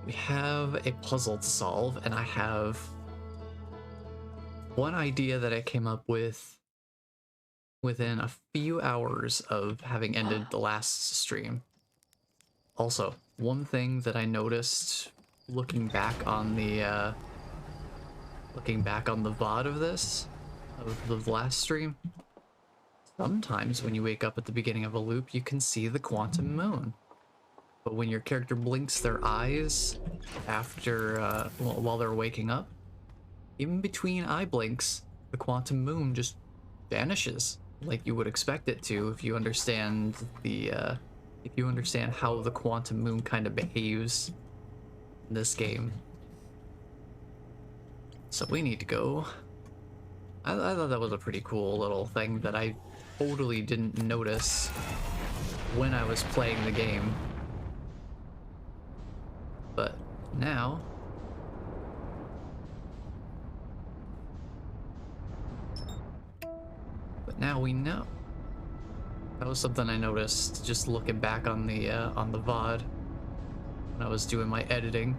We have a puzzle to solve, and I have one idea that I came up with within a few hours of having ended the last stream. Also, one thing that I noticed looking back on the VOD of this, of the last stream, sometimes when you wake up at the beginning of a loop, you can see the quantum moon. But when your character blinks their eyes after, while they're waking up, even between eye blinks, the quantum moon just vanishes, like you would expect it to if you understand how the quantum moon kind of behaves in this game. So we need to go. I thought that was a pretty cool little thing that I totally didn't notice when I was playing the game. But now we know. That was something I noticed just looking back on the VOD when I was doing my editing.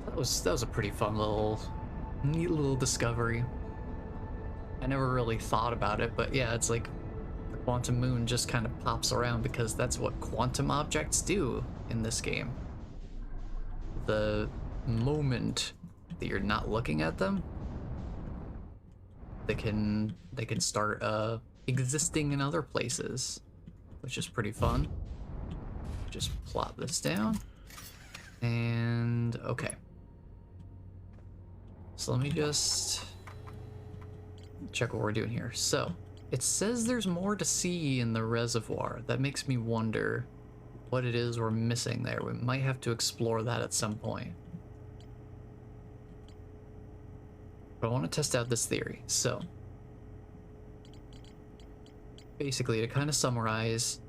That was a pretty fun neat little discovery. I never really thought about it, but yeah, it's like the quantum moon just kind of pops around because that's what quantum objects do in this game. The moment that you're not looking at them, they can start existing in other places, which is pretty fun. Just plot this down, and okay. So let me just check what we're doing here. So it says there's more to see in the reservoir. That makes me wonder what it is we're missing there. We might have to explore that at some point. But I want to test out this theory. So basically, to kind of summarize,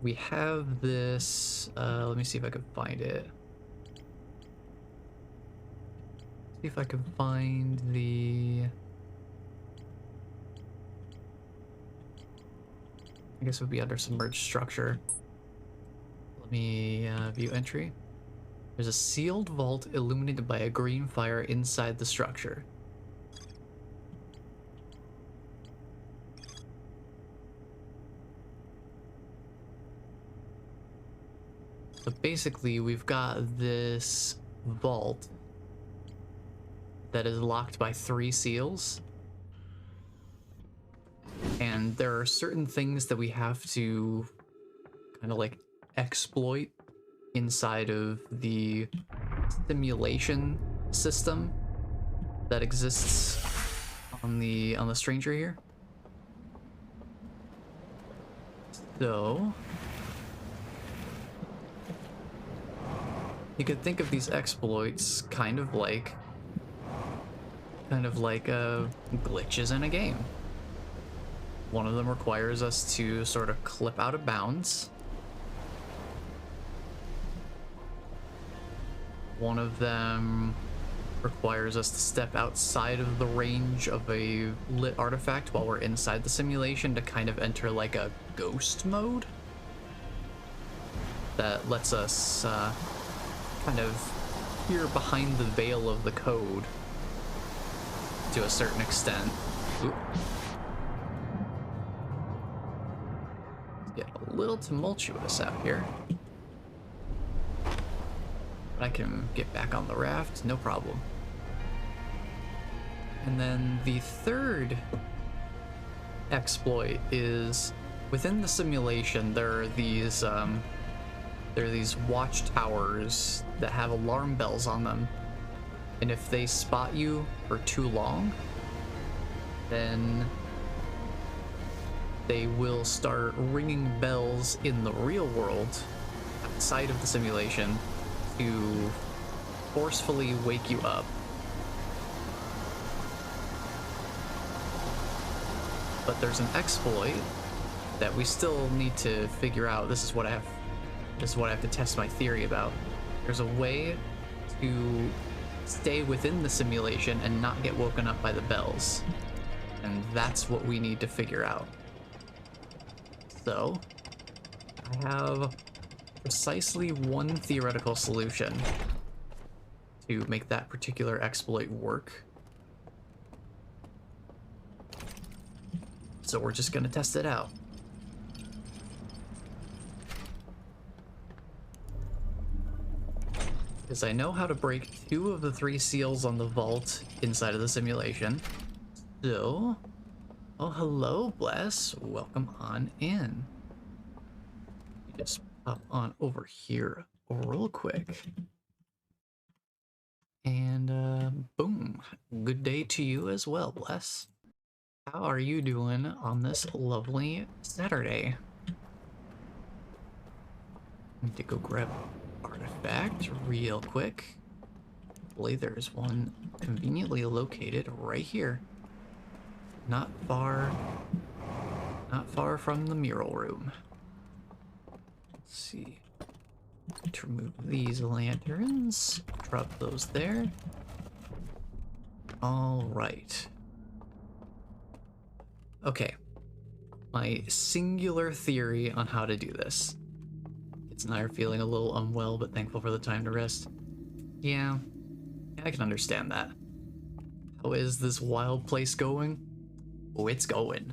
we have this, let me see if I can find it. See if I can find the, I guess it would be under submerged structure. Let me view entry. There's a sealed vault illuminated by a green fire inside the structure. So basically, we've got this vault that is locked by 3 seals. And there are certain things that we have to kind of like exploit inside of the simulation system that exists on the stranger here. So you could think of these exploits kind of like glitches in a game. One of them requires us to sort of clip out of bounds. One of them requires us to step outside of the range of a lit artifact while we're inside the simulation to kind of enter like a ghost mode that lets us kind of peer behind the veil of the code to a certain extent. Oop. Get a little tumultuous out here. But I can get back on the raft, no problem. And then the third exploit is within the simulation there are these watchtowers that have alarm bells on them. And if they spot you for too long, then they will start ringing bells in the real world outside of the simulation to forcefully wake you up. But there's an exploit that we still need to figure out. This is what I have to test my theory about. There's a way to stay within the simulation and not get woken up by the bells. And that's what we need to figure out. So, I have precisely one theoretical solution to make that particular exploit work. So we're just gonna test it out. Because I know how to break 2 of the 3 seals on the vault inside of the simulation. So, oh, hello, Bless. Welcome on in. Just pop on over here real quick. And boom. Good day to you as well, Bless. How are you doing on this lovely Saturday? Need to go grab artifact real quick. Hopefully there's one conveniently located right here. Not far from the mural room. Let's see. To remove these lanterns, drop those there. All right. Okay. My singular theory on how to do this. Kids and I are feeling a little unwell, but thankful for the time to rest. Yeah, I can understand that. How is this wild place going? Oh, it's going.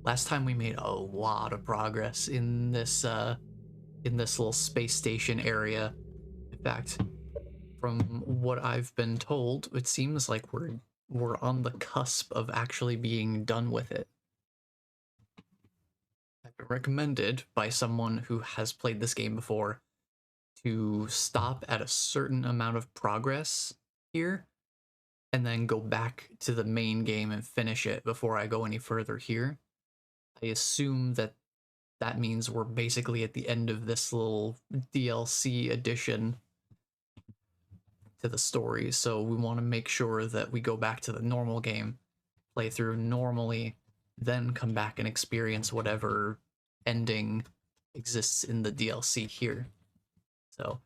Last time we made a lot of progress in this little space station area. In fact, from what I've been told, it seems like we're on the cusp of actually being done with it. I've been recommended by someone who has played this game before to stop at a certain amount of progress here and then go back to the main game and finish it before I go any further here. I assume that that means we're basically at the end of this little DLC addition to the story, so we want to make sure that we go back to the normal game, play through normally, then come back and experience whatever ending exists in the DLC here. So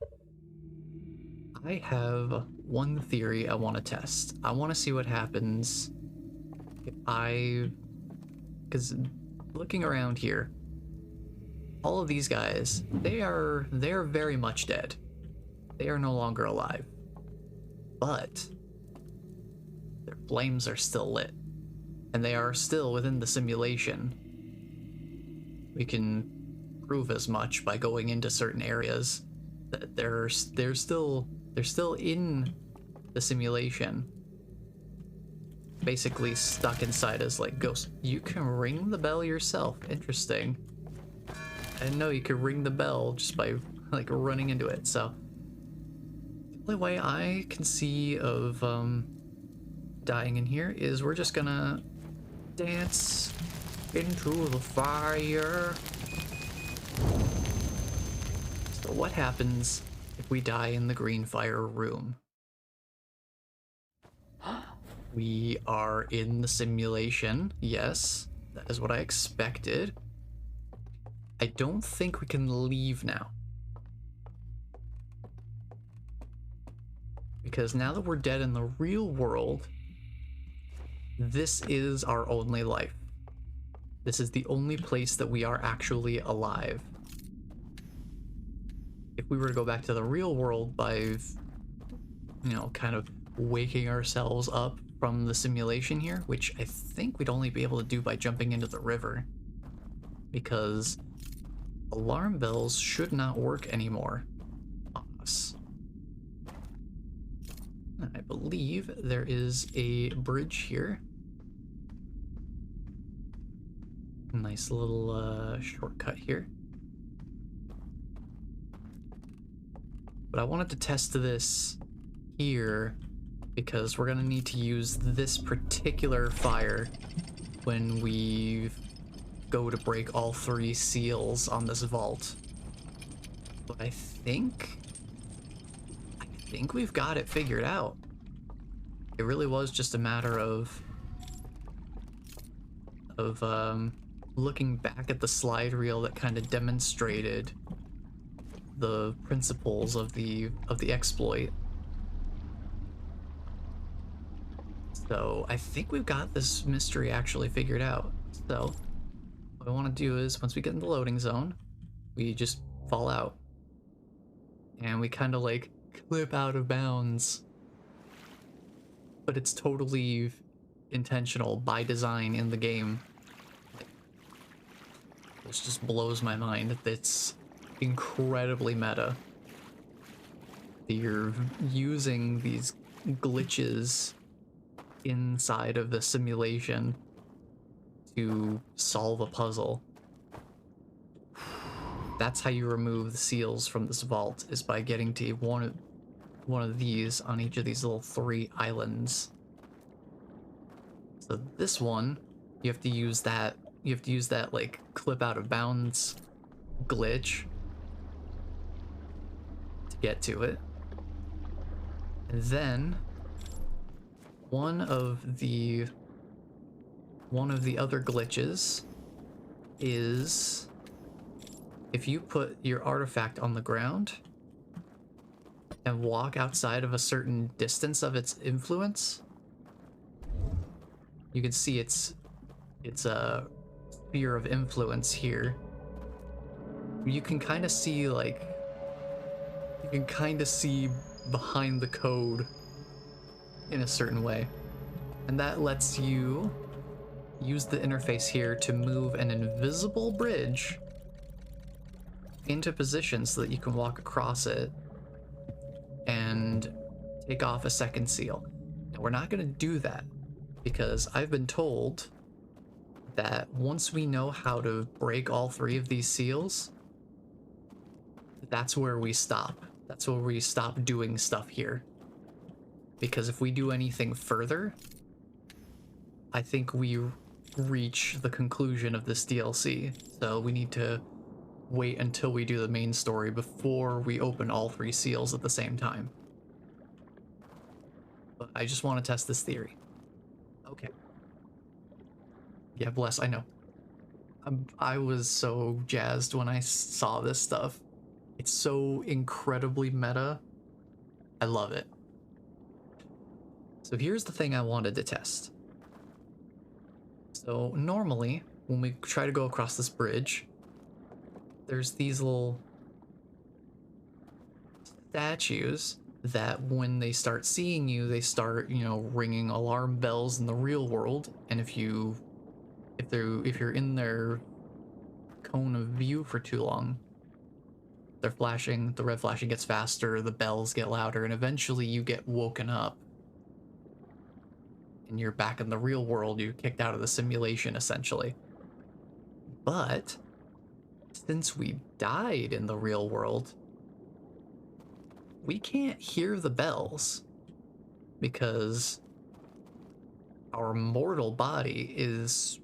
I have one theory I want to test. I want to see what happens if because looking around here, all of these guys, they're very much dead. They are no longer alive. But their flames are still lit, and they are still within the simulation. We can prove as much by going into certain areas that they're still in the simulation, basically stuck inside as like ghosts. You can ring the bell yourself. Interesting. I didn't know you could ring the bell just by like running into it. So the only way I can see of dying in here is we're just gonna dance into the fire. So what happens if we die in the green fire room? We are in the simulation. Yes, that is what I expected. I don't think we can leave now. Because now that we're dead in the real world, this is our only life. This is the only place that we are actually alive. If we were to go back to the real world by, you know, kind of waking ourselves up from the simulation here, which I think we'd only be able to do by jumping into the river, because alarm bells should not work anymore on us. And I believe there is a bridge here. Nice little shortcut here. But I wanted to test this here because we're gonna need to use this particular fire when we go to break all 3 seals on this vault. But I think we've got it figured out. It really was just a matter of looking back at the slide reel that kind of demonstrated the principles of the exploit. So I think we've got this mystery actually figured out. So what I want to do is, once we get in the loading zone, we just fall out and we kind of like clip out of bounds but it's totally intentional by design in the game. This just blows my mind. It's incredibly meta. You're using these glitches inside of the simulation to solve a puzzle. That's how you remove the seals from this vault, is by getting to one of these on each of these little 3 islands. So this one, you have to use that like clip out of bounds glitch to get to it. And then one of the other glitches is if you put your artifact on the ground and walk outside of a certain distance of its influence, you can see its a sphere of influence here. You can kind of see behind the code in a certain way, and that lets you use the interface here to move an invisible bridge into position so that you can walk across it and take off a second seal. Now, we're not going to do that because I've been told that once we know how to break all 3 of these seals, that's where we stop. That's where we stop doing stuff here. Because if we do anything further, I think we reach the conclusion of this DLC. So we need to wait until we do the main story before we open all 3 seals at the same time. But I just want to test this theory. Okay. Yeah, bless, I know. I was so jazzed when I saw this stuff. It's so incredibly meta. I love it. So here's the thing I wanted to test. So normally, when we try to go across this bridge, there's these little statues that when they start seeing you, they start, you know, ringing alarm bells in the real world. And if you're in their cone of view for too long, they're flashing, the red flashing gets faster, the bells get louder, and eventually you get woken up. And you're back in the real world, you're kicked out of the simulation, essentially. But since we died in the real world, we can't hear the bells because our mortal body is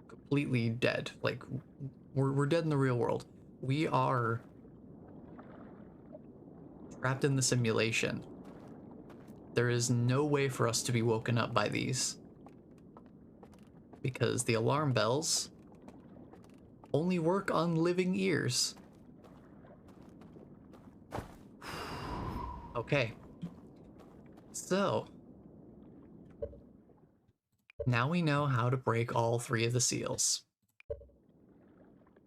completely dead. Like, we're dead in the real world. We are trapped in the simulation. There is no way for us to be woken up by these because the alarm bells only work on living ears. Okay. So now we know how to break all 3 of the seals.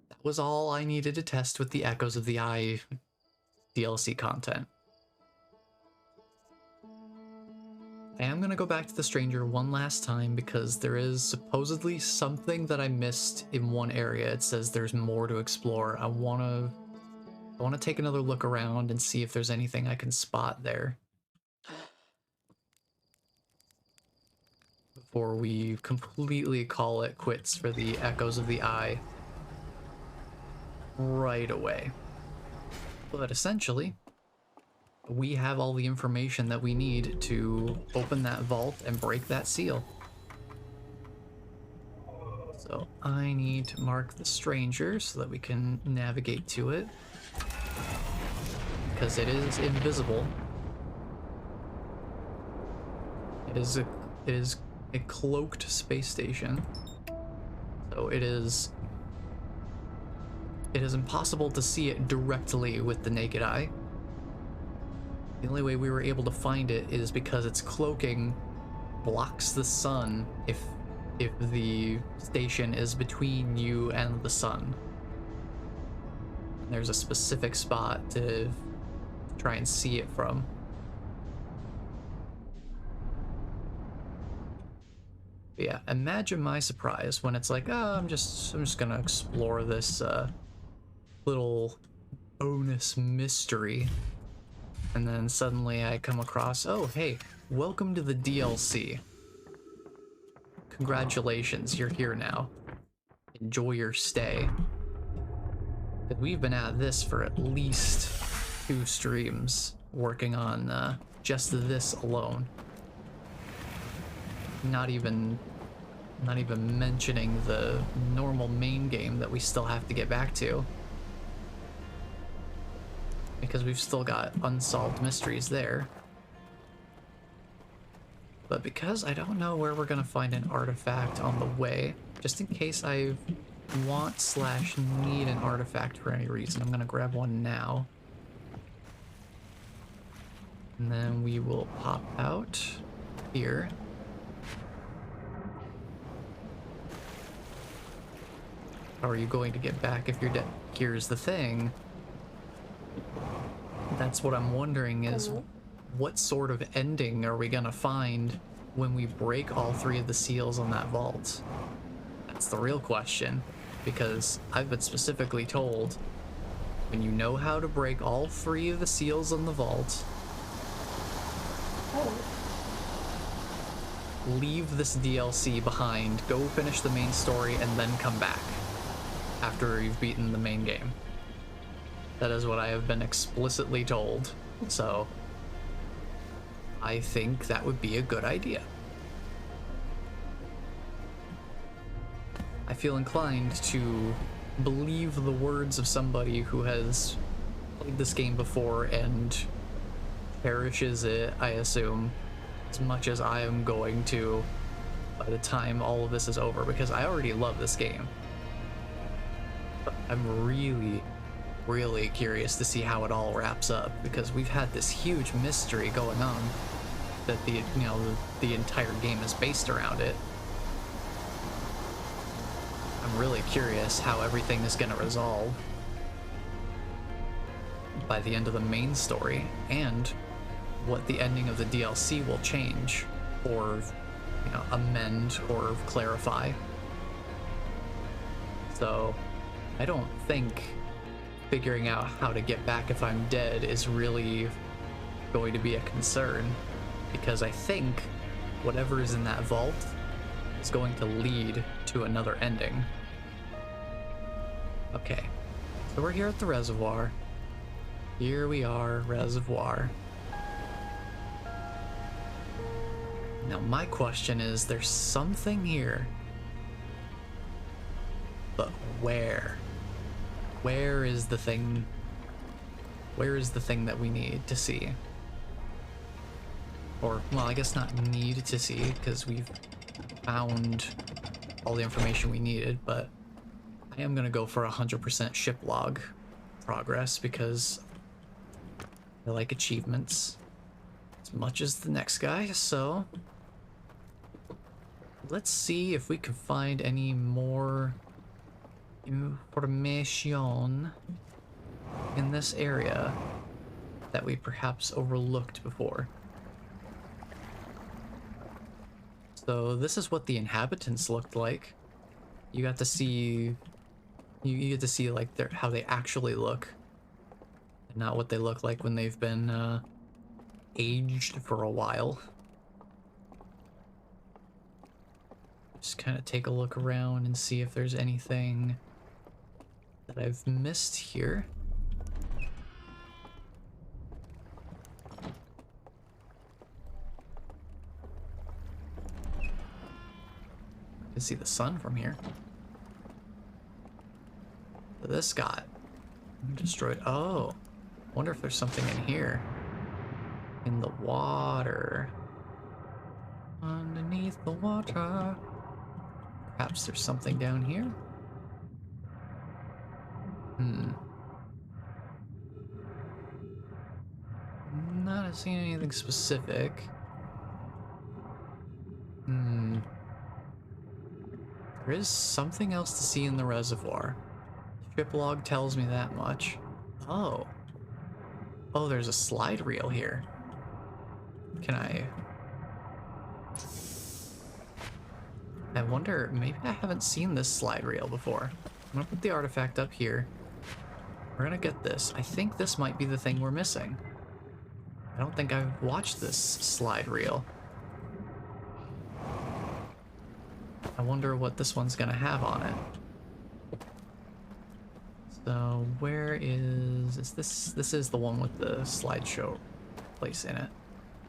That was all I needed to test with the Echoes of the Eye DLC content. I am going to go back to the stranger one last time because there is supposedly something that I missed in one area. It says there's more to explore. I want to take another look around and see if there's anything I can spot there before we completely call it quits for the Echoes of the Eye right away. But essentially, we have all the information that we need to open that vault and break that seal. So I need to mark the stranger so that we can navigate to it, because it is invisible. It is a cloaked space station. So it is impossible to see it directly with the naked eye. The only way we were able to find it is because its cloaking blocks the sun if the station is between you and the sun. And there's a specific spot to try and see it from. But yeah, imagine my surprise when it's like, oh, I'm just gonna explore this little bonus mystery, and then suddenly I come across, oh hey, welcome to the DLC. Congratulations, you're here now. Enjoy your stay. Because we've been at this for at least 2 streams, working on just this alone. Not even mentioning the normal main game that we still have to get back to. Because we've still got unsolved mysteries there. But because I don't know where we're gonna find an artifact on the way, just in case I want/need an artifact for any reason, I'm gonna grab one now. And then we will pop out here. How are you going to get back if you're dead? Here's the thing. That's what I'm wondering is, what sort of ending are we gonna find when we break all 3 of the seals on that vault? That's the real question, because I've been specifically told, when you know how to break all 3 of the seals on the vault, leave this DLC behind, go finish the main story, and then come back after you've beaten the main game. That is what I have been explicitly told, so I think that would be a good idea. I feel inclined to believe the words of somebody who has played this game before and cherishes it, I assume, as much as I am going to by the time all of this is over, because I already love this game. But I'm really curious to see how it all wraps up, because we've had this huge mystery going on that the entire game is based around it. I'm really curious how everything is going to resolve by the end of the main story, and what the ending of the DLC will change or amend or clarify. So I don't think figuring out how to get back if I'm dead is really going to be a concern, because I think whatever is in that vault is going to lead to another ending. Okay, so we're here at the reservoir. Here we are, reservoir. Now my question is, there's something here, but where? Where is the thing? Where is the thing that we need to see? Or, well, I guess not need to see, because we've found all the information we needed, but I am gonna go for 100% ship log progress, because I like achievements as much as the next guy, so let's see if we can find any more information in this area that we perhaps overlooked before. So this is what the inhabitants looked like. You got to see, you get to see like how they actually look, and not what they look like when they've been aged for a while. Just kind of take a look around and see if there's anything that I've missed here. I can see the sun from here. This got destroyed. Oh, wonder if there's something in here. In the water. Underneath the water. Perhaps there's something down here? Not seeing anything specific. There is something else to see in the reservoir. Ship log tells me that much. Oh. Oh, there's a slide reel here. Can I... I wonder, maybe I haven't seen this slide reel before. I'm gonna put the artifact up here. We're gonna get this. I think this might be the thing we're missing. I don't think I've watched this slide reel. I wonder what this one's gonna have on it. So where is this? This is the one with the slideshow place in it.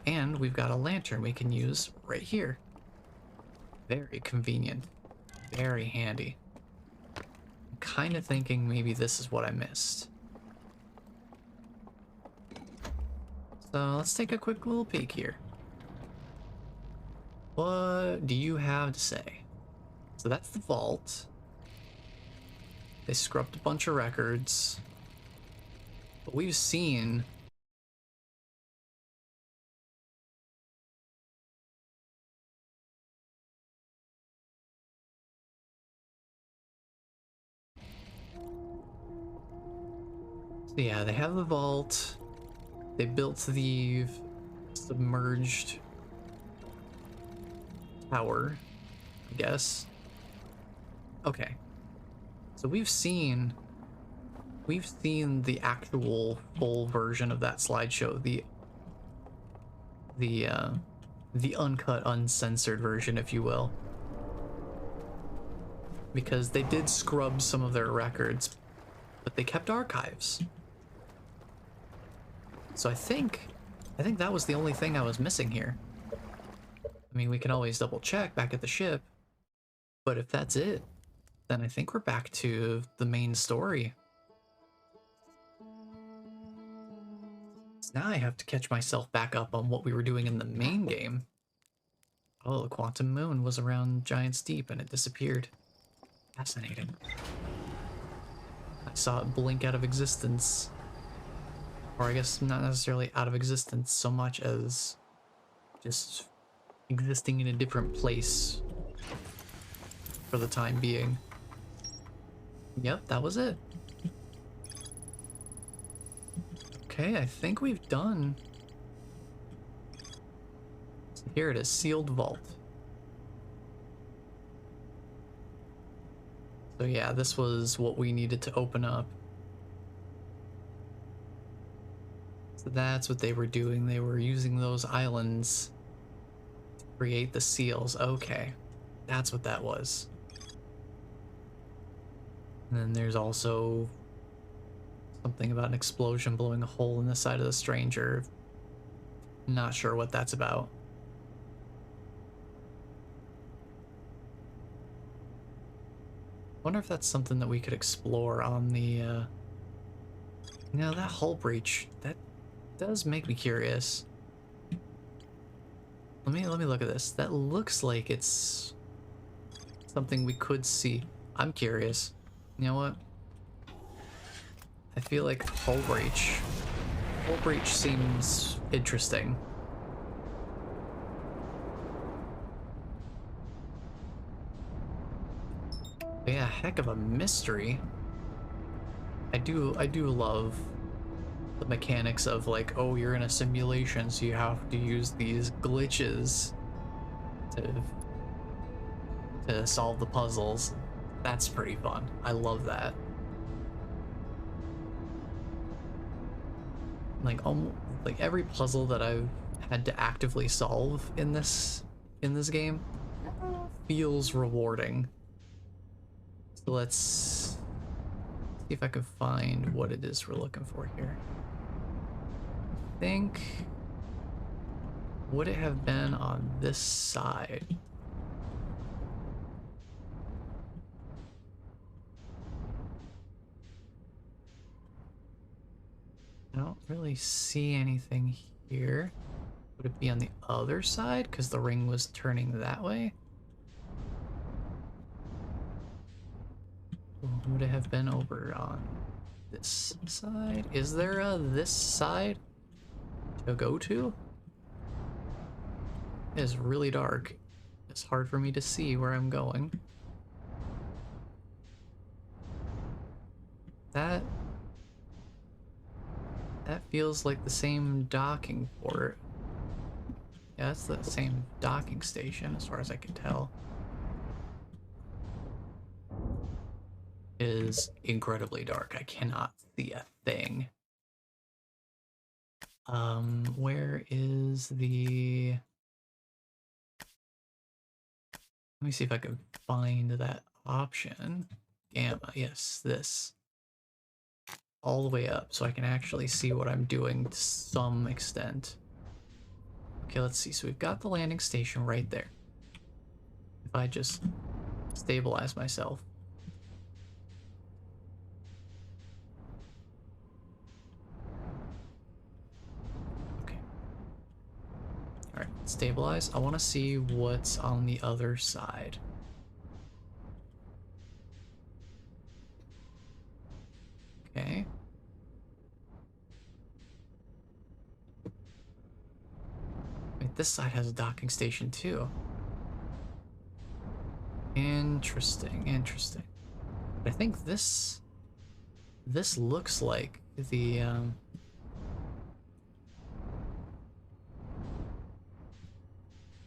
And we've got a lantern we can use right here. Very convenient. Very handy. I'm kind of thinking maybe this is what I missed. So let's take a quick little peek here. What do you have to say? So that's the vault. They scrubbed a bunch of records. But we've seen... So yeah, they have the vault. They built the submerged tower, I guess. Okay. So we've seen the actual full version of that slideshow, the uncut, uncensored version, if you will. Because they did scrub some of their records, but they kept archives. So I think that was the only thing I was missing here. I mean, we can always double check back at the ship, but if that's it, then I think we're back to the main story. So now I have to catch myself back up on what we were doing in the main game. Oh, the quantum moon was around Giant's Deep and it disappeared. Fascinating. I saw it blink out of existence. Or I guess not necessarily out of existence so much as just existing in a different place for the time being. Yep, that was it. Okay, I think we've done... So here it is, sealed vault. So yeah, this was what we needed to open up. So that's what they were doing. They were using those islands to create the seals. Okay, that's what that was. And then there's also something about an explosion blowing a hole in the side of the stranger. Not sure what that's about. Wonder if that's something that we could explore on the, Now that hull breach, that does make me curious. Let me look at this. That looks like it's something we could see. I'm curious. You know what? I feel like hull breach. Hull breach seems interesting. But yeah, heck of a mystery. I do love the mechanics of like, oh, you're in a simulation, so you have to use these glitches to solve the puzzles. That's pretty fun. I love that. Like every puzzle that I've had to actively solve in this game feels rewarding. So let's see if I can find what it is we're looking for here. I think, would it have been on this side? I don't really see anything here. Would it be on the other side because the ring was turning that way? Would it have been over on this side? Is there a this side to go to? It is really dark. It's hard for me to see where I'm going. That feels like the same docking port. Yeah, that's the same docking station as far as I can tell. is incredibly dark. I cannot see a thing. Where is the... Let me see if I can find that option. Gamma, yes, this. All the way up so I can actually see what I'm doing to some extent. Okay, let's see. So we've got the landing station right there. If I just stabilize myself. Okay. Alright, stabilize. I want to see what's on the other side. Okay. Wait, this side has a docking station too. Interesting, interesting. But I think this looks like the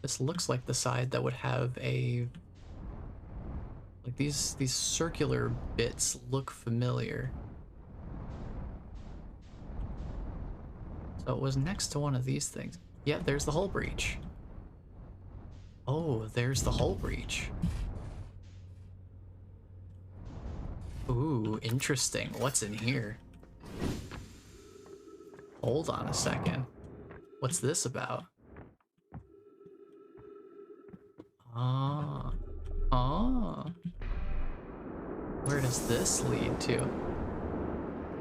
this looks like the side that would have a, like, these circular bits look familiar. So it was next to one of these things. Yeah, there's the hull breach. Oh, there's the hull breach. Ooh, interesting. What's in here? Hold on a second. What's this about? Ah. Ah. Where does this lead to?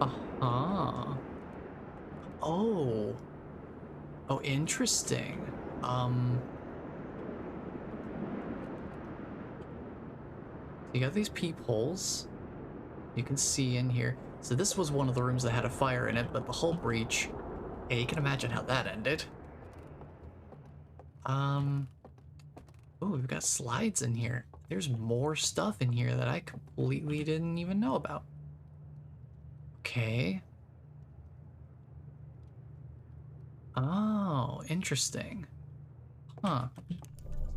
Uh-huh. Oh. Oh, interesting. You got these peepholes. You can see in here. So this was one of the rooms that had a fire in it, but the hull breach, yeah, you can imagine how that ended. Oh, we've got slides in here. There's more stuff in here that I completely didn't even know about. Okay. Oh, interesting. Huh.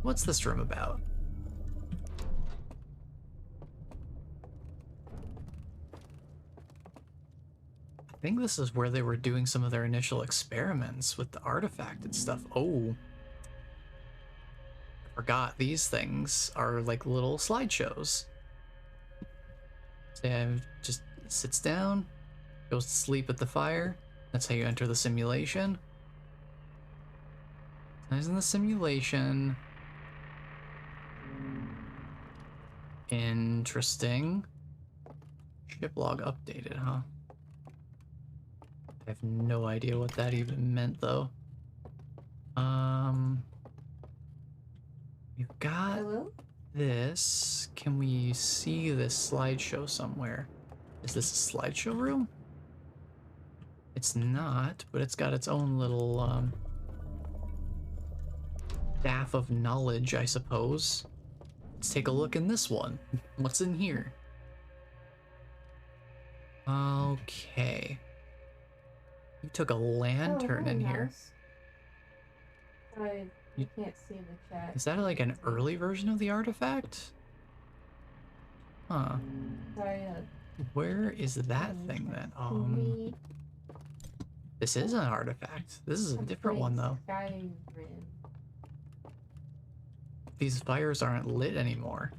What's this room about? I think this is where they were doing some of their initial experiments with the artifact and stuff. Oh. I forgot these things are like little slideshows. Sam just sits down, goes to sleep at the fire. That's how you enter the simulation. Nice in the simulation. Interesting. Ship log updated, huh? I have no idea what that even meant, though. We've got this. Can we see this slideshow somewhere? Is this a slideshow room? It's not, but it's got its own little, staff of knowledge, I suppose. Let's take a look in this one. What's in here? Okay. You took a lantern in here. Sorry, you can't see the chat. Is that like an early version of the artifact? Huh. Sorry, where is that thing then? This is an artifact. This is a different one though. These fires aren't lit anymore.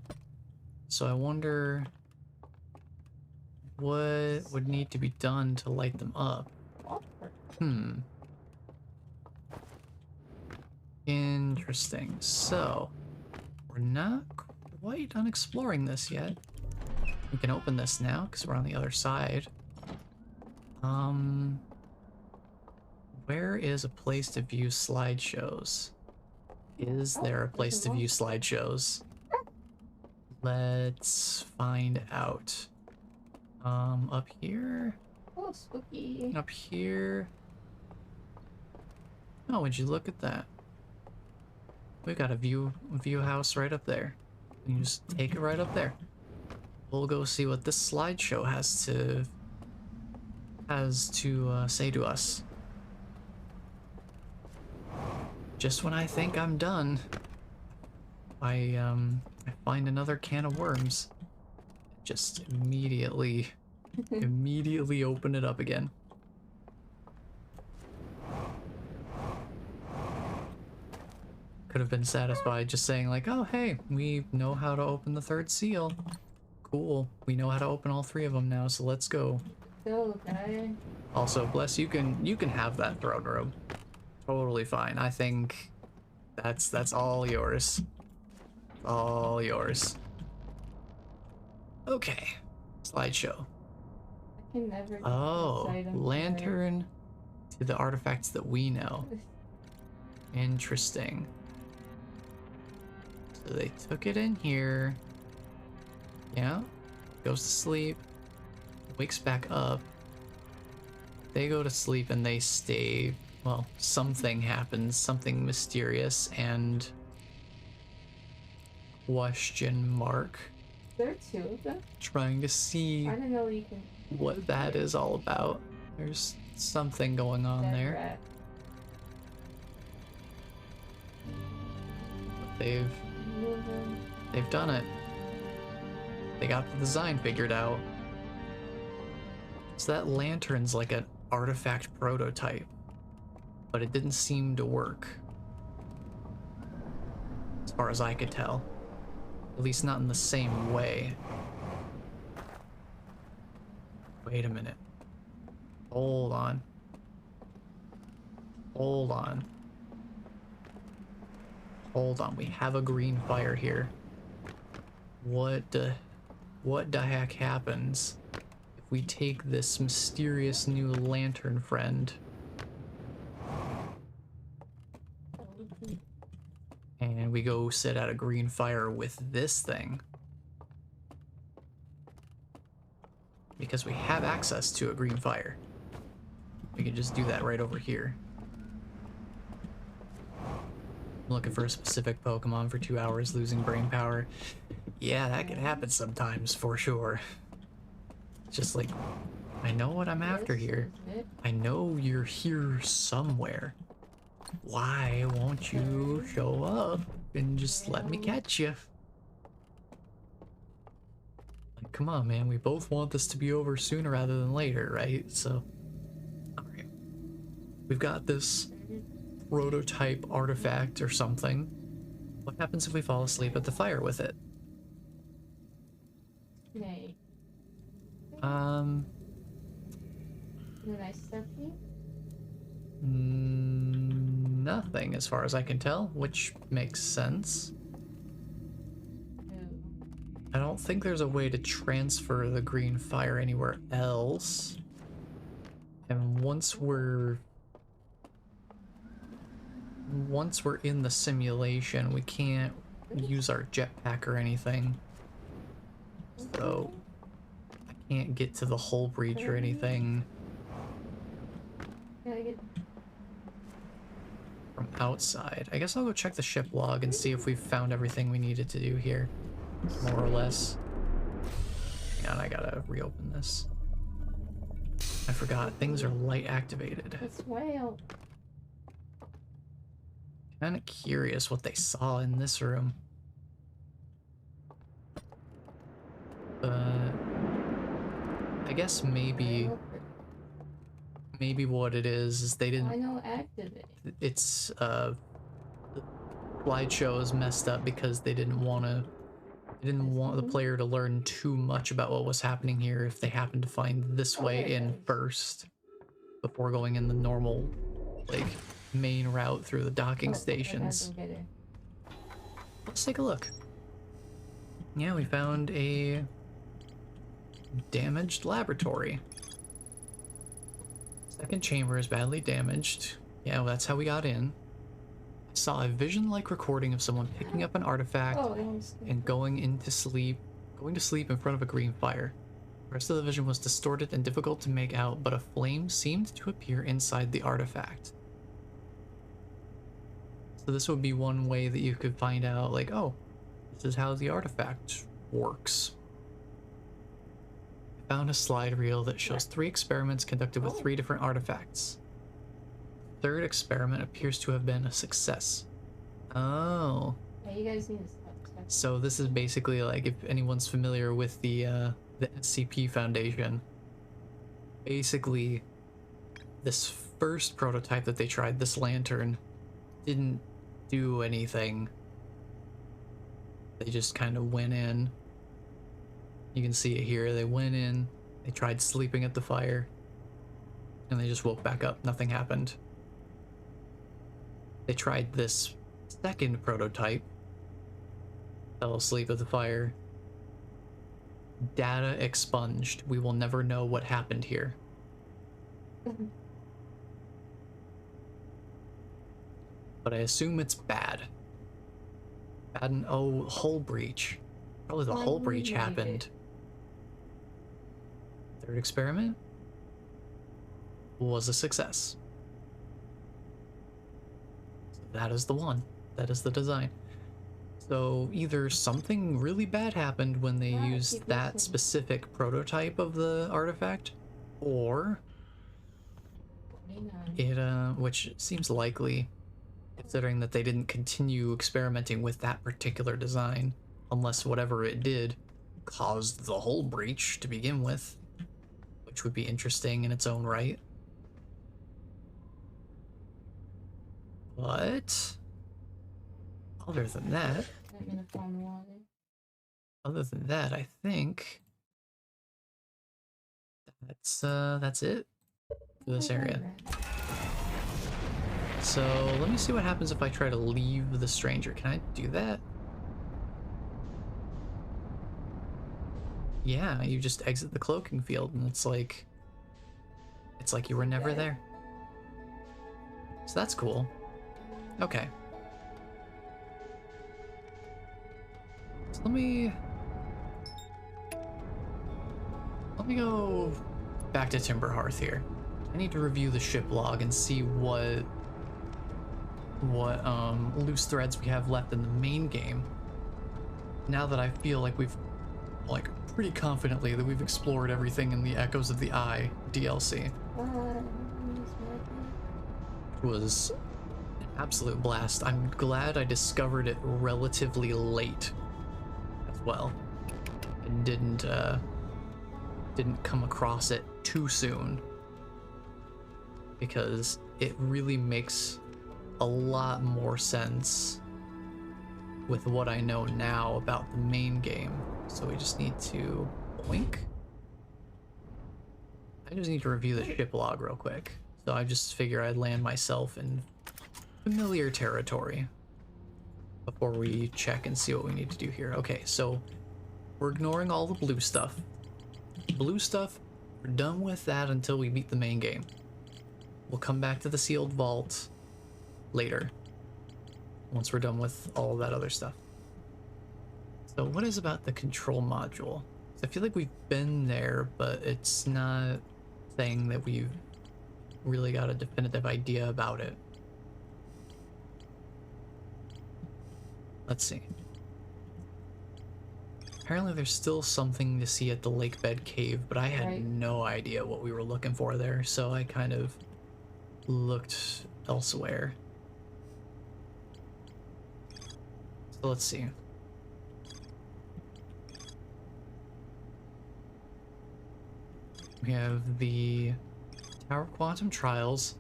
So I wonder what would need to be done to light them up. Interesting. So we're not quite done exploring this yet. We can open this now because we're on the other side. Where is a place to view slideshows? Is there a place to view slideshows? Let's find out. Up here? Oh, spooky. Up here? Oh, would you look at that? We got a view house right up there. You can just take it right up there. We'll go see what this slideshow has to say to us. Just when I think I'm done, I find another can of worms. Just immediately open it up again. Could have been satisfied just saying like, oh hey, we know how to open the third seal. Cool. We know how to open all three of them now, so let's go. Go, guy. Also, Bless, you can have that throne room. Totally fine. I think that's all yours. All yours. Okay. Slideshow. I can never get Oh, this item lantern to the artifacts that we know. right. Interesting. So they took it in here. Yeah. Goes to sleep. Wakes back up. They go to sleep and they stay. Well, something happens. Something mysterious and... question mark. There are two of them? Trying to see I didn't know you can... what that is all about. There's something going on Dead there. rat. They've Moving. done it. They got the design figured out. So that lantern's like an artifact prototype, but it didn't seem to work. As far as I could tell. At least not in the same way. Wait a minute. Hold on. Hold on. Hold on, we have a green fire here. What the heck happens if we take this mysterious new lantern friend and we go sit at a green fire with this thing? Because we have access to a green fire. We can just do that right over here. I'm looking for a specific Pokemon for 2 hours, losing brain power. Yeah, that can happen sometimes, for sure. It's just like, I know what I'm after This here. is it. I know you're here somewhere. Why won't you show up and just let me catch you? Like, come on, man. We both want this to be over sooner rather than later, right? So, alright. We've got this prototype artifact or something. What happens if we fall asleep at the fire with it? Nay. Did I step you? Nothing as far as I can tell, which makes sense. Ooh. I don't think there's a way to transfer the green fire anywhere else. And once we're in the simulation, we can't use our jetpack or anything. So I can't get to the hull breach or anything Can I get... from outside. I guess I'll go check the ship log and see if we've found everything we needed to do here, more or less. Hang on, I gotta reopen this. I forgot, things are light activated. It's whale. Kinda curious what they saw in this room. I guess maybe what it is they I didn't, know activate. it's the slideshow is messed up because they didn't want the player to learn too much about what was happening here if they happened to find this way in first before going in the normal like main route through the docking stations. Let's take a look. Yeah, we found a damaged laboratory. Second chamber is badly damaged. Yeah, well, that's how we got in. I saw a vision-like recording of someone picking up an artifact and going to sleep in front of a green fire. The rest of the vision was distorted and difficult to make out, but a flame seemed to appear inside the artifact. So this would be one way that you could find out, like, oh, this is how the artifact works. I found a slide reel that shows 3 experiments conducted with 3 different artifacts. Third experiment appears to have been a success. Oh. Yeah, you guys need to stop checking So this is basically like, if anyone's familiar with the SCP Foundation, basically this first prototype that they tried, this lantern, didn't do anything. They just kind of went in. You can see it here. They went in, they tried sleeping at the fire, and they just woke back up. Nothing happened. They tried this second prototype, fell asleep at the fire. Data expunged. We will never know what happened here. But I assume it's bad. Bad and oh, hull breach. Probably the hull breach happened. Third experiment was a success. So that is the one. That is the design. So either something really bad happened when they used that specific prototype of the artifact, or it, which seems likely, considering that they didn't continue experimenting with that particular design, unless whatever it did caused the hull breach to begin with, which would be interesting in its own right. But other than that, I think that's it for this area. So let me see what happens if I try to leave the stranger. Can I do that? Yeah, you just exit the cloaking field and it's like you were never there. So that's cool. Okay. So let me go back to Timber Hearth here. I need to review the ship log and see what loose threads we have left in the main game. Now that I feel like we've, like, pretty confidently that we've explored everything in the Echoes of the Eye DLC. It was an absolute blast. I'm glad I discovered it relatively late as well. I didn't come across it too soon, because it really makes a lot more sense with what I know now about the main game. So we just need to boink. I just need to review the ship log real quick. So I just figure I'd land myself in familiar territory before we check and see what we need to do here. Okay, so we're ignoring all the blue stuff. Blue stuff, we're done with that until we beat the main game. We'll come back to the sealed vault later, once we're done with all of that other stuff. So what is about the control module? I feel like we've been there, but it's not saying that we've really got a definitive idea about it. Let's see. Apparently there's still something to see at the lake bed cave, but I had no idea what we were looking for there, so I kind of looked elsewhere. So let's see. We have the Tower Quantum Trials.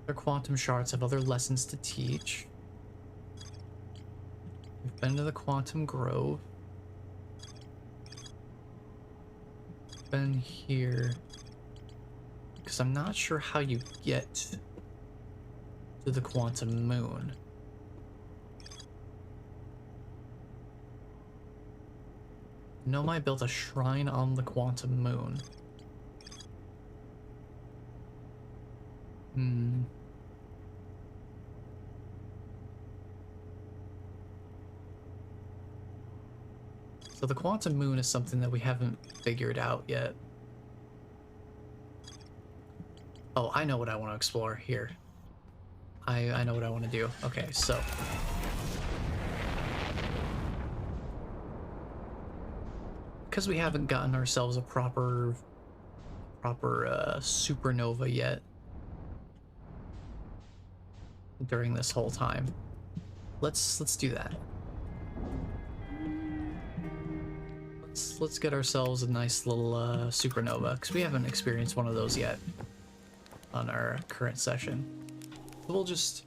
Other quantum shards have other lessons to teach. We've been to the Quantum Grove. Been here. Because I'm not sure how you get to the Quantum Moon. Nomai built a shrine on the Quantum Moon. So the Quantum Moon is something that we haven't figured out yet. Oh, I know what I want to explore here. I know what I want to do. Okay, so because we haven't gotten ourselves a proper supernova yet during this whole time, let's do that. let's get ourselves a nice little supernova, because we haven't experienced one of those yet on our current session. We'll just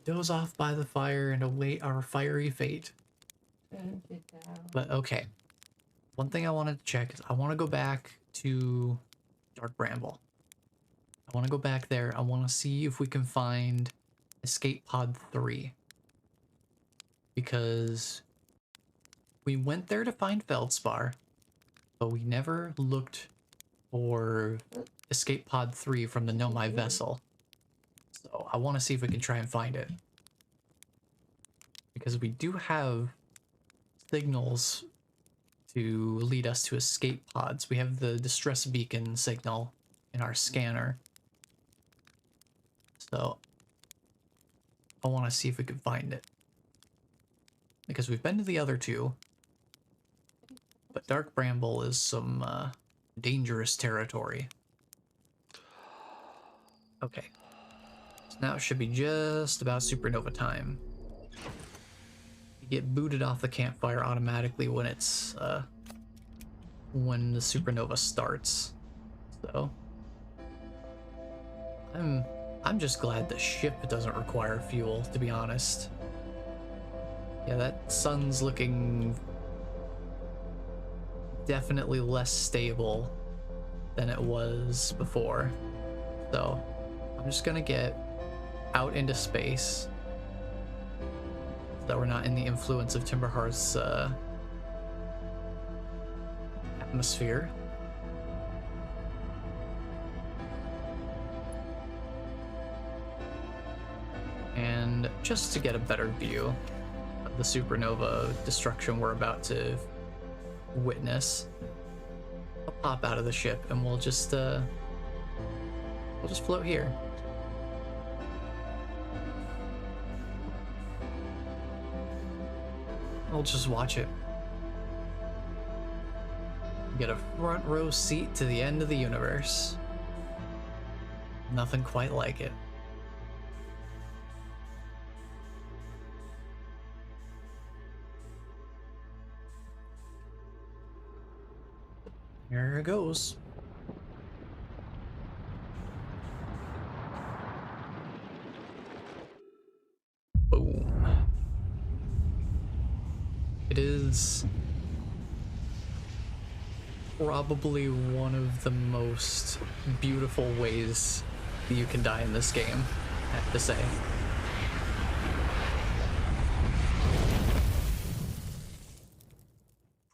doze off by the fire and await our fiery fate. Get down. But okay, one thing I wanted to check is I want to go back to Dark Bramble. I want to go back there. I want to see if we can find Escape Pod 3. Because we went there to find Feldspar, but we never looked for Escape Pod 3 from the Nomai vessel. So I want to see if we can try and find it. Because we do have signals to lead us to escape pods. We have the distress beacon signal in our scanner. So I want to see if we can find it. Because we've been to the other two, but Dark Bramble is some dangerous territory. Okay. So now it should be just about supernova time. You get booted off the campfire automatically when it's when the supernova starts. So I'm just glad the ship doesn't require fuel, to be honest. Yeah, that sun's looking definitely less stable than it was before. So I'm just gonna get out into space so that we're not in the influence of Timberhearth's atmosphere. And just to get a better view of the supernova destruction we're about to witness, I'll pop out of the ship and we'll just float here. We'll just watch it. Get a front row seat to the end of the universe. Nothing quite like it. Here it goes. Boom. It is probably one of the most beautiful ways that you can die in this game, I have to say.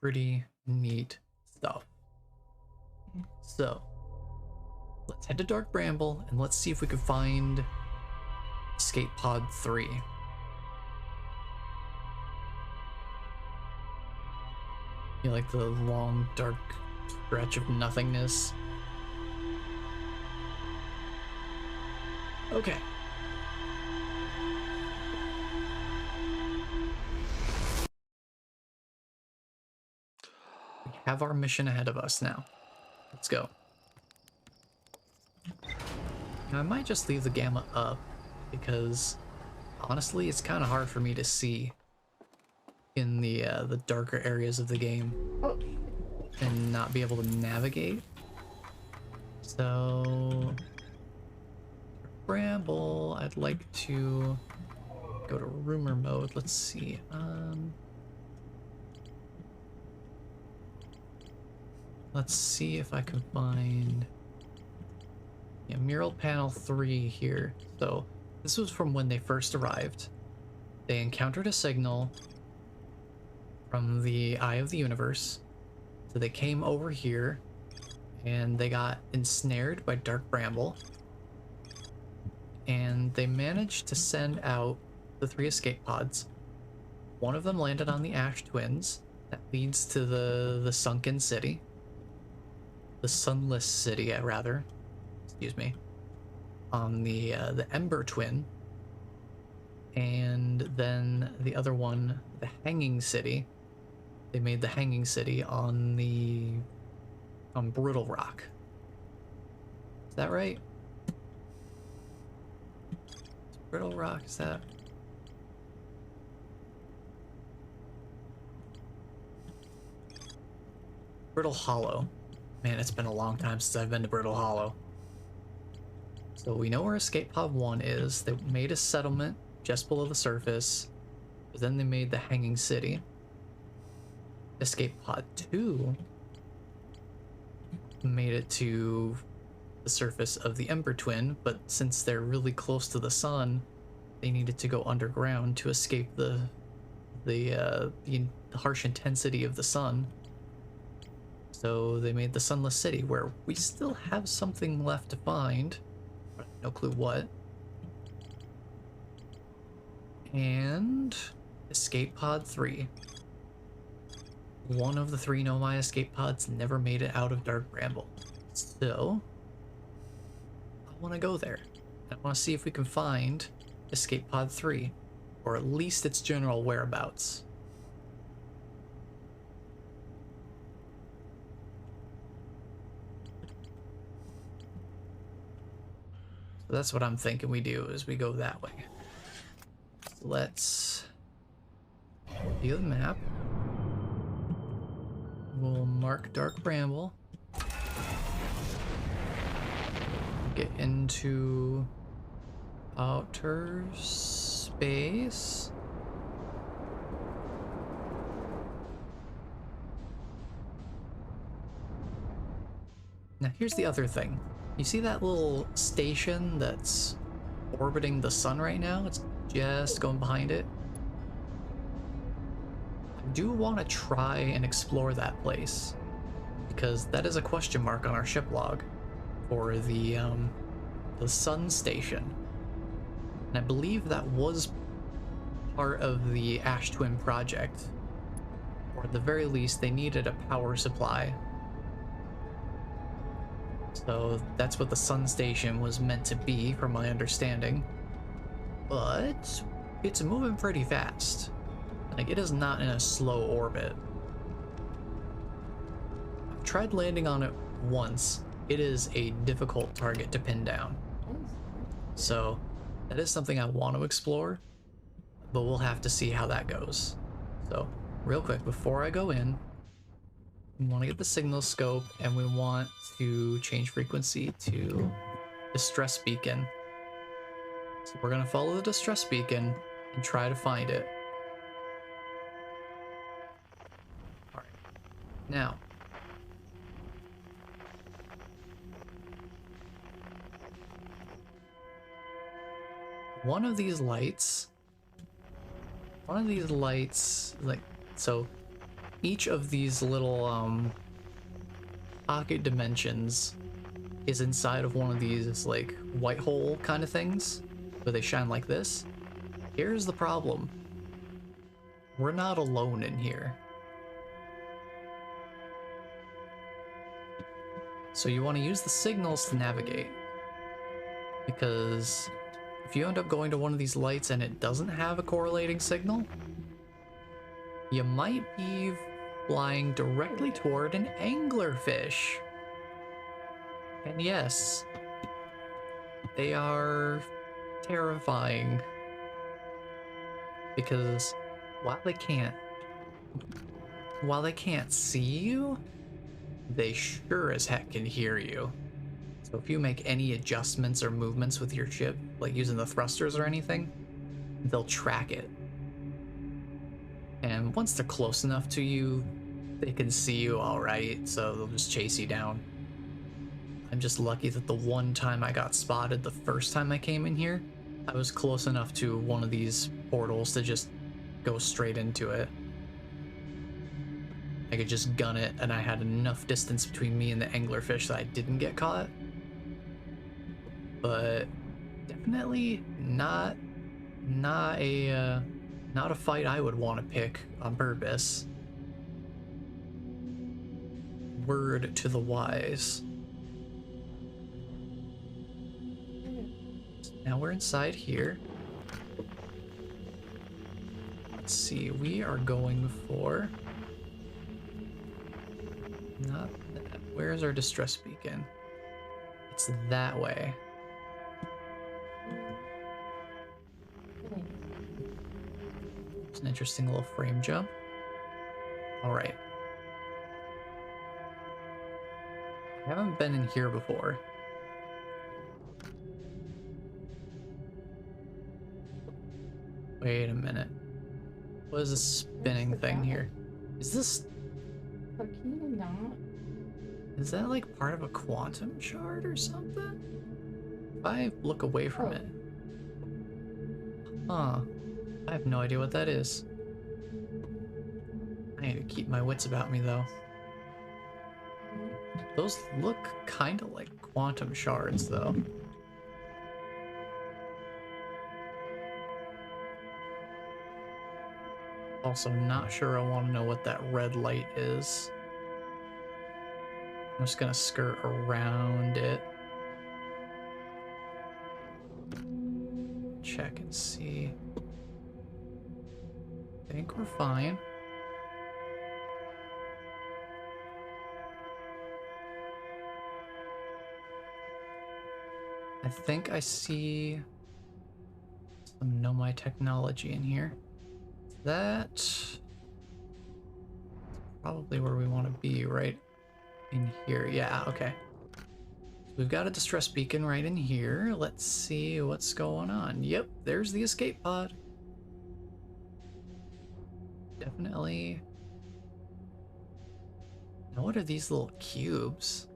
Pretty neat stuff. So, let's head to Dark Bramble and let's see if we can find Escape Pod 3. You like the long, dark stretch of nothingness? Okay. We have our mission ahead of us now. Let's go. Now, I might just leave the gamma up because honestly, it's kind of hard for me to see in the darker areas of the game and not be able to navigate. So, Bramble, I'd like to go to rumor mode. Let's see. Let's see if I can find mural panel 3 here. So this was from when they first arrived. They encountered a signal from the Eye of the Universe. So they came over here and they got ensnared by Dark Bramble. And they managed to send out the 3 escape pods. One of them landed on the Ash Twins. That leads to the sunken city. The sunless city, rather. Excuse me. On the Ember Twin. And then the other one, the Hanging City. They made the Hanging City on Brittle Rock. Is that right? Brittle Rock, is that? Brittle Hollow. Man, it's been a long time since I've been to Brittle Hollow. So we know where Escape Pod 1 is. They made a settlement just below the surface, but then they made the Hanging City. Escape Pod 2 made it to the surface of the Ember Twin, but since they're really close to the sun, they needed to go underground to escape the harsh intensity of the sun. So they made the Sunless City, where we still have something left to find. No clue what. And Escape Pod 3. One of the 3 Nomai escape pods never made it out of Dark Bramble. So, I want to go there. I want to see if we can find Escape Pod 3, or at least its general whereabouts. So that's what I'm thinking we do, is we go that way. Let's view the map. We'll mark Dark Bramble. Get into outer space. Now here's the other thing. You see that little station that's orbiting the sun right now? It's just going behind it. I do want to try and explore that place, because that is a question mark on our ship log for the sun station. And I believe that was part of the Ash Twin project, or at the very least they needed a power supply. So that's what the sun station was meant to be, from my understanding. But it's moving pretty fast. Like, it is not in a slow orbit. I've tried landing on it once. It is a difficult target to pin down. So that is something I want to explore, but we'll have to see how that goes. So real quick, before I go in, we want to get the signal scope, and we want to change frequency to distress beacon. So we're gonna follow the distress beacon and try to find it. All right. Now, one of these lights, like, so each of these little pocket dimensions is inside of one of these like white hole kind of things where they shine like this. Here's the problem. We're not alone in here. So you want to use the signals to navigate, because if you end up going to one of these lights and it doesn't have a correlating signal, you might be flying directly toward an anglerfish. And yes, they are terrifying, because while they can't see you, they sure as heck can hear you. So if you make any adjustments or movements with your ship, like using the thrusters or anything, they'll track it. And once they're close enough to you, they can see you all right, so they'll just chase you down. I'm just lucky that the one time I got spotted the first time I came in here, I was close enough to one of these portals to just go straight into it. I could just gun it, and I had enough distance between me and the anglerfish that I didn't get caught. But definitely not a fight I would want to pick on purpose. Word to the wise. Now we're inside here. Let's see, we are going for... not that. Where's our distress beacon? It's that way. It's an interesting little frame jump. All right. I haven't been in here before. Wait a minute. What is this spinning thing here? Is this... But can you not? Is that like part of a quantum shard or something? If I look away from it. Huh. I have no idea what that is. I need to keep my wits about me though. Those look kind of like quantum shards though. Also not sure I want to know what that red light is. I'm just gonna skirt around it. Check and see. I think we're fine. I think I see some Nomai technology in here. That's probably where we want to be, right in here. Yeah, okay. We've got a distress beacon right in here. Let's see what's going on. Yep, there's the escape pod. Definitely. Now, what are these little cubes?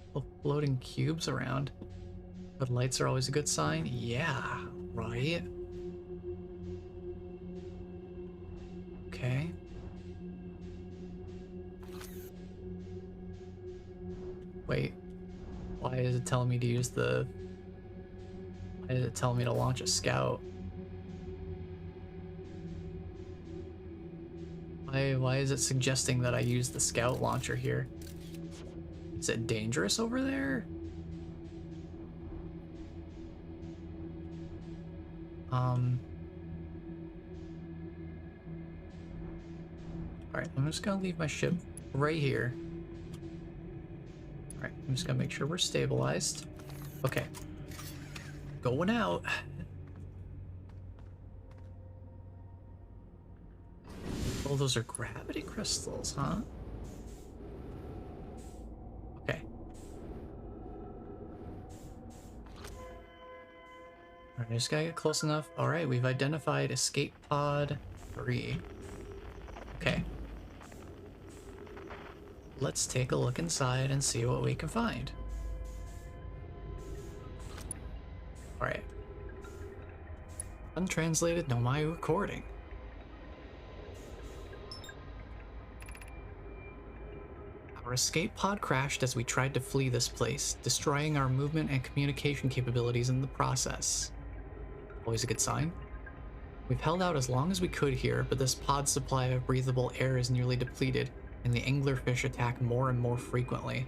Little floating cubes around. But lights are always a good sign. Yeah, right. Okay. Wait. Why is it telling me to use the... Why is it telling me to launch a scout? Why is it suggesting that I use the scout launcher here? Is it dangerous over there? Alright, I'm just gonna leave my ship right here. Alright, I'm just gonna make sure we're stabilized. Okay. Going out. Oh, those are gravity crystals, huh? Okay. Alright, I just gotta get close enough. Alright, we've identified escape pod 3. Okay. Let's take a look inside and see what we can find. Alright. Untranslated Nomai recording. Our escape pod crashed as we tried to flee this place, destroying our movement and communication capabilities in the process. Always a good sign. We've held out as long as we could here, but this pod's supply of breathable air is nearly depleted, and the anglerfish attack more and more frequently.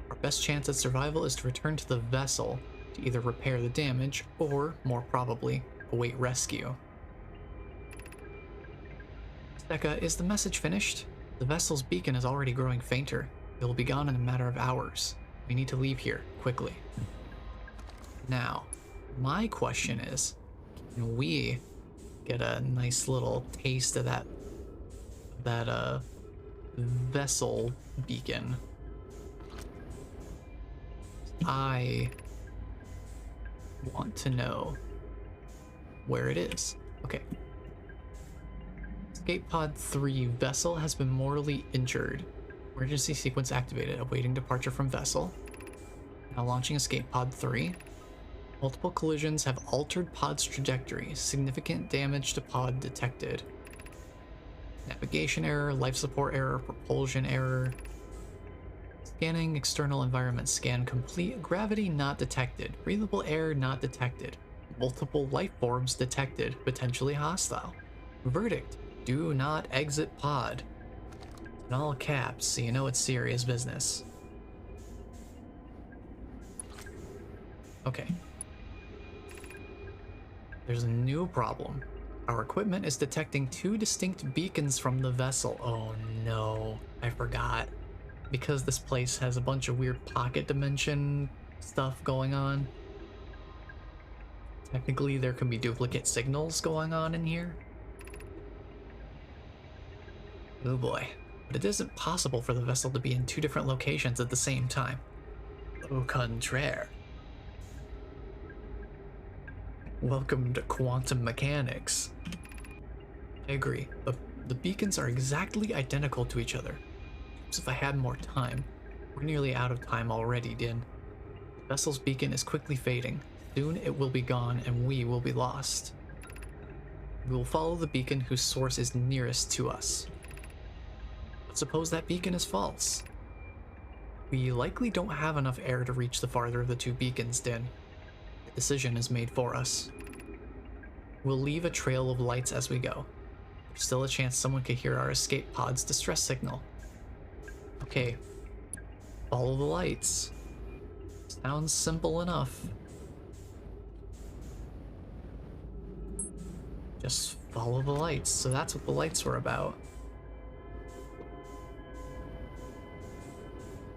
Our best chance at survival is to return to the vessel to either repair the damage or, more probably, await rescue. Steka, is the message finished? The vessel's beacon is already growing fainter. It will be gone in a matter of hours. We need to leave here, quickly. Now, my question is, can we get a nice little taste of that vessel beacon? I want to know where it is. Okay. Escape pod 3 vessel has been mortally injured. Emergency sequence activated, awaiting departure from vessel. Now launching escape pod 3. Multiple collisions have altered pod's trajectory. Significant damage to pod detected. Navigation error, life support error, propulsion error. Scanning external environment scan complete. Gravity not detected. Breathable air not detected. Multiple life forms detected, potentially hostile. Verdict: do not exit pod. In all caps, so you know it's serious business. Okay. There's a new problem. Our equipment is detecting 2 distinct beacons from the vessel. Oh no, I forgot. Because this place has a bunch of weird pocket dimension stuff going on. Technically, there can be duplicate signals going on in here. Oh boy. But it isn't possible for the vessel to be in two different locations at the same time. Au contraire. Welcome to quantum mechanics. I agree. The beacons are exactly identical to each other. So if I had more time, we're nearly out of time already, Din. The vessel's beacon is quickly fading. Soon it will be gone and we will be lost. We will follow the beacon whose source is nearest to us. But suppose that beacon is false. We likely don't have enough air to reach the farther of the two beacons, Din. The decision is made for us. We'll leave a trail of lights as we go. There's still a chance someone could hear our escape pod's distress signal. Okay, follow the lights. Sounds simple enough. Just follow the lights. So that's what the lights were about.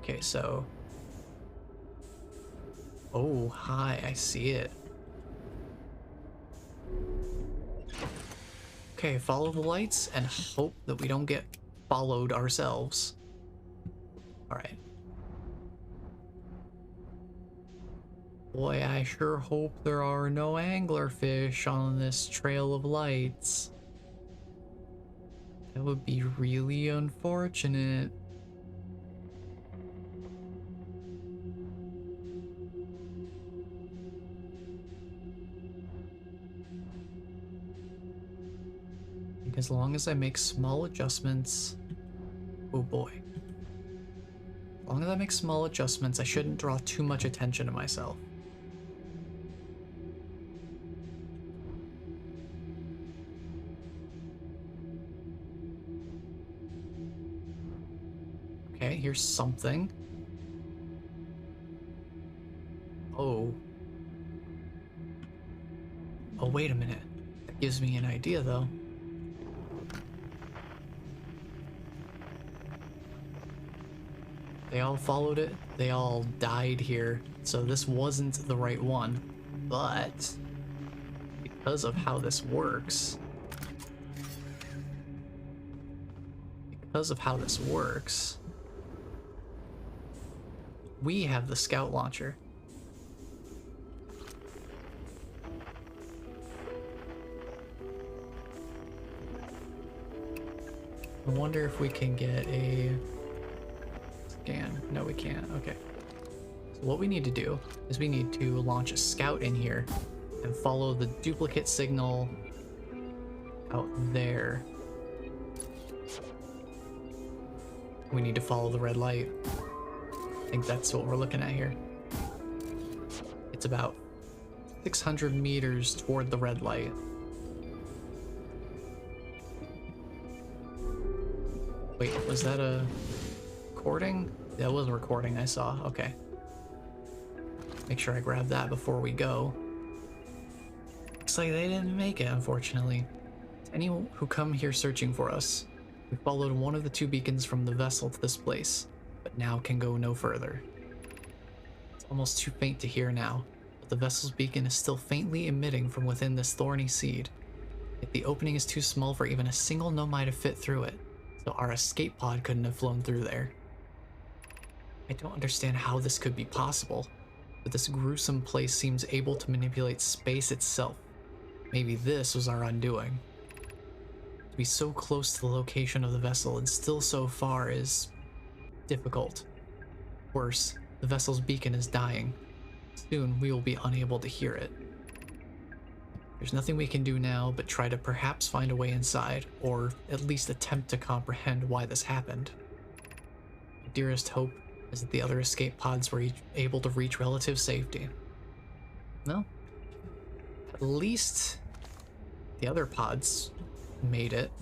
Okay, so... Oh, hi, I see it. Okay, follow the lights and hope that we don't get followed ourselves. Alright. Boy, I sure hope there are no anglerfish on this trail of lights. That would be really unfortunate. As long as I make small adjustments... Oh boy. As long as I make small adjustments, I shouldn't draw too much attention to myself. Okay, here's something. Oh. Oh, wait a minute. That gives me an idea, though. They all followed it, they all died here, so this wasn't the right one. But, because of how this works... we have the scout launcher. I wonder if we can get a... scan. No, we can't. Okay. So what we need to do is we need to launch a scout in here and follow the duplicate signal out there. We need to follow the red light. I think that's what we're looking at here. It's about 600 meters toward the red light. Wait, was that a recording? That was a recording I saw. Okay. Make sure I grab that before we go. Looks like they didn't make it, unfortunately. To anyone who come here searching for us, we followed one of the two beacons from the vessel to this place, but now can go no further. It's almost too faint to hear now, but the vessel's beacon is still faintly emitting from within this thorny seed. Yet the opening is too small for even a single nomai to fit through it, so our escape pod couldn't have flown through there. I don't understand how this could be possible, but this gruesome place seems able to manipulate space itself. Maybe this was our undoing. To be so close to the location of the vessel and still so far is difficult. Worse, the vessel's beacon is dying. Soon we will be unable to hear it. There's nothing we can do now but try to perhaps find a way inside, or at least attempt to comprehend why this happened. My dearest hope is that the other escape pods were able to reach relative safety. No. At least the other pods made it.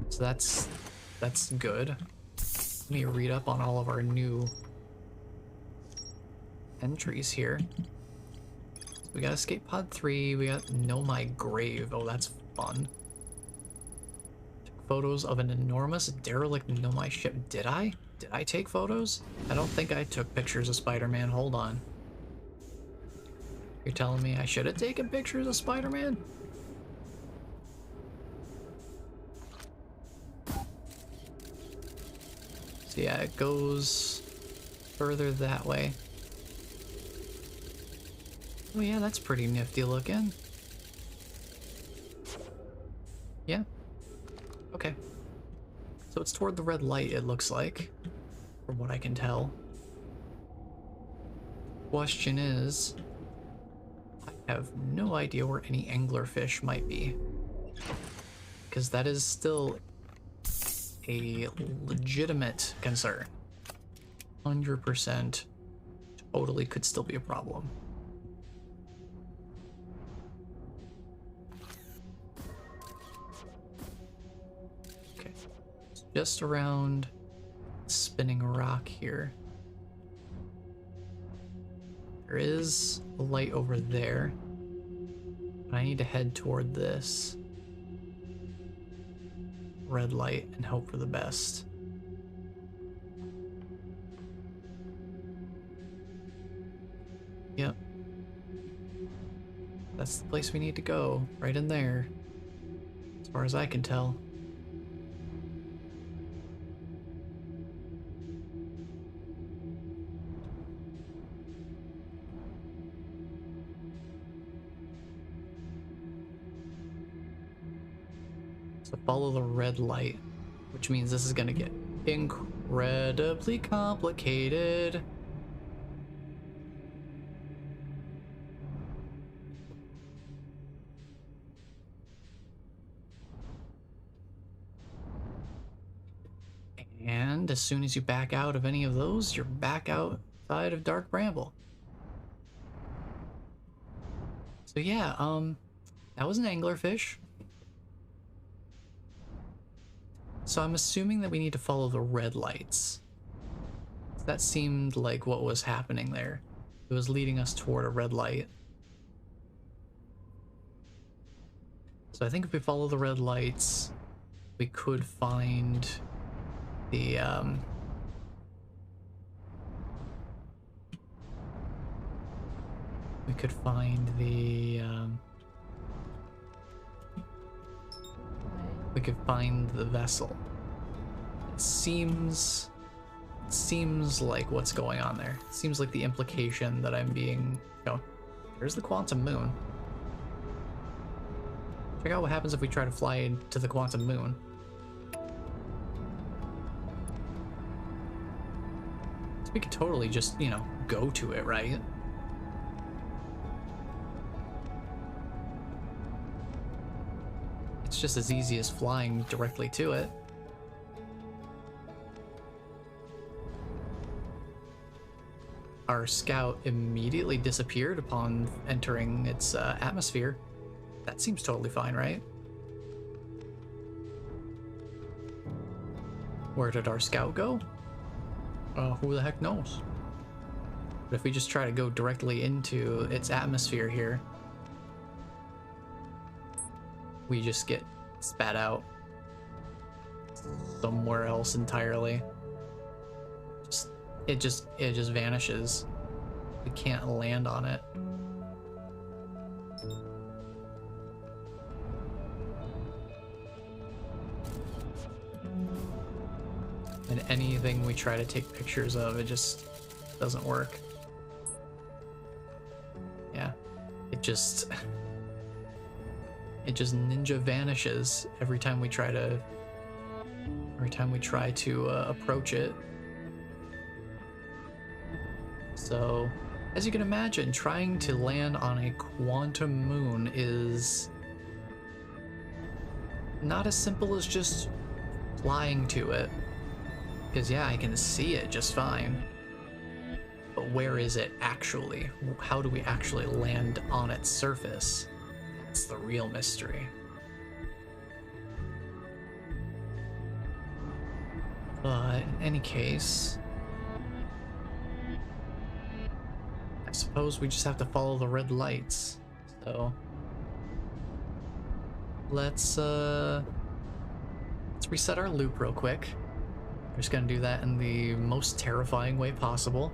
So that's good. Let me read up on all of our new entries here. So we got escape pod 3, we got Know My Grave. Oh, that's fun. Took photos of an enormous derelict Nomai ship. Did I? Did I take photos? I don't think I took pictures of Spider-Man. Hold on. You're telling me I should have taken pictures of Spider-Man? So yeah, it goes further that way. Oh yeah, that's pretty nifty looking. Yeah. Okay. So it's toward the red light, it looks like, from what I can tell. Question is, I have no idea where any anglerfish might be, because that is still a legitimate concern. 100% totally could still be a problem. Okay, it's just around spinning rock here. There is a light over there, but I need to head toward this red light and hope for the best. Yep. That's the place we need to go, right in there, as far as I can tell. So follow the red light, which means this is gonna get incredibly complicated. And as soon as you back out of any of those, you're back outside of Dark Bramble. So yeah, that was an anglerfish. So I'm assuming that we need to follow the red lights. That seemed like what was happening there. It was leading us toward a red light. So I think if we follow the red lights, we could find the we could find the vessel. It seems like what's going on there. It seems like the implication that I'm being... Oh, there's the quantum moon. Check out what happens if we try to fly into the quantum moon. So we could totally just, you know, go to it, right? It's just as easy as flying directly to it. Our scout immediately disappeared upon entering its atmosphere. That seems totally fine, right? Where did our scout go? Who the heck knows? But if we just try to go directly into its atmosphere here, we just get spat out somewhere else entirely. It just vanishes. We can't land on it. And anything we try to take pictures of, it just doesn't work. Yeah, it just ninja vanishes every time we try to approach it. So, as you can imagine, trying to land on a quantum moon is not as simple as just flying to it. Because yeah, I can see it just fine. But where is it actually? How do we actually land on its surface? That's the real mystery. But in any case, I suppose we just have to follow the red lights. So let's reset our loop real quick. We're just gonna do that in the most terrifying way possible.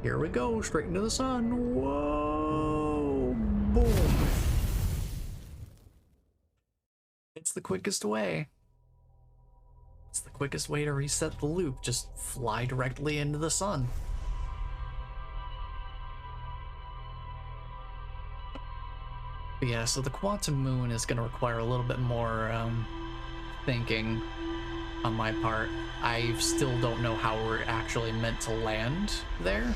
Here we go, straight into the sun. Whoa! Boom! It's the quickest way. It's the quickest way to reset the loop. Just fly directly into the sun. But yeah, so the quantum moon is going to require a little bit more thinking on my part. I still don't know how we're actually meant to land there.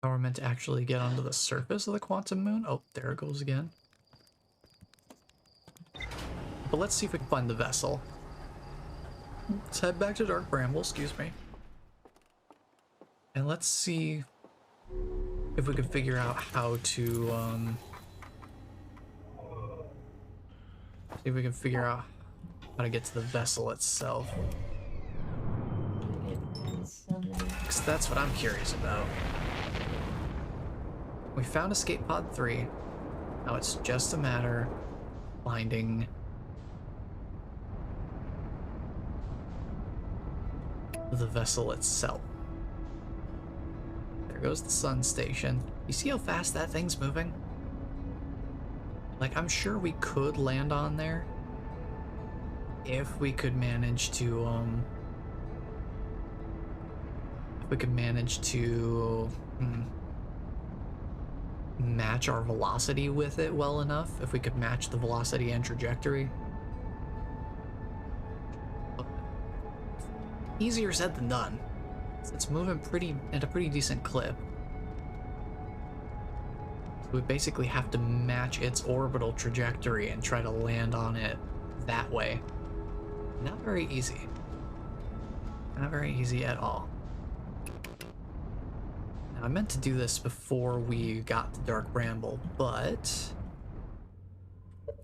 How we're meant to actually get onto the surface of the quantum moon. Oh, there it goes again. But let's see if we can find the vessel. Let's head back to Dark Bramble, excuse me. And let's see if we can figure out how to, see if we can figure out how to get to the vessel itself. Because that's what I'm curious about. We found Escape Pod 3. Now it's just a matter of finding the vessel itself. There goes the sun station. You see how fast that thing's moving? Like, I'm sure we could land on there if we could manage to, match our velocity with it well enough. If we could match the velocity and trajectory. Easier said than done. It's moving at a pretty decent clip. We basically have to match its orbital trajectory and try to land on it that way. Not very easy. Not very easy at all. Now, I meant to do this before we got to Dark Bramble, but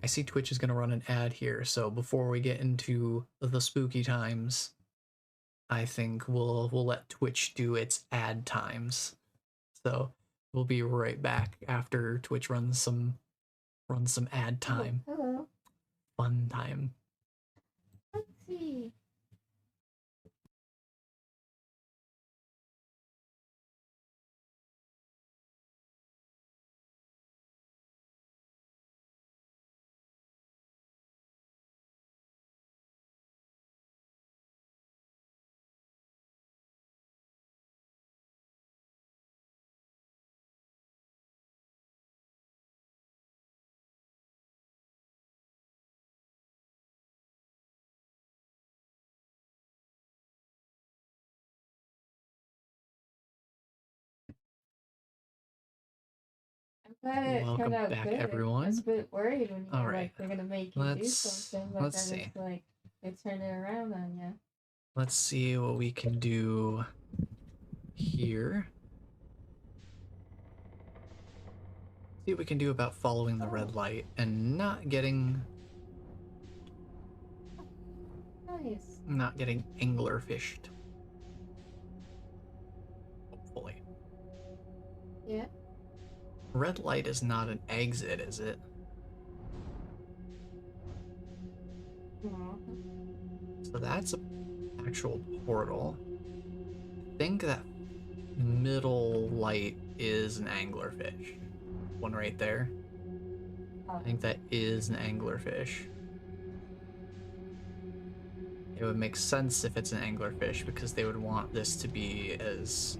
I see Twitch is going to run an ad here, so before we get into the spooky times, I think we'll let Twitch do its ad times. So we'll be right back after Twitch runs some ad time. Oh, hello. Fun time. Let's see. I'm glad it Welcome turned out back, good. everyone. I was a bit worried when you All were right. like, they're gonna make you do something, but let's then see. it's like they turned it around on you. Let's see what we can do here. See what we can do about following the red light and not getting Nice. angler fished. Hopefully. Yeah. Red light is not an exit, is it? Aw. So that's an actual portal. I think that middle light is an anglerfish. One right there. I think that is an anglerfish. It would make sense if it's an anglerfish because they would want this to be as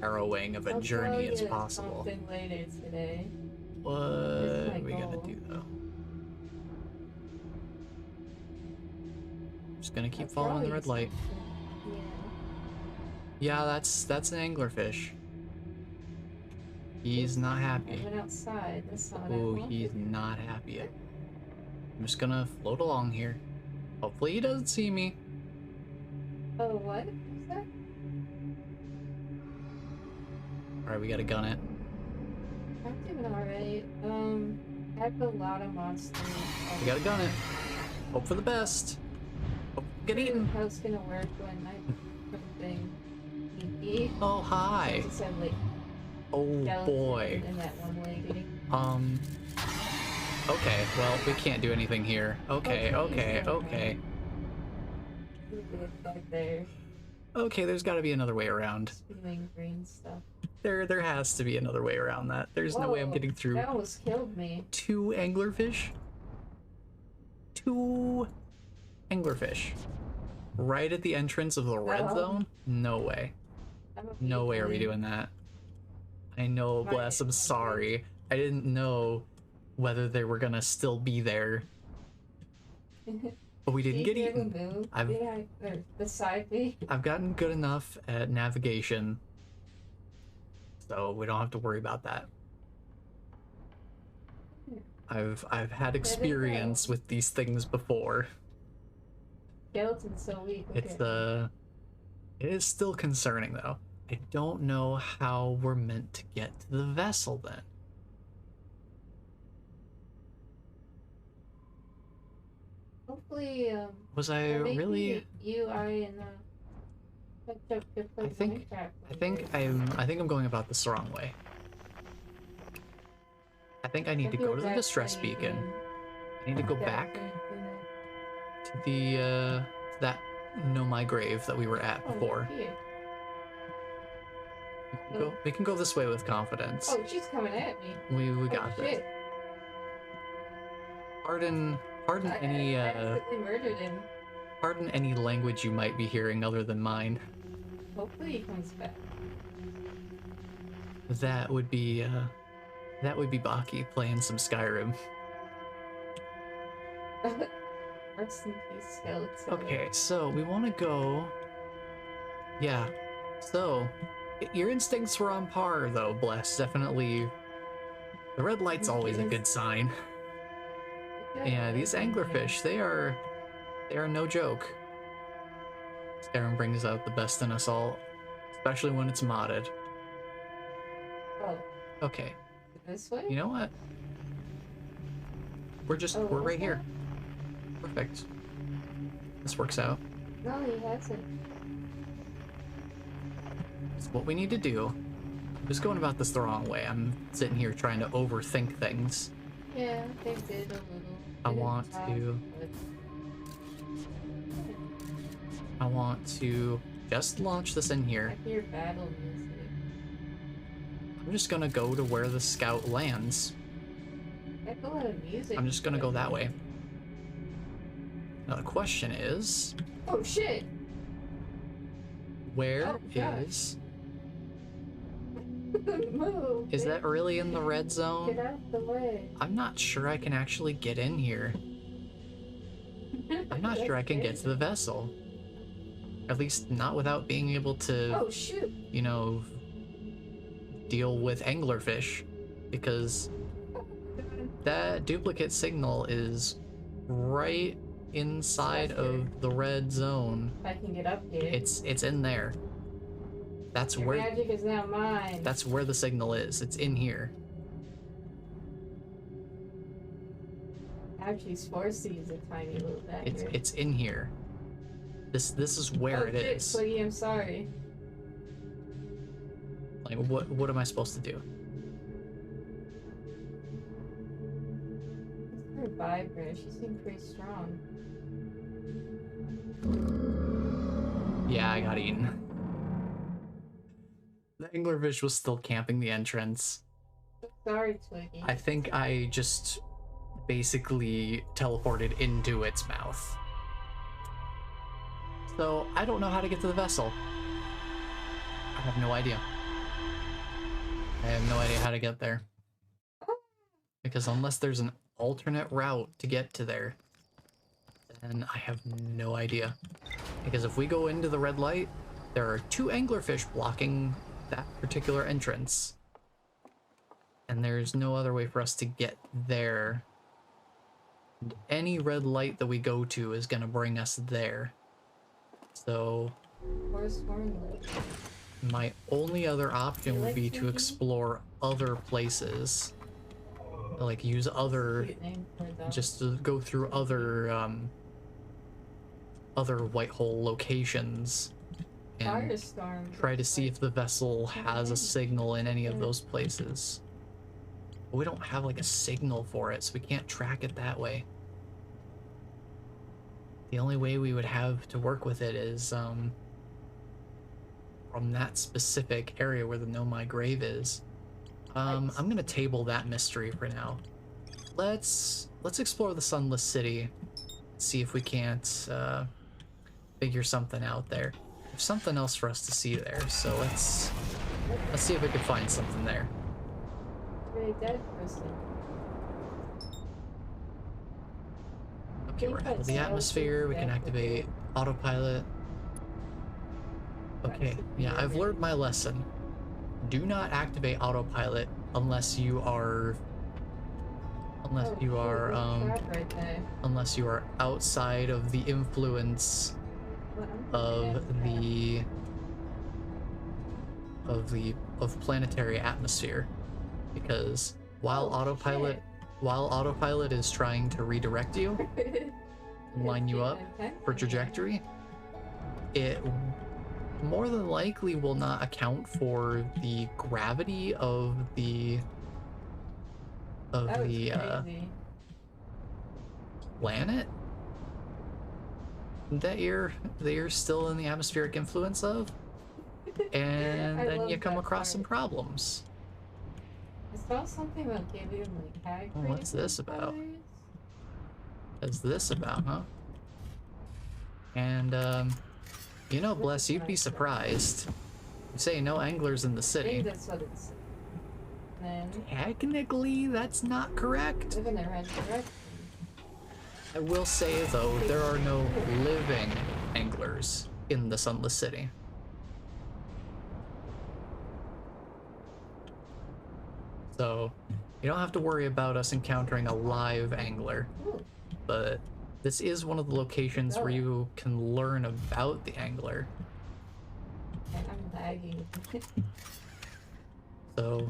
harrowing of a I'll journey tell as you possible. something later today. What Here's are my we gonna goal. do though? Just gonna keep I'll following the tell red you light. something. Yeah, that's an anglerfish. He's not happy. I went outside. That's not Oh, what I he's wanted. not happy. I'm just gonna float along here. Hopefully he doesn't see me. Oh, what? What's that? Alright, we gotta gun it. I'm doing alright. I have a lot of monsters. We gotta gun it. Hope for the best. Hope get eaten. How it's gonna work when I put the thing eat. Oh, hi. Just have, like, Oh gelatin boy. and that one lady. Okay, well, we can't do anything here. Okay. Back there. Okay, there's gotta be another way around. Spewing green stuff. There has to be another way around that. There's no way I'm Whoa, getting through That almost killed me. 2 anglerfish. 2. Anglerfish. Right at the entrance of the red zone? No way. No way are we doing that. I know, Bless, I'm sorry. I didn't know whether they were gonna still be there. But we didn't get eaten. Beside me. I've gotten good enough at navigation, so we don't have to worry about that. I've had experience with these things before. Skeleton's so weak. It's it is still concerning though. I don't know how we're meant to get to the vessel then. Hopefully, was I really? I think I'm going about this the wrong way. I think I need to go to the distress beacon. I need to go back to the that Know My Grave that we were at before. We can go this way with confidence. Oh, she's coming at me. We got this. Pardon any I accidentally murdered him. Pardon any language you might be hearing other than mine. Hopefully he comes back. That would be Baki playing some Skyrim. Rest in peace, skeleton. Okay, so we want to go. Yeah, so your instincts were on par, though, Bless. Definitely, the red light's always a good sign. Yeah, these anglerfish, they are no joke. Skyrim brings out the best in us all, especially when it's modded. Oh. Okay. This way? You know what? We're right here. Perfect. This works out. No, he hasn't. It's what we need to do. I'm just going about this the wrong way. I'm sitting here trying to overthink things. Yeah, they did a little. I want to just launch this in here. I hear battle music. I'm just gonna go to where the scout lands. That's a lot of music. I'm just gonna go that way. Now the question is... Oh shit! Where is... Move! Is that really in the red zone? Get out the way. I'm not sure I can actually get in here. I'm not sure I can get to the vessel. At least not without being able to... Oh shoot! You know... deal with anglerfish. Because... that duplicate signal is right inside of the red zone. I can get up here. It's in there. That's Your where magic is now mine. That's where the signal is. It's in here. Actually, forced to use a tiny little dagger. It's in here. This is where it is. Swiggy, I'm sorry. Like what am I supposed to do? Let's revive her. She seemed pretty strong. Yeah, I got eaten. The anglerfish was still camping the entrance. Sorry, Twiggy. I think I just basically teleported into its mouth. So I don't know how to get to the vessel. I have no idea. I have no idea how to get there. Because unless there's an alternate route to get to there, then I have no idea. Because if we go into the red light, there are 2 anglerfish blocking that particular entrance. And there's no other way for us to get there. And any red light that we go to is going to bring us there. So my only other option would be to explore other places. Like use other, just to go through other white hole locations and try to see if the vessel has a signal in any of those places. But we don't have like a signal for it, so we can't track it that way. The only way we would have to work with it is from that specific area where the Know My Grave is. I'm gonna table that mystery for now. Let's explore the Sunless City see if we can't figure something out there. There's something else for us to see there, so let's see if we can find something there. Very dead person. Okay, we're out of the atmosphere. We can activate autopilot. Okay, yeah, I've learned my lesson. Do not activate autopilot unless you are Right there. unless you are outside of the influence of planetary atmosphere, because while autopilot is trying to redirect you and line you up for trajectory, it more than likely will not account for the gravity of the planet that you're still in the atmospheric influence of, and then you come across some problems. I saw something about giving like hag. Oh, what's this about? What's this about, huh? And you know, Bless, you'd be surprised. You say no anglers in the city. Maybe that's what it's. Then Technically, that's not correct. live in the resurrection. I will say, though, there are no living anglers in the Sunless City. So, you don't have to worry about us encountering a live angler. Ooh. But this is one of the locations where you can learn about the angler. I'm lagging. So,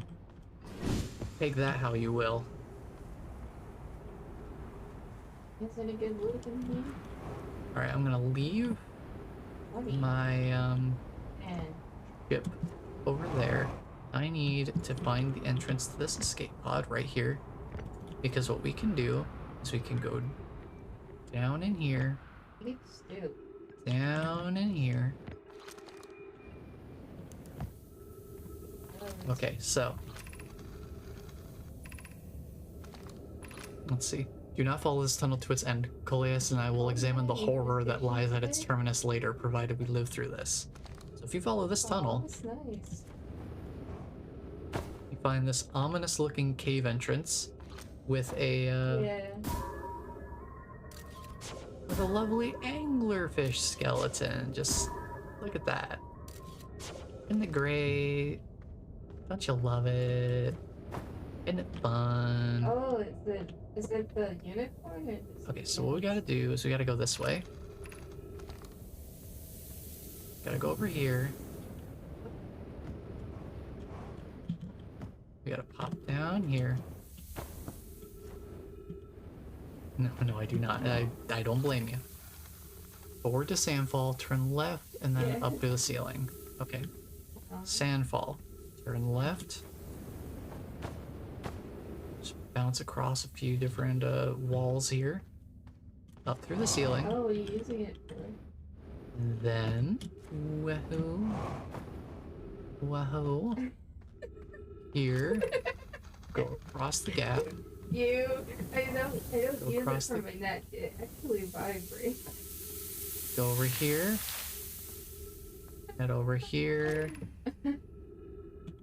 take that how you will. Is any good loot in here? Alright, I'm gonna leave my And ship over there. I need to find the entrance to this escape pod right here, because what we can do is we can go down in here, down in here. Okay, so let's see. Do not follow this tunnel to its end. Coleus and I will examine the horror that lies at its terminus later, provided we live through this. So if you follow this tunnel, that's nice. you find this ominous-looking cave entrance with a with a lovely anglerfish skeleton. Just look at that. Isn't it great? Don't you love it? Isn't it fun? Oh, is it the unicorn? Okay, so what we gotta do is we gotta go this way. Gotta go over here. We gotta pop down here. No, I do not. I don't blame you. Forward to Sandfall, turn left, and then up to the ceiling. Okay. Sandfall. Turn left. Just bounce across a few different walls here. Up through the ceiling. Oh, you're using it for... Then... Wahoo. Here. Go across the gap. I don't use it for my neck. It actually vibrates. Go over here. Head over here.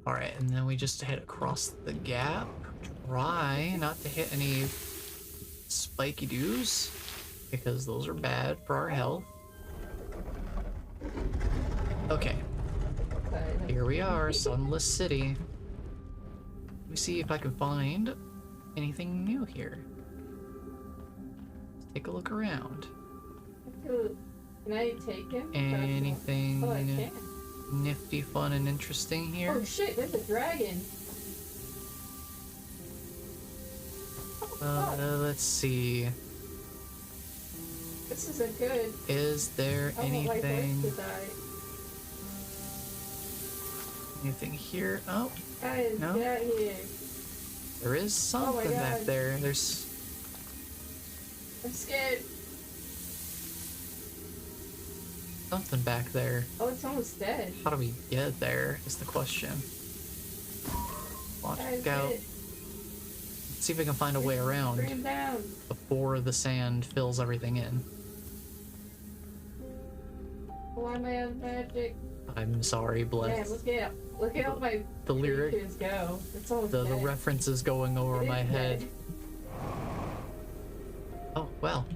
Alright, and then we just head across the gap. Try not to hit any spiky doos, because those are bad for our health. Okay. Here we are, Sunless City. Let me see if I can find anything new here. Let's take a look around. Can I take him? Anything Oh, I can. nifty, fun, and interesting here? Oh shit, there's a dragon. Let's see. This isn't good. Is there I want my horse anything to die. anything here? Oh, Guys, no? get out of here. There is something back God. there. There's I'm scared. something back there. Oh, it's almost dead. How do we get there is the question. Launch Guys, scout. get it. Let's see if we can find a way around Bring him down. before the sand fills everything in. Why am I out of magic? I'm sorry, Yeah, Bless. look at how my The lyric, characters go. It's almost the dead. references going over It my is head. dead. Oh, well.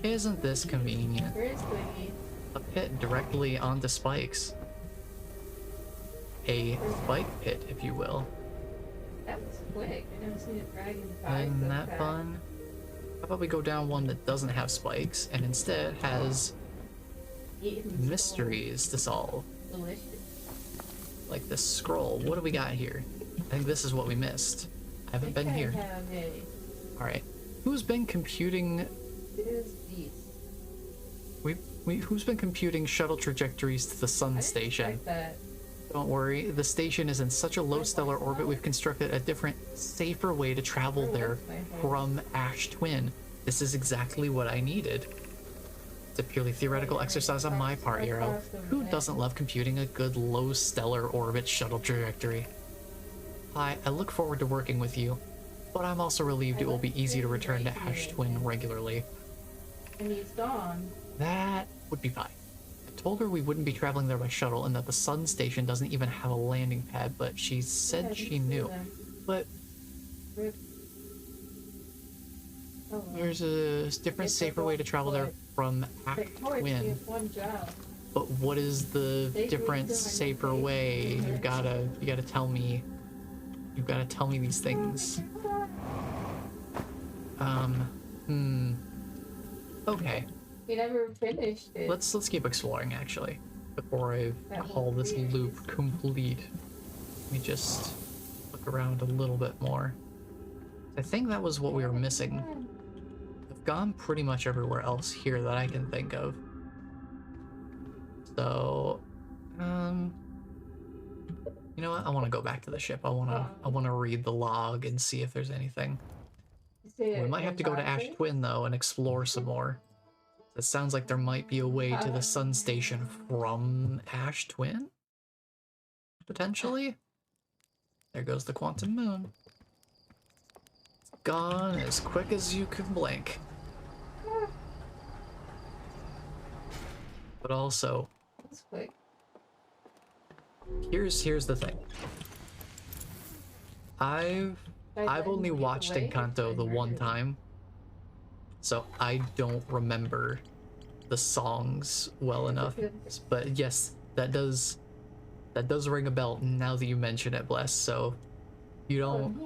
Isn't this convenient? Where is Quiggy? A pit directly onto spikes. A spike pit, if you will. That was quick. I never seen a dragon die Isn't so that fast. fun? How about we go down one that doesn't have spikes and instead has Eating mysteries to solve? skull. Delicious. Like this scroll. What do we got here? I think this is what we missed. I haven't been here. I have a Alright. Who's been computing... is beast. Who's been computing shuttle trajectories to the I sun didn't station? expect that. Don't worry, the station is in such a low stellar orbit, we've constructed a different, safer way to travel there from Ash Twin. This is exactly what I needed. It's a purely theoretical exercise on my part, Hero. Who doesn't love computing a good low stellar orbit shuttle trajectory? I look forward to working with you, but I'm also relieved it will be easy to return to Ash Twin regularly. And he's gone. That would be fine. I told her we wouldn't be traveling there by shuttle and that the sun station doesn't even have a landing pad, but she said she knew. But Rip. Oh, well. there's a different, safer way to travel there from Ash Twin. One job. But what is the They different, redone safer it. way? You gotta tell me. You gotta tell me these things. Okay. We never finished it. Let's keep exploring actually. Before I That call this whole loop complete. Let me just look around a little bit more. I think that was what we were missing. I've gone pretty much everywhere else here that I can think of. So, you know what? I want to go back to the ship. I want to read the log and see if there's anything. We might have to go to Ash Twin though and explore some more. It sounds like there might be a way to the sun station from Ash Twin? Potentially? There goes the quantum moon. Gone as quick as you can blink. But also, That's quick. here's the thing. I've only watched Encanto the one time, so I don't remember the songs well enough. But yes, that does ring a bell now that you mention it, Bless. So you don't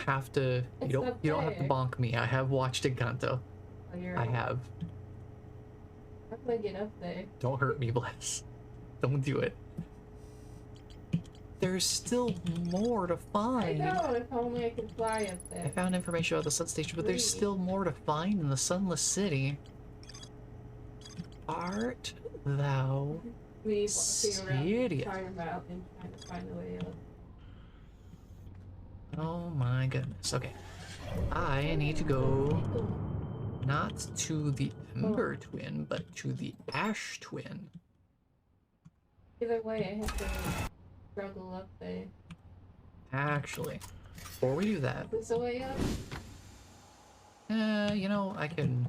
have to you don't have to bonk me. I have watched Encanto. I have. How do I get up there? Don't hurt me, Bless. Don't do it. There's still more to I find. know, if only I could fly up I there. found information about the sun station, but there's Please. still more to find in the sunless city. Art thou We need to walk around the serious? entire mountain trying to find a way up. Oh my goodness. Okay. I need to go not to the Ember Twin, but to the Ash Twin. Either way, I have to struggle up there. Actually, before we do that, Is this a way up? you know, I can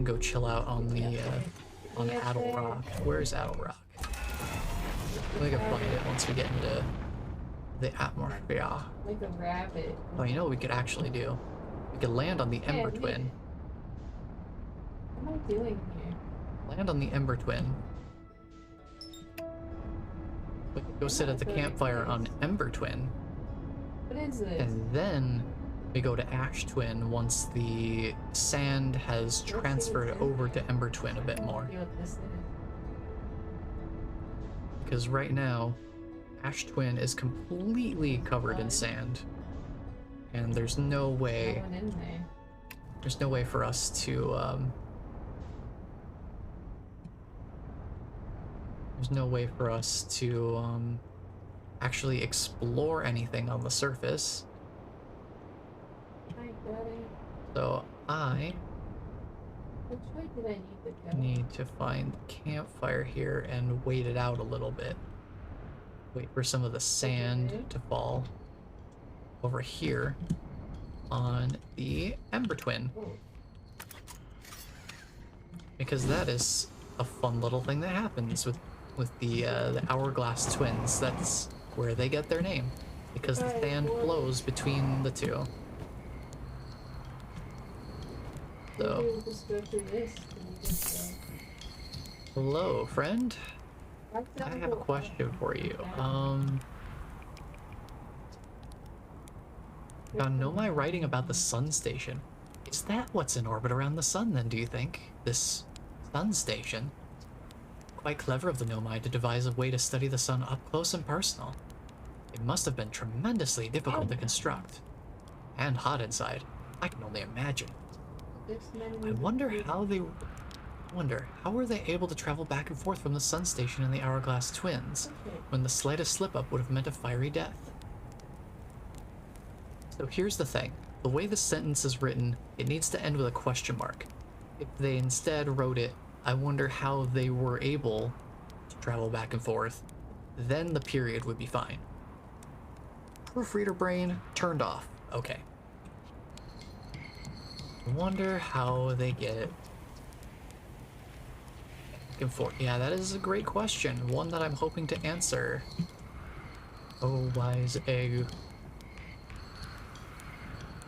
go chill out on the on Yes, Addle there. Rock. Where's Addle Rock? We can find it once we get into the atmosphere. Like a rabbit. Oh, you know what we could actually do? We could land on the Ember Yeah, Twin. What am I doing here? Land on the Ember Twin. We could go sit at the campfire on Ember Twin. What is this? And then we go to Ash Twin once the sand has transferred over to Ember Twin a bit more. See what this is. Because right now, Ash Twin is completely covered in sand. And there's no No way, one in there. there's no way for us to, there's no way for us to, actually explore anything on the surface. Hi, buddy. So I Which way did I need to go? need to find the campfire here and wait it out a little bit. Wait for some of the sand Okay. to fall. over here on the Ember Twin. Oh, Because that is a fun little thing that happens with the hourglass twins. That's where they get their name, because the alright, sand well, flows between the two. maybe So, we'll just go through this and just, hello, friend. why does that I one have a go up question for you. and Found down? Nomai writing about the sun station. Is that what's in orbit around the sun then, do you think? This sun station? Quite clever of the Nomai to devise a way to study the sun up close and personal. It must have been tremendously difficult to construct. And hot inside. I can only imagine. I wonder how were they able to travel back and forth from the sun station and the hourglass twins when the slightest slip-up would have meant a fiery death? So here's the thing. The way the sentence is written, it needs to end with a question mark. If they instead wrote it, I wonder how they were able to travel back and forth, then the period would be fine. Proofreader brain turned off. Okay. I wonder how they get back and forth. Yeah, that is a great question. One that I'm hoping to answer. Oh, wise egg.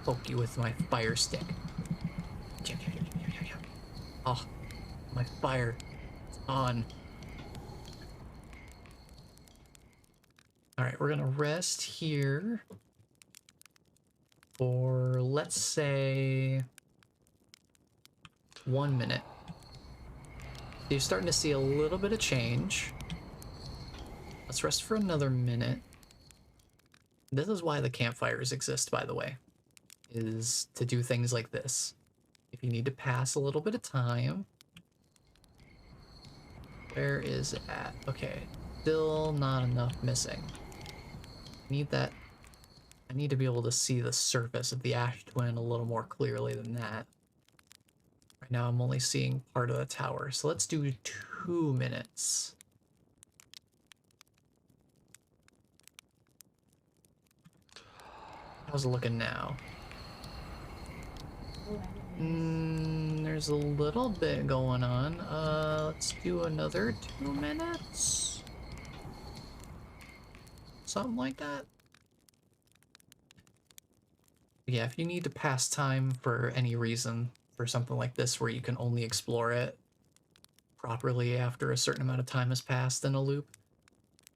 Poke you with my fire stick. Oh, my fire is on. Alright, we're gonna rest here for, let's say, 1 minute. So you're starting to see a little bit of change. Let's rest for another minute. This is why the campfires exist, by the way, is to do things like this. If you need to pass a little bit of time. Where is it at? Okay, still not enough missing. Need that. I need to be able to see the surface of the ash twin a little more clearly than that. Right now I'm only seeing part of the tower, so let's do 2 minutes. How's it looking now? There's a little bit going on. Let's do another 2 minutes. Something like that. Yeah, if you need to pass time for any reason, for something like this where you can only explore it properly after a certain amount of time has passed in a loop,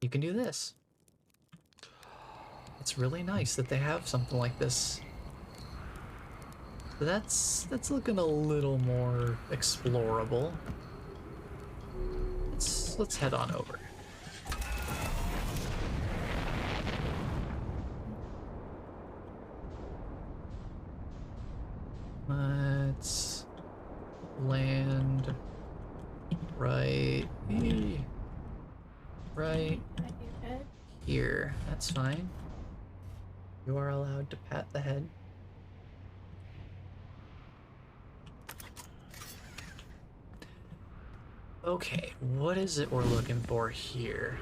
you can do this. It's really nice that they have something like this. That's looking a little more explorable. Let's head on over. Let's land right here. That's fine. You are allowed to pat the head. Okay, what is it we're looking for here?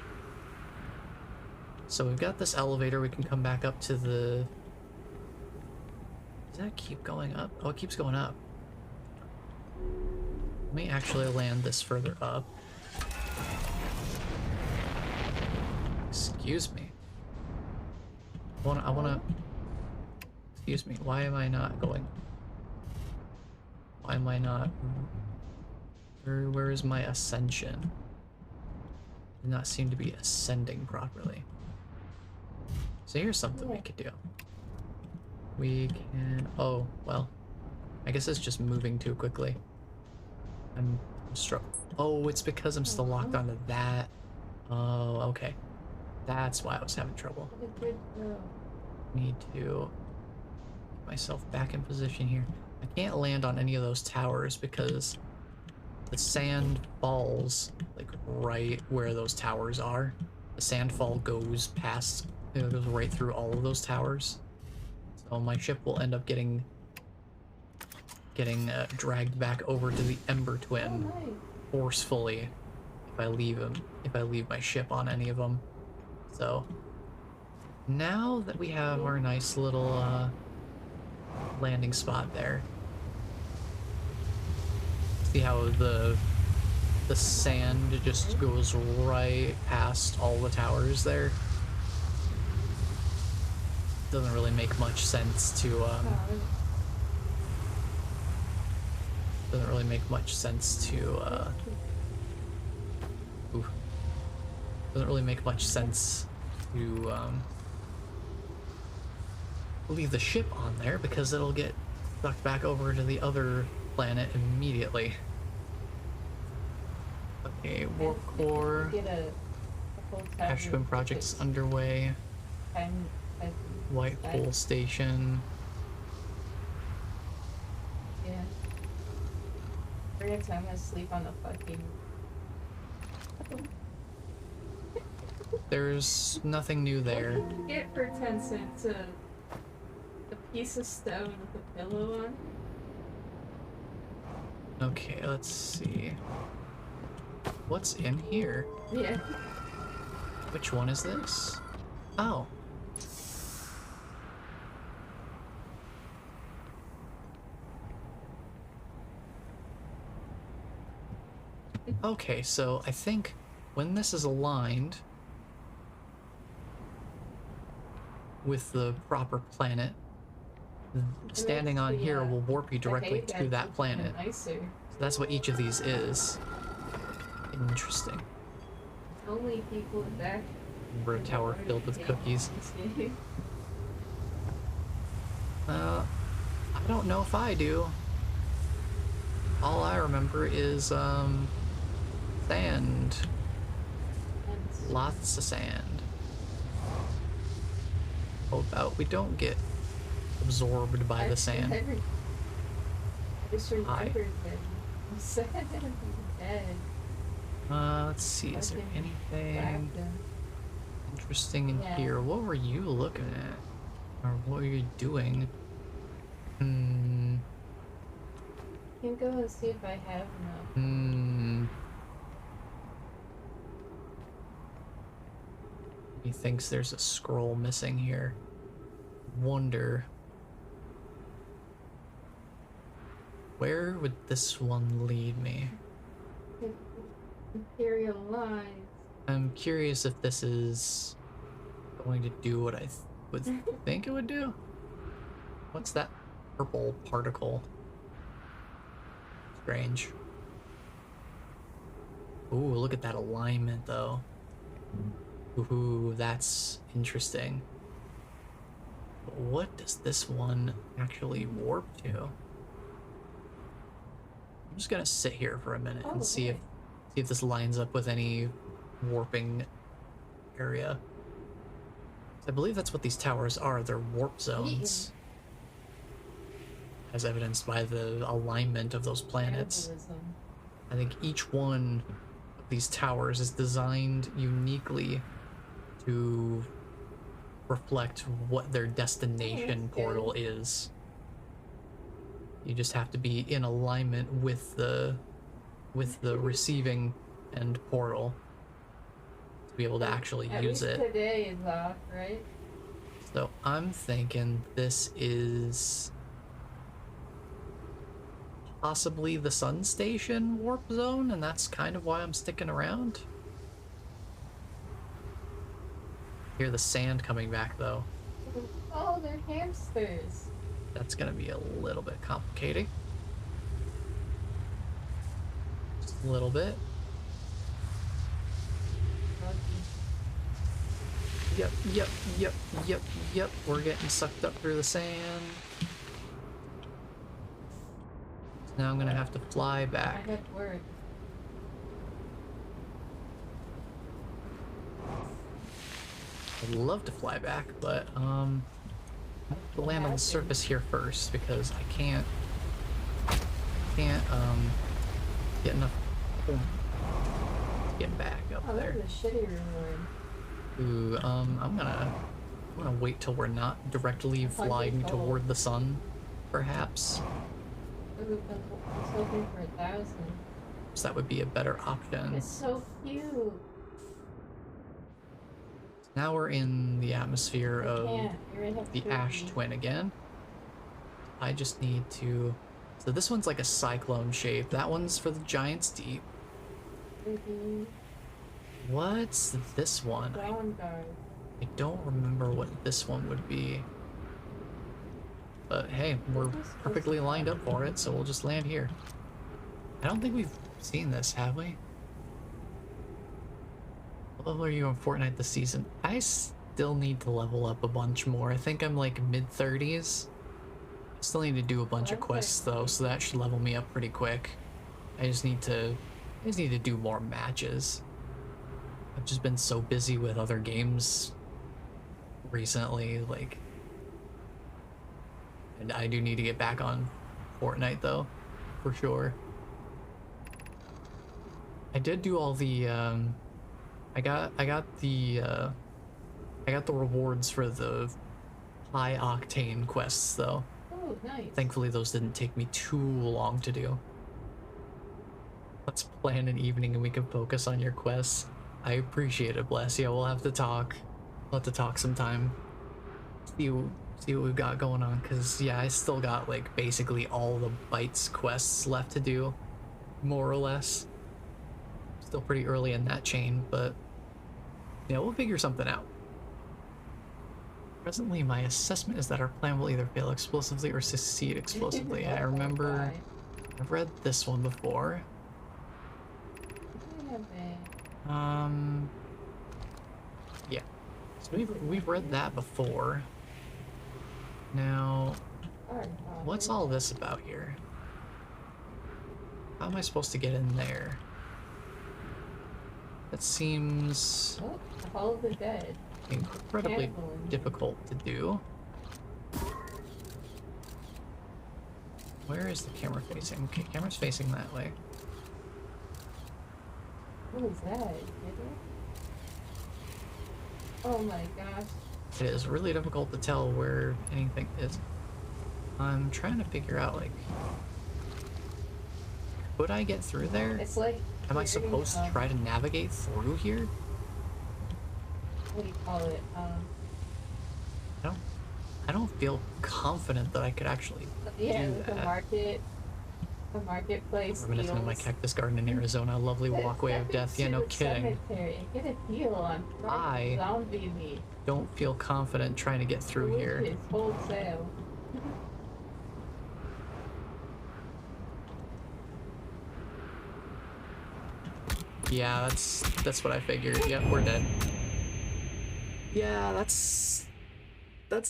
So we've got this elevator, we can come back up to the... Does that keep going up? Oh, it keeps going up. Let me actually land this further up. Excuse me. I wanna... Excuse me, why am I not going? Why am I not... Where is my ascension? Did not seem to be ascending properly. So here's something we could do. We can... Oh, well. I guess it's just moving too quickly. I'm struck. Oh, it's because I'm still locked onto that. Oh, okay. That's why I was having trouble. Need to get myself back in position here. I can't land on any of those towers because the sand falls like right where those towers are. The sandfall goes past, it goes right through all of those towers. So my ship will end up getting dragged back over to the Ember Twin forcefully if I leave my ship on any of them. So now that we have our nice little landing spot there, see how the sand just goes right past all the towers there. Doesn't really make much sense to doesn't really make much sense to ooh. Doesn't really make much sense to leave the ship on there because it'll get sucked back over to the other planet immediately. Okay, warp core. Ashwin project's underway. White Pole Station. Yeah. Every time I'm gonna sleep on the fucking. There's nothing new there. What did you get for 10 cents? A piece of stone with a pillow on? Okay, let's see. What's in here? Yeah. Which one is this? Oh. Okay, so I think when this is aligned with the proper planet, standing on here will warp you directly to that planet. So that's what each of these is. Interesting. Only people with that. Remember a tower filled with cookies. I don't know if I do. All I remember is, sand. Lots of sand. How about we don't get absorbed by the sand? I just remembered that sand and dead. Let's see, is there anything interesting in here? What were you looking at? Or what were you doing? Can go and see if I have enough. He thinks there's a scroll missing here. Wonder. Where would this one lead me? Imperial lines. I'm curious if this is going to do what I would think it would do. What's that purple particle? Strange. Ooh, look at that alignment though. Ooh, that's interesting. But what does this one actually warp to? I'm just gonna sit here for a minute and see if this lines up with any warping area. I believe that's what these towers are. They're warp zones. As evidenced by the alignment of those planets. I think each one of these towers is designed uniquely to reflect what their destination portal is. You just have to be in alignment with the receiving end portal to be able to actually use it. Today is off, right? So I'm thinking this is possibly the Sun Station warp zone, and that's kind of why I'm sticking around. Hear the sand coming back though. Oh, they're hamsters. That's gonna be a little bit complicating. Just a little bit. Yep. We're getting sucked up through the sand. Now I'm gonna have to fly back. I have work. I'd love to fly back, but I have to land on the surface here first because I can't get enough to get back up there. That's a shitty reward. Ooh, I'm gonna wait till we're not directly flying toward the sun, perhaps. I was hoping for 1,000. So that would be a better option. It's so cute. Now we're in the atmosphere of can't. You already have the two. Ash Twin again. I just need to... So this one's like a cyclone shape. That one's for the Giant's Deep. What's this one? I don't remember what this one would be. But hey, we're perfectly lined up for it, so we'll just land here. I don't think we've seen this, have we? What level are you in Fortnite this season? I still need to level up a bunch more. I think I'm like mid-30s. Still need to do a bunch of quests though, so that should level me up pretty quick. I just need to do more matches. I've just been so busy with other games recently, like, and I do need to get back on Fortnite though, for sure. I did do all the I got the rewards for the high octane quests though. Oh, nice. Thankfully those didn't take me too long to do. Let's plan an evening and we can focus on your quests. I appreciate it, bless you. We'll have to talk. We'll have to talk sometime. See what we've got going on, because yeah, I still got like basically all the Bites quests left to do, more or less. Still pretty early in that chain, but yeah, we'll figure something out. Presently, my assessment is that our plan will either fail explosively or succeed explosively. I remember I've read this one before. Yeah. So we've read that before. Now, what's all this about here? How am I supposed to get in there? That seems All of the dead. incredibly difficult to do. Where is the camera facing? Okay, camera's facing that way. What is that? Oh my gosh. It is really difficult to tell where anything is. I'm trying to figure out, like, could I get through there? It's like, am I supposed to try to navigate through here? What do you call it? I don't feel confident that I could actually yeah, do with that. The marketplace. Reminiscent of my cactus garden in Arizona, a lovely walkway of death. Yeah, no kidding. Get a feel on zombie me. Don't feel confident trying to get through here. It's wholesale. Yeah, that's what I figured. Yep, we're dead. Yeah, that's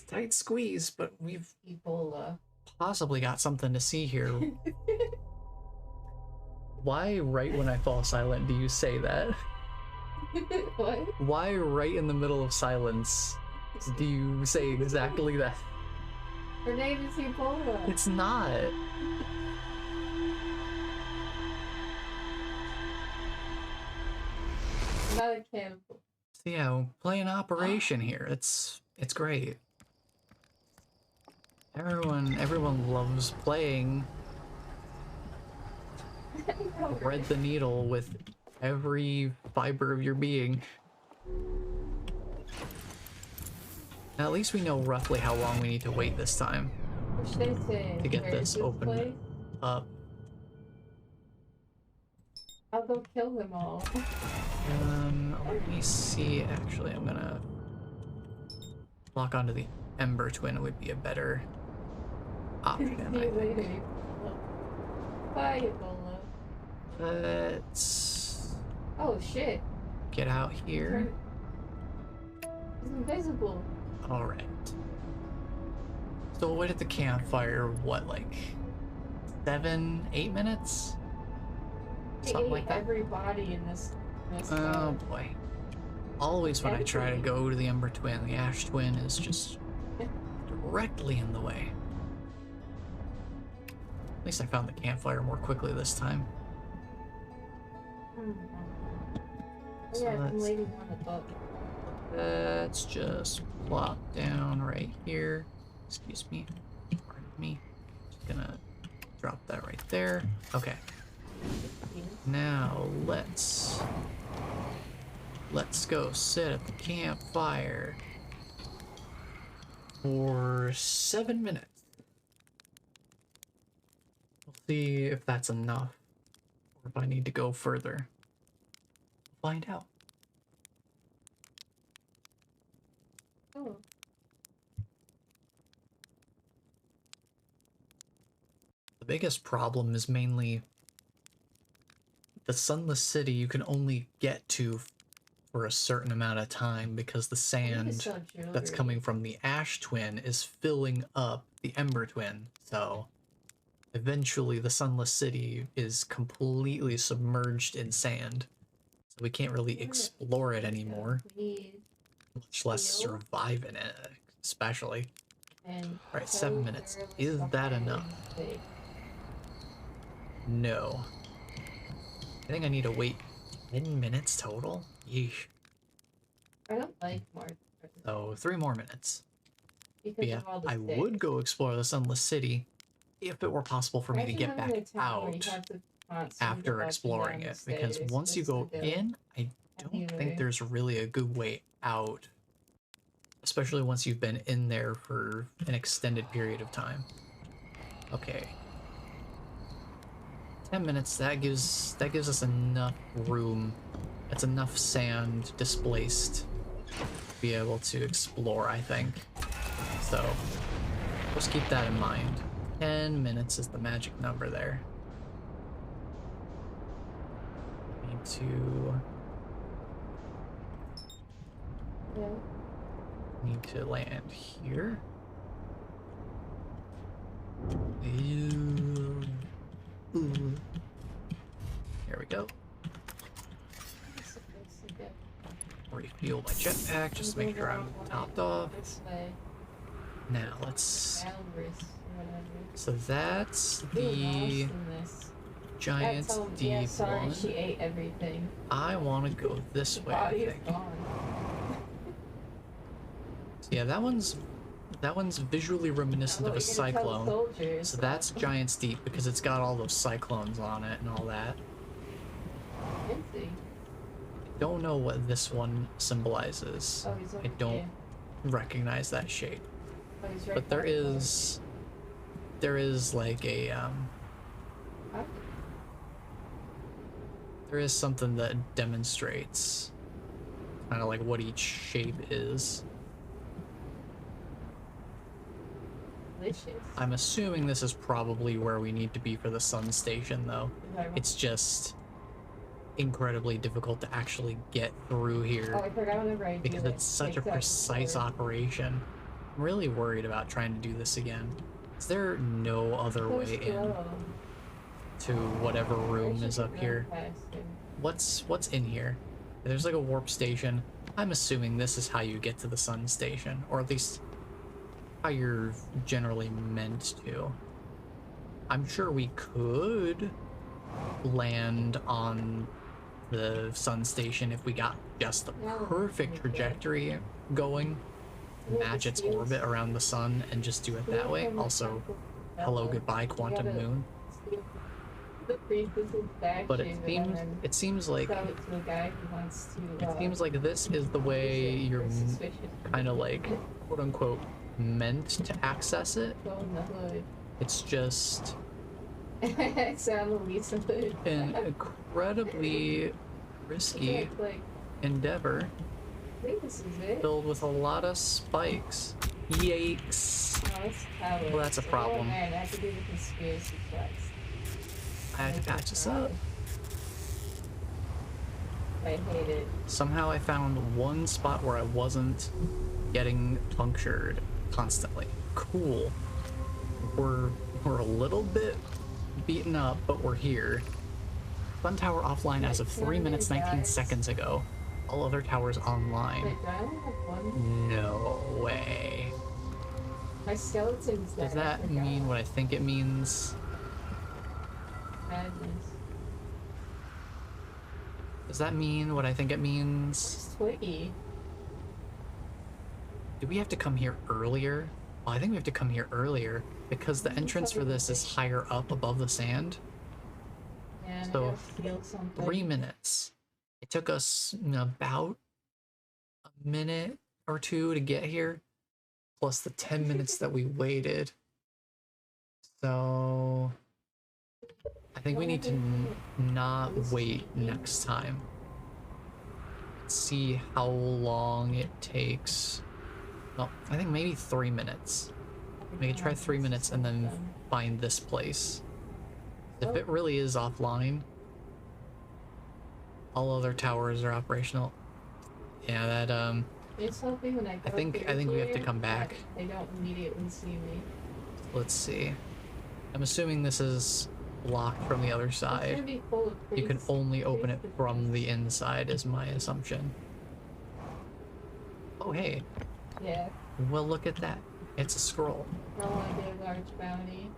tight squeeze, but we've Ebola. possibly got something to see here. Why right when I fall silent do you say that? What? Why right in the middle of silence do you say exactly that? Her name is Ebola. It's not. Not a cannibal. So yeah, we're playing Operation here. It's great. Everyone loves playing Thread the Needle with every fiber of your being. Now, at least we know roughly how long we need to wait this time to get this opened up. I'll go kill them all. Let me see. Actually, I'm gonna lock onto the Ember Twin. It would be a better option. See you later. Bye, Ebola. Let's Oh shit. get out here. He's invisible. All right. So we'll wait at the campfire. What, like 7, 8 minutes? Something like that. Everybody in this. Oh boy. Always when I try to go to the Ember Twin, the Ash Twin is just directly in the way. At least I found the campfire more quickly this time. So yeah, I'm waiting on the book. Let's just plop down right here. Excuse me. Pardon me. Just gonna drop that right there. Okay. Now let's Let's go sit at the campfire for 7 minutes. We'll see if that's enough, or if I need to go further. We'll find out. Oh. The biggest problem is mainly the sunless city you can only get to for a certain amount of time because the sand that's coming from the ash twin is filling up the ember twin. So eventually the sunless city is completely submerged in sand. So we can't really explore it anymore, much less survive in it, especially. Right, 7 minutes. Is that enough? No. I think I need to wait 10 minutes total? Yeesh. I don't like more. So 3 more minutes. Because Yeah, of all the I sticks. would go explore the sunless city if it were possible for me to get back out after exploring it. Because once you go in, I don't think there's really a good way out. Especially once you've been in there for an extended period of time. Okay. 10 minutes, that gives us enough room. That's enough sand displaced to be able to explore, I think. So, just keep that in mind. 10 minutes is the magic number there. Need to land here. Ooh. Here we go. Refuel my jetpack just to make sure I'm topped off. Now let's. So that's the giant deep one. She ate everything. I want to go this way, I think. So yeah, that one's visually reminiscent of a cyclone. So that's Giant's Deep because it's got all those cyclones on it and all that. Don't know what this one symbolizes. I don't recognize that shape. But there is like a there is something that demonstrates kind of like what each shape is. I'm assuming this is probably where we need to be for the sun station, though. It's just incredibly difficult to actually get through here because it's such a precise operation. I'm really worried about trying to do this again. Is there no other way in to whatever room is up here? What's in here? There's like a warp station. I'm assuming this is how you get to the sun station, or at least how you're generally meant to. I'm sure we could land on the sun station if we got just the perfect trajectory going, match its orbit around the sun, and just do it that way. Also, hello, goodbye, quantum moon. But it seems like this is the way you're kind of like, quote unquote, meant to access it. It's just an incredibly risky endeavor filled with a lot of spikes. Yikes. Well, that's a problem. I had to patch this up. I hate it. Somehow I found one spot where I wasn't getting punctured constantly. Cool. We're a little bit beaten up, but we're here. Fun tower offline as of 3 minutes 19 seconds ago. All other towers online. Wait, do I only have one? No way. My skeleton's there. Does that mean what I think it means? Madness. Does that mean what I think it means? It's Twiggy. Do we have to come here earlier? Well, I think we have to come here earlier because the entrance for this is higher up above the sand. Yeah, So 3 minutes. It took us about a minute or two to get here, plus the 10 minutes that we waited. So I think we need to not wait next time. See how long it takes. Well, I think maybe 3 minutes. We could try 3 minutes and then find this place. If it really is offline, all other towers are operational. Yeah, that It's helping when I go I think we have to come back. They don't immediately see me. Let's see. I'm assuming this is locked from the other It's side. gonna be full of You can priests. only open it from the inside, is my assumption. Oh, hey. Yeah. Well, look at that. It's a scroll. I want to get a large bounty.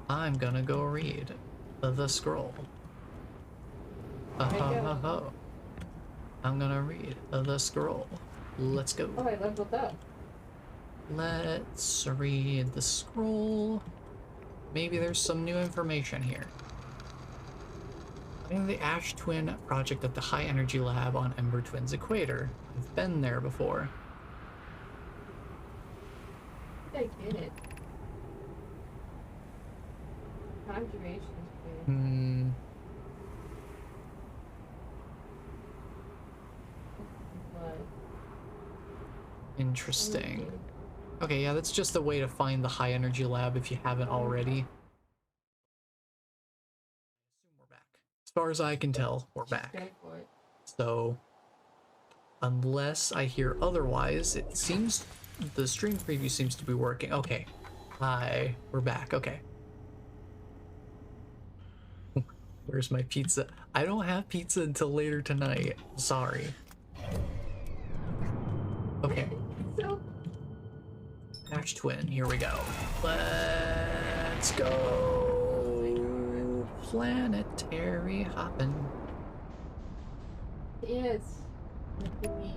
I'm gonna go read the scroll. Ho. I'm gonna read the scroll. Let's go. Oh, I leveled up. Let's read the scroll. Maybe there's some new information here. Finding the Ash Twin project at the High Energy Lab on Ember Twin's equator. I've been there before. I get it. Conjuration's weird. Hmm. But Interesting. Okay, yeah, that's just a way to find the High Energy Lab if you haven't already. I assume we're back. As far as I can tell, we're back. go for it. So, unless I hear otherwise, it seems the stream preview seems to be working. Okay. Hi, we're back. Okay. Where's my pizza? I don't have pizza until later tonight. Sorry. Okay. So, Ash Twin, here we go. Let's go. Planetary hopping. yes. Look at me.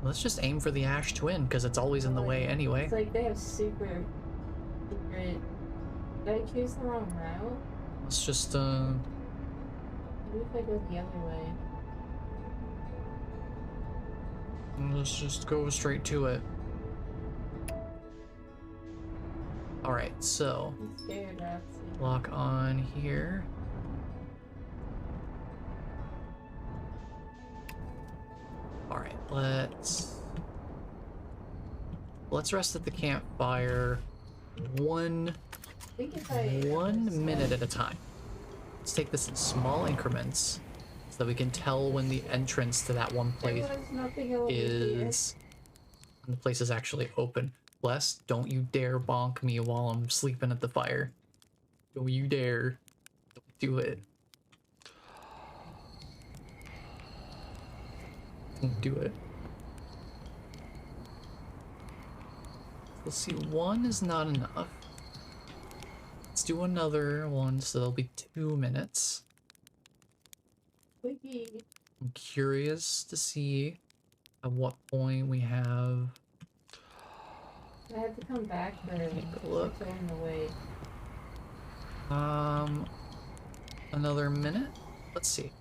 Let's just aim for the Ash Twin, because it's always in the way anyway. It's like they have super secret. Did I choose the wrong route? Let's just, Maybe if I go the other way. let's just go straight to it. Alright, so, I'm scared, Roxy. lock on here. Alright, let's rest at the campfire I think if I 1 minute at a time. Let's take this in small increments so that we can tell when the entrance to that one place There was nothing over here. is, when the place is actually open. Bless, don't you dare bonk me while I'm sleeping at the fire. Don't you dare. Don't do it. Don't do it. Let's see, one is not enough. Let's do another one, so there'll be 2 minutes. Wiggy. I'm curious to see at what point we have. I have to come back for Look. going away. Another minute? Let's see.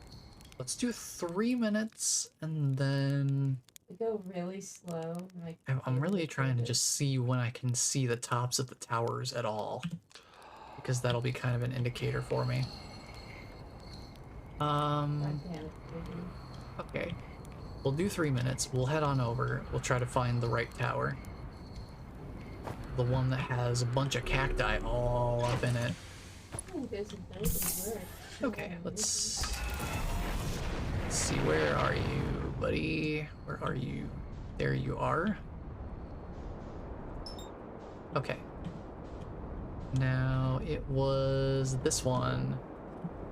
Let's do 3 minutes and then I go really slow. Like I'm really trying to just see when I can see the tops of the towers at all, because that'll be kind of an indicator for me. Okay. We'll do 3 minutes. We'll head on over. We'll try to find the right tower. The one that has a bunch of cacti all up in it. Okay, let's see. Where are you, buddy? Where are you? There you are. Okay. Now it was this one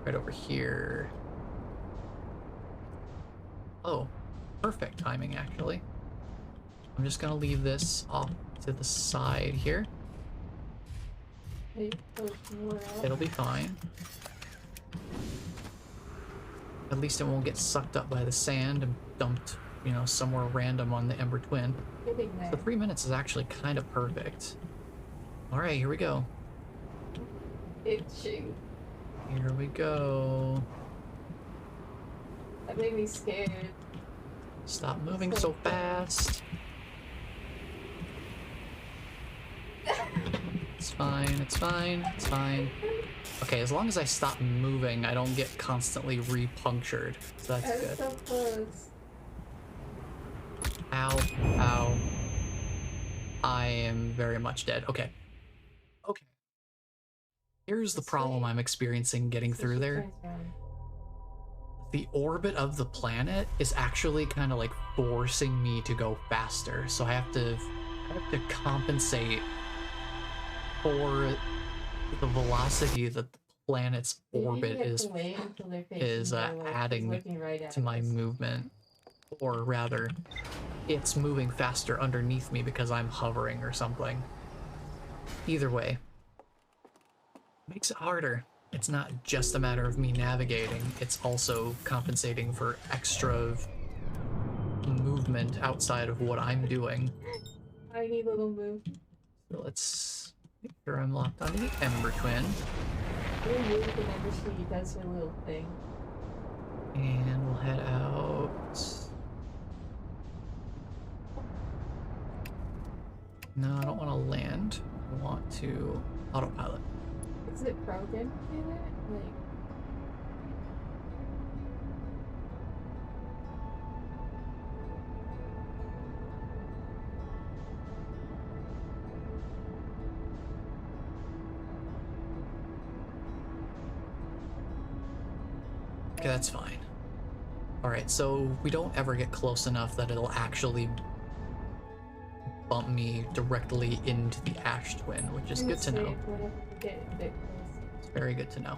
right over here. Oh, perfect timing actually. I'm just gonna leave this off to the side here. It'll be fine. At least it won't get sucked up by the sand and dumped, you know, somewhere random on the Ember Twin. So 3 minutes is actually kind of perfect. Alright, here we go. Itching. Here we go. That made me scared. Stop moving so fast. It's fine, it's fine, it's fine. Okay, as long as I stop moving, I don't get constantly repunctured. So that's good. So close. Ow, ow. I am very much dead. Okay. Okay. Here's the problem I'm experiencing getting through there. The orbit of the planet is actually kind of like forcing me to go faster. So I have to compensate for the velocity that the planet's orbit is adding to my movement. Or rather, it's moving faster underneath me because I'm hovering or something. Either way, makes it harder. It's not just a matter of me navigating, it's also compensating for extra movement outside of what I'm doing. Tiny little move. So let's make sure I'm locked onto the Ember Twin. Little move whenever she does her little thing. And we'll head out. No, I don't want to land. I want to autopilot. Is it programmed to do that? Like... Okay, that's fine. Alright, so we don't ever get close enough that it'll actually bump me directly into the Ash Twin, which is good to know. It's very good to know.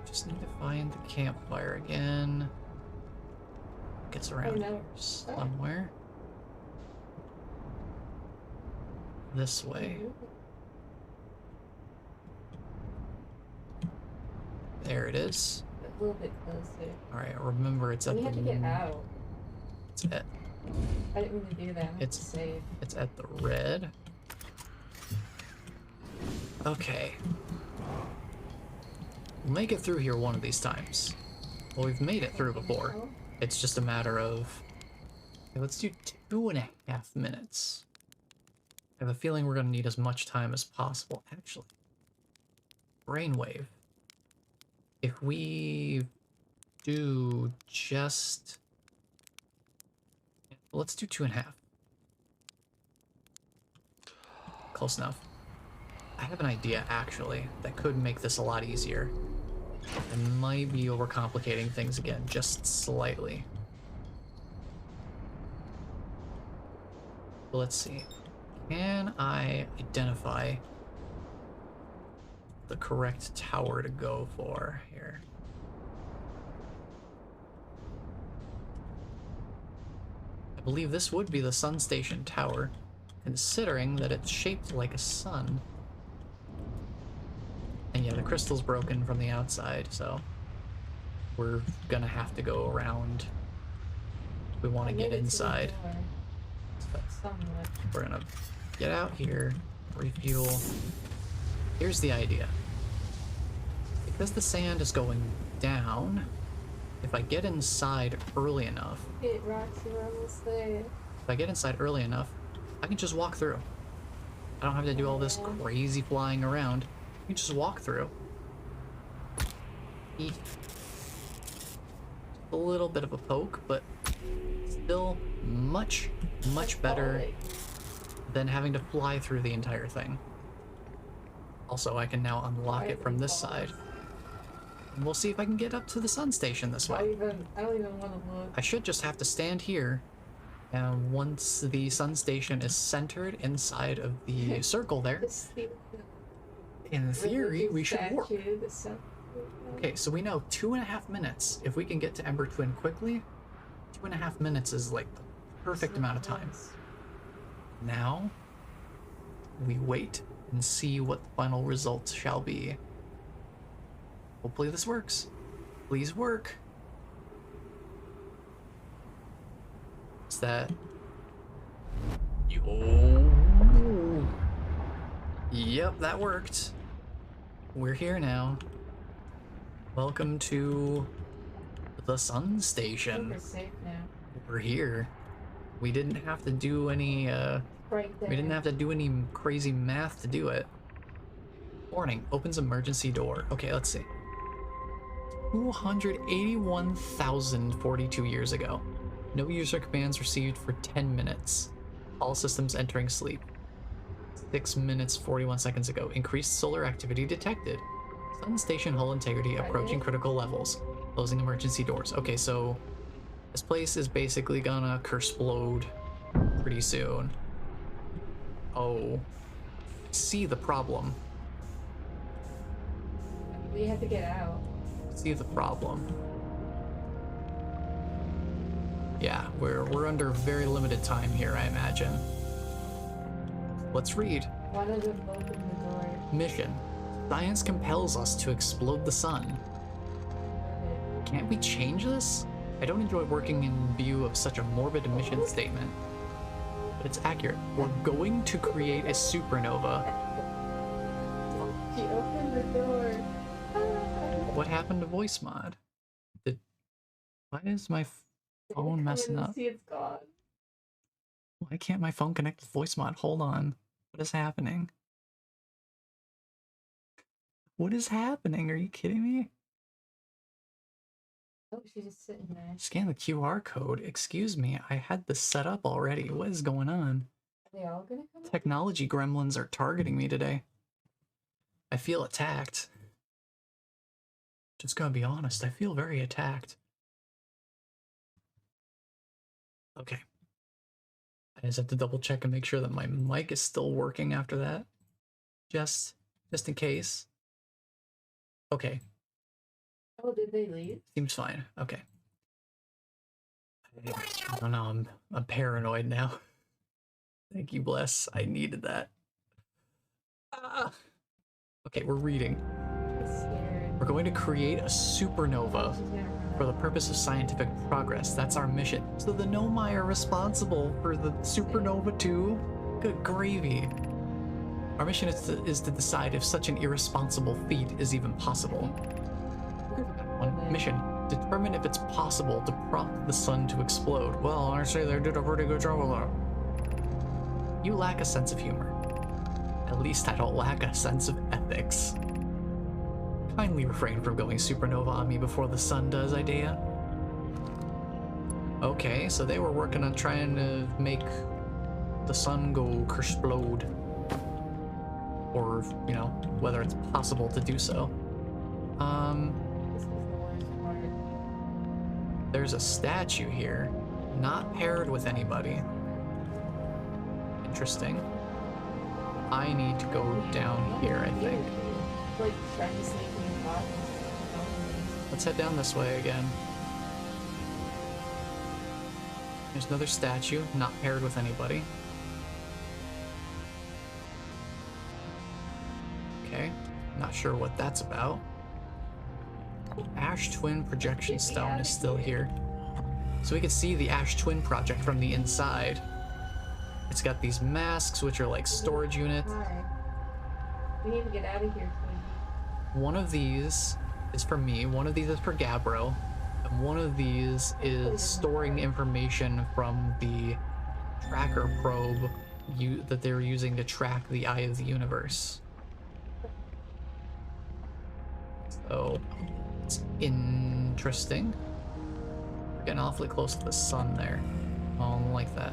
Just need to find the campfire again. Gets around here somewhere. This way. There it is. A little bit closer. Alright, remember it's at the... We have to get out. It's at... I didn't mean to do that. It's at the red. Okay. We'll make it through here one of these times. Well, we've made it through before. It's just a matter of... Okay, let's do 2.5 minutes. I have a feeling we're going to need as much time as possible. Actually, brainwave. If we do just... Let's do 2.5. Close enough. I have an idea, actually, that could make this a lot easier. I might be overcomplicating things again, just slightly. But let's see. Can I identify the correct tower to go for here? I believe this would be the Sun Station Tower, considering that it's shaped like a sun. And yeah, the crystal's broken from the outside, so we're gonna have to go around if we want to get inside. So we're gonna get out here, refuel. Here's the idea. Because the sand is going down, if I get inside early enough... It rocks, you're almost there. If I get inside early enough, I can just walk through. I don't have to do all this crazy flying around. I can just walk through. Eat. A little bit of a poke, but still much better than having to fly through the entire thing. Also, I can now unlock it from this side. And we'll see if I can get up to the Sun Station this way. I don't even want to look. I should just have to stand here, and once the Sun Station is centered inside of the circle there, in theory, we should work. Okay, so we know 2.5 minutes. If we can get to Ember Twin quickly, 2.5 minutes is like the perfect amount of time. Now, we wait and see what the final results shall be. Hopefully this works. Please work. What's that? Oh. Yep, that worked. We're here now. Welcome to the sun station. We're safe now. We're here. We didn't have to do any, Right there. we didn't have to do any crazy math to do it. Warning, opens emergency door. Okay, let's see. 281,042 years ago. No user commands received for 10 minutes. All systems entering sleep. 6 minutes 41 seconds ago. Increased solar activity detected. Sun station hull integrity approaching critical levels. Closing emergency doors. Okay, so this place is basically gonna explode pretty soon. Oh. See the problem. We have to get out. See the problem. Yeah, we're under very limited time here, I imagine. Let's read. Why does it open the door? Mission. Science compels us to explode the sun. Can't we change this? I don't enjoy working in view of such a morbid mission statement. But it's accurate. We're going to create a supernova. She opened the door. What happened to voice mod? Why is my phone messing up? See, it's gone. Why can't my phone connect with voice mod? Hold on. What is happening? What is happening? Are you kidding me? Oh, she's just sitting there. Scan the QR code. Excuse me, I had this set up already. What is going on? Are they all gonna come? Technology gremlins are targeting me today. I feel attacked. Just gotta be honest, I feel very attacked. Okay. I just have to double check and make sure that my mic is still working after that. Just in case. Okay. Oh, did they leave? Seems fine. Okay. I don't know, I'm paranoid now. Thank you, bless. I needed that. Ah. Okay, we're reading. I'm scared. We're going to create a supernova She's gonna run for the out. purpose of scientific progress. That's our mission. So the Nomai are responsible for the supernova too? Good gravy. Our mission is to decide if such an irresponsible feat is even possible. One mission. Determine if it's possible to prompt the sun to explode. Well, I say they did a pretty good job of that. You lack a sense of humor. At least I don't lack a sense of ethics. Kindly refrain from going supernova on me before the sun does, Idea. Okay, so they were working on trying to make the sun go kersplode. Or, you know, whether it's possible to do so. This is the worst part. There's a statue here, not paired with anybody. Interesting. I need to go down here, I think. Like trying to sneak in the box. Let's head down this way again. There's another statue, not paired with anybody. Okay, not sure what that's about. Ash Twin Projection Stone is still here. So we can see the Ash Twin project from the inside. It's got these masks, which are like storage units. Hi. We need to get out of here, Twiggy. One of these is for me, one of these is for Gabbro, and one of these is storing information from the tracker probe that they're using to track the Eye of the Universe. So, it's interesting. We're getting awfully close to the sun there. I don't like that.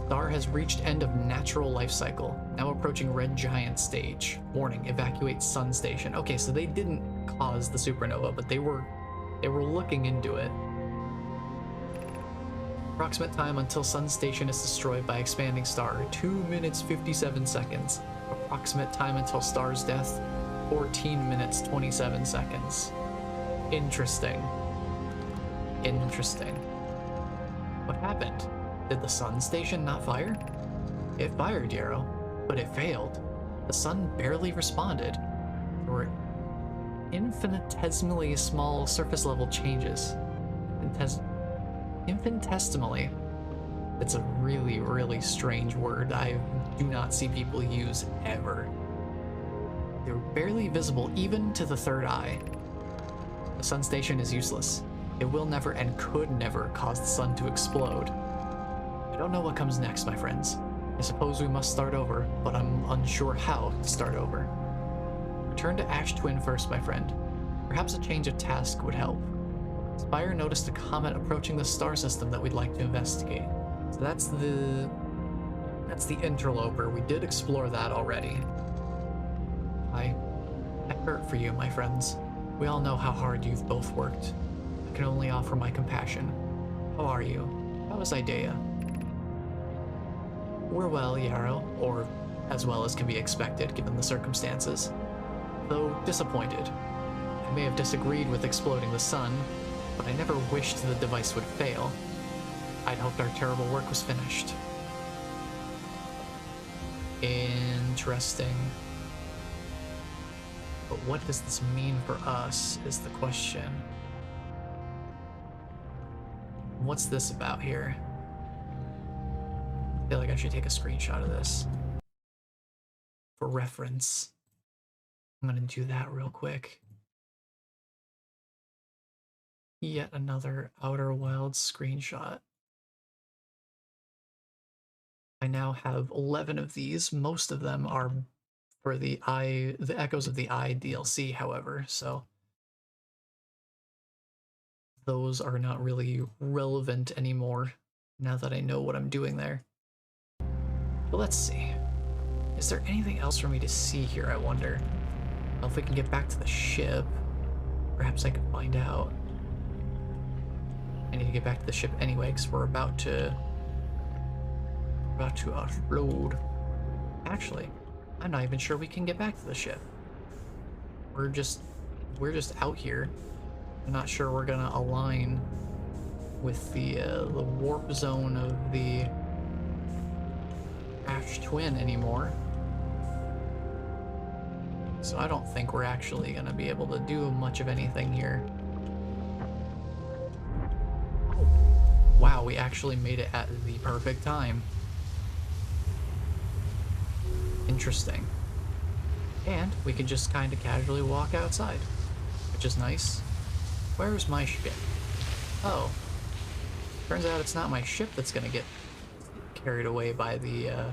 Star has reached end of natural life cycle. Now approaching red giant stage. Warning, evacuate sun station. Okay, so they didn't cause the supernova, but they were looking into it. Approximate time until sun station is destroyed by expanding star, 2 minutes 57 seconds. Approximate time until star's death, 14 minutes 27 seconds. Interesting. Interesting. What happened? Did the sun station not fire? It fired, Yarrow, but it failed. The sun barely responded. There were infinitesimally small surface level changes. Infinitesimally. It's a really, really strange word I do not see people use ever. They were barely visible even to the third eye. The sun station is useless. It will never and could never cause the sun to explode. I don't know what comes next, my friends. I suppose we must start over, but I'm unsure how to start over. Return to Ash Twin first, my friend. Perhaps a change of task would help. Spire noticed a comet approaching the star system that we'd like to investigate. So that's the interloper. We did explore that already. I hurt for you, my friends. We all know how hard you've both worked. I can only offer my compassion. How are you? How is Idea? We're well, Yarrow, or as well as can be expected given the circumstances. Though disappointed. I may have disagreed with exploding the sun, but I never wished the device would fail. I'd hoped our terrible work was finished. Interesting. But what does this mean for us is the question. What's this about here? I feel like I should take a screenshot of this for reference. I'm gonna do that real quick. Yet another Outer Wilds screenshot. I now have 11 of these. Most of them are for the Echoes of the Eye DLC, however, so those are not really relevant anymore now that I know what I'm doing there. But let's see. Is there anything else for me to see here, I wonder? Well, if we can get back to the ship, perhaps I can find out. I need to get back to the ship anyway, because we're about to offload. Actually, I'm not even sure we can get back to the ship. We're just out here. I'm not sure we're gonna align with the warp zone of the Ash Twin anymore. So I don't think we're actually gonna be able to do much of anything here. Wow, we actually made it at the perfect time. Interesting. And we can just kind of casually walk outside, which is nice. Where's my ship? Oh. Turns out it's not my ship that's gonna get carried away by the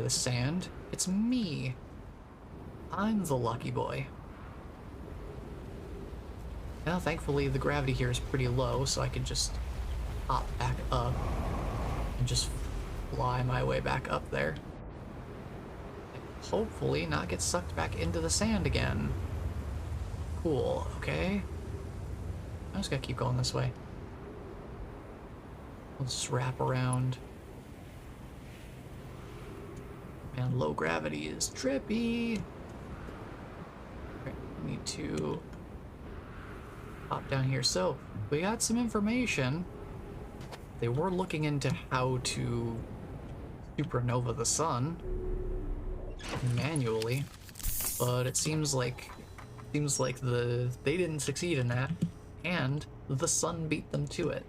sand. It's me. I'm the lucky boy. Now, thankfully, the gravity here is pretty low, so I can just hop back up and just fly my way back up there. And hopefully not get sucked back into the sand again. Cool, okay. I just gotta keep going this way. We'll just wrap around. Man, low gravity is trippy. Okay, we need to hop down here. So, we got some information. They were looking into how to supernova the sun manually, but it seems like they didn't succeed in that, and the sun beat them to it.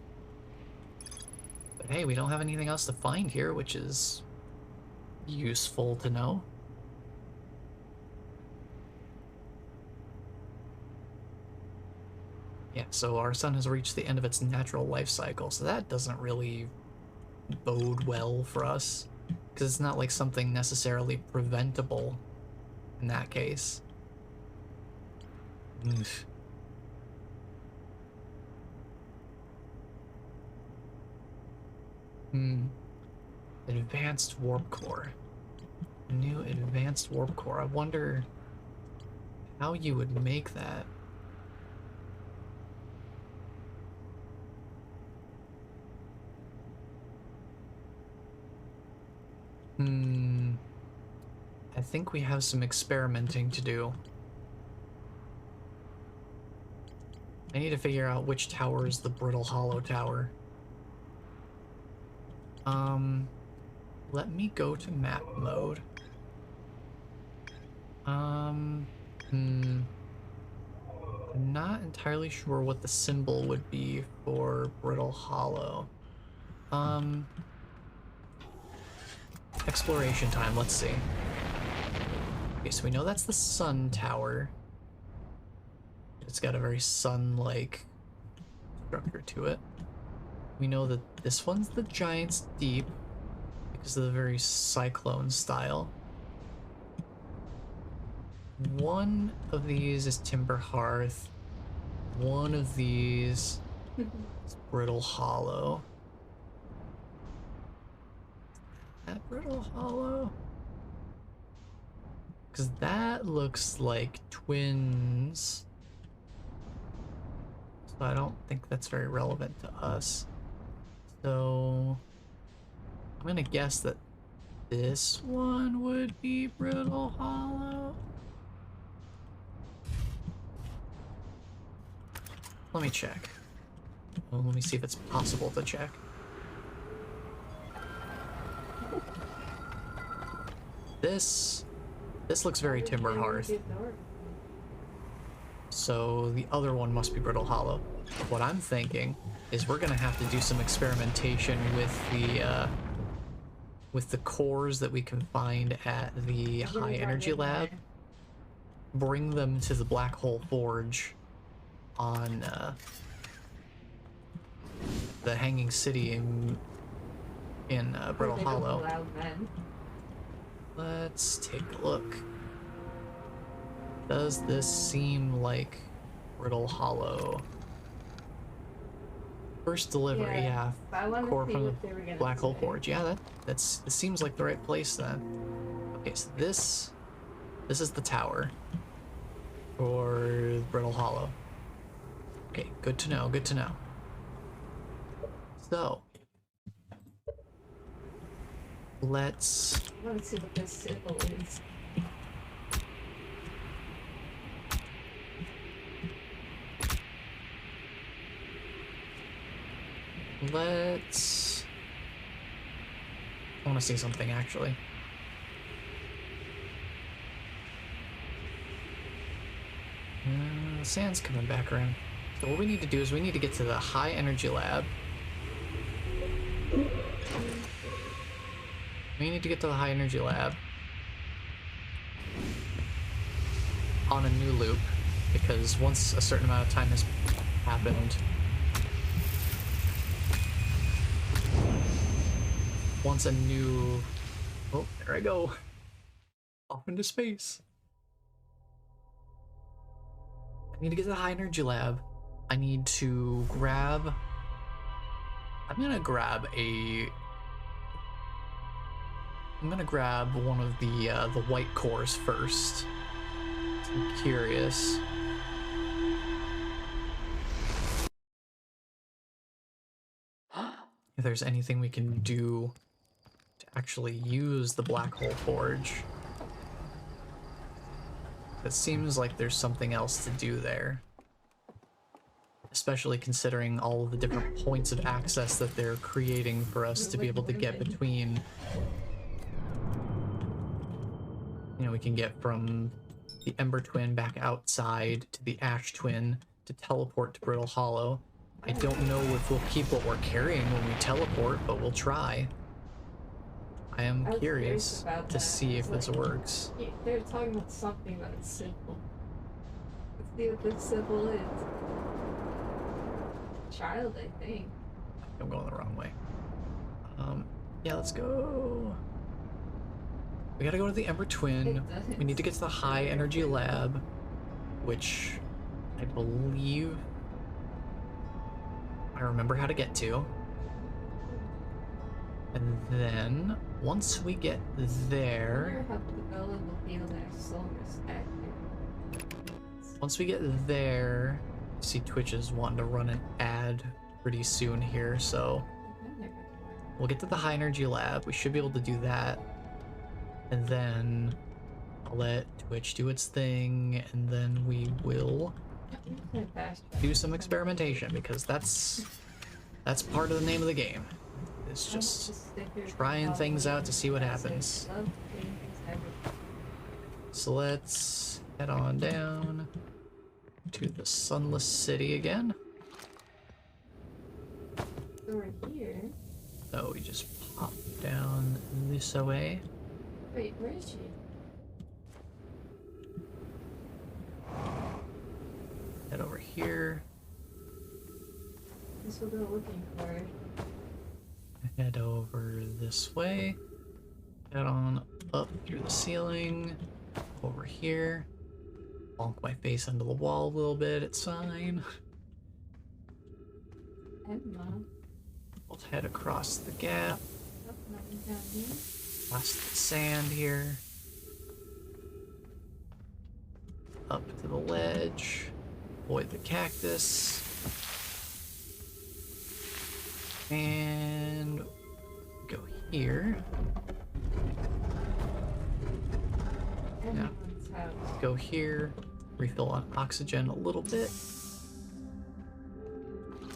But hey, we don't have anything else to find here, which is useful to know. Yeah, so our sun has reached the end of its natural life cycle, so that doesn't really bode well for us, because it's not like something necessarily preventable in that case. Oof. Advanced warp core. New advanced warp core. I wonder how you would make that. I think we have some experimenting to do. I need to figure out which tower is the Brittle Hollow Tower. Let me go to map mode. I'm not entirely sure what the symbol would be for Brittle Hollow. Exploration time, let's see. Okay, so we know that's the sun tower. It's got a very sun-like structure to it. We know that this one's the Giant's Deep because of the very cyclone style. One of these is Timber Hearth. One of these is Brittle Hollow. That Brittle Hollow? Because that looks like twins. So I don't think that's very relevant to us. So I'm gonna guess that this one would be Brittle Hollow. Let me check. Well, let me see if it's possible to check. This looks very Timber Hearth. So the other one must be Brittle Hollow. What I'm thinking is we're gonna have to do some experimentation with the cores that we can find at the High Energy Lab. Bring them to the Black Hole Forge on the Hanging City in Brittle Hollow. Let's take a look. Does this seem like Brittle Hollow? First delivery, yeah. Core from the Black Hole Forge. Yeah, it seems like the right place then. Okay, so this is the tower for Brittle Hollow. Okay, good to know, good to know. So let's see what this symbol is. I want to see something actually. The sand's coming back around. So what we need to do is we need to get to the High Energy Lab. We need to get to the High Energy Lab on a new loop, because once a certain amount of time has happened, once a new... Oh, there I go. Off into space. I need to get to the High Energy Lab. I need to grab... I'm gonna grab one of the white cores first. I'm curious. If there's anything we can do to actually use the Black Hole Forge. It seems like there's something else to do there. Especially considering all of the different points of access that they're creating for us to be able to get between. You know, we can get from the Ember Twin back outside to the Ash Twin to teleport to Brittle Hollow. I don't know if we'll keep what we're carrying when we teleport, but we'll try. I am curious to see if this works. They're talking about something about a symbol. Let's see what this symbol is. Child, I think. I'm going the wrong way. Yeah, let's go. We gotta go to the Ember Twin. We need to get to the High Energy Lab, which I believe I remember how to get to. And then once we get there, once we get there, I see Twitch is wanting to run an ad pretty soon here, so we'll get to the High Energy Lab. We should be able to do that, and then I'll let Twitch do its thing, and then we will do some experimentation, because that's part of the name of the game. It's just trying things out to see what happens. So let's head on down to the Sunless City again. Over here. So we just pop down this way. Wait, where is she? Head over here. guess we'll go looking for it. Head over this way. Head on up through the ceiling. Over here. Bonk my face into the wall a little bit, it's fine. Emma. We'll head across the gap. Oh, nothing down here. Past the sand here. Up to the ledge. Avoid the cactus. And go here. Yeah. Everyone's house. Go here. Refill on oxygen a little bit.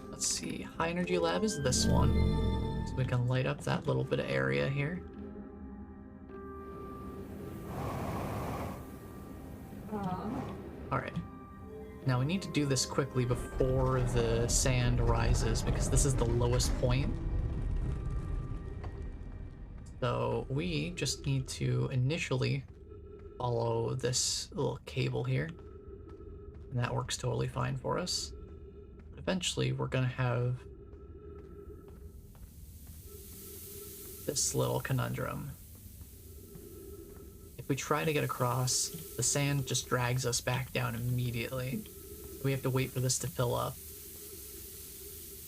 Let's see. High energy lab is this one. So we can light up that little bit of area here. Alright. Now we need to do this quickly before the sand rises because this is the lowest point. So we just need to initially follow this little cable here. And that works totally fine for us. But eventually we're gonna have this little conundrum. If we try to get across, the sand just drags us back down immediately. We have to wait for this to fill up.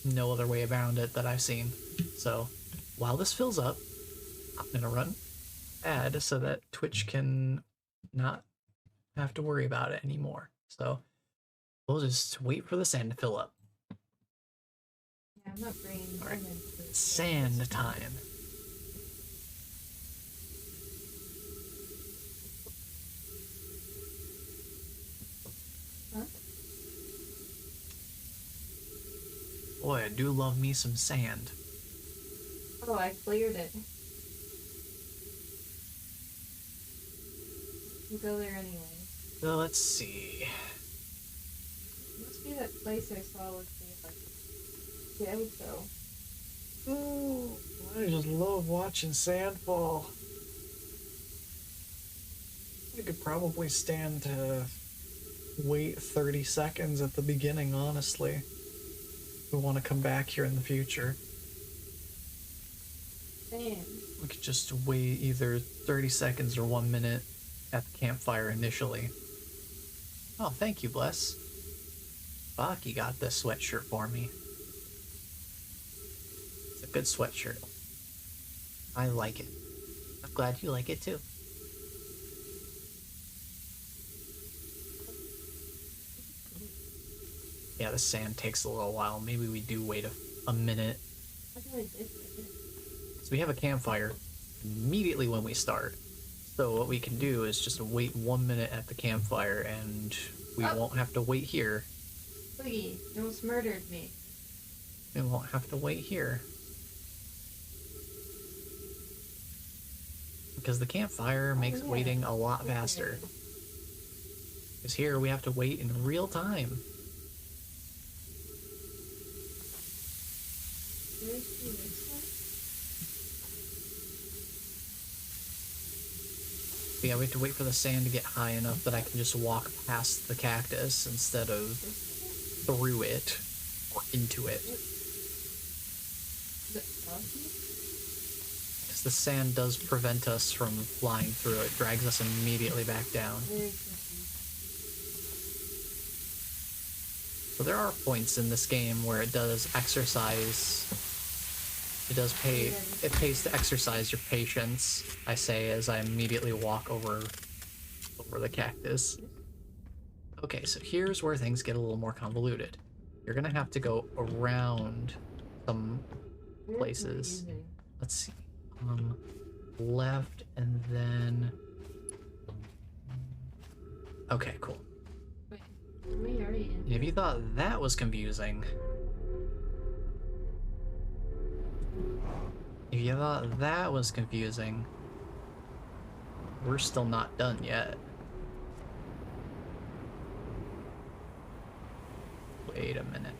No other way around it that I've seen. So while this fills up, I'm gonna run ad so that Twitch can not have to worry about it anymore. So we'll just wait for the sand to fill up. Yeah, I'm not bringing All right. them into this. Sand time. Huh? Boy, I do love me some sand. Oh, I cleared it. We'll go there anyway. So let's see. Must be that place I saw with the Ghetto. Oh, I just love watching sand fall. I could probably stand to wait 30 seconds at the beginning, honestly. If we want to come back here in the future. Sand. We could just wait either 30 seconds or 1 minute at the campfire initially. Oh, thank you, Bless. Fuck, you got this sweatshirt for me. It's a good sweatshirt. I like it. I'm glad you like it too. Yeah, the sand takes a little while. Maybe we do wait a minute. How do I did it? So we have a campfire immediately when we start. So what we can do is just wait 1 minute at the campfire and we won't have to wait here. Boogie, you almost murdered me. We won't have to wait here. Because the campfire makes yeah. waiting a lot faster. Because here we have to wait in real time. Seriously, this Yeah, we have to wait for the sand to get high enough that I can just walk past the cactus instead of through it or into it. Is it foggy? Because the sand does prevent us from flying through it, drags us immediately back down. Very confused. So there are points in this game where it does exercise. It does pay. It pays to exercise your patience. I say as I immediately walk over the cactus. Okay, so here's where things get a little more convoluted. You're gonna have to go around some Very places. confusing. Let's see. Left and then. Okay, cool. Wait, are we already in? If you thought that was confusing. If you thought that was confusing, we're still not done yet. Wait a minute.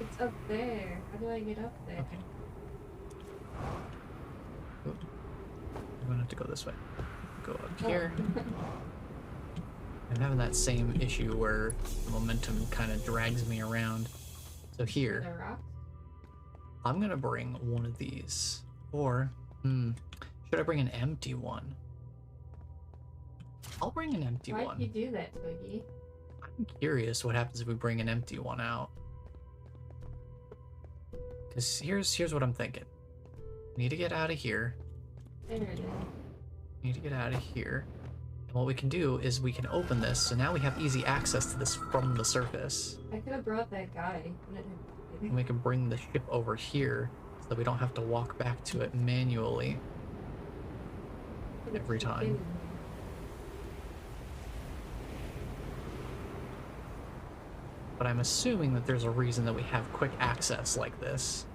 It's up there. How do I get up there? Okay. Oop. I'm gonna have to go this way. Go up Oh. here. I'm having that same issue where the momentum kind of drags me around. So here, The rocks? I'm gonna bring one of these. Or, should I bring an empty one? I'll bring an empty Why'd one. you do that, Boogie? I'm curious what happens if we bring an empty one out. Because here's what I'm thinking. We need to get out of here. There it is. We need to get out of here. And what we can do is we can open this, so now we have easy access to this from the surface. I could have brought that guy. And we can bring the ship over here so that we don't have to walk back to it manually every time. But I'm assuming that there's a reason that we have quick access like this.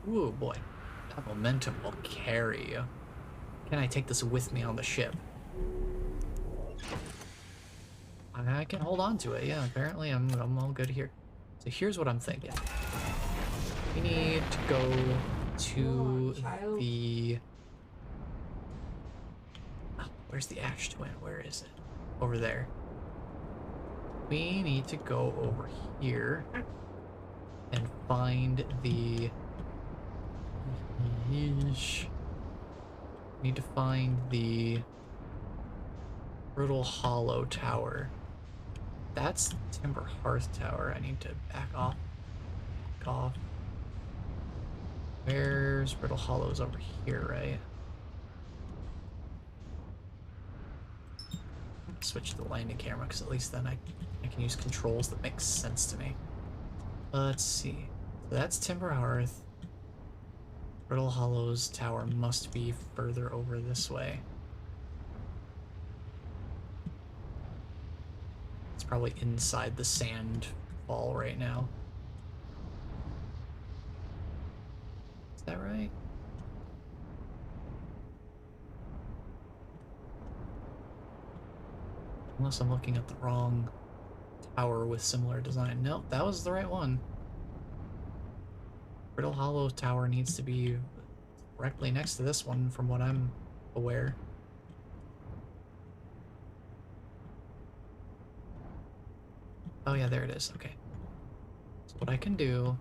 Ooh, boy. That momentum will carry you. Can I take this with me on the ship? I can hold on to it, yeah. Apparently I'm all good here. So here's what I'm thinking. We need to go to the... Oh, where's the ash twin? Where is it? Over there. We need to go over here and find the... Need to find the Brittle Hollow Tower. That's Timber Hearth Tower. I need to back off. Back off. Where's Brittle Hollow's over here, right? Switch to the landing camera because at least then I can use controls that make sense to me. Let's see. So that's Timber Hearth. Brittle Hollow's tower must be further over this way. It's probably inside the sand fall right now. Is that right? Unless I'm looking at the wrong tower with similar design. Nope, that was the right one. Brittle Hollow Tower needs to be directly next to this one from what I'm aware. Oh yeah, there it is. Okay. So what I can do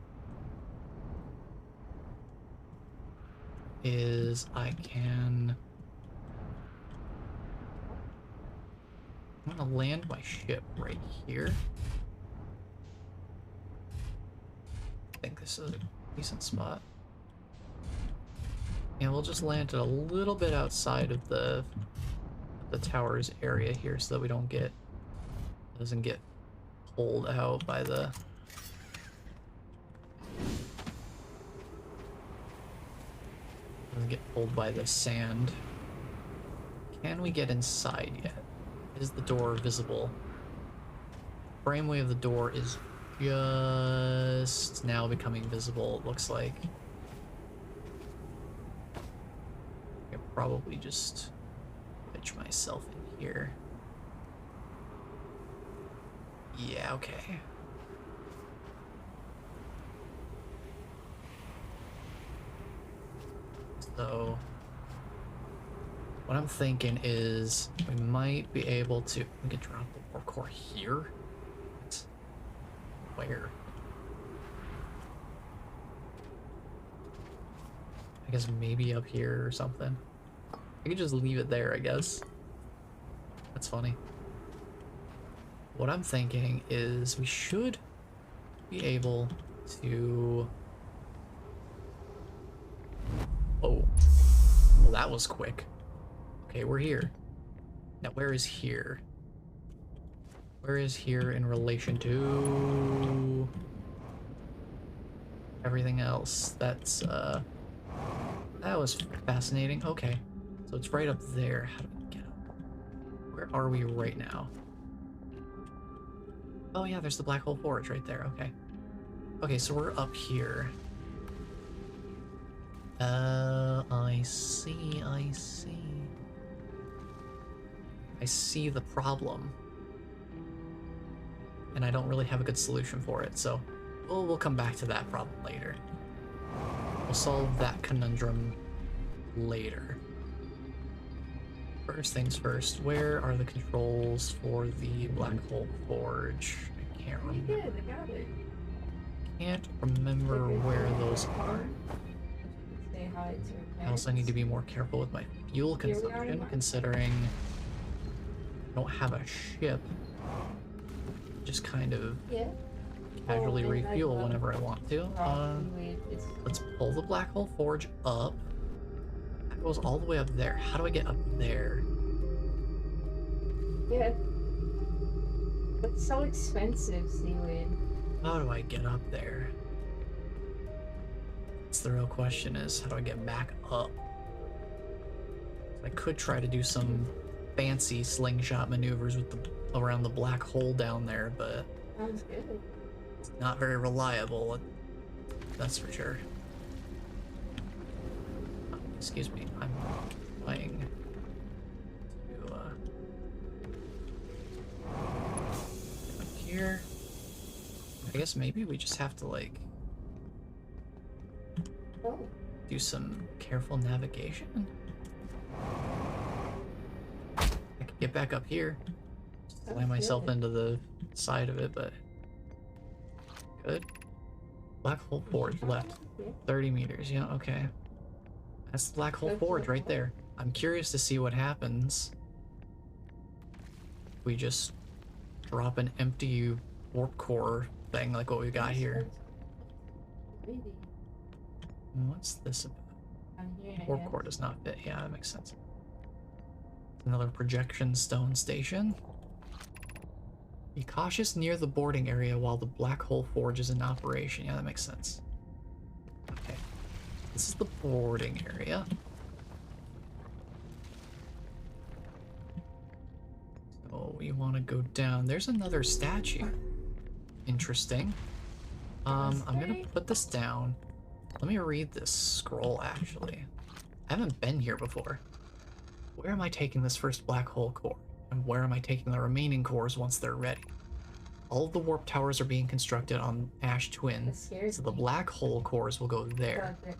is I'm gonna land my ship right here. I think this is a decent spot. And we'll just land it a little bit outside of the tower's area here so that we doesn't get pulled out by the sand. Can we get inside yet? Is the door visible? Frameway of the door is just now becoming visible, it looks like. I could probably just pitch myself in here. Yeah, okay. So what I'm thinking is we might be able to... We could drop the war core here? Where? I guess maybe up here or something. I could just leave it there, I guess. That's funny. What I'm thinking is we should be able to... Oh. Well, that was quick. Okay, we're here. Now, where is here? Where is here in relation to everything else? That's, that was fascinating. Okay, so it's right up there. How do we get up? Where are we right now? Oh yeah, there's the Black Hole Forge right there. Okay. Okay, so we're up here. I see, I see. I see the problem. And I don't really have a good solution for it, so we'll come back to that problem later. We'll solve that conundrum later. First things first, where are the controls for the Black Hole Forge? I can't remember. You did, I got it. can't remember where those are. Say hi to your I also need to be more careful with my fuel Here we are in consumption, Mars. considering I don't have a ship. Just kind of Yeah. casually Oh, and I refuel love whenever I want to. It's Let's pull the black hole forge up. That goes all the way up there. How do I get up there? yeah. It's so expensive, seaweed. How do I get up there? That's the real question, is how do I get back up? I could try to do some fancy slingshot maneuvers with the around the black hole down there, but Sounds good. it's not very reliable. That's for sure. Excuse me, I'm trying to up here. I guess maybe we just have to like Oh. do some careful navigation. I could get back up here. Slam Sounds myself good. into the side of it, but good. Black hole forge left. Yeah. 30 meters, yeah, okay. That's the black hole Good forge for right there. I'm curious to see what happens. We just drop an empty warp core thing like what we got here. Maybe. What's this about? Down here, I Warp guess. core does not fit. Yeah, that makes sense. Another projection stone station. Be cautious near the boarding area while the black hole forge is in operation. Yeah, that makes sense. Okay. This is the boarding area. So we want to go down. There's another statue. Interesting. I'm gonna put this down. Let me read this scroll, actually. I haven't been here before. Where am I taking this first black hole core? And where am I taking the remaining cores once they're ready? All of the warp towers are being constructed on Ash Twin, That scares so the me. black hole cores will go there. Perfect.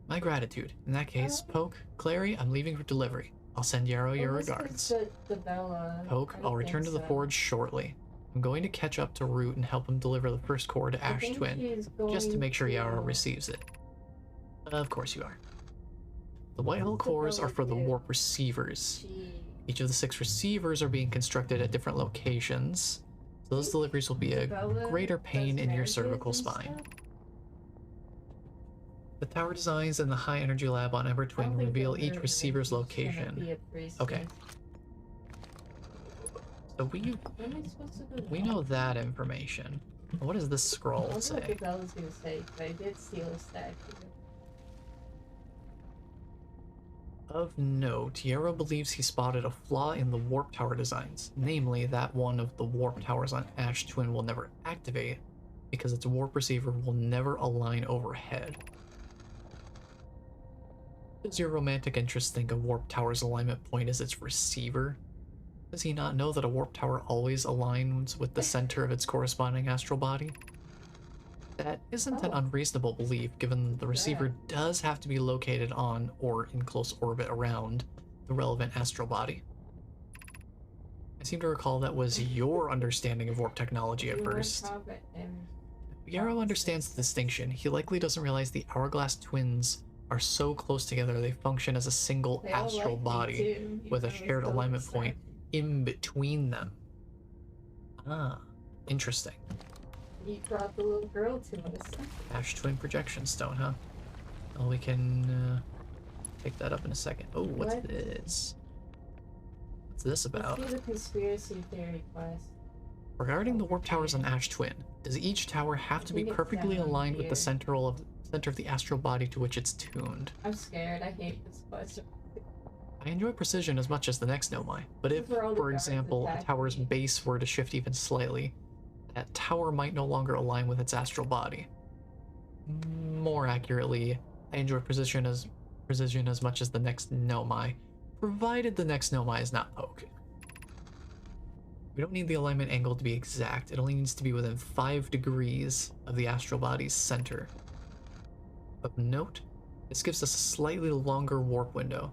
My gratitude. In that case, Poke, Clary, I'm leaving for delivery. I'll send Yarrow your Unless it's regards. The Bella. Poke, I I'll don't return to think the so. forge shortly. I'm going to catch up to Root and help him deliver the first core to I Ash think Twin, she's just to going make sure Yarrow to- receives it. Of course you are. The white hole What's the cores are Bella for the do? warp receivers. She. Each of the 6 receivers are being constructed at different locations, so those deliveries will be a Bella greater pain does in your marriages cervical and spine. stuff? The tower designs in the high energy lab on Ember I don't Twin think reveal those each are receiver's really just gonna location. be a priestess. Okay. So Where am I supposed to go we now? know that information. What does this I scroll wonder what say? the Bella's gonna say, but I did steal a statue. Of note, Yarrow believes he spotted a flaw in the warp tower designs, namely that one of the warp towers on Ash Twin will never activate because its warp receiver will never align overhead. Does your romantic interest think a warp tower's alignment point is its receiver? Does he not know that a warp tower always aligns with the center of its corresponding astral body? That isn't an Oh. unreasonable belief, given the receiver does have to be located on or in close orbit around the relevant astral body. I seem to recall that was your understanding of warp technology at You were first. probably- Yarrow understands the distinction. He likely doesn't realize the hourglass twins are so close together they function as a single They all astral like me body too, with a even though shared it's alignment still point in between them. Ah, interesting. You brought the little girl to us. Ash Twin projection stone, huh? Well, we can pick that up in a second. Oh, what's What? this? What's this about? Let's do the conspiracy theory quest. Regarding the warp towers on Ash Twin, does each tower have to be think it's perfectly down aligned with the here. center of the astral body to which it's tuned? I'm scared. I hate this question. I enjoy precision as much as the next Nomai, but if, These are all the for guards example, a attacking tower's me. base were to shift even slightly, that tower might no longer align with its astral body. More accurately, I enjoy precision as much as the next Nomai, provided the next Nomai is not Poke. We don't need the alignment angle to be exact, it only needs to be within 5 degrees of the astral body's center. Of note, this gives us a slightly longer warp window.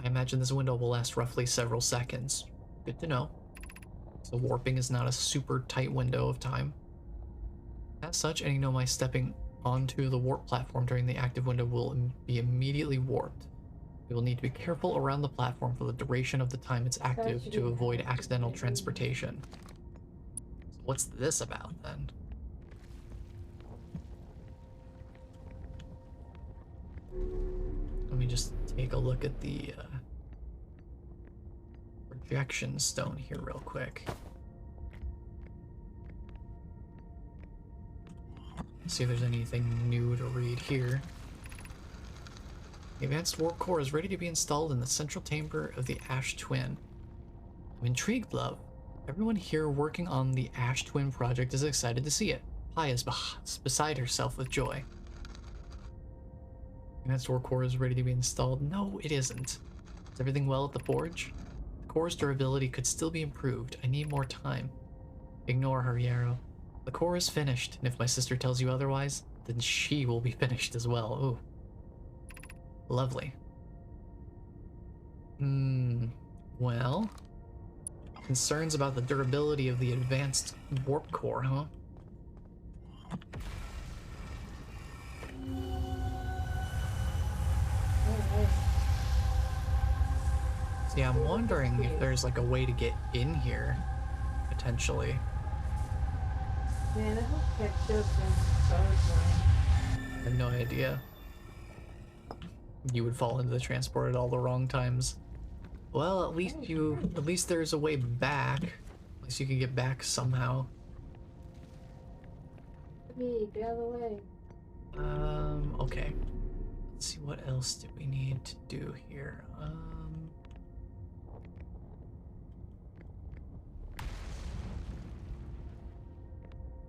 I imagine this window will last roughly several seconds. Good to know. So warping is not a super tight window of time. As such, any Nomai stepping onto the warp platform during the active window will be immediately warped. We will need to be careful around the platform for the duration of the time it's active to avoid accidental transportation. So what's this about then? Let me just take a look at the projection stone here real quick. See if there's anything new to read here. The advanced warp core is ready to be installed in the central chamber of the Ash Twin. I'm intrigued, love. Everyone here working on the Ash Twin project is excited to see it. Pi is beside herself with joy. The advanced warp core is ready to be installed. No, it isn't. Is everything well at the forge? The core's durability could still be improved. I need more time. Ignore her, Yarrow. The core is finished, and if my sister tells you otherwise, then she will be finished as well. Ooh. Lovely. Well... Concerns about the durability of the advanced warp core, huh? See, I'm wondering if there's like a way to get in here, potentially. Man, I hope that show's been solid. I have no idea. You would fall into the transport at all the wrong times. Well, at least there's a way back. At least you can get back somehow. Hey, get out of the way. Okay. Let's see, what else do we need to do here?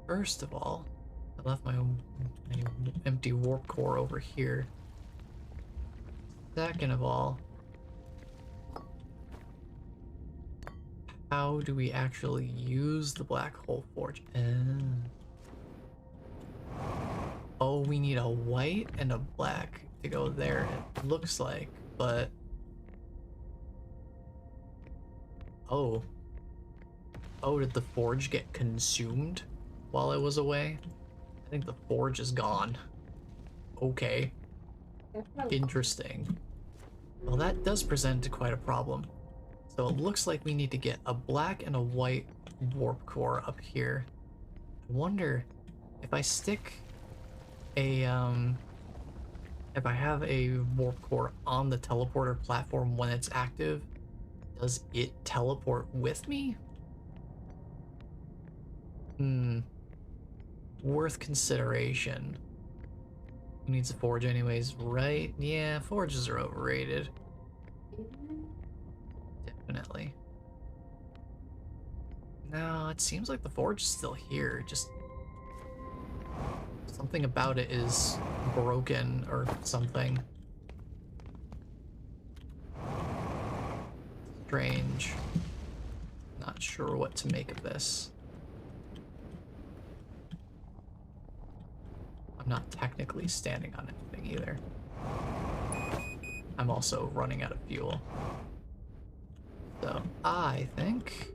First of all, I left my empty warp core over here. Second of all, how do we actually use the black hole forge? Oh, we need a white and a black to go there, it looks like, but... Oh. Oh, did the forge get consumed while I was away? I think the forge is gone. Okay. Interesting. Well, that does present quite a problem. So it looks like we need to get a black and a white warp core up here. I wonder if I stick a, if I have a warp core on the teleporter platform when it's active, does it teleport with me? Worth consideration. Who needs a forge anyways, right? Yeah, forges are overrated. Definitely. No, it seems like the forge is still here, just... something about it is broken or something. Strange. Not sure what to make of this. I'm not technically standing on anything either. I'm also running out of fuel. So, I think...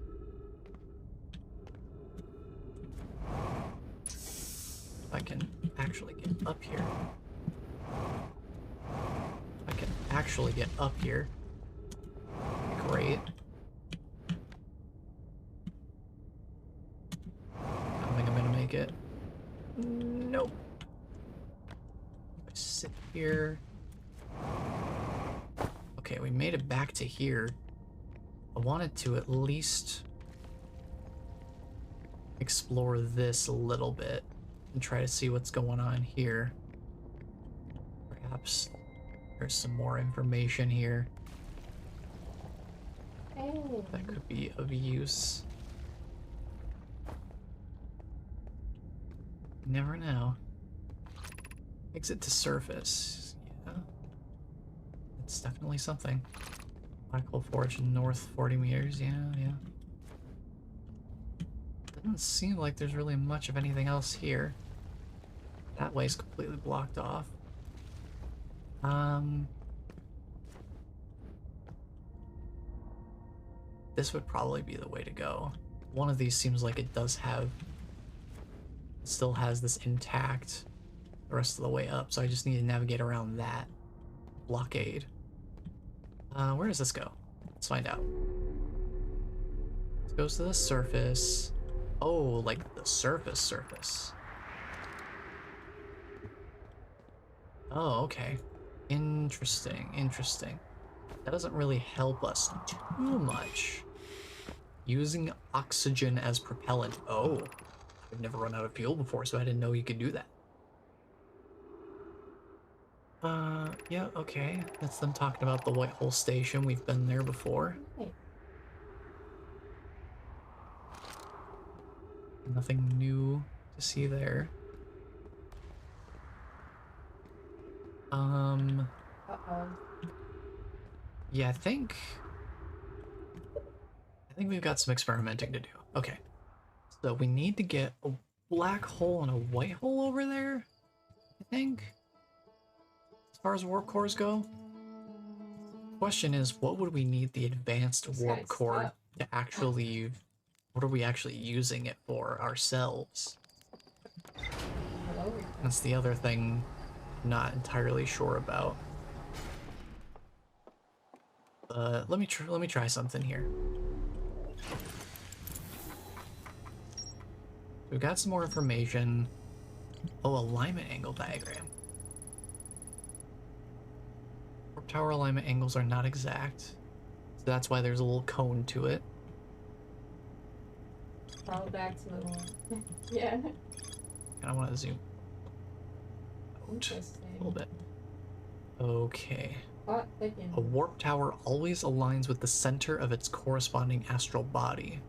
if I can actually get up here. If I can actually get up here. Great. I don't think I'm gonna make it. Nope. Sit here. Okay, we made it back to here. I wanted to at least explore this a little bit and try to see what's going on here. Perhaps there's some more information here that could be of use. You never know. Exit to surface. Yeah. It's definitely something. Black hole forge north 40 meters. Yeah, yeah. Doesn't seem like there's really much of anything else here. That way's completely blocked off. This would probably be the way to go. One of these seems like it does have It still has this intact the rest of the way up, so I just need to navigate around that blockade. Where does this go? Let's find out. This goes to the surface. Oh, like the surface. Oh, okay. Interesting. That doesn't really help us too much. Using oxygen as propellant. Oh, I've never run out of fuel before, so I didn't know you could do that. Yeah, okay. That's them talking about the White Hole Station. We've been there before. Okay. Nothing new to see there. Uh-oh. Yeah, I think we've got some experimenting to do. Okay. So we need to get a black hole and a white hole over there, I think. As far as warp cores go. Question is, what would we need the advanced warp core to actually... What are we actually using it for ourselves? Hello? That's the other thing I'm not entirely sure about. Let me try something here. We've got some more information. Oh, alignment angle diagram. Warp tower alignment angles are not exact, so that's why there's a little cone to it. Crawl back to the one. Yeah. I want to zoom out Interesting. a little bit. Okay. Plot thickens. A warp tower always aligns with the center of its corresponding astral body.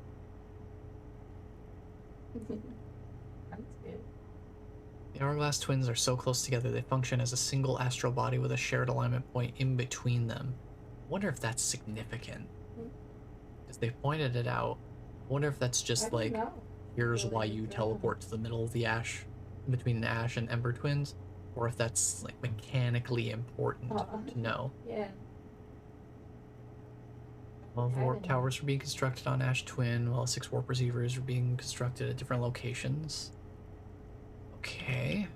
That's good. The hourglass twins are so close together they function as a single astral body with a shared alignment point in between them. I wonder if that's significant. Because they pointed it out. I wonder if that's just like, here's why you teleport to the middle of the ash, between the ash and ember twins, or if that's like mechanically important to know. Yeah. 12 warp towers were being constructed on Ash Twin, while 6 warp receivers were being constructed at different locations. Okay.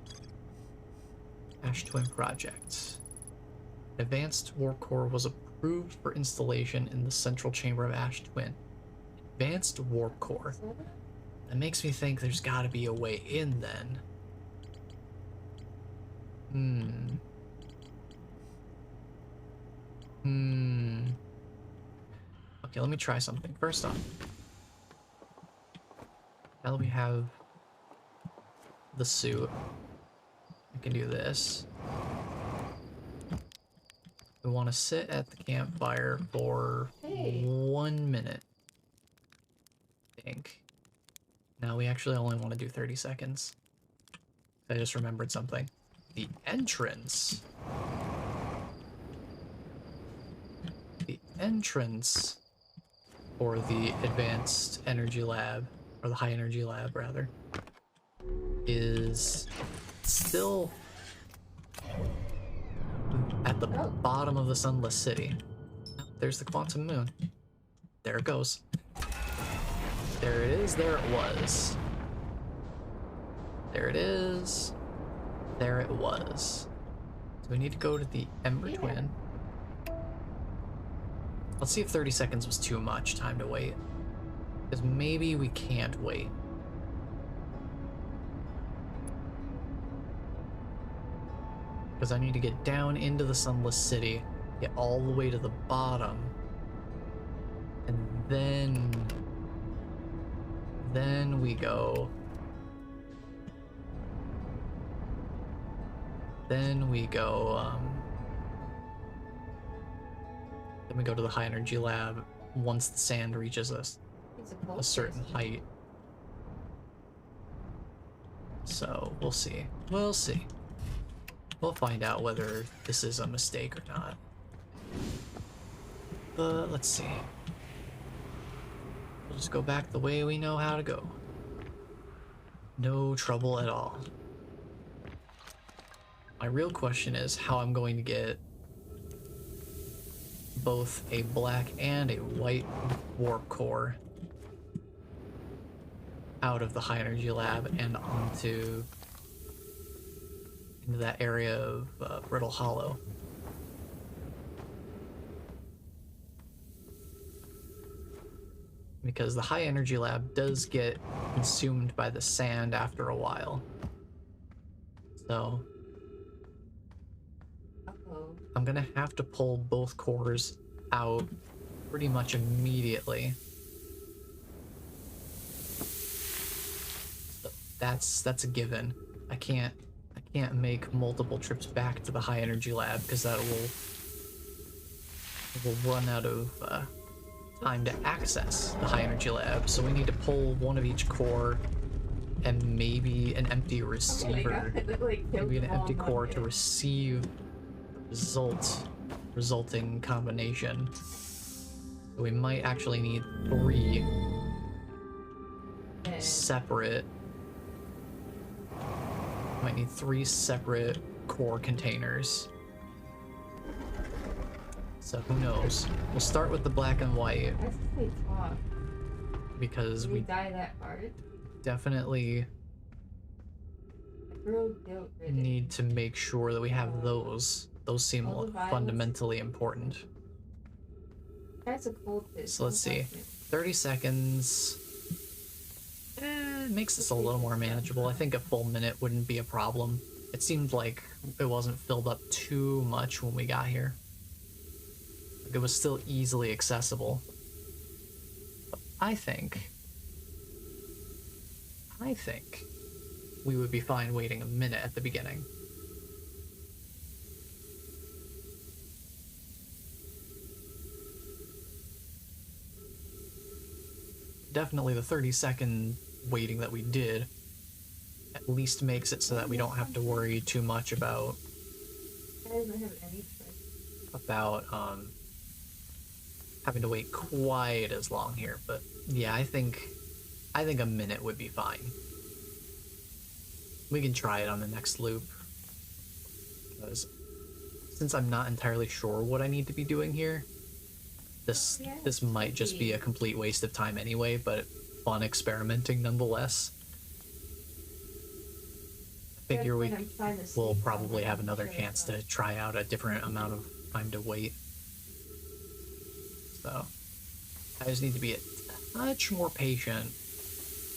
Ash Twin project. Advanced warp core was approved for installation in the central chamber of Ash Twin. Advanced warp core. That makes me think there's gotta be a way in then. Okay, let me try something. First off, now that we have the suit, we can do this. We want to sit at the campfire for 1 minute, I think. Now we actually only want to do 30 seconds. I just remembered something. The entrance. The entrance for the advanced energy lab, or the high energy lab rather, is still at the bottom of the sunless city. There's the quantum moon. There it goes. There it is, there it was. There it is. There it was. So we need to go to the Ember Twin. Let's see if 30 seconds was too much time to wait. Because maybe we can't wait. Because I need to get down into the sunless city, get all the way to the bottom, and then we go. Then we go to the high energy lab once the sand reaches a certain height. So we'll see. We'll see. We'll find out whether this is a mistake or not. But let's see. We'll just go back the way we know how to go. No trouble at all. My real question is how I'm going to get both a black and a white warp core out of the high energy lab and onto into that area of Brittle Hollow. Because the high energy lab does get consumed by the sand after a while. So Uh-oh. I'm gonna have to pull both cores out pretty much immediately. So that's a given. I can't make multiple trips back to the high energy lab because that will run out of time to access the high energy lab. So we need to pull one of each core and maybe an empty receiver. Maybe an empty core to receive resulting combination. So we might actually need 3 separate. Might need 3 separate core containers. So who knows? We'll start with the black and white. That's really tough. Because we die that hard. Definitely need to make sure that we have those. Those seem fundamentally important. That's a cold fish. So let's see. 30 seconds. It makes this a little more manageable. I think a full minute wouldn't be a problem. It seemed like it wasn't filled up too much when we got here. Like it was still easily accessible. But I think we would be fine waiting a minute at the beginning. Definitely the 30-second waiting that we did at least makes it so that we don't have to worry too much about having to wait quite as long here. But yeah, I think a minute would be fine. We can try it on the next loop, because since I'm not entirely sure what I need to be doing here, this might just be a complete waste of time anyway, but fun experimenting nonetheless. I figure we'll probably have another chance to try out a different amount of time to wait. So I just need to be a touch more patient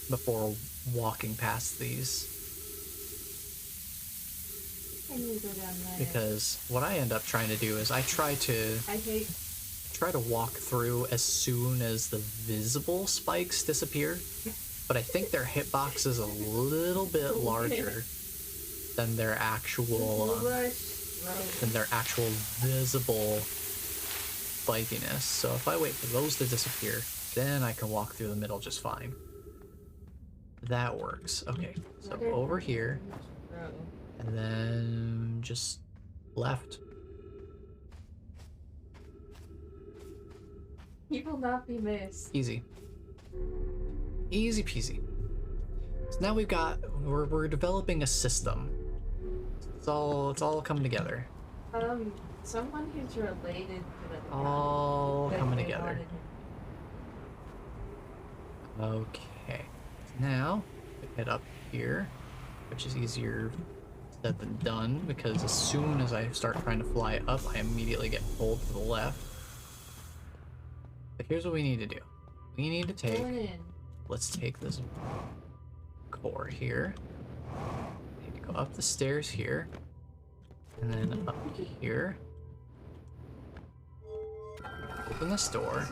before walking past these. I need to go down there. Because what I end up trying to do is I try to walk through as soon as the visible spikes disappear, but I think their hitbox is a little bit larger than their actual visible spikiness. So if I wait for those to disappear, then I can walk through the middle just fine. That works. Okay, so over here, and then just left. He will not be missed. Easy. Easy peasy. So now we're developing a system. It's all coming together. Someone who's related to the all coming together. Okay. Now we head up here, which is easier said than done, because as soon as I start trying to fly up, I immediately get pulled to the left. But here's what we need to do. We need to take... Let's take this core here. We need to go up the stairs here. And then up here. Open this door.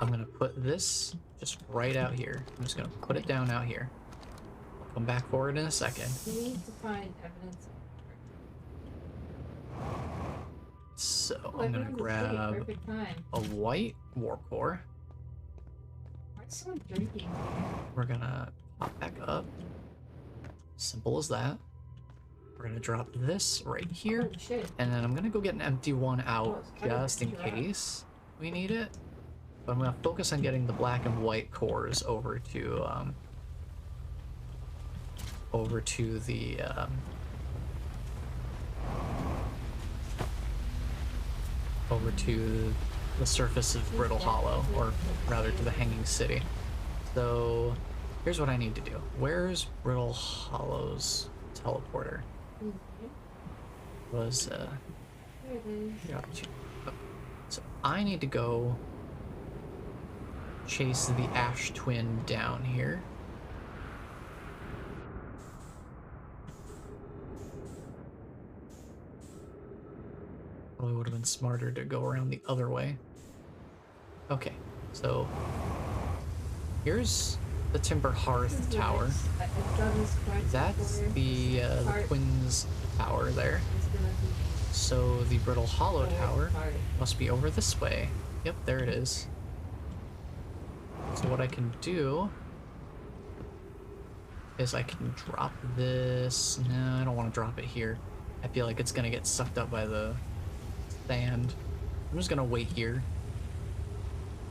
I'm gonna put this just right out here. I'm just gonna put it down out here. I'll come back for it in a second. We need to find evidence. So I'm gonna grab a white warp core. Why is someone drinking? We're gonna pop back up. Simple as that. We're gonna drop this right here, and then I'm gonna go get an empty one out just in case we need it. But I'm gonna focus on getting the black and white cores over to the surface of Brittle Hollow, or rather to the Hanging City. So Here's what I need to do. Where's Brittle Hollow's teleporter? Mhm. Was, There it is. yeah. Oh, so I need to go chase the Ash Twin down here. Probably would have been smarter to go around the other way. Okay, so here's the Timber Hearth Tower. I've done this quite That's before. the Part Twins Tower there. is gonna be So the Brittle Hollow the Tower part. must be over this way. Yep, there it is. So what I can do is I can drop this. No, I don't want to drop it here. I feel like it's gonna get sucked up by the sand. I'm just gonna wait here.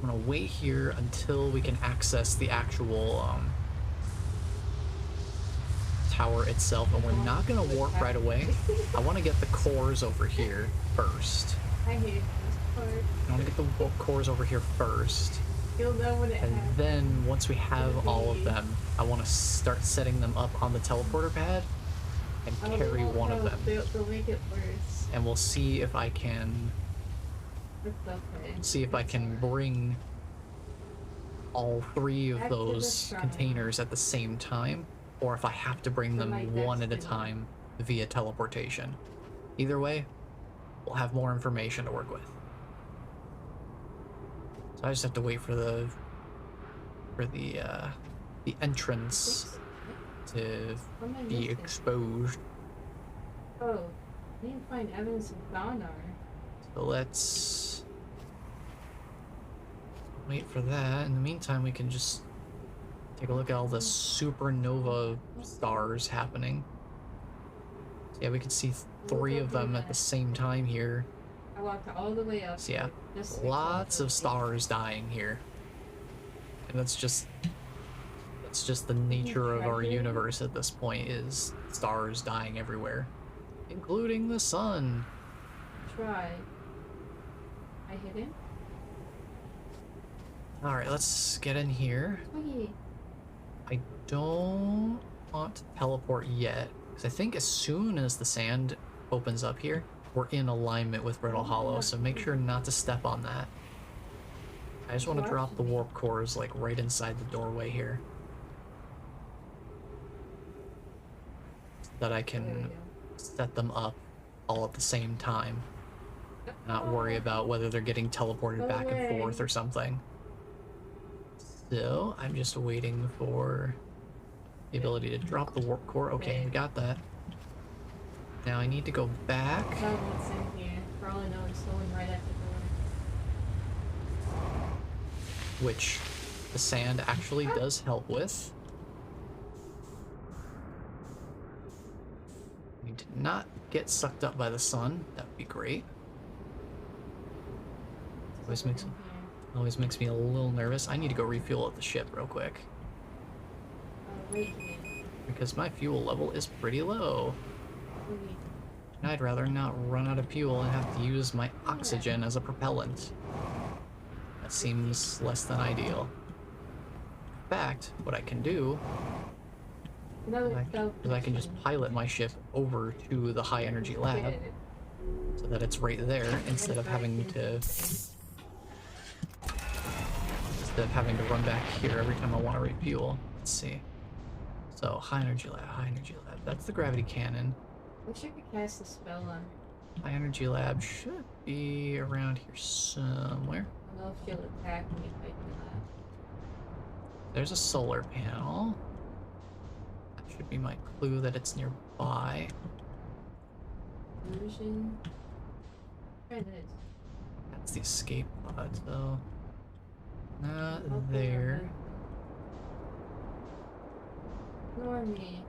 I'm gonna wait here until we can access the actual tower itself, and we're not gonna warp right away. I want to get the cores over here first. I hate this part. I want to get the cores over here first, You'll know when it and happens. then once we have all of them, I want to start setting them up on the teleporter pad and Oh, carry no, one of no, them. They'll make it worse. And we'll see if I can It's okay. bring all three of Back to the those shrine. containers at the same time, or if I have to bring For them my one at a destiny. time via teleportation. Either way, we'll have more information to work with. So I just have to wait for the entrance to What am I be missing? exposed. Oh, I didn't find evidence of Gonar. So let's wait for that. In the meantime, we can just take a look at all the supernova stars happening. So yeah, we can see three of them at the same time here. I walked all the way up. So yeah, just lots of stars dying here. And that's just the nature of our universe at this point, is stars dying everywhere, including the sun. Try. I hit him. All right, let's get in here. Wait. I don't want to teleport yet, because I think as soon as the sand opens up here, we're in alignment with Brittle Hollow, so make sure not to step on that. I just want to drop the warp cores like right inside the doorway here, so that I There we can go. set them up all at the same time, not worry about whether they're getting teleported back and forth or something. So I'm just waiting for the ability to drop the warp core. Okay, we got that. Now I need to go back. Tell them what's in here. For all I know, it's stolen right at the door. Which the sand actually does help with. We did not get sucked up by the sun. That would be great. It's Always makes me a little nervous. I need to go refuel at the ship real quick, wait here. because my fuel level is pretty low. Wait. And I'd rather not run out of fuel and have to use my oxygen as a propellant. That seems less than ideal. In fact, what I can do Another is I can just pilot my ship over to the high energy lab, so that it's right there, instead of having to run back here every time I want to refuel. Let's see. So high energy lab. That's the gravity cannon. Wish I could cast a spell on her. High energy lab should be around here somewhere. I don't know if she'll attack me if I do that. There's a solar panel. That should be my clue that it's nearby. Illusion. Try this. That's the escape pod, so not Okay, there. Ignore me.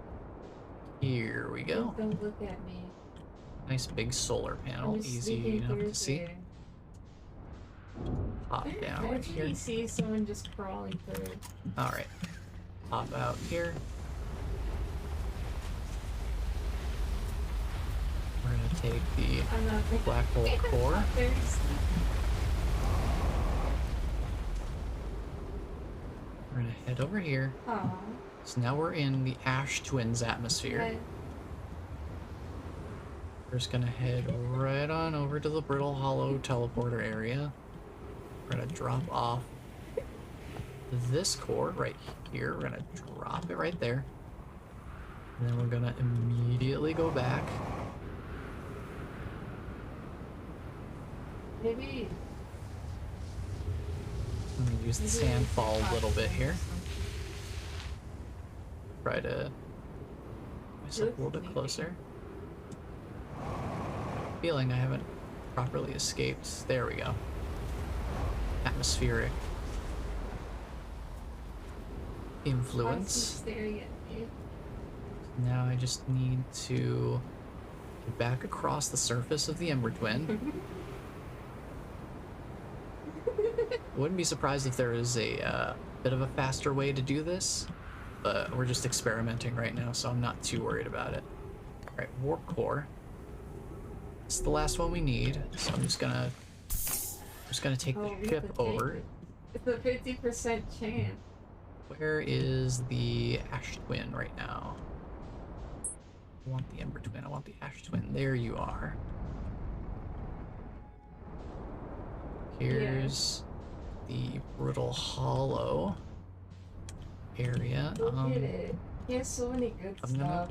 Here we go. Don't look at me. Nice big solar panel, I'm just easy sneaking enough through to see. here. Pop down I right here. actually see someone just crawling through. All right, pop out here. We're gonna take the I'm not black hole core. There's We're gonna head over here. Aw. So now we're in the Ash Twins atmosphere. Okay. We're just gonna head right on over to the Brittle Hollow teleporter area. We're gonna drop off this core right here. We're gonna drop it right there. And then we're gonna immediately go back. Maybe. I'm gonna use the sand fall a little bit here. Try to myself a little bit closer. Feeling I haven't properly escaped. There we go. Atmospheric influence. Staring at me. Now I just need to get back across the surface of the Ember Twin. Wouldn't be surprised if there is a bit of a faster way to do this, but we're just experimenting right now, so I'm not too worried about it. Alright, Warp Core. It's the last one we need, so I'm just gonna take the ship over. It's a 50% chance. Where is the Ash Twin right now? I want the Ember Twin, I want the Ash Twin. There you are. Here's the Brittle Hollow area. Look at it. He has so many good I'm stuff. gonna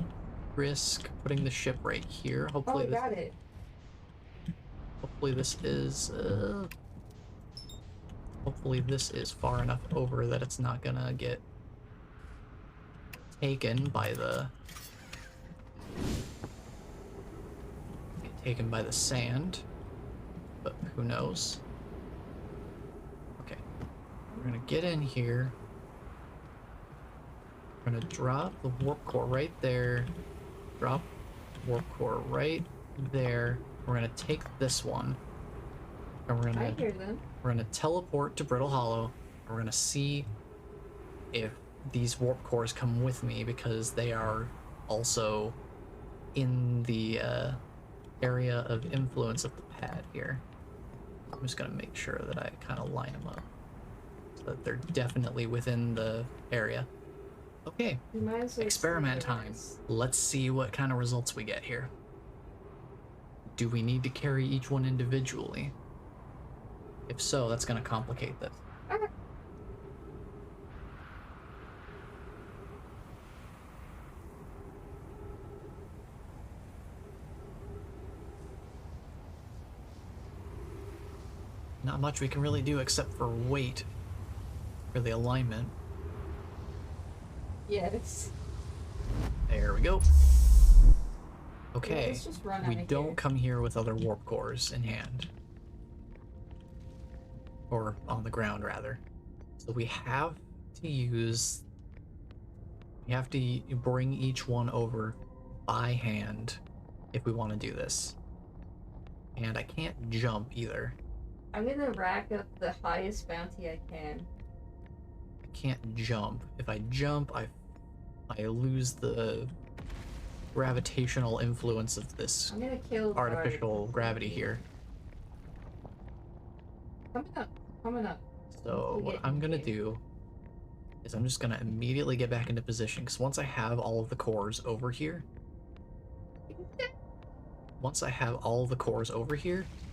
risk putting the ship right here. Hopefully, Oh, got it. hopefully this is hopefully this is far enough over that it's not gonna get taken by the sand, but who knows. Okay, we're gonna get in here. We're gonna drop the warp core right there. Drop warp core right there. We're gonna take this one, and we're I hear them. gonna teleport to Brittle Hollow. We're gonna see if these warp cores come with me, because they are also in the area of influence of the pad here. I'm just gonna make sure that I kind of line them up so that they're definitely within the area. Okay, We might as well experiment see time. this. Let's see what kind of results we get here. Do we need to carry each one individually? If so, that's gonna complicate this. Okay. Not much we can really do except for wait for the alignment. Yes. There we go. Okay, Let's just run we out of don't here. come here with other warp cores in hand. Or on the ground, rather. So we have to use... We have to bring each one over by hand if we want to do this. And I can't jump either. I'm gonna rack up the highest bounty I can. I can't jump. If I jump, I lose the gravitational influence of this I'm gonna kill the artificial gravity here. Coming up. Coming up. So We what get I'm gonna in. do is I'm just gonna immediately get back into position, because once I have all of the cores over here,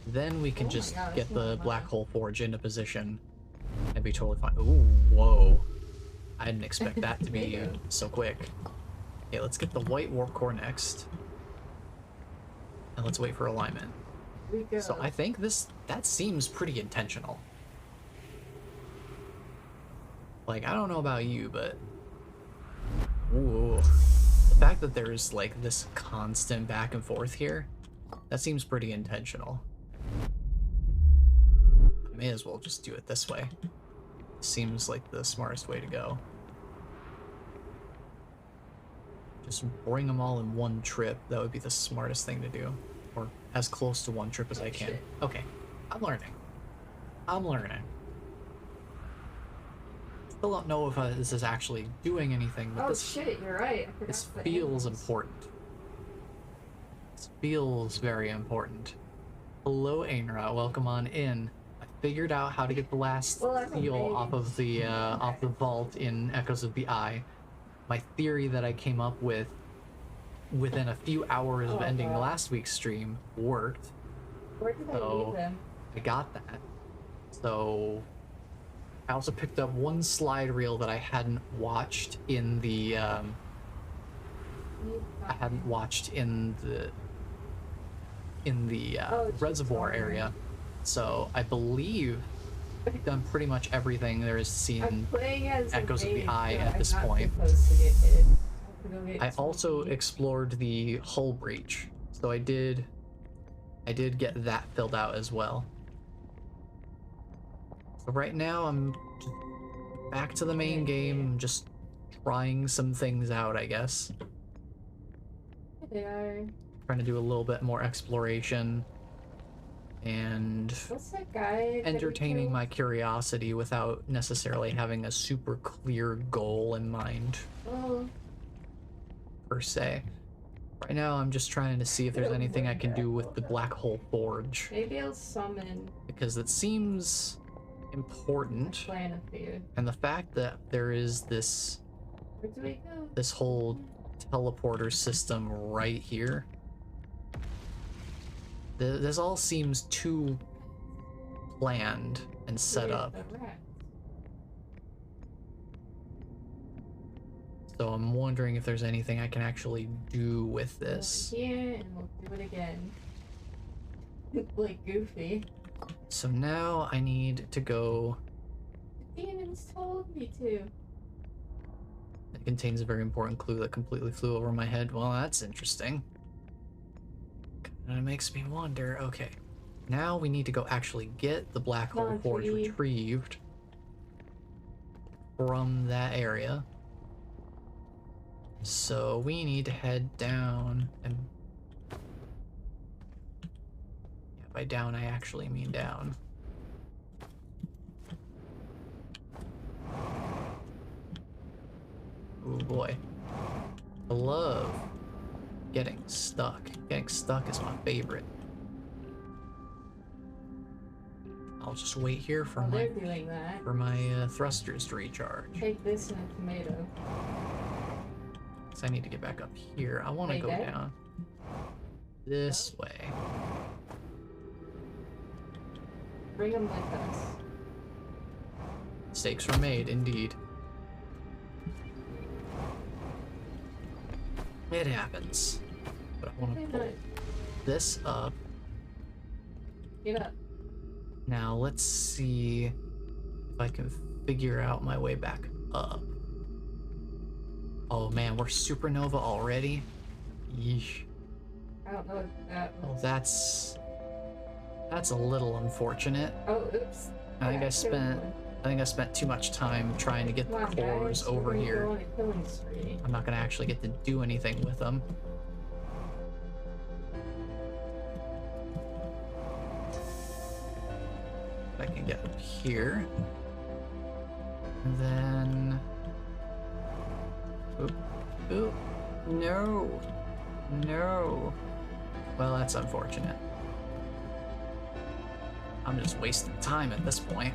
then we can Oh my just God, get that's the not black mine. hole forge into position and be totally fine. Ooh, whoa. I didn't expect that to be Yeah. so quick. Okay, let's get the white warp core next. And let's wait for alignment. We go. So I think that seems pretty intentional. Like, I don't know about you, but... Ooh. The fact that there's, like, this constant back and forth here, that seems pretty intentional. I may as well just do it this way. Seems like the smartest way to go. Just bring them all in one trip. That would be the smartest thing to do. Or as close to one trip as I can. shit. Okay, I'm learning. Still don't know if this is actually doing anything, but Oh this shit, you're right. I forgot this the feels animals. important. This feels very important. Hello, Ainra. Welcome on in. I figured out how to get the last Well, I'm seal off of amazed. the vault in Echoes of the Eye. My theory that I came up with within a few hours of Oh, ending God. last week's stream worked. Where did I So leave them? I got that. So I also picked up one slide reel that I hadn't watched in the I hadn't watched in the Oh, it's reservoir just area. So I believe I've done pretty much everything there is to see I'm in playing as a Echoes of the mage, Eye so at I'm this not point. supposed to get hit. I have to go get I also Smoky. explored the hull breach, so I did get that filled out as well. So right now I'm just back to the main game, just trying some things out, I guess. Here they are. Trying to do a little bit more exploration and What's that guy? entertaining my curiosity without necessarily having a super clear goal in mind, Oh, per se. Right now I'm just trying to see if there's anything I can do with the Black Hole Forge, maybe I'll summon because it seems important, Clan of Fear. and the fact that there is this Where do we go? this whole teleporter system right here, this all seems too planned and set Where's up. the rat? So I'm wondering if there's anything I can actually do with this. Go here, and we'll do it again. Like Goofy. So now I need to go. The demons told me to. It contains a very important clue that completely flew over my head. Well, that's interesting. Kinda makes me wonder. Okay, now we need to go actually get the Black Hole Forge retrieved from that area. So we need to head down, and yeah, by down I actually mean down. Oh boy. I love getting stuck. Getting stuck is my favorite. I'll just wait here for While they're doing that, my thrusters to recharge. take this and a tomato. So I need to get back up here. I want to Wait, go that? down this way. Bring them with us. Mistakes were made, indeed. It happens. But I want to pull this up. Get up. Now let's see if I can figure out my way back up. Oh man, we're supernova already? Yeesh. I don't know if that Well, was... that's a little unfortunate. Oh, oops. I think Yeah, I spent too much time trying to get the Come on, cores guys, over we're gonna here. go on a killing spree. I'm not gonna actually get to do anything with them. I can get up here. And then... Oop. Oop. No. No. Well, that's unfortunate. I'm just wasting time at this point.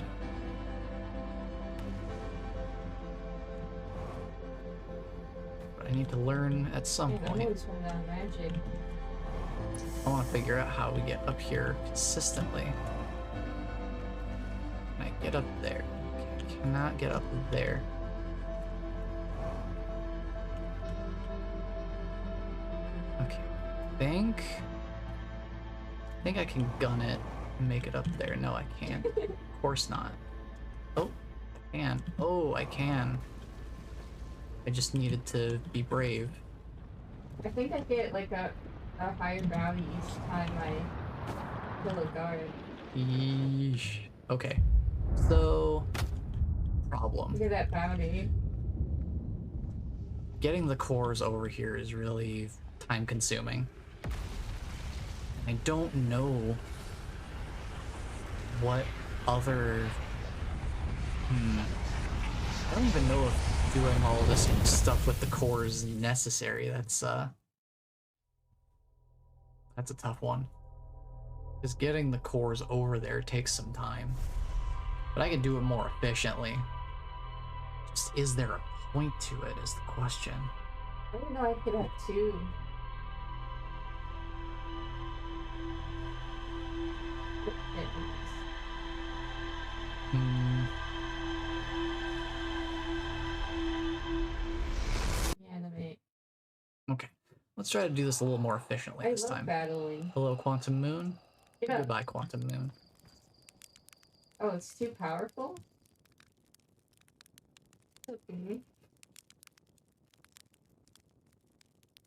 But I need to learn at some Man, I'm point. always running out of magic. I want to figure out how we get up here consistently. Can I get up there? Okay, I cannot get up there. Okay, I think I can gun it and make it up there. No, I can't. Of course not. Oh, I can. Oh, I can. I just needed to be brave. I think I get like a higher bounty each time I kill a guard. Yeesh. Okay. So, problem. Look at that bounty. Getting the cores over here is really time consuming. I don't know what other... I don't even know if doing all this stuff with the core is necessary. That's a tough one. Because getting the cores over there takes some time. But I can do it more efficiently. Just, is there a point to it is the question. I didn't know I could have two. Hmm. Animate. Okay. Let's try to do this a little more efficiently this time. Battling. Hello, Quantum Moon. Yeah. Goodbye, Quantum Moon. Oh, it's too powerful? Okay.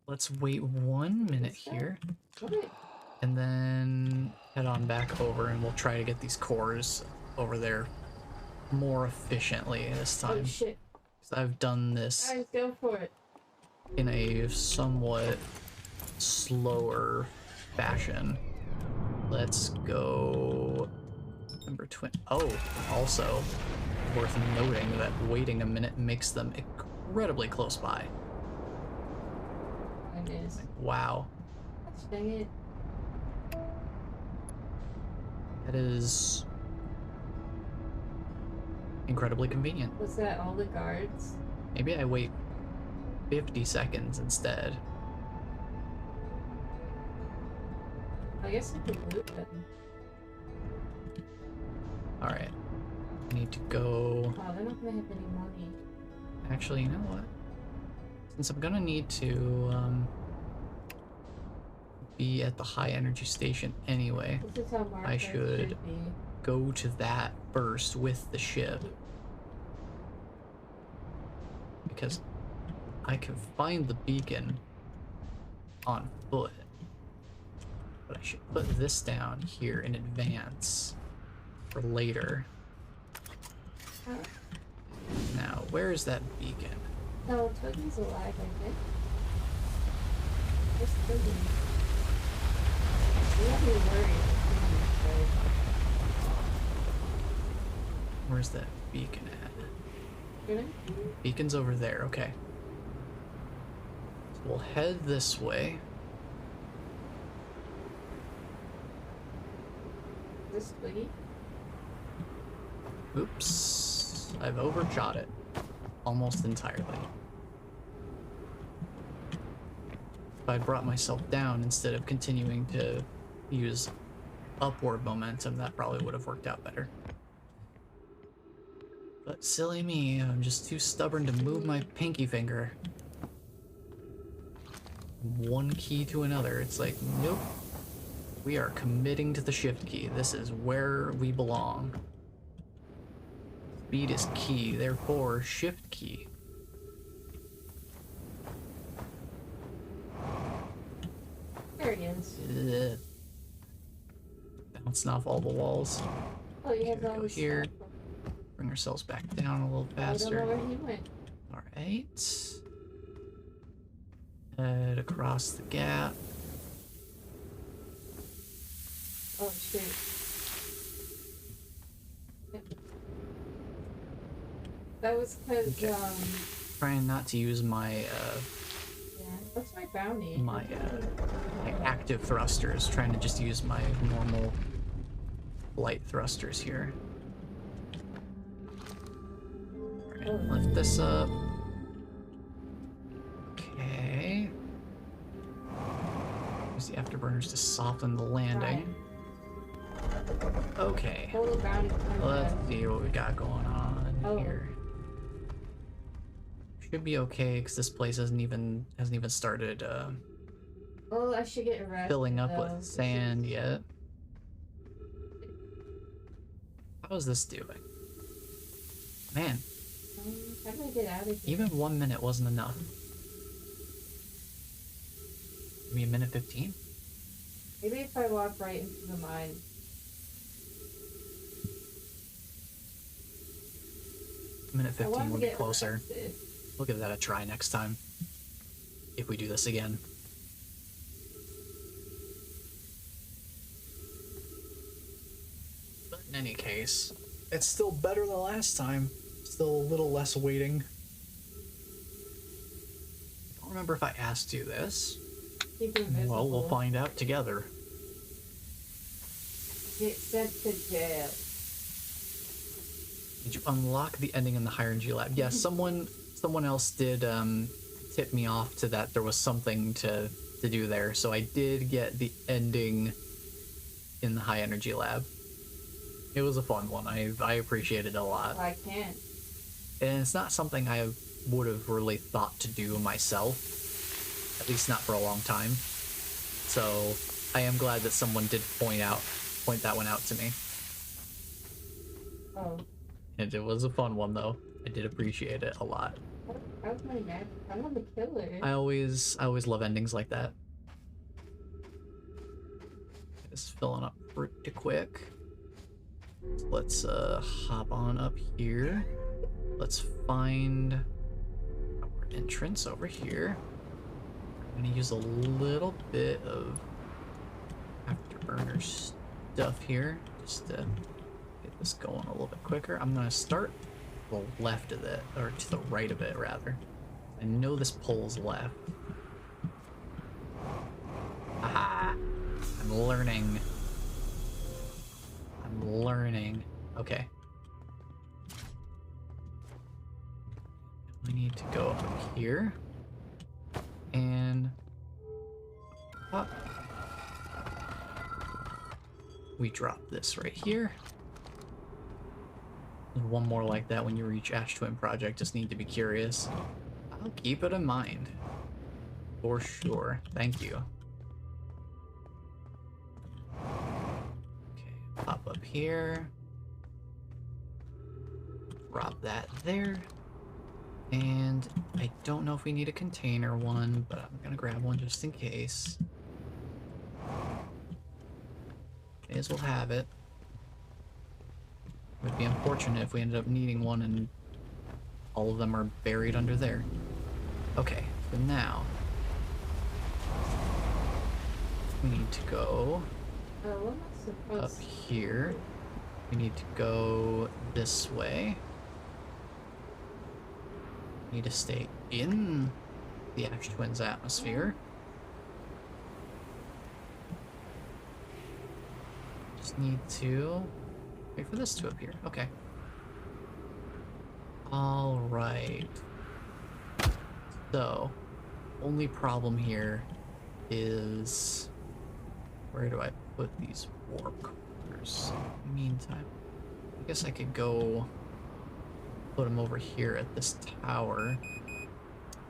Let's wait 1 minute here. Okay. And then head on back over and we'll try to get these cores over there more efficiently this time. Oh shit. Because I've done this Guys, go for it. in a somewhat slower fashion. Let's go number twin. Oh, also worth noting that waiting a minute makes them incredibly close by. I missed. Wow. Gosh, dang it. That is incredibly convenient. Was that all the guards? Maybe I wait 50 seconds instead. I guess I could loot them. Alright. I need to go... Oh, they're not gonna have any money. Actually, you know what? Since I'm gonna need to be at the high energy station anyway, This is how I should be. go to that first with the ship. Because I can find the beacon on foot. But I should put this down here in advance for later. Now, where is that beacon? No, Toadie's alive, I think. Where's Toadie? We have to be worried. Where's that beacon at? Really? Beacon's over there, okay. So we'll head this way. This Twiggy? Oops. I've overshot it. Almost entirely. If I brought myself down instead of continuing to use upward momentum, that probably would have worked out better. But silly me, I'm just too stubborn to move my pinky finger. One key to another. It's like, nope. We are committing to the shift key. This is where we belong. Speed is key, therefore shift key. There he is. Ugh. Bouncing off all the walls. Oh, you have Here we all go this here. stuff. Bring ourselves back down a little I don't know faster. where he went. Alright. Head across the gap. Oh, shoot. Yep. That was because, Okay. Trying not to use my yeah. What's my bounty? my active thrusters. Trying to just use my normal light thrusters here. Alright, lift this up. Okay. Use the afterburners to soften the landing. Okay. Total bounty. Let's see what we got going on Oh. here. Should be okay because this place hasn't even started Oh, I should get arrested. filling up though. with sand yet. How is this doing? Man, How do I get out of here? even 1 minute wasn't enough. Maybe a minute 15? Maybe if I walk right into the mine. Minute I 15 want to would be get closer. arrested. We'll give that a try next time. If we do this again. But in any case, it's still better than last time. Still a little less waiting. I don't remember if I asked you this. Keep invisible. Well, we'll find out together. Get sent to jail. Did you unlock the ending in the higher energy lab? Yeah, someone else did tip me off to that there was something to do there. So I did get the ending in the high energy lab. It was a fun one. I appreciated it a lot. I can't. And it's not something I would have really thought to do myself. At least not for a long time. So I am glad that someone did point that one out to me. Oh. And it was a fun one though. I did appreciate it a lot. How's my neck? I'm on the killer. I always love endings like that. It's filling up pretty quick. So let's hop on up here. Let's find our entrance over here. I'm gonna use a little bit of afterburner stuff here just to get this going a little bit quicker. I'm gonna start to the left of it, or to the right of it rather. I know this pulls left. Aha! I'm learning. Okay. We need to go up here. And up. We drop this right here. There's one more like that when you reach Ash Twin Project. Just need to be curious. I'll keep it in mind. For sure. Thank you. Okay, pop up here. Drop that there. And I don't know if we need a container one, but I'm gonna grab one just in case. May as well have it. It would be unfortunate if we ended up needing one and all of them are buried under there. Okay, so now we need to go up here. We need to go this way. We need to stay in the Ash Twins atmosphere. Just need to wait for this to appear. Okay. All right. So, only problem here is where do I put these warp cores? In the meantime, I guess I could go put them over here at this tower.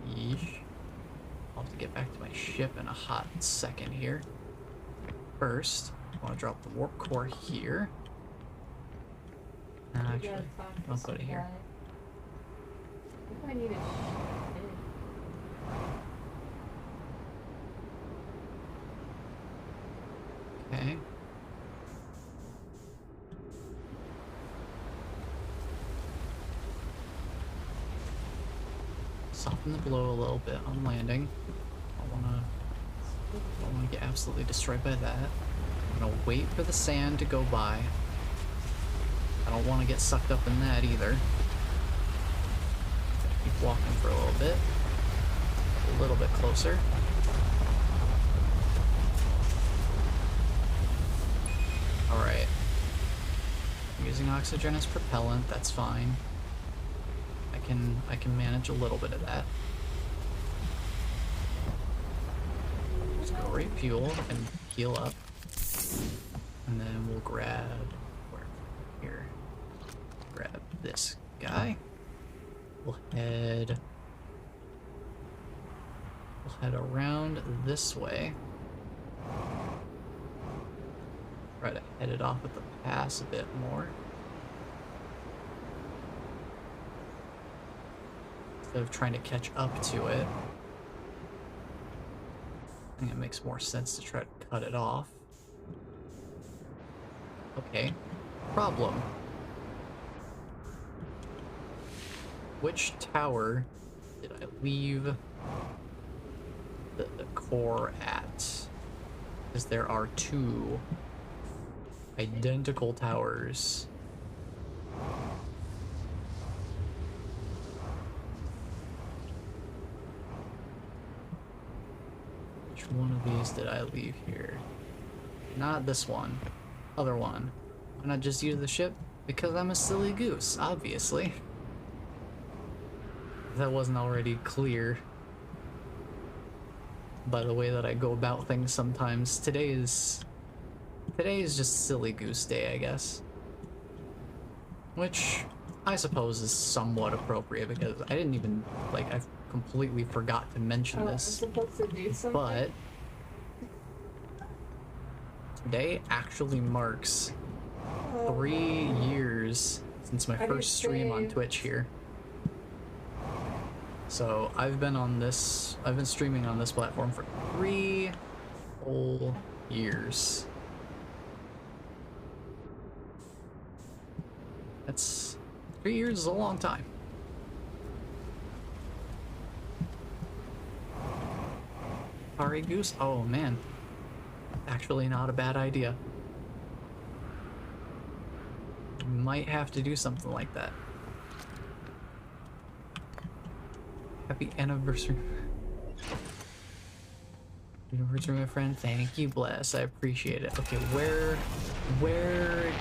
Yeesh. I'll have to get back to my ship in a hot second here. First, I want to drop the warp core here. Actually, I'll put it here. I need a Okay. Soften the blow a little bit on landing. I don't wanna get absolutely destroyed by that. I'm gonna wait for the sand to go by. I don't want to get sucked up in that either. Keep walking for a little bit closer. Alright. I'm using oxygen as propellant, that's fine. I can manage a little bit of that. Just go refuel and heal up. And then we'll grab here. Grab this guy. We'll head around this way. Try to head it off at the pass a bit more. Instead of trying to catch up to it. I think it makes more sense to try to cut it off. Okay. Problem. Which tower did I leave the core at? Because there are two identical towers. Which one of these did I leave here? Not this one. Other one. Why not just use the ship? Because I'm a silly goose, obviously. If that wasn't already clear by the way that I go about things sometimes. Today is just silly goose day, I guess. Which I suppose is somewhat appropriate because I didn't even, like, I completely forgot to mention this. I'm supposed to do something? But today actually marks 3 years since my first stream on Twitch here. So I've been streaming on this platform for 3 whole years. That's 3 years is a long time. Sorry, Goose. Oh man, actually not a bad idea. Might have to do something like that. Happy anniversary. Anniversary, my friend. Thank you, bless. I appreciate it. Okay, where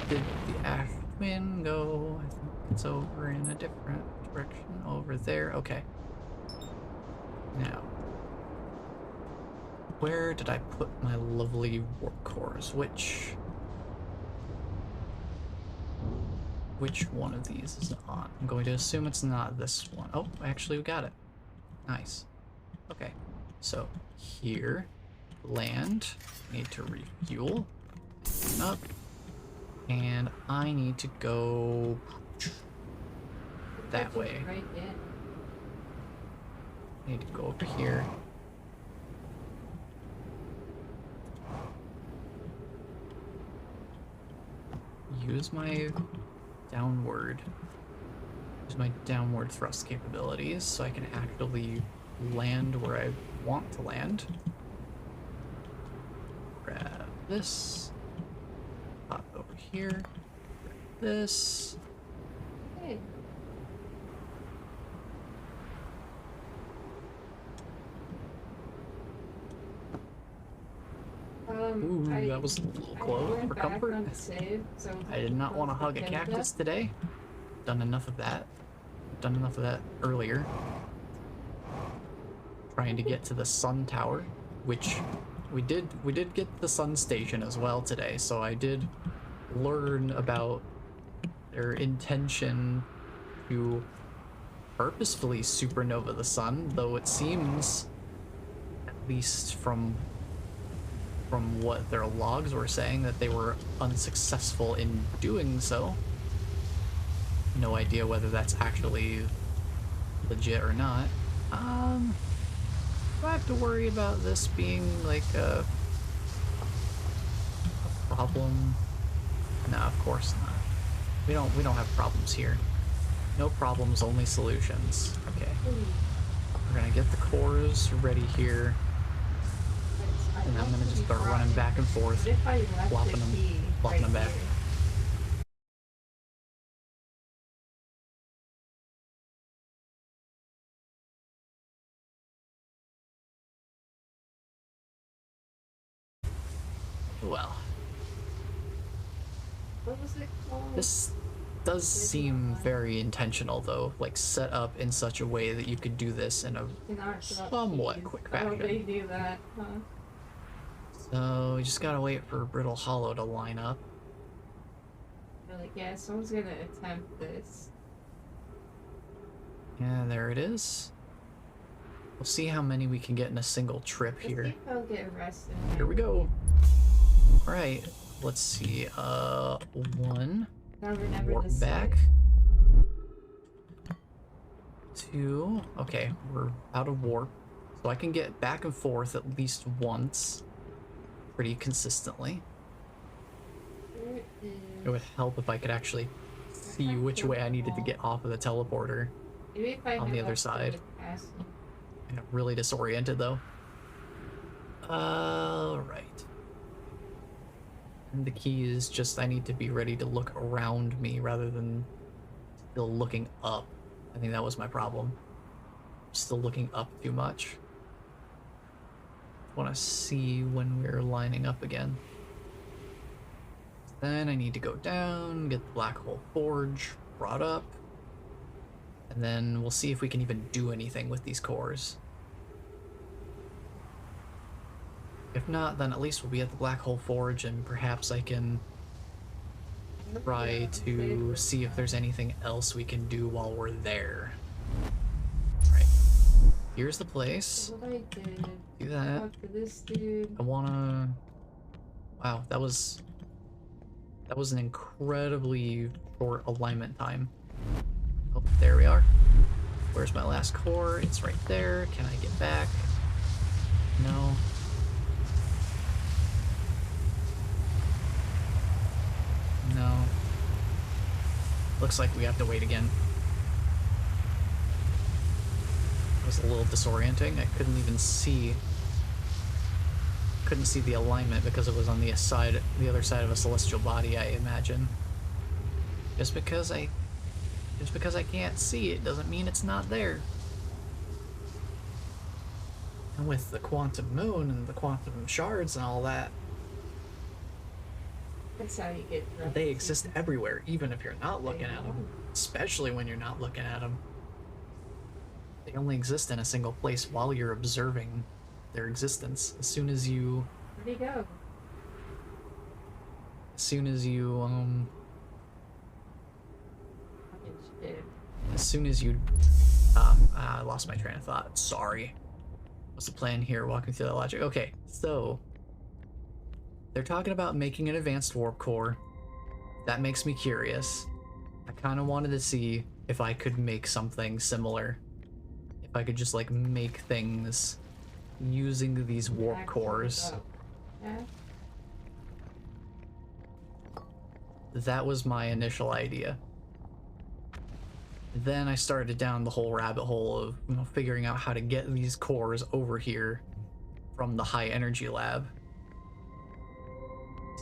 did the ash twin go? I think it's over in a different direction. Over there. Okay. Now, where did I put my lovely warp cores? Which one of these is on? I'm going to assume it's not this one. Oh, actually we got it. Nice. Okay, so here, land, need to refuel, up, and I need to go that way. Right, yeah. I need to go over here. Use my downward thrust capabilities so I can actually land where I want to land. Grab this, pop over here, grab this. Hey. Ooh, that was a little close for comfort. I did not want to hug a cactus today. Done enough of that. Done enough of that earlier. Trying to get to the sun tower, which we did get the sun station as well today, so I did learn about their intention to purposefully supernova the sun, though it seems, at least from what their logs were saying, that they were unsuccessful in doing so. No idea whether that's actually legit or not. Do I have to worry about this being like a problem? No, of course not. We don't have problems here. No problems, only solutions. Okay. We're gonna get the cores ready here. And I'm gonna just start running back and forth, flopping them back. Well, What was it called? this does seem very intentional, though, like set up in such a way that you could do this in a somewhat quick fashion. Oh, they do that, huh? So we just gotta wait for Brittle Hollow to line up. They're like, yeah, someone's gonna attempt this. Yeah, there it is. We'll see how many we can get in a single trip Let's here. see if I'll get arrested. Here we go. Alright, let's see. One. Warp back. 2. Okay, we're out of warp. So I can get back and forth at least once. Pretty consistently. It would help if I could actually see which way I needed to get off of the teleporter on the other side. I'm really disoriented though. Right. And the key is just I need to be ready to look around me rather than still looking up. I think that was my problem. Still looking up too much. Want to see when we're lining up again. Then I need to go down, get the black hole forge brought up, and then we'll see if we can even do anything with these cores. If not, then at least we'll be at the black hole forge, and perhaps I can try to see if there's anything else we can do while we're there. Right. Here's the place. What I did. Do that. Talk to this dude. I wanna... Wow, that was an incredibly short alignment time. Oh, there we are. Where's my last core? It's right there. Can I get back? No. No. Looks like we have to wait again. It was a little disorienting. I couldn't even see... Couldn't see the alignment because it was on the other side of a celestial body, I imagine. Just because I can't see it doesn't mean it's not there. And with the quantum moon and the quantum shards and all that, That's how you get. they exist everywhere, even if you're not looking at them. Especially when you're not looking at them. They only exist in a single place while you're observing their existence. As soon as you Where'd he go? Fucking Fucking shit. I lost my train of thought. Sorry. What's the plan here? Walking through that logic. Okay, so they're talking about making an advanced warp core. That makes me curious. I kind of wanted to see if I could make something similar. If I could just like make things using these warp cores. Yeah. That was my initial idea. Then I started down the whole rabbit hole of, you know, figuring out how to get these cores over here from the high energy lab.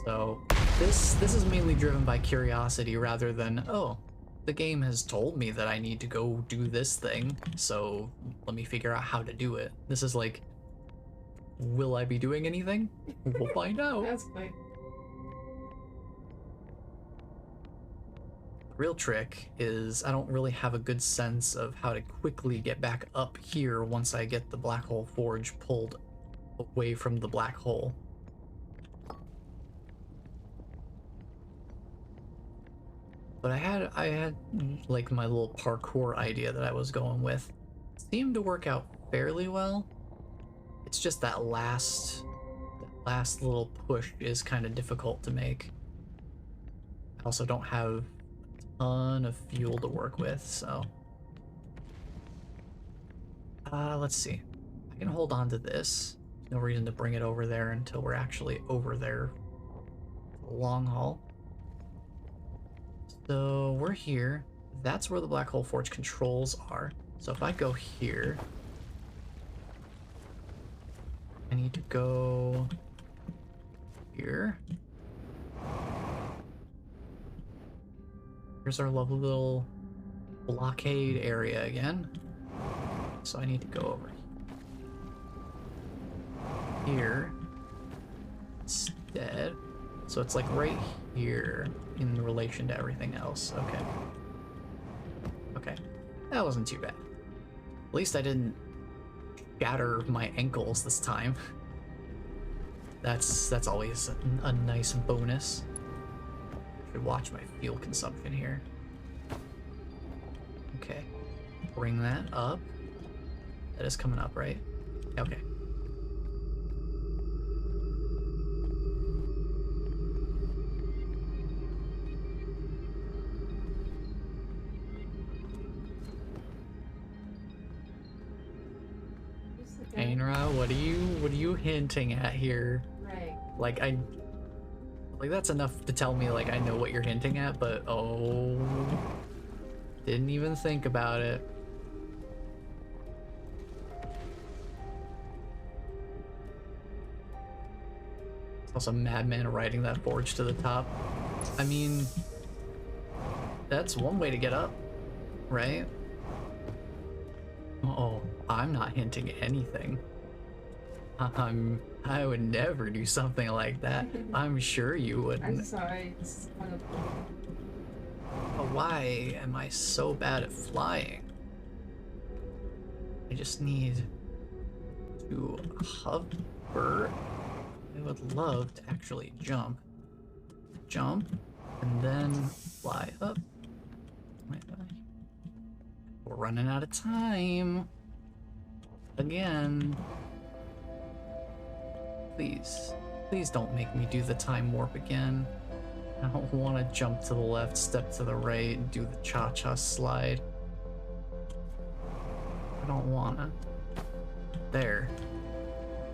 So this is mainly driven by curiosity rather than, oh, the game has told me that I need to go do this thing, so let me figure out how to do it. This is like, will I be doing anything? We'll find out. That's quick. The real trick is I don't really have a good sense of how to quickly get back up here once I get the black hole forge pulled away from the black hole. But I had like my little parkour idea that I was going with. It seemed to work out fairly well. It's just that last little push is kind of difficult to make. I also don't have a ton of fuel to work with, so let's see. I can hold on to this. No reason to bring it over there until we're actually over there. Long haul. So we're here. That's where the black hole forge controls are. So if I go here, I need to go here. Here's our lovely little blockade area again. So I need to go over here instead. So it's like right here in relation to everything else. Okay. Okay. That wasn't too bad. At least I didn't shatter my ankles this time. That's always a nice bonus. Should watch my fuel consumption here. Okay. Bring that up. That is coming up, right? Okay. Ainra, what are you hinting at here? Right. Like that's enough to tell me like I know what you're hinting at, but oh, didn't even think about it. Also, madman riding that forge to the top. I mean, that's one way to get up, right? Oh, I'm not hinting anything. I would never do something like that. I'm sure you I'm wouldn't. sorry. This is kind of fun. But why am I so bad at flying? I just need to hover. I would love to actually jump. Jump, and then fly up. We're running out of time. Again. Please. Please don't make me do the time warp again. I don't want to jump to the left, step to the right, and do the cha-cha slide. I don't wanna. There.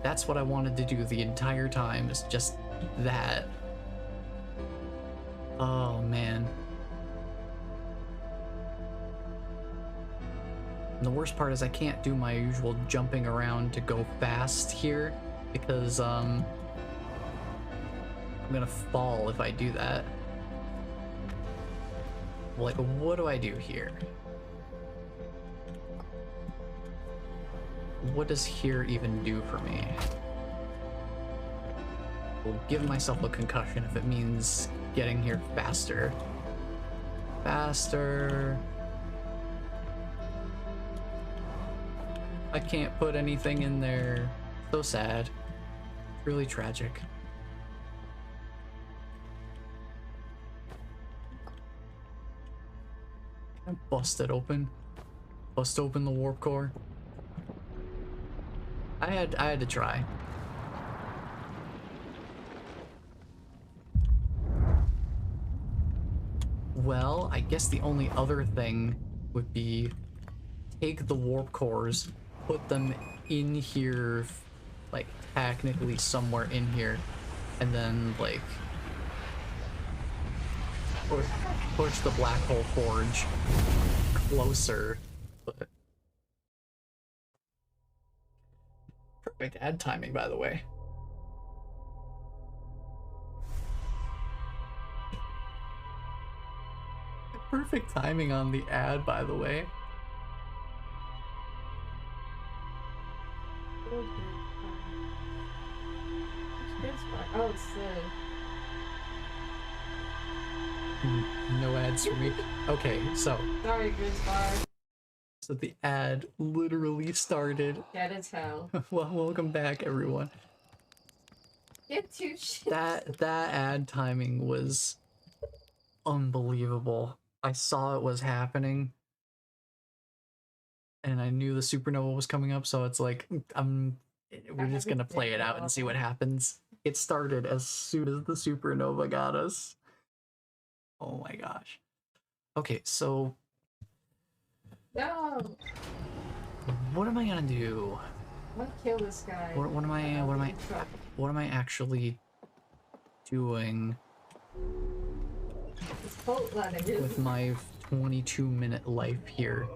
That's what I wanted to do the entire time, is just that. Oh, man. And the worst part is I can't do my usual jumping around to go fast here, because, I'm gonna fall if I do that. Like, what do I do here? What does here even do for me? I'll give myself a concussion if it means getting here faster. Faster. I can't put anything in there. So sad. Really tragic. I bust it open. Bust open the warp core. I had to try. Well, I guess the only other thing would be take the warp cores, put them in here, like technically somewhere in here, and then like push the black hole forge closer. But perfect ad timing, by the way. Perfect timing on the ad, by the way. Oh, it's No ads for me. Okay, so. Sorry, Grizzbar. So the ad literally started. Dead as hell. Well, welcome back, everyone. Get two shit. That ad timing was unbelievable. I saw it was happening, and I knew the supernova was coming up. So it's like we're just gonna play it out and see what happens. It started as soon as the supernova got us. Oh my gosh. Okay, so No. what am I gonna do? I'm gonna kill this guy. What am I actually doing It's cold blooded. with my 22-minute life here?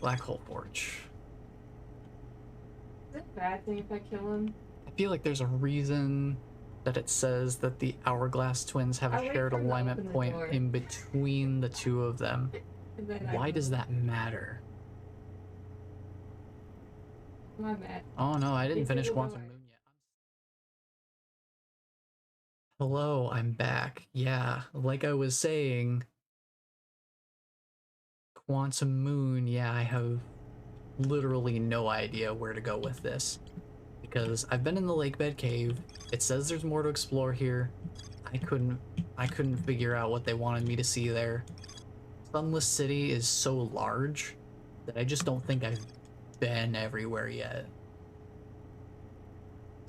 Black hole forge. Is it a bad thing if I kill him? I feel like there's a reason that it says that the hourglass twins have a I'll wait shared for him to alignment open the point door. in between the two of them. And then Why does that matter? My bad. Oh no, I didn't It's finish in the Quantum door. Moon yet. Hello, I'm back. Yeah, like I was saying, Quantum Moon, yeah, I have literally no idea where to go with this. Because I've been in the lake bed cave. It says there's more to explore here. I couldn't figure out what they wanted me to see there. Sunless City is so large that I just don't think I've been everywhere yet.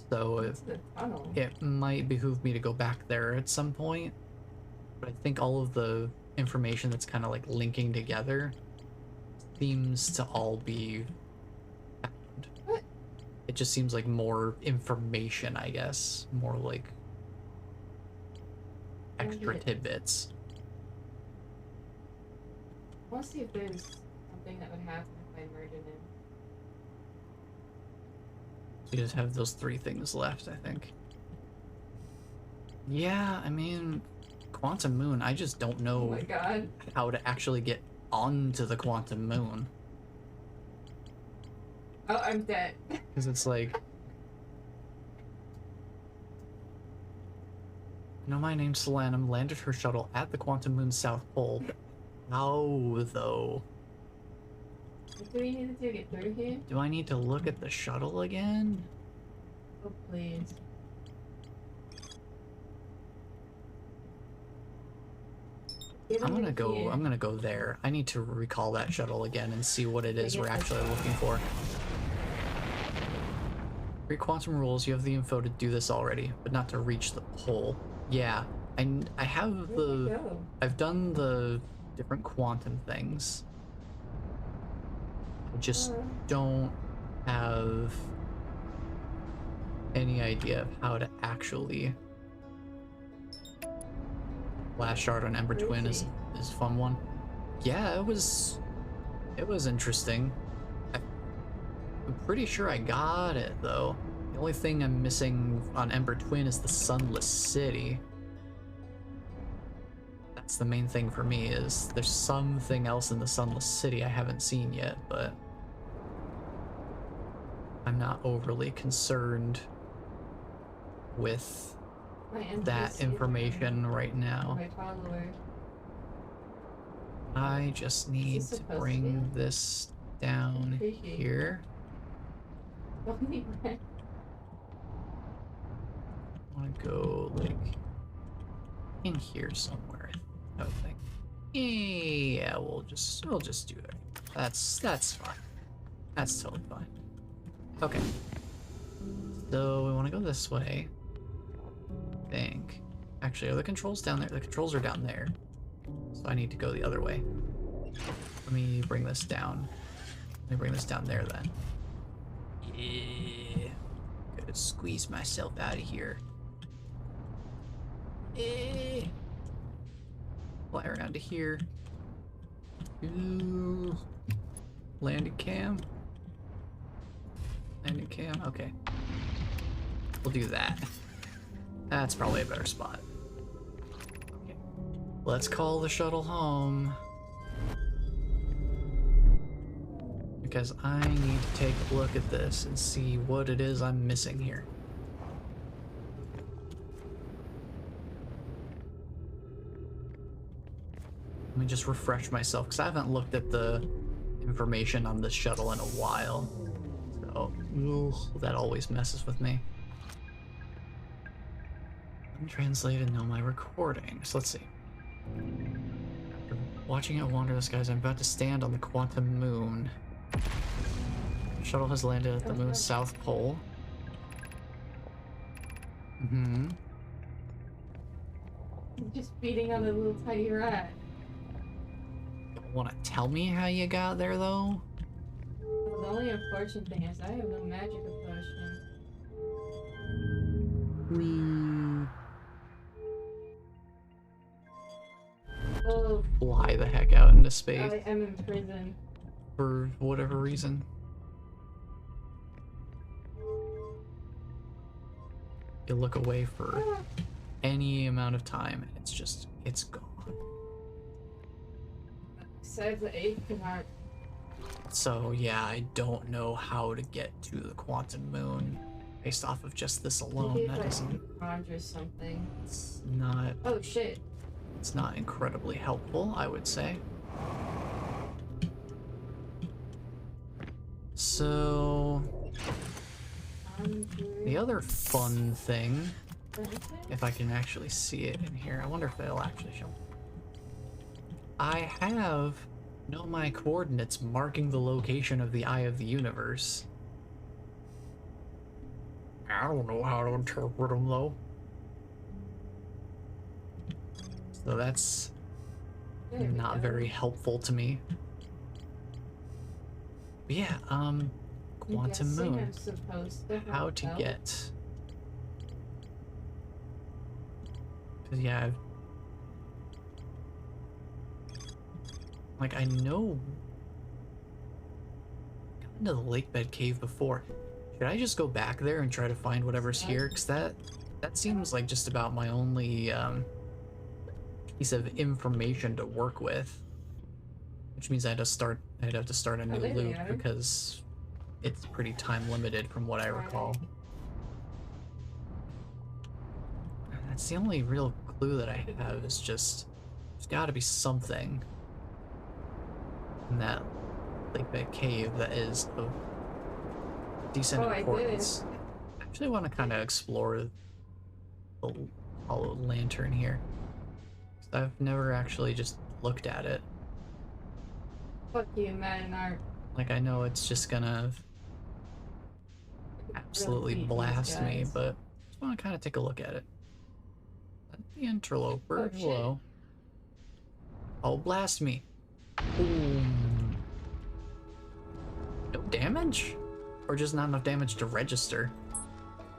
So It's the tunnel. it might behoove me to go back there at some point. But I think all of the information that's kind of like linking together seems to all be found. What? It just seems like more information, I guess. More like extra tidbits. I want to see if there's something that would happen if I murdered him. You just have those 3 things left, I think. Yeah, I mean, Quantum Moon, I just don't Oh know my god. how to actually get onto the Quantum Moon. Oh, I'm dead. Because it's like... No, my name's Solanum landed her shuttle at the Quantum Moon's South Pole. How, though? What do we need to do? Get through here? Do I need to look at the shuttle again? Oh, please. I'm gonna go there. I need to recall that shuttle again and see what it is we're actually looking for. Read quantum rules, you have the info to do this already, but not to reach the pole. Yeah, I have the... I've done the different quantum things. I just don't have any idea of how to actually... Last shard on Ember Twin is a fun one. Yeah, it was interesting. I'm pretty sure I got it though. The only thing I'm missing on Ember Twin is the Sunless City. That's the main thing for me, is there's something else in the Sunless City I haven't seen yet, but I'm not overly concerned with that information right now. I just need to bring this down here. I want to go like in here somewhere. I would think. Yeah, we'll just do it. That's fine. That's totally fine. Okay. So we want to go this way. I think. Actually, are the controls down there? The controls are down there. So I need to go the other way. Let me bring this down. Let me bring this down there then. Yeah. Gotta squeeze myself out of here. Yeah. Fly around to here. Ooh. Landing cam. Landing cam. Okay. We'll do that. That's probably a better spot. Okay. Let's call the shuttle home. Because I need to take a look at this and see what it is I'm missing here. Let me just refresh myself, because I haven't looked at the information on this shuttle in a while. So, that always messes with me. Untranslated, no, my recordings. Let's see. After watching it wander the skies, I'm about to stand on the Quantum Moon. The shuttle has landed at the moon's south pole. Mm-hmm. Just beating on a little tiny rat. Don't want to tell me how you got there, though? Well, the only unfortunate thing is I have no magical potion. Oh, Fly the heck out into space. I am in prison. For whatever reason. You look away for any amount of time and it's gone. Besides the 8th heart. So yeah, I don't know how to get to the Quantum Moon based off of just this alone. Maybe That like doesn't... or something. It's not... Oh shit. It's not incredibly helpful, I would say. So... The other fun thing, if I can actually see it in here, I wonder if it'll actually show. I have know my coordinates marking the location of the Eye of the Universe. I don't know how to interpret them though. So that's not very helpful to me. But yeah, Quantum Moon. How to get... Cause yeah, like I know... I've gone to the lake bed cave before. Should I just go back there and try to find whatever's here? Cause that seems like just about my only piece of information to work with. Which means I'd have to start a new loop because it's pretty time limited from what I recall. That's the only real clue that I have is just there's got to be something in that lake bed cave that is of decent importance. I actually want to kind of explore the hollow lantern here. I've never actually just looked at it. Fuck you, man. Like, I know it's just gonna absolutely blast me, but I just want to kind of take a look at it. The interloper. Oh, hello. Oh, blast me. Boom. No damage? Or just not enough damage to register?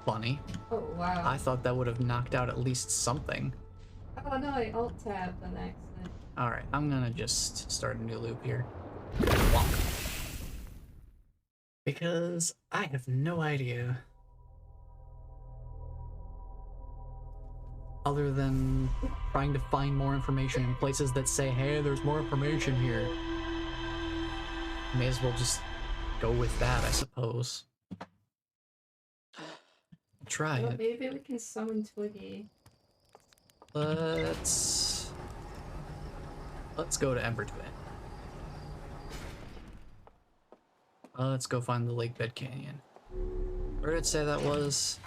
Funny. Oh, wow. I thought that would have knocked out at least something. Oh no, I alt-tabbed on accident. Alright, I'm gonna just start a new loop here. Because I have no idea. Other than trying to find more information in places that say, hey, there's more information here. May as well just go with that, I suppose. Try it. Maybe we can summon Twiggy. Let's go to Ember Twin. Let's go find the Lake Bed Canyon. Where did it say that was?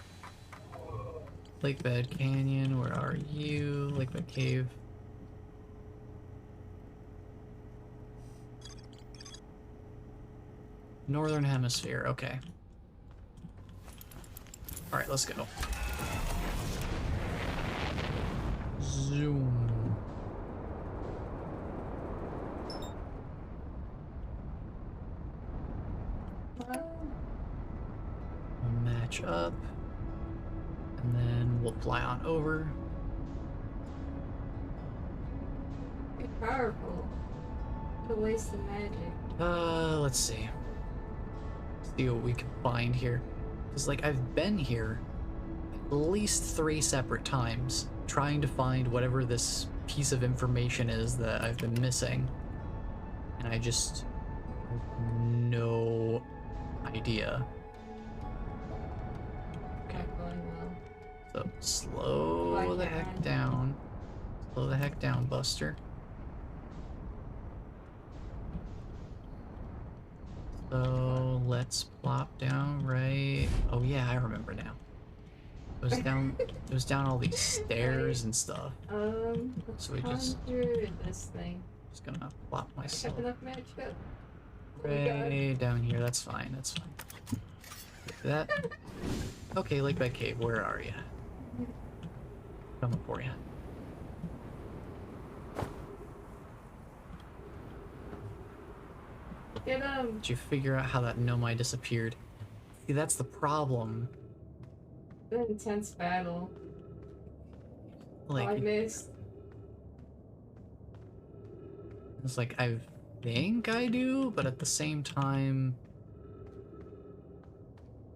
Lake Bed Canyon, where are you? Lake Bed Cave. Northern Hemisphere, okay. Alright, let's go. Zoom. We'll match up. And then we'll fly on over. You're powerful. What a waste of magic. Let's see. See what we can find here. Because, like, I've been here at least 3 separate times trying to find whatever this piece of information is that I've been missing. And I just have no idea. Okay. So slow the heck down. Slow the heck down, Buster. So let's plop down right. Oh yeah, I remember now. It was down all these stairs and stuff. So we just this thing. Just gonna plop myself Have enough magic up. right down here. That's fine. That's fine. That. Okay, Lake Bed Cave. Where are you? Coming for you. Get him! Did you figure out how that Nomai disappeared? See, that's the problem. An intense battle. Like, I missed. It's like, I think I do, but at the same time,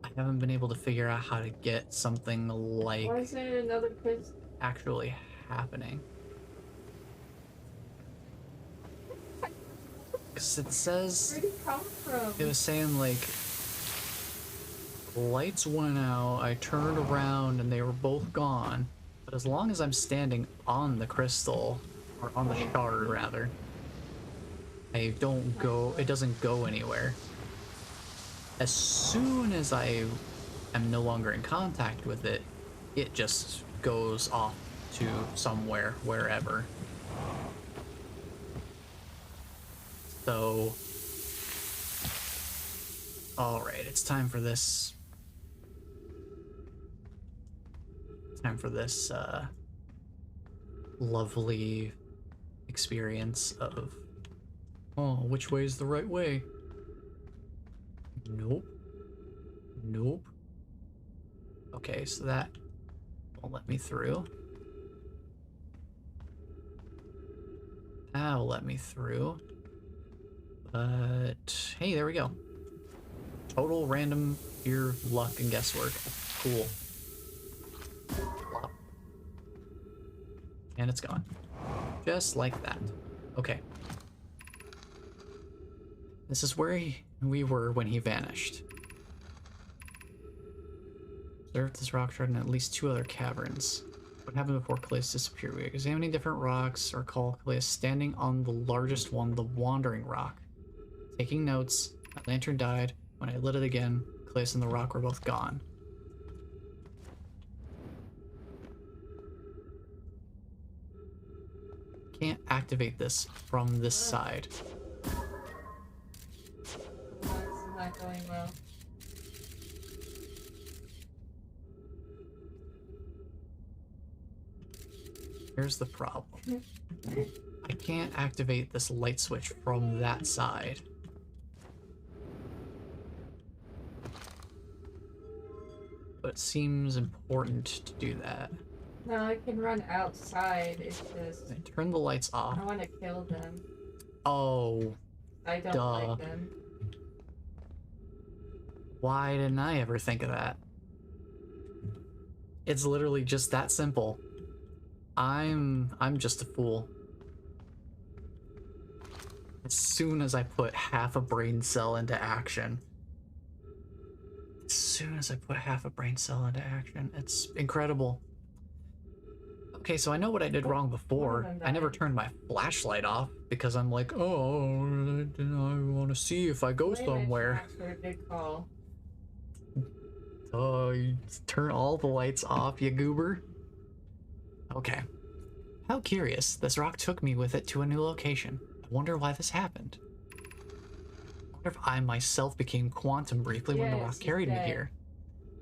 I haven't been able to figure out how to get something like Why is there another crystal actually happening. Because it says, where'd it come from? it was saying like, lights went out, I turned around and they were both gone. But as long as I'm standing on the crystal, or on the shard rather, I don't go, it doesn't go anywhere. As soon as I am no longer in contact with it, it just goes off to somewhere, wherever. So, alright, it's time for this. Time for this, lovely experience of, oh, which way is the right way? Nope. Nope. Okay, so that won't let me through. That'll let me through. But, hey, there we go. Total random pure luck and guesswork. Cool. Plop. And it's gone. Just like that. Okay. This is where we were when he vanished. Observed this rock shard in at least 2 other caverns. What happened before Calais disappeared? We are examining different rocks, or call Calais standing on the largest one, the Wandering Rock. Taking notes, my lantern died. When I lit it again, Calais and the rock were both gone. Can't activate this from this side. This is not going well. Here's the problem. I can't activate this light switch from that side. But it seems important to do that. No, I can run outside. It's just Turn the lights off. I want to kill them. Oh, I don't duh. like them. Why didn't I ever think of that? It's literally just that simple. I'm just a fool. As soon as I put half a brain cell into action. It's incredible. Okay, so I know what I did wrong before. I never turned my flashlight off because I'm like, oh, I want to see if I go somewhere. For a big call. Oh, you turn all the lights off, you goober. Okay. How curious. This rock took me with it to a new location. I wonder why this happened. I wonder if I myself became quantum briefly when the rock carried me here.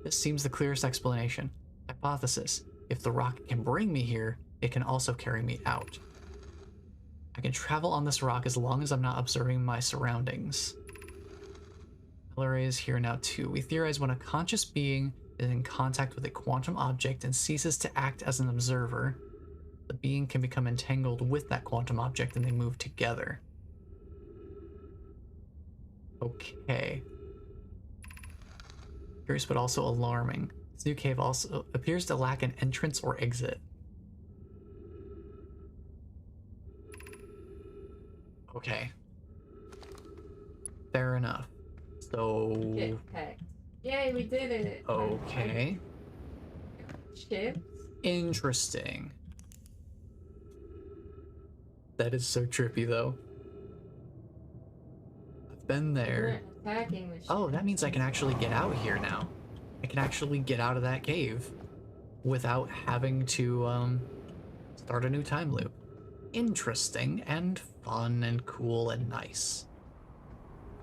This seems the clearest explanation. Hypothesis. If the rock can bring me here, it can also carry me out. I can travel on this rock as long as I'm not observing my surroundings. LRA is here now too. We theorize when a conscious being is in contact with a quantum object and ceases to act as an observer, the being can become entangled with that quantum object and they move together. Okay. Curious but also alarming. This new cave also appears to lack an entrance or exit. Okay. Fair enough. So... Jetpack. Yay, we did it! Okay. Chips? Interesting. That is so trippy, though. I've been there. Attacking the Oh, that means I can actually get out here now. I can actually get out of that cave without having to start a new time loop. Interesting and fun and cool and nice.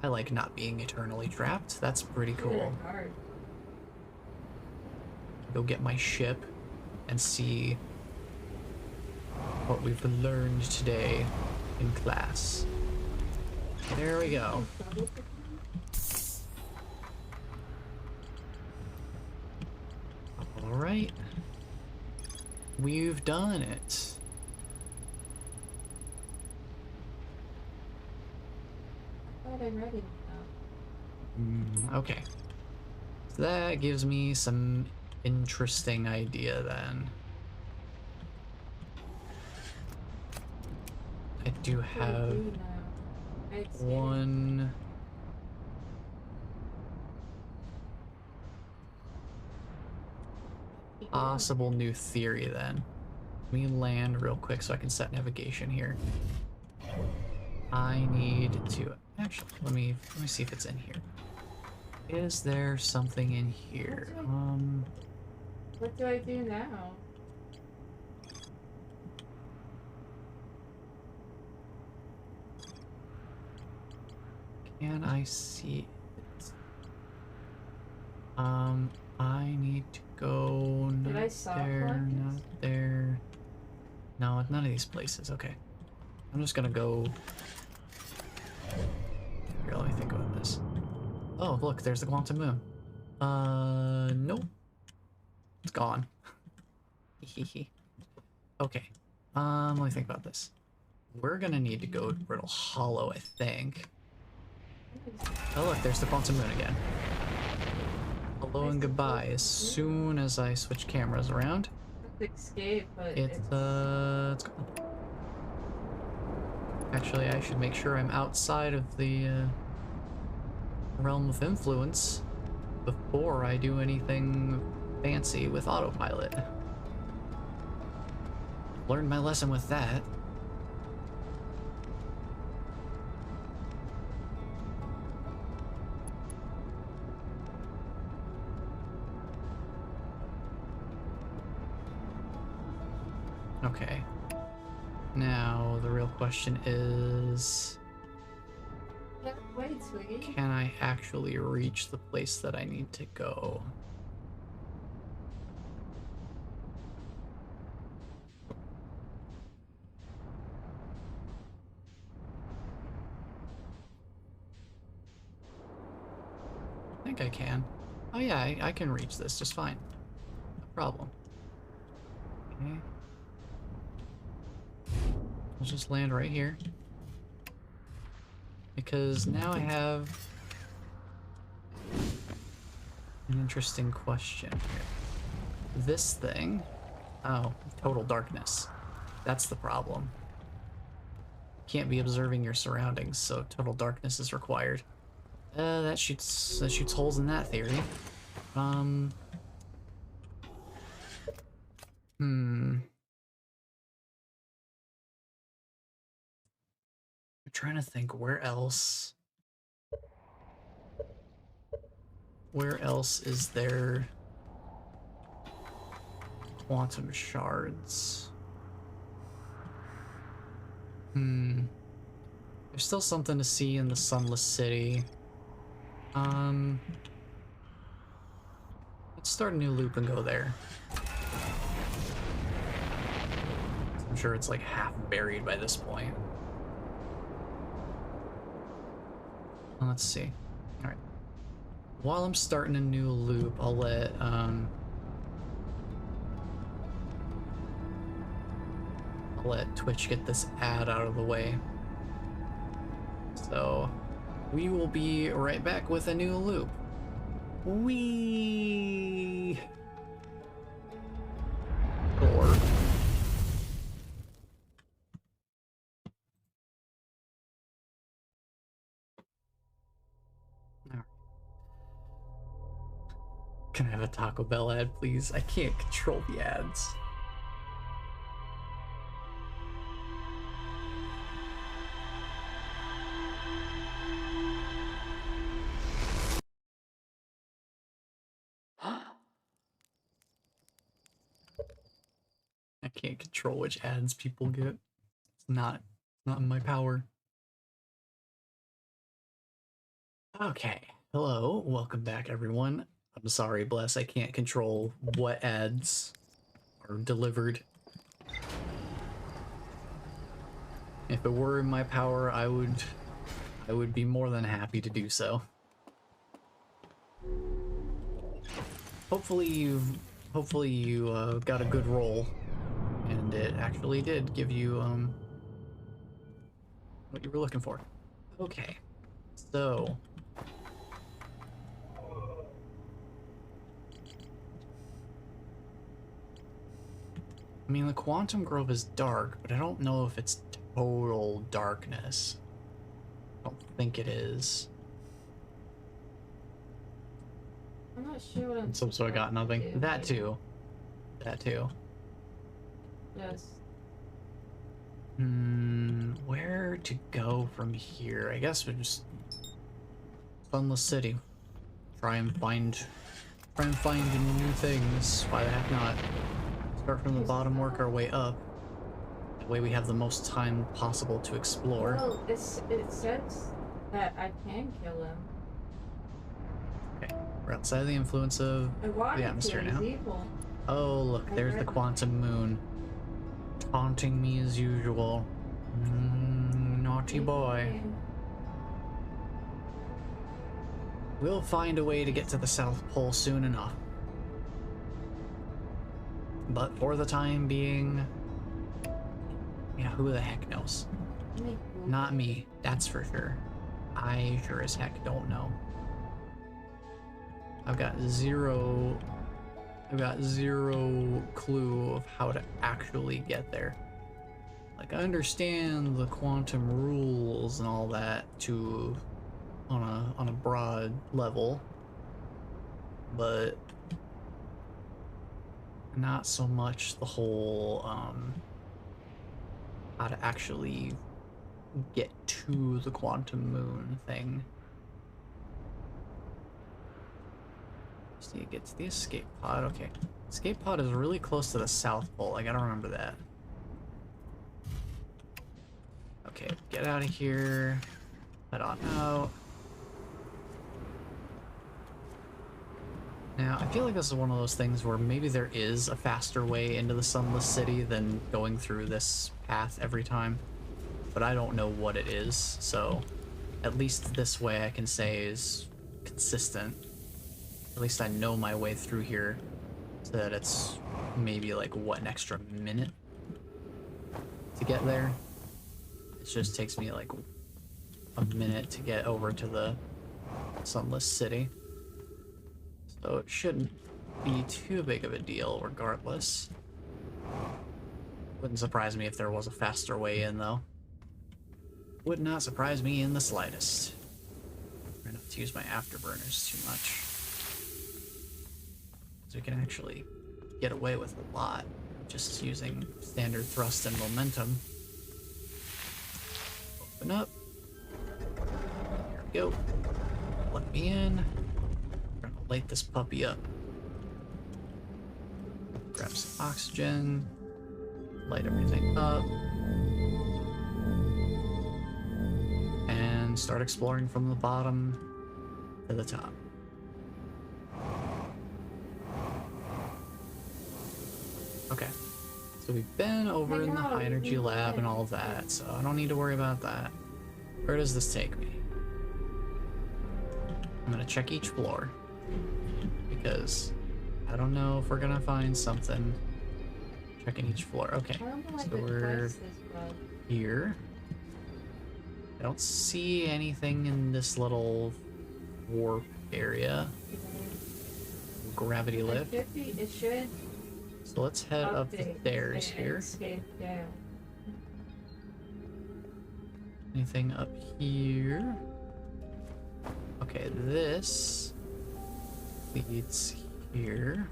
I like not being eternally trapped. That's pretty cool. Go get my ship and see what we've learned today in class. There we go. All right. We've done it. I thought I read it now. Okay. So that gives me some interesting idea then. I do have one possible new theory then. Let me land real quick so I can set navigation here. I need to actually let me see if it's in here. Is there something in here? What do I do now? Can I see it? I need to go not there, not there. No, none of these places. Okay. I'm just gonna go. Here, let me think about this. Oh, look, there's the quantum moon. Nope. It's gone. Okay. Let me think about this. We're gonna need to go to Brittle Hollow, I think. Oh, look, there's the quantum moon again. Hello and goodbye. As soon as I switch cameras around, Escape, but it's gone. Actually, I should make sure I'm outside of the realm of influence before I do anything fancy with autopilot. Learned my lesson with that. Okay. Now, the real question is... Yeah, wait, sweetie. can I actually reach the place that I need to go? I think I can. Oh yeah, I can reach this just fine. No problem. Okay. I'll just land right here. Because now I have an interesting question here. This thing... oh, total darkness. That's the problem. Can't be observing your surroundings, so total darkness is required. That shoots holes in that theory. I'm trying to think where else is there quantum shards? There's still something to see in the Sunless City. Let's start a new loop and go there. I'm sure it's like half buried by this point. Let's see. All right. While I'm starting a new loop, I'll let Twitch get this ad out of the way. So we will be right back with a new loop. Whee! Or can I have a Taco Bell ad, please? I can't control the ads. I can't control which ads people get. It's not in my power. Okay. Hello, welcome back everyone. I'm sorry, Bless, I can't control what ads are delivered. If it were in my power, I would be more than happy to do so. Hopefully you got a good roll, and it actually did give you what you were looking for. Okay, so I mean, the Quantum Grove is dark, but I don't know if it's total darkness. I don't think it is. I'm not sure what I'm So I got nothing. do That here. too. That too. Yes. Where to go from here? I guess we're just Sunless City. Try and find new things. Why the heck not? Start from the bottom, work our way up. That way we have the most time possible to explore. Well, it says that I can kill him. Okay, we're outside of the influence of I want the to, atmosphere he's now. evil. Oh, look, there's the quantum moon. Taunting me as usual. Naughty boy. We'll find a way to get to the South Pole soon enough. But for the time being, yeah, who the heck knows? Not me, that's for sure. I sure as heck don't know. I've got zero clue of how to actually get there. Like, I understand the quantum rules and all that on a broad level, but not so much the whole, how to actually get to the quantum moon thing. Just need to get to the escape pod. Okay. Escape pod is really close to the South Pole. I gotta remember that. Okay, get out of here. Head on out. Now, I feel like this is one of those things where maybe there is a faster way into the Sunless City than going through this path every time. But I don't know what it is, so at least this way I can say is consistent. At least I know my way through here, so that it's maybe like, what, an extra minute to get there? It just takes me like a minute to get over to the Sunless City. So it shouldn't be too big of a deal regardless. Wouldn't surprise me if there was a faster way in though. Would not surprise me in the slightest. Try not to use my afterburners too much. So we can actually get away with a lot just using standard thrust and momentum. Open up. There we go. Let me in. We're gonna light this puppy up. Grab some oxygen. Light everything up. And start exploring from the bottom to the top. Okay. So we've been over in the high energy lab and all of that, so I don't need to worry about that. Where does this take me? I'm gonna check each floor, because I don't know if we're gonna find something. Checking each floor. Okay, so we're here. I don't see anything in this little warp area. Gravity lift. It should. So let's head up the stairs here. Anything up here? Okay, this leads here.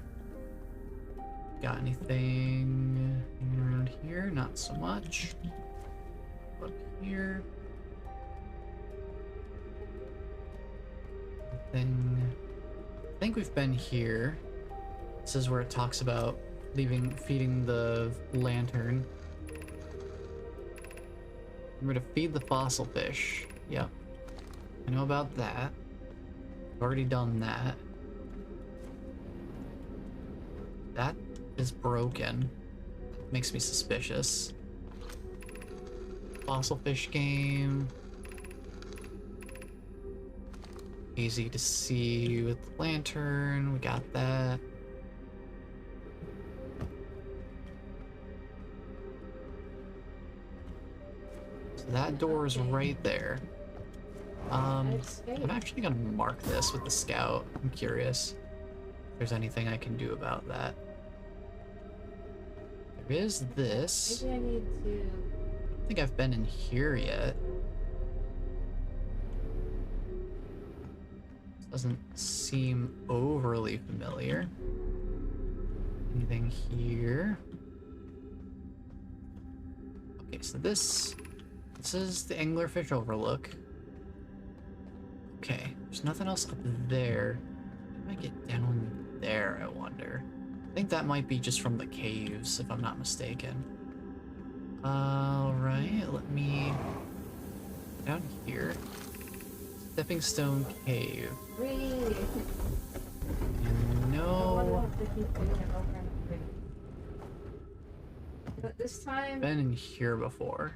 Got anything around here? Not so much. Up here. Anything? I think we've been here. This is where it talks about feeding the lantern. Remember to feed the fossil fish. Yep. I know about that. I've already done that. That is broken. Makes me suspicious. Fossil fish game. Easy to see with the lantern. We got that. So that door is right there. I'm actually gonna mark this with the scout. I'm curious if there's anything I can do about that. There is this. Maybe I need to. I don't think I've been in here yet. This doesn't seem overly familiar. Anything here? Okay, so this is the anglerfish overlook. Okay, there's nothing else up there. How do I get down there, I wonder? I think that might be just from the caves, if I'm not mistaken. Alright, let me... down here. Stepping Stone Cave. Really? No... But this time... been in here before.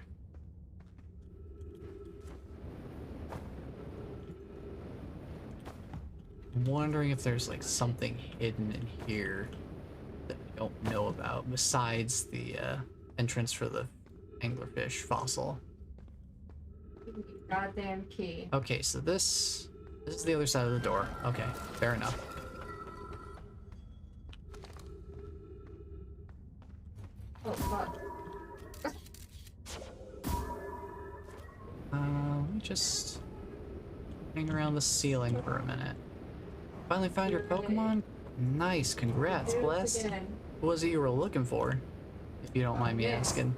I'm wondering if there's like something hidden in here that we don't know about besides the entrance for the anglerfish fossil. Goddamn key. Okay, so this is the other side of the door. Okay, fair enough. Oh fuck. Let me just hang around the ceiling for a minute. Finally found your Pokemon? Nice, congrats, Do it Blessed. again. What was it you were looking for? If you don't mind me yes. asking.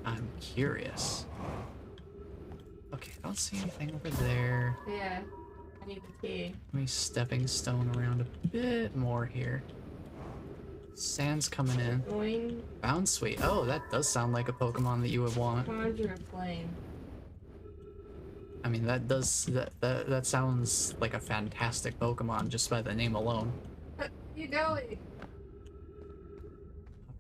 I'm curious. Okay, I don't see anything over there. Yeah. I need the key. Let me stepping stone around a bit more here. Sand's coming in. Going Bound Sweet. Oh, that does sound like a Pokemon that you would want. conjure a flame. I mean, that sounds like a fantastic Pokemon just by the name alone. What are you doing?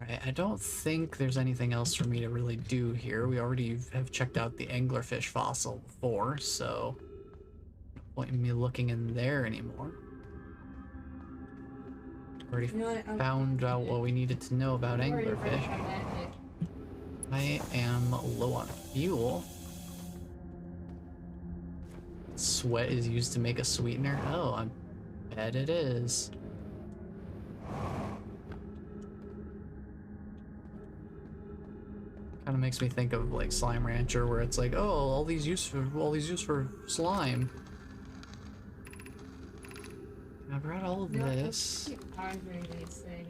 Alright, I don't think there's anything else for me to really do here. We already have checked out the anglerfish fossil before, so no point in me looking in there anymore. Already found out what we needed to know about anglerfish. I am low on fuel. Sweat is used to make a sweetener. Oh, I bet it is. Kind of makes me think of like Slime Rancher, where it's like, oh, all these use for slime. I've read all of this. Keep conjuring these things.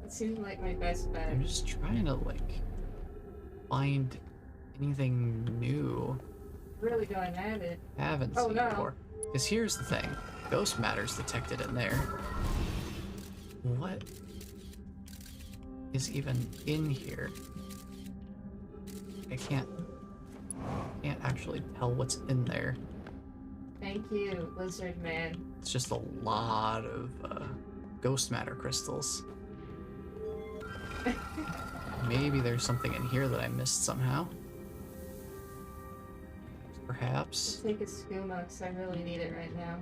It seems like my best bet. I'm just trying to like find anything new. Really going at it. I haven't seen before. Because here's the thing. Ghost matter's detected in there. What is even in here? I can't actually tell what's in there. Thank you, lizard man. It's just a lot of ghost matter crystals. Maybe there's something in here that I missed somehow. Perhaps. Take a skooma because I really need it right now.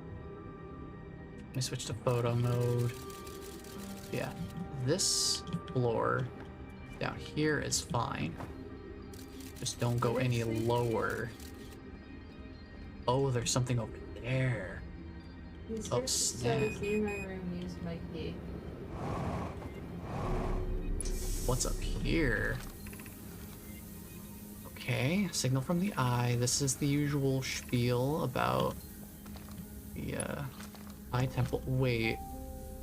Let me switch to photo mode. Yeah, this floor down here is fine. Just don't go any lower. Oh, there's something over there. Oh, snap. In my room, use my key. What's up here? Okay, signal from the eye. This is the usual spiel about the eye temple. Wait,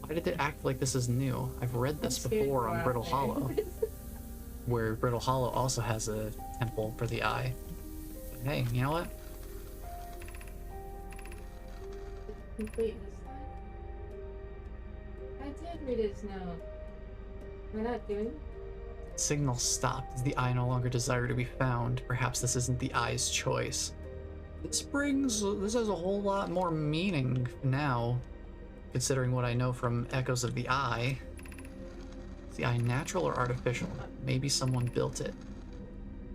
why did it act like this is new? I've read this before on Brittle Hollow, where Brittle Hollow also has a temple for the eye. But hey, you know what? Complete this. I did read his note. Am I not doing it? Signal stopped. Is the eye no longer desire to be found? Perhaps this isn't the eye's choice. This has a whole lot more meaning now, considering what I know from Echoes of the Eye. Is the eye natural or artificial? Maybe someone built it.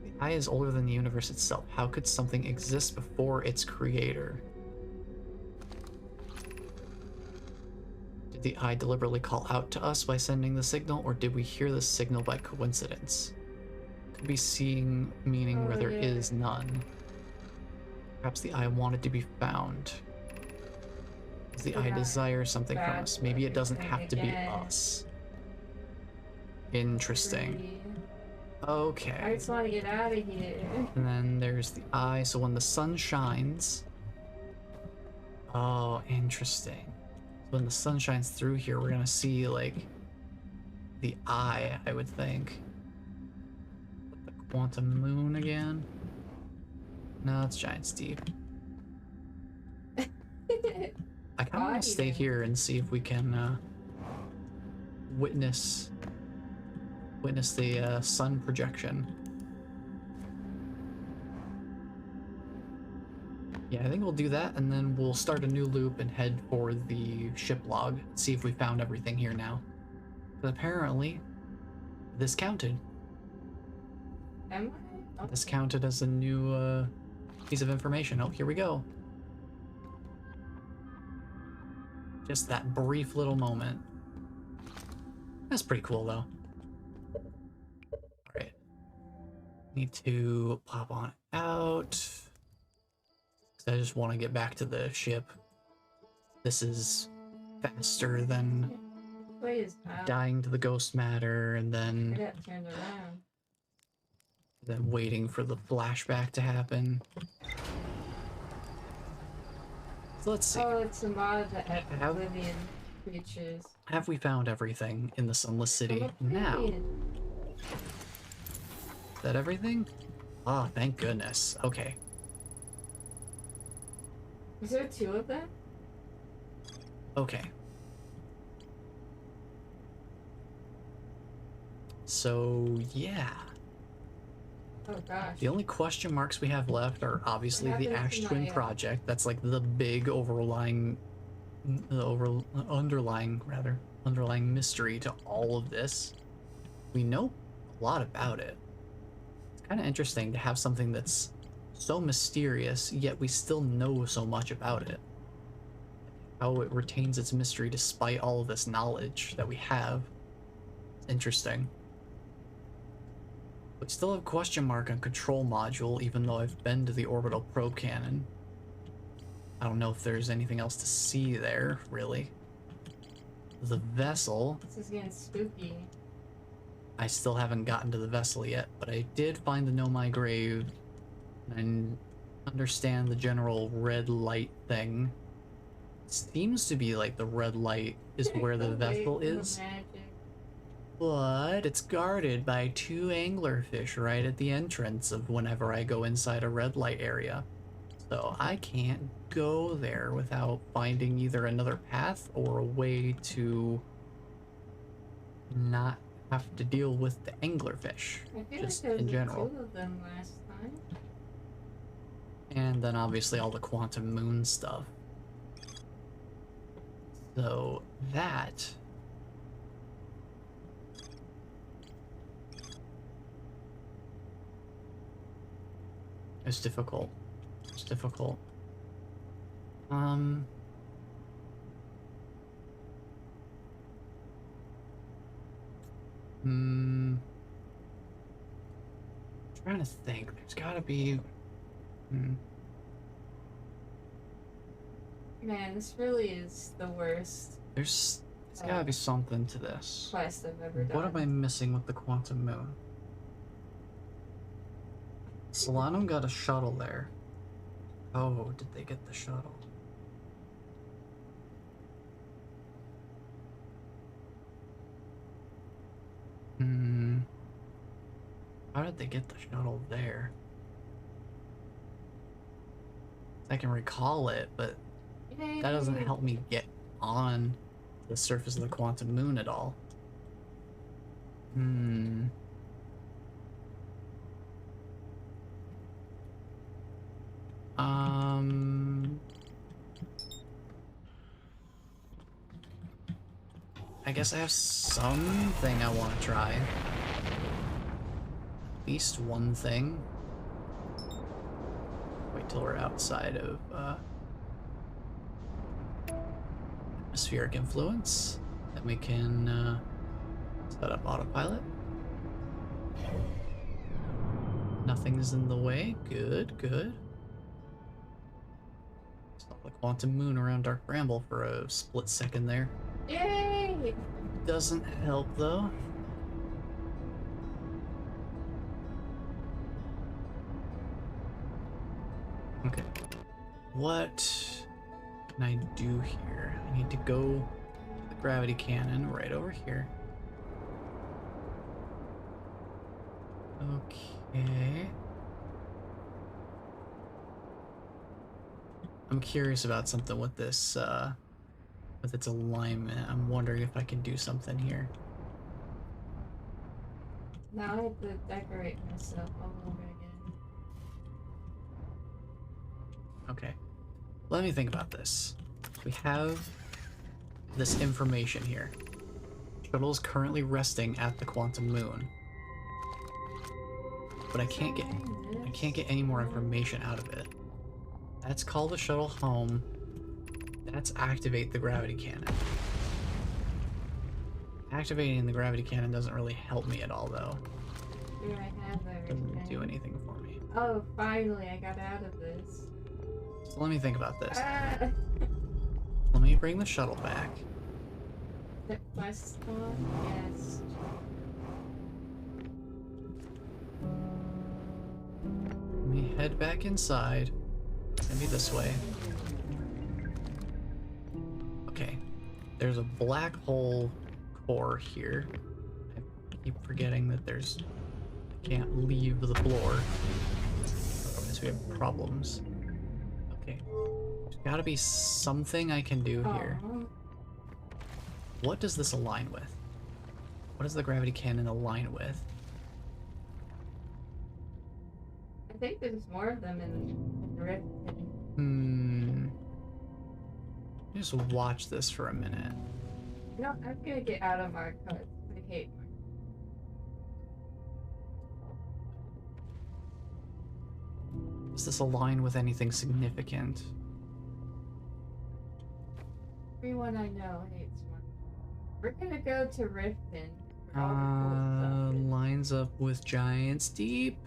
The eye is older than the universe itself. How could something exist before its creator? Did the eye deliberately call out to us by sending the signal, or did we hear the signal by coincidence? Could be seeing meaning where there is none. Perhaps the eye wanted to be found. Does the eye desire something from us? Maybe it doesn't have to be us. Interesting. Okay. I just want to get out of here. And then there's the eye, so when the sun shines... Oh, interesting. When the sun shines through here, we're gonna see, like, the eye, I would think. The quantum moon again? No, it's Giant Steve. I kind of want to stay here and see if we can witness the sun projection. Yeah, I think we'll do that, and then we'll start a new loop and head for the ship log, see if we found everything here now. But apparently, this counted. Am I? This counted as a new piece of information. Oh, here we go. Just that brief little moment. That's pretty cool, though. Alright. Need to pop on out. I just want to get back to the ship. This is faster than dying to the ghost matter and then waiting for the flashback to happen. So let's see. Oh, it's a mod that Have- Oblivion creatures. Have we found everything in the Sunless City? Now, Oblivion. is that everything? Ah, thank goodness. Okay. Is there 2 of them? Okay. So, yeah. Oh gosh. The only question marks we have left are obviously What the happened Ash to Twin my, project. That's like the big underlying mystery to all of this. We know a lot about it. It's kind of interesting to have something that's so mysterious, yet we still know so much about it. How it retains its mystery despite all of this knowledge that we have. It's interesting. We still have question mark on control module, even though I've been to the orbital probe cannon. I don't know if there's anything else to see there, really. The vessel. This is getting spooky. I still haven't gotten to the vessel yet, but I did find the Know My Grave and understand the general red light thing. Seems to be like the red light is where the vessel is. Magic. But it's guarded by 2 anglerfish right at the entrance of whenever I go inside a red light area. So I can't go there without finding either another path or a way to not have to deal with the anglerfish, I feel just like there in was general. 2 of them last time. And then obviously all the quantum moon stuff. So that is difficult. It's difficult. Trying to think. There's gotta be. Man, this really is the worst There's gotta be something to this. quest I've ever done. What am I missing with the quantum moon? Solanum got a shuttle there. Oh, did they get the shuttle? How did they get the shuttle there? I can recall it, but that doesn't Yay. help me get on the surface of the quantum moon at all. I guess I have something I want to try. At least one thing. Wait till we're outside of atmospheric influence. Then we can set up autopilot. Nothing's in the way. Good, good. Saw the quantum moon around Dark Bramble for a split second there. Yay! Doesn't help though. Okay. What can I do here? I need to go to the gravity cannon right over here. Okay. I'm curious about something with this, with its alignment. I'm wondering if I can do something here. Now I have to decorate myself all over again. Okay. Let me think about this. We have this information here. Shuttle is currently resting at the quantum moon. But I can't get any more information out of it. That's call the shuttle home. That's activate the gravity cannon. Activating the gravity cannon doesn't really help me at all though. Here I have everything. Doesn't do anything for me. Oh, finally I got out of this. So let me think about this. Ah! Let me bring the shuttle back. The quest on? Yes. Let me head back inside. Maybe this way. there's a black hole core here. I keep forgetting that there's... I can't leave the floor. Otherwise we have problems. Okay. There's gotta be something I can do here. What does this align with? What does the gravity cannon align with? I think there's more of them in the rift. Just watch this for a minute. No, I'm gonna get out of Mark. I hate Mark. Does this align with anything significant? Everyone I know hates Mark. We're gonna go to Riften. where all the cool stuff is. Lines up with Giant's Deep.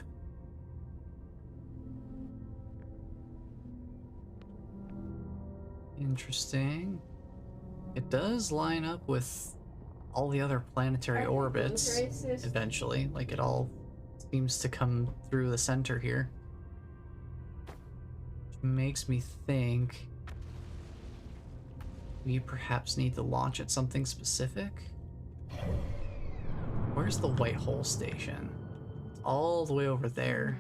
Interesting. It does line up with all the other planetary Are they orbits both racist? eventually. Like, it all seems to come through the center here. Which makes me think we perhaps need to launch at something specific. Where's the white hole station? It's all the way over there.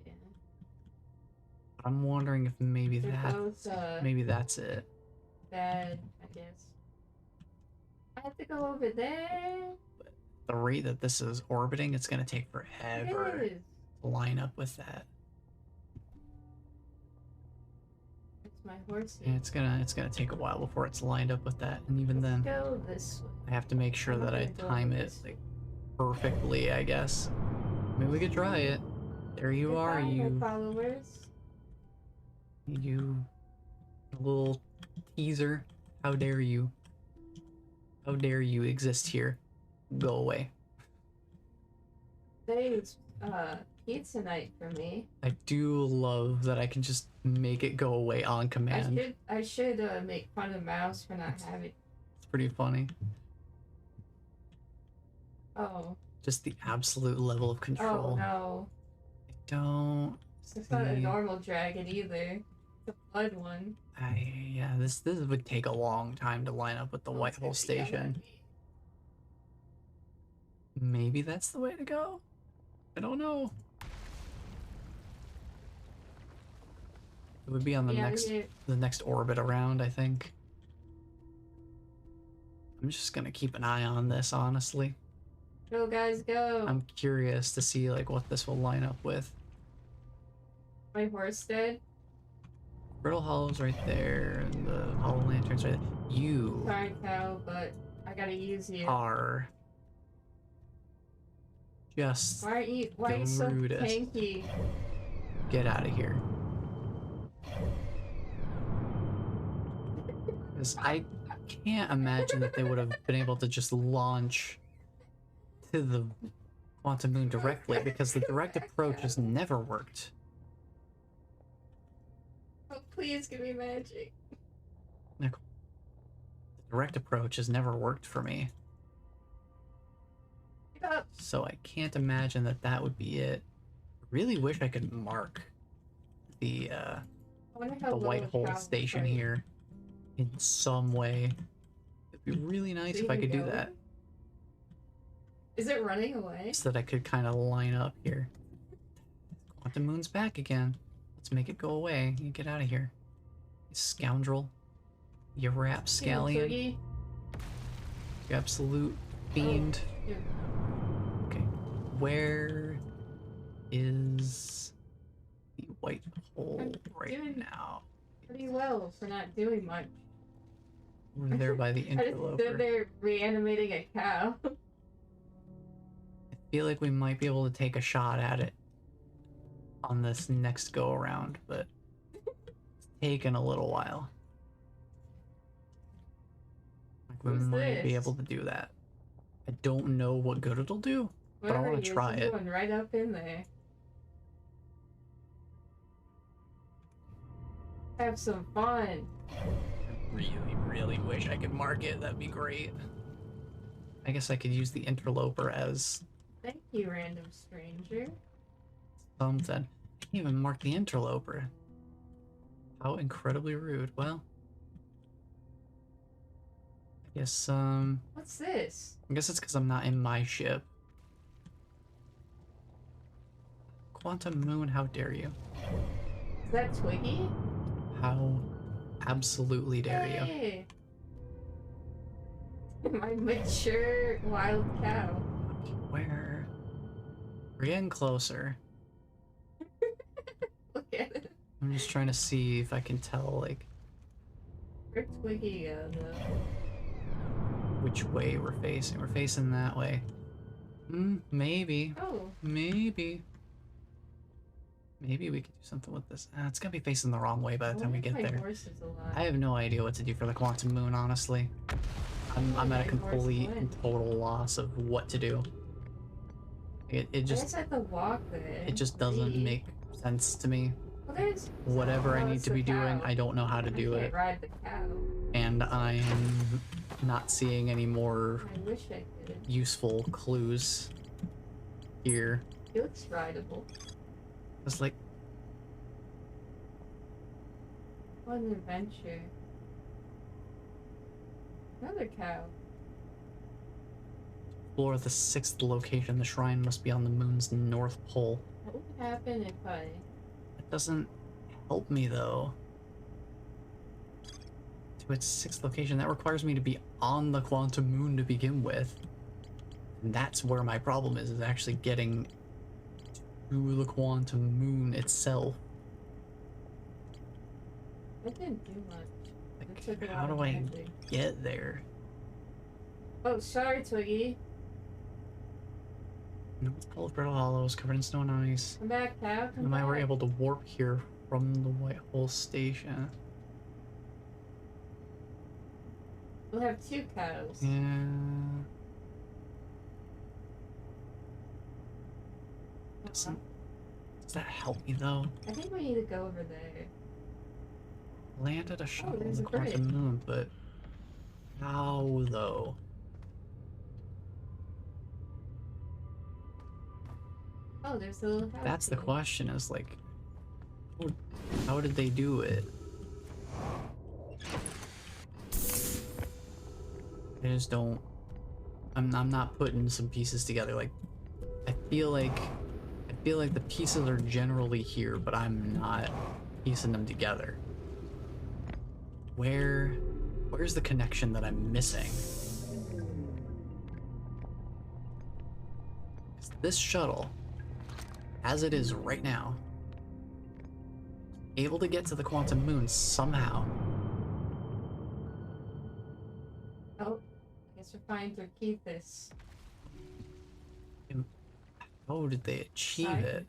Yeah. I'm wondering if maybe They're that both, maybe that's it. bad, I guess. I have to go over there. The rate that this is orbiting, it's gonna take forever It is. to line up with that. It's my horsey. And it's gonna take a while before it's lined up with that. And even Let's then, go this way. I have to make sure I'm that I gonna go time it this way. like perfectly, I guess. I mean, we could try it. There you are, Goodbye, you my followers. little teaser. How dare you? How dare you exist here? Go away. Today's pizza night for me. I do love that I can just make it go away on command. I should make fun of Mouse for not having. It's pretty funny. Oh. Just the absolute level of control. Oh no. I don't It's not a see... normal dragon either. It's a blood one. Yeah, this would take a long time to line up with the White It's Hole gonna yell at Station. me. Maybe that's the way to go? I don't know. It would be on the Yeah, next orbit around, I think. I'm just gonna keep an eye on this, honestly. Go guys, go. I'm curious to see like what this will line up with. My horse dead. Brittle Hollow's right there, and the Hollow Lantern's right there. You Sorry, cow, but I gotta use you. are just Why are you so rudest. tanky? Get out of here. Because I can't imagine that they would have been able to just launch to the quantum moon directly, because the direct approach has never worked. Oh, please give me magic. The direct approach has never worked for me. Get up. So I can't imagine that that would be it. Really wish I could mark the I wonder how low White it Hole travels, Station like, here in some way. It'd be really nice is it if I even could do going? that, Is it running away? so that I could kind of line up here. Quantum Moon's back again. Let's make it go away. You get out of here, you scoundrel. You rapscallion. Cookie? You absolute fiend. Yeah. Okay, where is the White Hole I'm right doing- now? Pretty well for not doing much. We're there by the I just interloper. stood there reanimating a cow. I feel like we might be able to take a shot at it on this next go around, but it's taken a little while. Like, we Who's might be this? able to do that. I don't know what good it'll do, but I Where are want to you? try It's it. going right up in there. Have some fun. I really, really wish I could mark it. That'd be great. I guess I could use the interloper as Thank you, random stranger. something. I can't even mark the interloper. How incredibly rude. Well, Yes, What's this? I guess it's because I'm not in my ship. Quantum Moon, how dare you? Is that Twiggy? How absolutely dare you? Hey! My mature wild cow. Where? We're getting closer. Look at it. I'm just trying to see if I can tell, like, Where'd Twiggy go, though? which way we're facing. We're facing that way. Maybe. Oh. Maybe. Maybe we could do something with this. It's gonna be facing the wrong way by the time we get there. I have no idea what to do for the Quantum Moon, honestly. I'm at a complete and total loss of what to do. It just... I just have to walk there. It just doesn't make sense to me. Well, there's... Whatever I need to be doing, I don't know how to do it. Ride the cow. And I'm not seeing any more I wish I could. useful clues here. It looks rideable. It's like, What an adventure. Another cow. explore the 6th location. The shrine must be on the moon's north pole. What would happen if I... That doesn't help me, though. To its 6th location, that requires me to be on the Quantum Moon to begin with. And that's where my problem is actually getting to the Quantum Moon itself. That didn't do much. Like, how do I get there? Oh, sorry, Twiggy. North Pole of Brittle Hollow is covered in snow and ice. Come back, cow. Come And I back. were able to warp here from the White Hole Station. We'll have 2 cows. Yeah. Does that help me, though? I think we need to go over there. Landed a shuttle on there's the a bridge. Quantum Moon, but how, though? Oh, there's a little house. That's the here. question, is like, how did they do it? I just don't... I'm not putting some pieces together. Like, I feel like the pieces are generally here, but I'm not piecing them together. Where's the connection that I'm missing? 'Cause this shuttle, as it is right now, able to get to the Quantum Moon somehow. Oh, I guess we're fine to keep this. How did they achieve Side. it?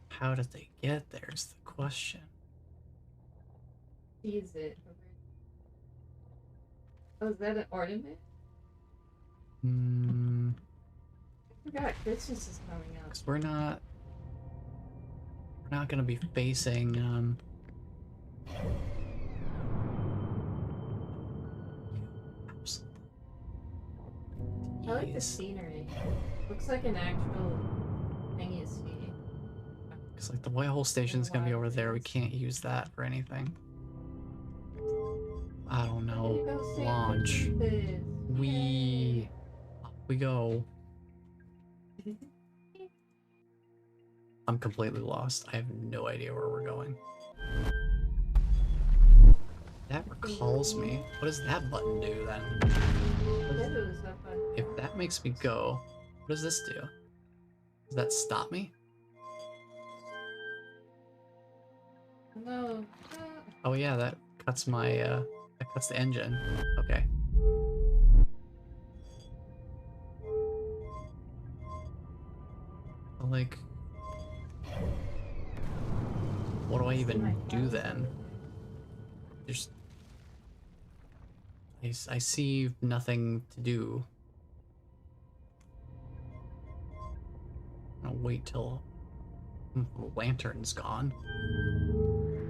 How did they get there is the question. Seize it. Oh, is that an ornament? I forgot Christmas is coming up. 'Cause we're not gonna be facing I like the Yes. scenery. Looks like an actual thingy is feeding. Cause like the White Hole Station's gonna be over there. We can't use that for anything. I don't know. Launch. We go. I'm completely lost. I have no idea where we're going. That recalls me. What does that button do then? If that makes me go, what does this do? Does that stop me? No. Oh yeah, that cuts my that cuts the engine. Okay. Like, what do I even do then? There's... I see nothing to do. I'll wait till the lantern's gone.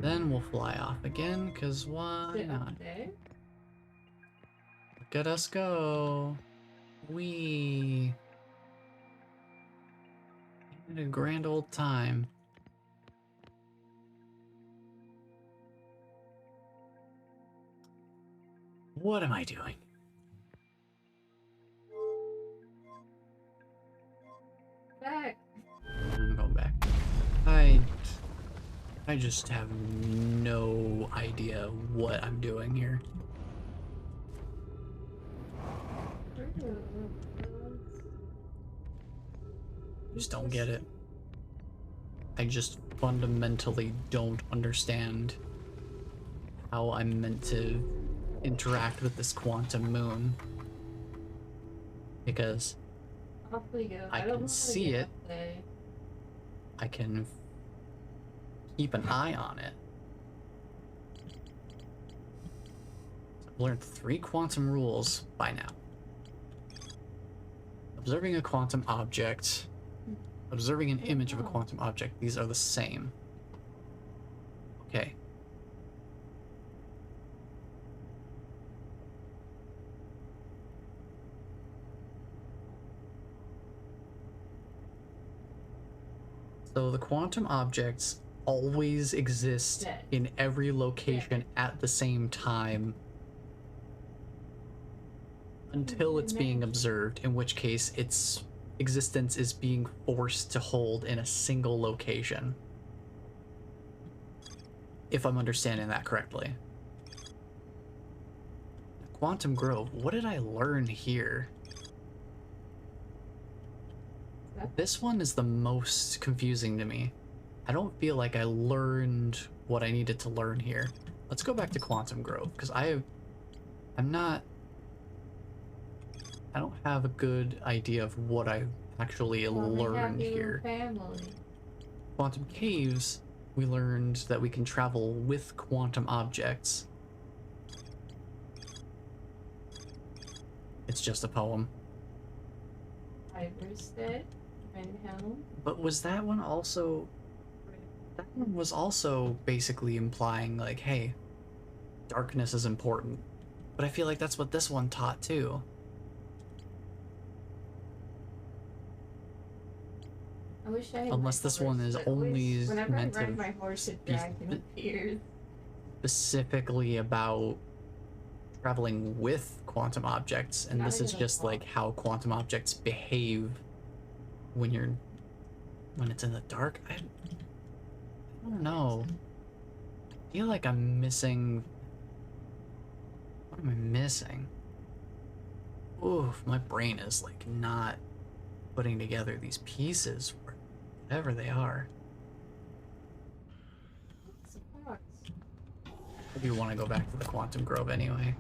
Then we'll fly off again, cause why not? There? Look at us go. Wee. Had a grand old time. What am I doing? Back. I'm going back. I just have no idea what I'm doing here. Just don't get it. I just fundamentally don't understand how I'm meant to interact with this quantum moon. Because Awfully good. I don't know how can to see get it. up there. I can keep an eye on it. I've learned 3 quantum rules by now. Observing a quantum object, observing an image of a quantum object, these are the same. Okay. So the quantum objects always exist in every location at the same time until it's being observed, in which case its existence is being forced to hold in a single location. If I'm understanding that correctly. Quantum Grove, what did I learn here? This one is the most confusing to me. I don't feel like I learned what I needed to learn here. Let's go back to Quantum Grove, because I don't have a good idea of what I actually learned here. Quantum Caves, we learned that we can travel with quantum objects. It's just a poem. But was that one also... That one was also basically implying, like, hey, darkness is important. But I feel like that's what this one taught, too. I wish I had Unless this one is only meant to my horse, it dragon appears. Specifically about traveling with quantum objects, and this is just like how quantum objects behave when it's in the dark. I don't know. I feel like I'm missing. What am I missing? Oof, my brain is like not putting together these pieces, whatever they are. I do want to go back to the Quantum Grove anyway.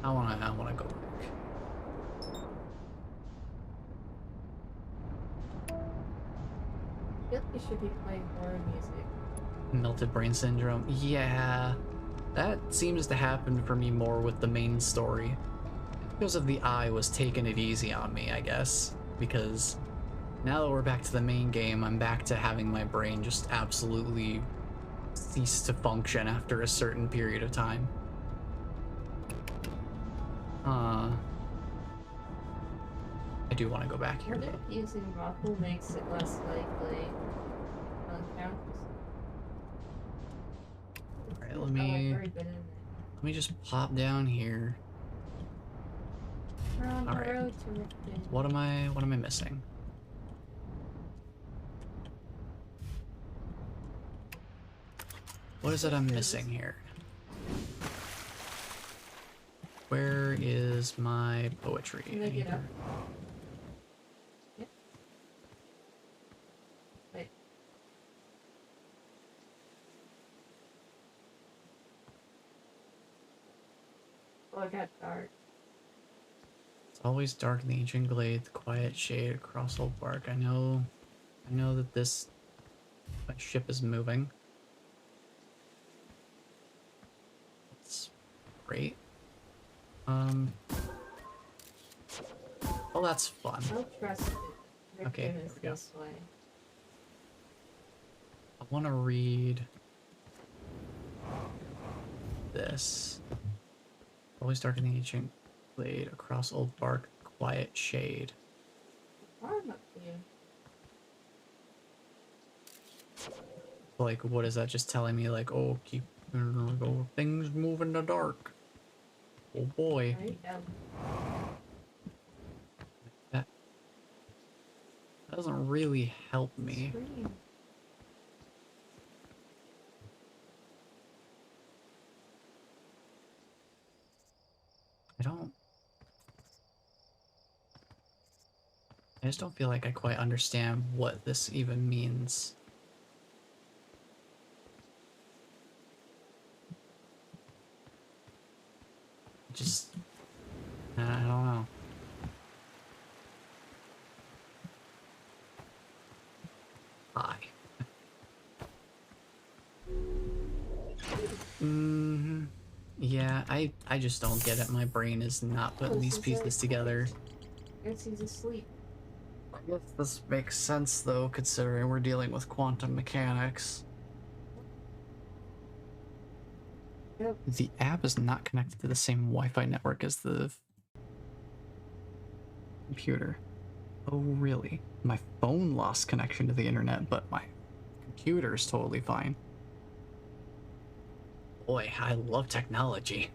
I wanna go back. I feel like you should be playing horror music. Melted brain syndrome. Yeah, that seems to happen for me more with the main story. Because of the eye was taking it easy on me, I guess. Because now that we're back to the main game, I'm back to having my brain just absolutely cease to function after a certain period of time. I do want to go back here. What if using muffle makes it less likely on counters? Alright, let me just pop down here. Alright. What am I missing? What is it I'm missing here? Where is my poetry? Can I get up? Yep. Wait. Oh, it got dark. It's always dark in the ancient glade, the quiet shade across old bark. I know that my ship is moving. That's great. Well, that's fun. I'll trust it. Okay, there we go. This way. I want to read this. Always dark in the ancient glade across old bark, quiet shade. Farm up here. Like, what is that just telling me? Like, oh, keep, oh, things move in the dark. Oh boy. Right? That doesn't really help me. Screen. I just don't feel like I quite understand what this even means. Just, I don't know. Hi. Yeah, I just don't get it. My brain is not putting these pieces together. I guess he's asleep. I guess this makes sense though, considering we're dealing with quantum mechanics. Yep. The app is not connected to the same Wi-Fi network as the computer. Oh, really? My phone lost connection to the internet, but my computer is totally fine. Boy, I love technology.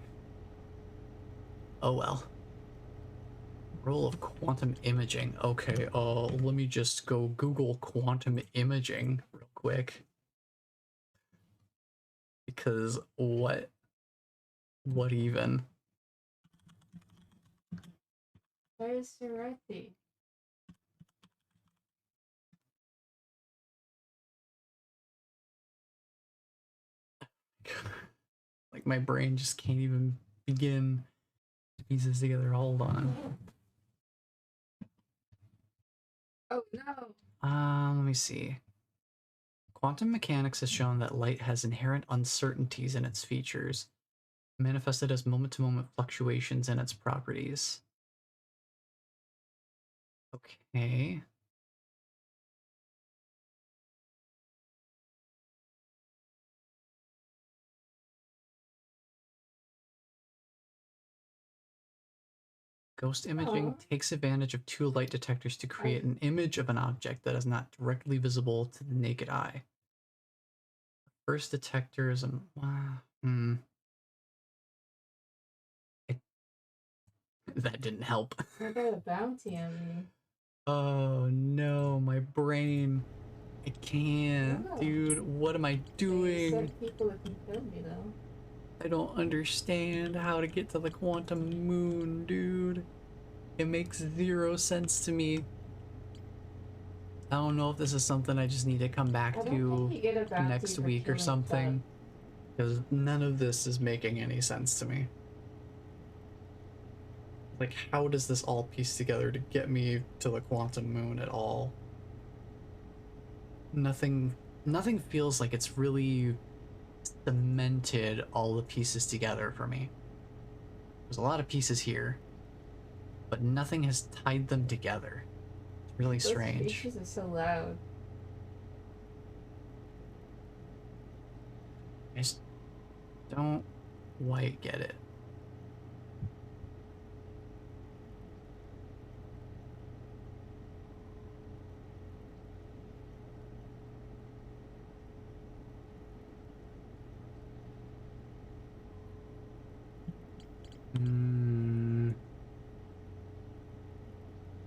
Oh well. Role of quantum imaging. Okay, let me just go Google quantum imaging real quick. Because what even? Where is Dorothy? Like my brain just can't even begin to piece this together. Hold on. Oh no! Let me see. Quantum mechanics has shown that light has inherent uncertainties in its features, manifested as moment-to-moment fluctuations in its properties. Okay. Ghost imaging takes advantage of two light detectors to create an image of an object that is not directly visible to the naked eye. First detector is a... That didn't help. I got a bounty on me. Oh no, my brain. I can't, dude. What am I doing? Some people that can kill me though. I don't understand how to get to the quantum moon, dude. It makes zero sense to me. I don't know if this is something I just need to come back to next week or something. Because none of this is making any sense to me. Like, how does this all piece together to get me to the quantum moon at all? Nothing feels like it's really cemented all the pieces together for me. There's a lot of pieces here, but nothing has tied them together. It's really strange. Those pieces are so loud. I just don't quite get it.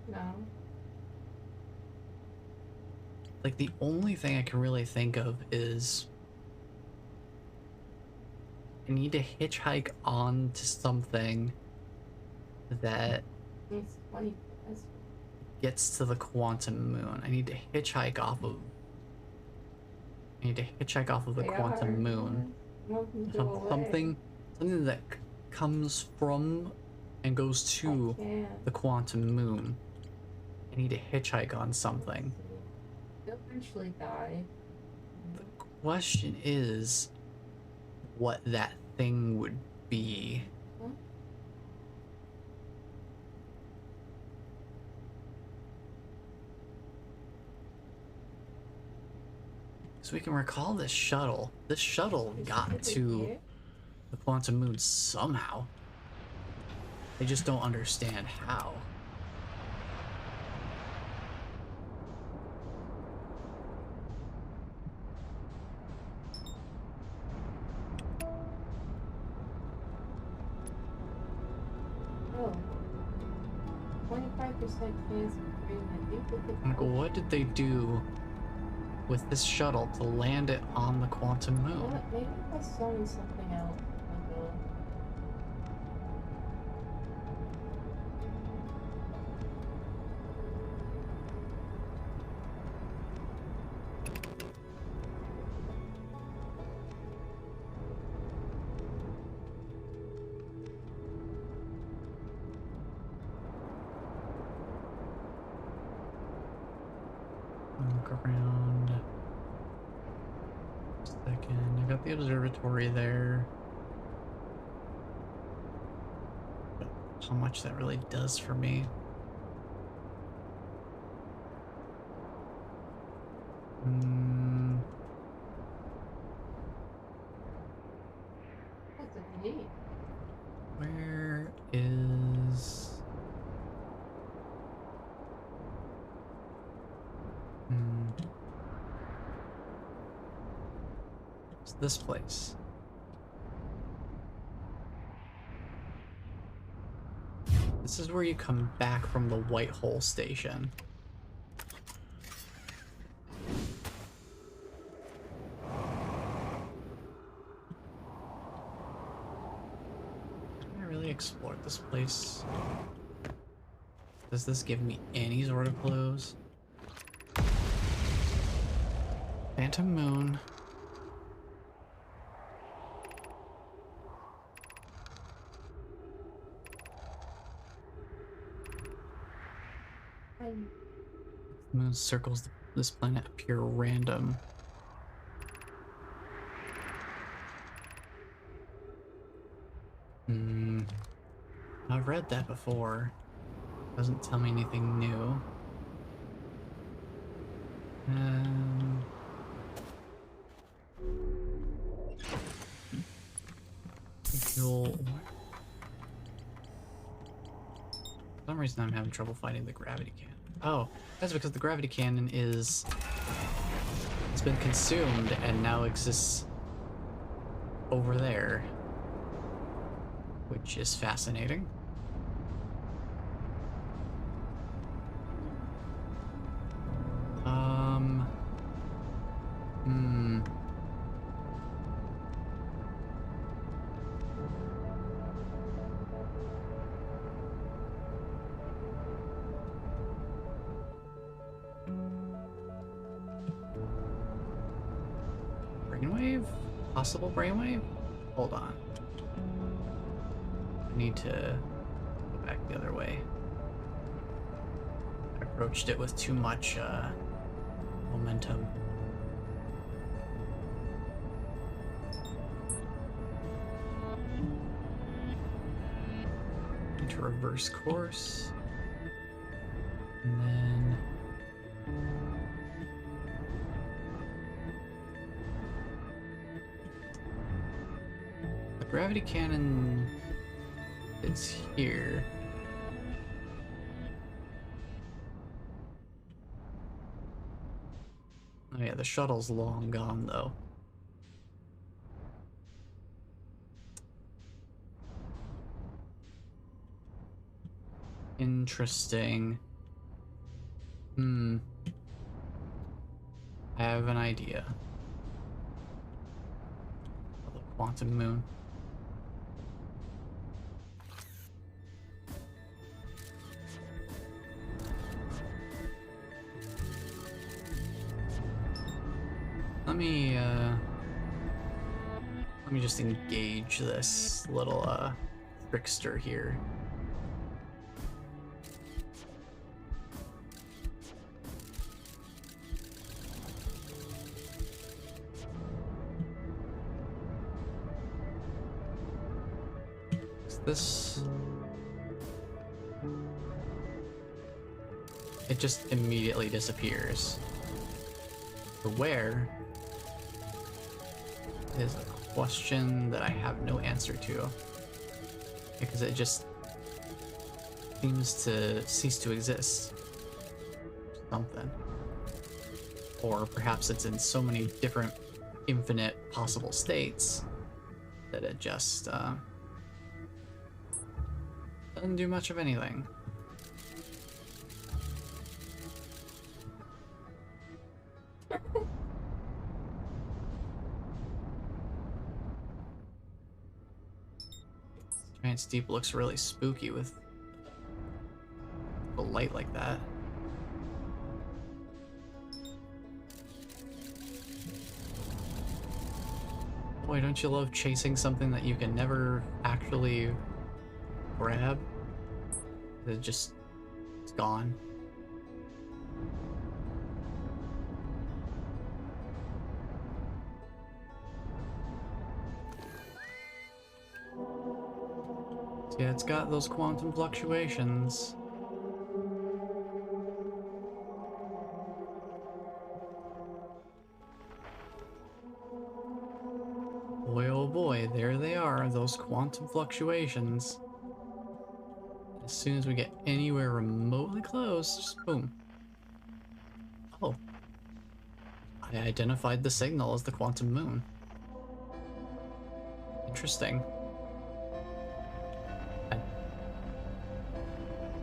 No. Like, the only thing I can really think of is I need to hitchhike on to something that gets to the quantum moon. I need to hitchhike off of the quantum moon. Something that comes from and goes to the quantum moon. I need to hitchhike on something. You'll eventually die. The question is what that thing would be. Huh? So we can recall this shuttle. This shuttle got to the quantum moon somehow. I just don't understand how. 25% chance of creating a duplicate. Like, what did they do with this shuttle to land it on the quantum moon? Maybe if I summon something else, it'll... Look around. Second, I got the observatory there. But how much that really does for me. That's a D. Where is... It's this place. This is where you come back from the White Hole station. Can I really explore this place? Does this give me any sort of clues? Phantom Moon. The moon circles this planet appear random. I've read that before. Doesn't tell me anything new. Fuel. For some reason I'm having trouble finding the gravity cannon. Oh, that's because the gravity cannon it's been consumed and now exists over there, which is fascinating. Brainwave? Possible brainwave? Hold on. I need to go back the other way. I approached it with too much momentum. Need to reverse course. And then the gravity cannon is here. Oh yeah, the shuttle's long gone though. Interesting. I have an idea. The quantum moon. Let me just engage this little trickster here. It just immediately disappears. The where is a question that I have no answer to, because it just seems to cease to exist. Something. Or perhaps it's in so many different infinite possible states that it just doesn't do much of anything. Giant Steep looks really spooky with a light like that. Boy, don't you love chasing something that you can never actually grab? It's gone. So yeah, it's got those quantum fluctuations. Boy, oh boy, there they are, those quantum fluctuations. As soon as we get anywhere remotely close, just boom. Oh. I identified the signal as the quantum moon. Interesting. I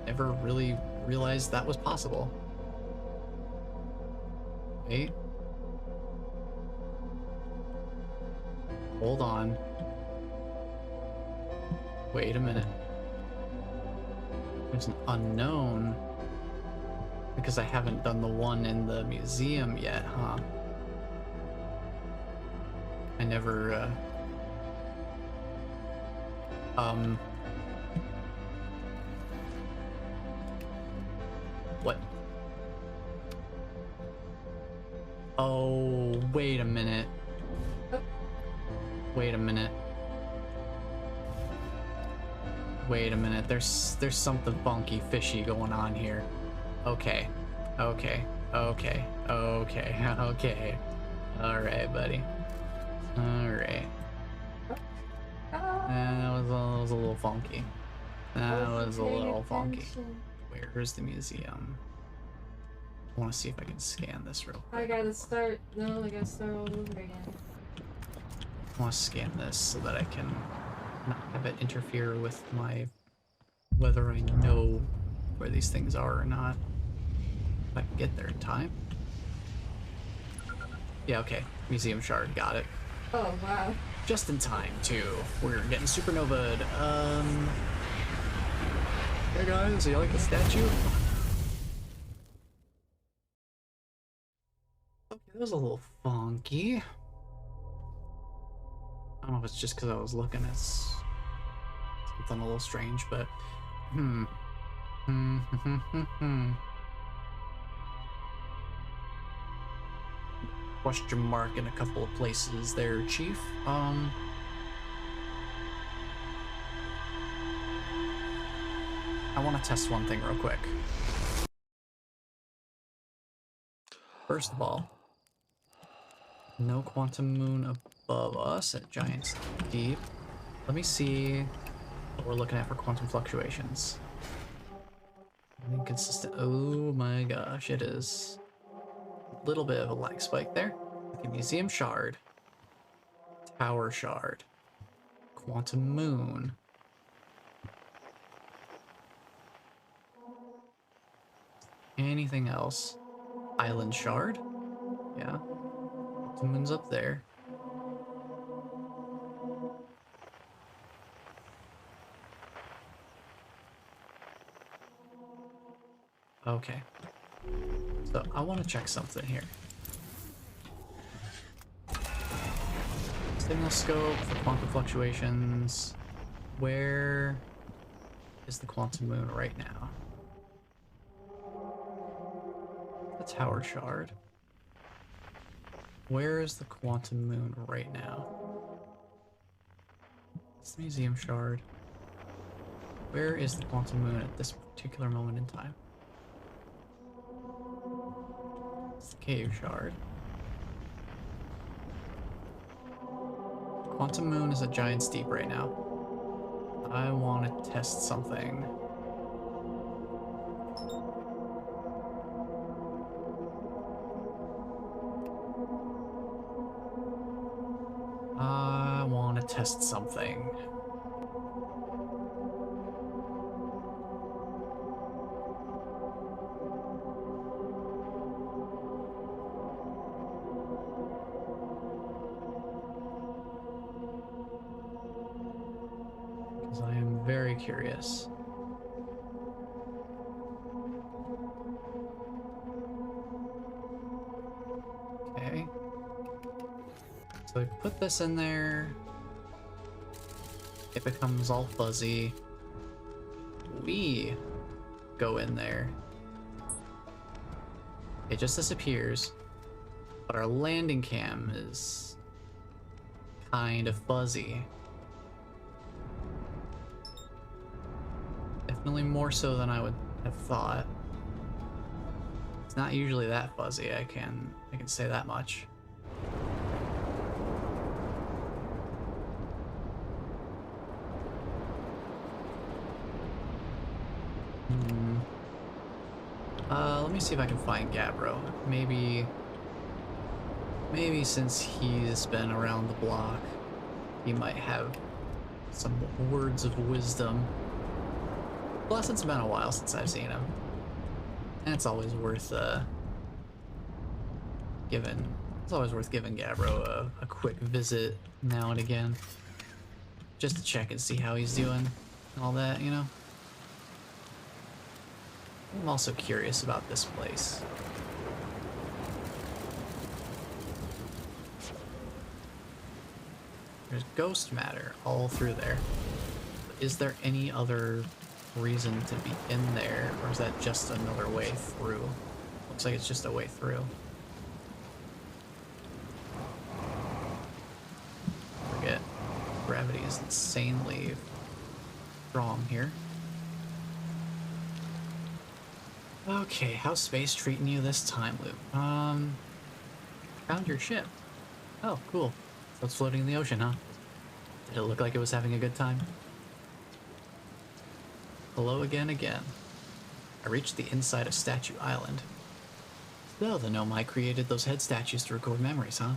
never really realized that was possible. Wait. Hold on. Wait a minute. There's an unknown. Because I haven't done the one in the museum yet, huh? I never, What? Oh, wait a minute. Wait a minute. Wait a minute. There's something funky, fishy going on here. Okay. Okay. Okay. Okay. Okay. Alright, buddy. Alright. That was a little funky. That was a little funky. Where's the museum? I want to see if I can scan this real quick. I gotta start all over again. I want to scan this so that I can not have it interfere with my whether I know where these things are or not. If I can get there in time. Yeah, okay. Museum shard, got it. Oh, wow. Just in time, too. We're getting supernova'd. Hey guys, you like the statue? Okay, that was a little funky. I don't know if it's just because I was looking at something a little strange, but question mark in a couple of places there, Chief. I want to test one thing real quick. First of all, no quantum moon above us at Giant Deep. Let me see what we're looking at for quantum fluctuations. Inconsistent. Oh my gosh, it is a little bit of a lag spike there. Okay, museum shard, tower shard, quantum moon. Anything else? Island shard? Yeah. Quantum moon's up there. Okay. So I want to check something here. Signal scope for quantum fluctuations. Where is the quantum moon right now? The tower shard. Where is the quantum moon right now? It's the museum shard. Where is the quantum moon at this particular moment in time? It's the cave shard. Quantum moon is at Giant Steep right now. I want to test something. I want to test something. very curious. Okay. So I put this in there. It becomes all fuzzy. We go in there. It just disappears. But our landing cam is kind of fuzzy. Definitely more so than I would have thought. It's not usually that fuzzy, I can say that much. Let me see if I can find Gabbro. Maybe since he's been around the block, he might have some words of wisdom. Plus, it's been a while since I've seen him. And it's always worth giving Gabbro a quick visit now and again. Just to check and see how he's doing and all that, you know? I'm also curious about this place. There's ghost matter all through there. But is there any other reason to be in there, or is that just another way through? Looks like it's just a way through. Forget. Gravity is insanely strong here. Okay, how's space treating you this time, Luke? Found your ship. Oh, cool. So it's floating in the ocean, huh? Did it look like it was having a good time? Hello again. I reached the inside of Statue Island. So the Nomai created those head statues to record memories, huh?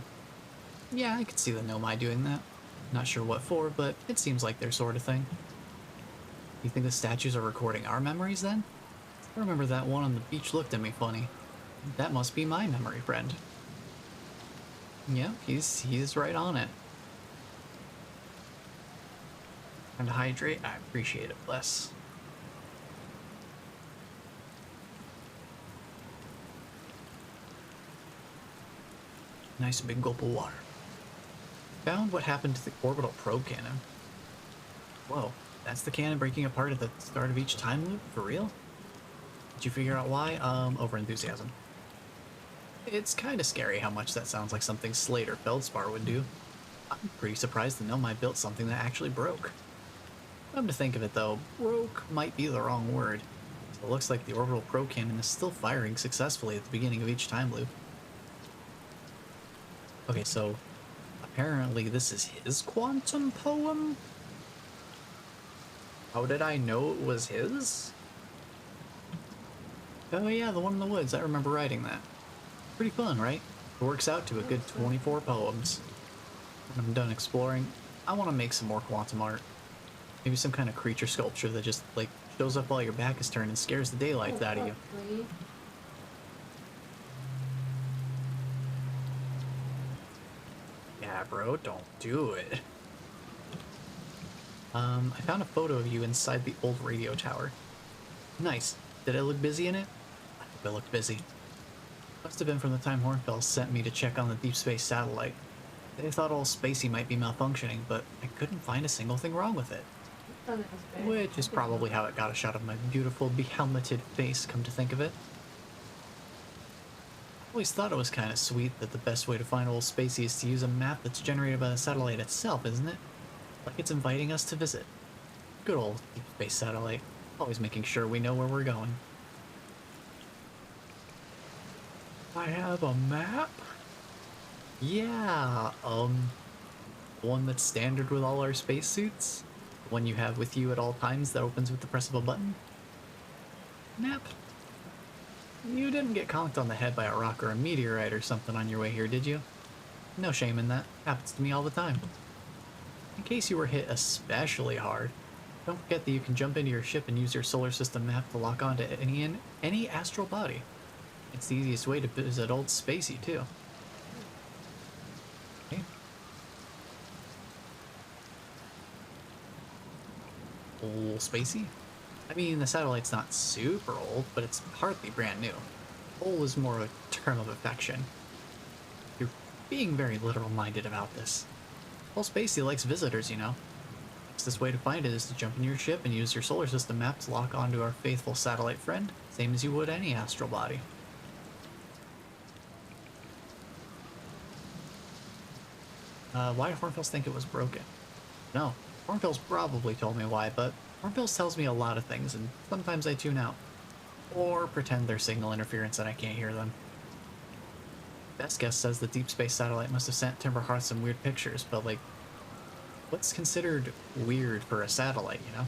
Yeah, I could see the Nomai doing that. Not sure what for, but it seems like their sort of thing. You think the statues are recording our memories then? I remember that one on the beach looked at me funny. That must be my memory friend. Yeah, he's right on it. Time to hydrate? I appreciate it, bless. Nice big gulp of water. Found what happened to the orbital probe cannon. Whoa, that's the cannon breaking apart at the start of each time loop? For real? Did you figure out why? Over enthusiasm. It's kind of scary how much that sounds like something Slate or Feldspar would do. I'm pretty surprised the Nomai built something that actually broke. Come to think of it though, broke might be the wrong word. So it looks like the orbital probe cannon is still firing successfully at the beginning of each time loop. Okay, so apparently this is his quantum poem? How did I know it was his? Oh yeah, the one in the woods, I remember writing that. Pretty fun, right? It works out to a good 24 poems. When I'm done exploring, I want to make some more quantum art. Maybe some kind of creature sculpture that just, like, shows up while your back is turned and scares the daylights out of you. Yeah, bro, don't do it. I found a photo of you inside the old radio tower. Nice. Did I look busy in it? I hope I looked busy. Must have been from the time Hornfels sent me to check on the deep space satellite. They thought old Spacey might be malfunctioning, but I couldn't find a single thing wrong with it. Which is probably how it got a shot of my beautiful, behelmeted face, come to think of it. I always thought it was kind of sweet that the best way to find old Spacey is to use a map that's generated by the satellite itself, isn't it? Like it's inviting us to visit. Good old deep space satellite, always making sure we know where we're going. I have a map? Yeah, one that's standard with all our spacesuits? The one you have with you at all times that opens with the press of a button? Map? You didn't get conked on the head by a rock or a meteorite or something on your way here, did you? No shame in that. Happens to me all the time. In case you were hit especially hard, don't forget that you can jump into your ship and use your solar system map to lock onto any astral body. It's the easiest way to visit old Spacey, too. Okay. little spacey. I mean, the satellite's not super old, but it's hardly brand new. Old is more a term of affection. You're being very literal-minded about this. Well, Spacey likes visitors, you know. Fastest way to find it is to jump in your ship and use your solar system map to lock onto our faithful satellite friend, same as you would any astral body. Why do Hornfills think it was broken? No, Hornfills probably told me why, but Hornfills tells me a lot of things, and sometimes I tune out. Or pretend they're signal interference and I can't hear them. Best guess says the deep space satellite must have sent Timber Hearth some weird pictures, but like, what's considered weird for a satellite, you know?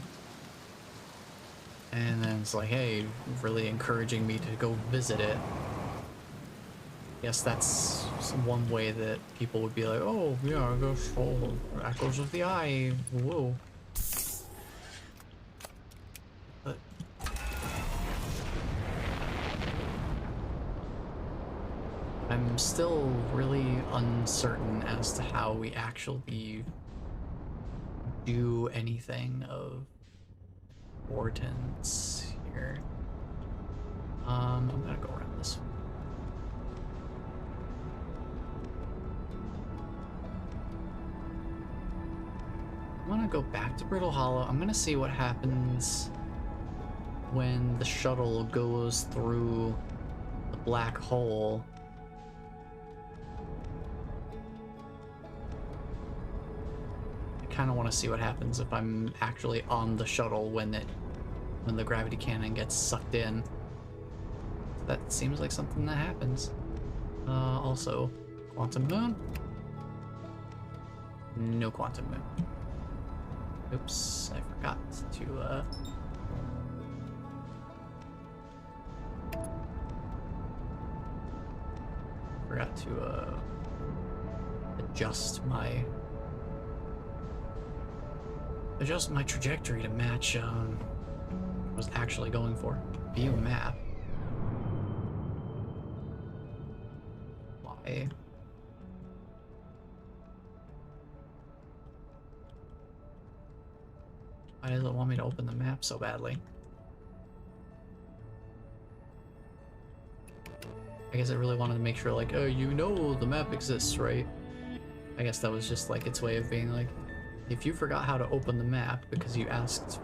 And then it's like, hey, really encouraging me to go visit it. Yes, that's one way that people would be like, oh, yeah, I guess, oh, echoes of the eye, whoa. But I'm still really uncertain as to how we actually do anything of importance here. I'm gonna go around this way. I'm gonna go back to Brittle Hollow. I'm gonna see what happens when the shuttle goes through the black hole. I kind of want to see what happens if I'm actually on the shuttle when the gravity cannon gets sucked in. That seems like something that happens. Also, quantum moon. No quantum moon. Oops, I forgot to, adjust my trajectory to match, what I was actually going for. View map. Why? Why does it want me to open the map so badly? I guess it really wanted to make sure, like, oh, you know the map exists, right? I guess that was just, like, its way of being like, if you forgot how to open the map because you asked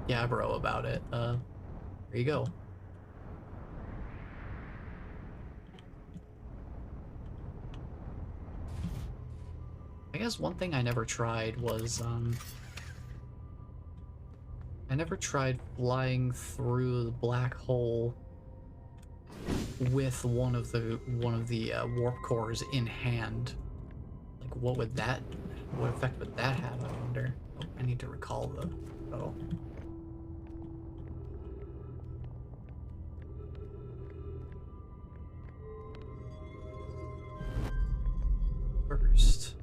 Gabbro about it, there you go. I guess one thing I never tried was, I never tried flying through the black hole with one of the warp cores in hand. Like, what effect would that have? I wonder. Oh, I need to recall the shuttle. First,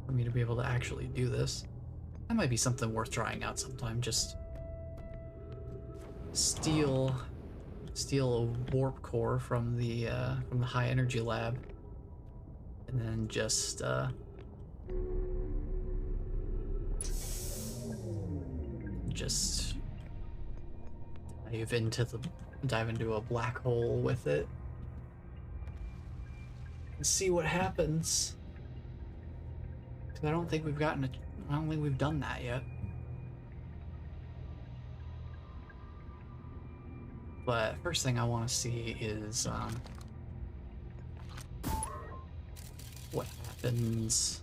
for me to be able to actually do this. That might be something worth trying out sometime. Just steal a warp core from the high energy lab, and then just dive into a black hole with it and see what happens. 'Cause I don't think we've done that yet. But first thing I want to see is what happens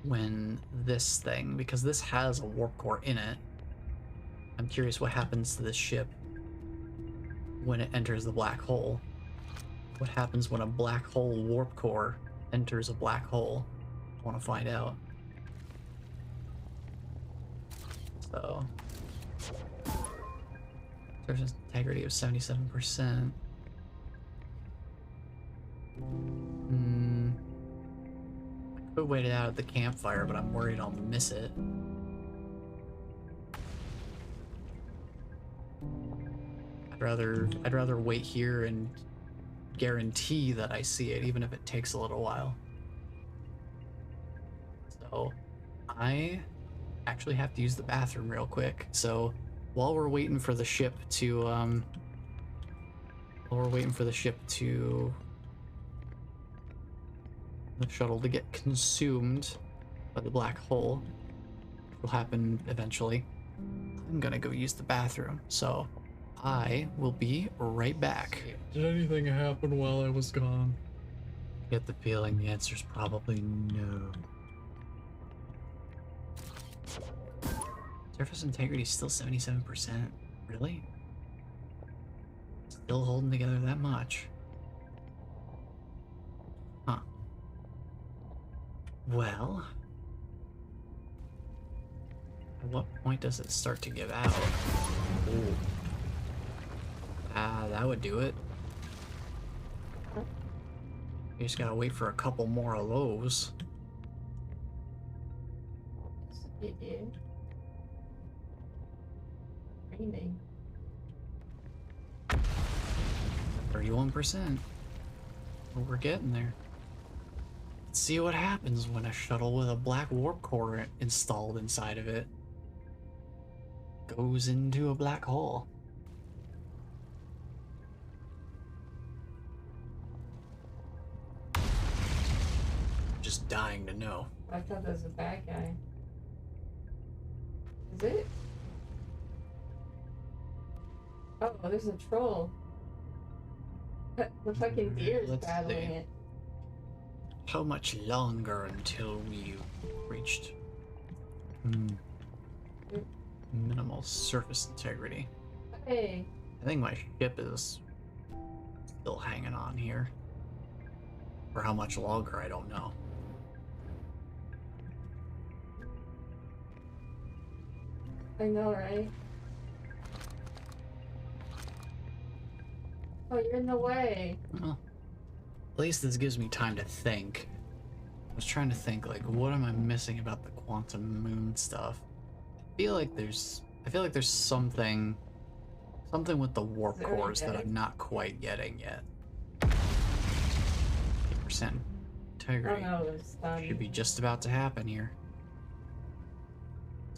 when this thing, because this has a warp core in it. I'm curious what happens to this ship when it enters the black hole. What happens when a black hole warp core enters a black hole? I want to find out. So, surface integrity of 77%. I could wait it out at the campfire, but I'm worried I'll miss it. I'd rather wait here and guarantee that I see it, even if it takes a little while. So I actually have to use the bathroom real quick. So while we're waiting for the ship to the shuttle to get consumed by the black hole, which will happen eventually, I'm gonna go use the bathroom. So I will be right back. Did anything happen while I was gone? I get the feeling the answer's probably no. Surface integrity is still 77%. Really? Still holding together that much. Huh. Well, at what point does it start to give out? Ooh. That would do it. You just gotta wait for a couple more of those. You do. Raining. 31%. Well, we're getting there. Let's see what happens when a shuttle with a black warp core installed inside of it goes into a black hole. Just dying to know. I thought that was a bad guy. Is it? Oh, there's a troll. The fucking deer is Let's battling see. it. How much longer until we reached minimal surface integrity? Hey, I think my ship is still hanging on here. For how much longer, I don't know. I know, right? Oh, you're in the way. Well, at least this gives me time to think. I was trying to think, like, what am I missing about the quantum moon stuff? I feel like there's something with the warp Is there cores that okay? I'm not quite getting yet. 8% Oh integrity. no, it's Should be just about to happen here.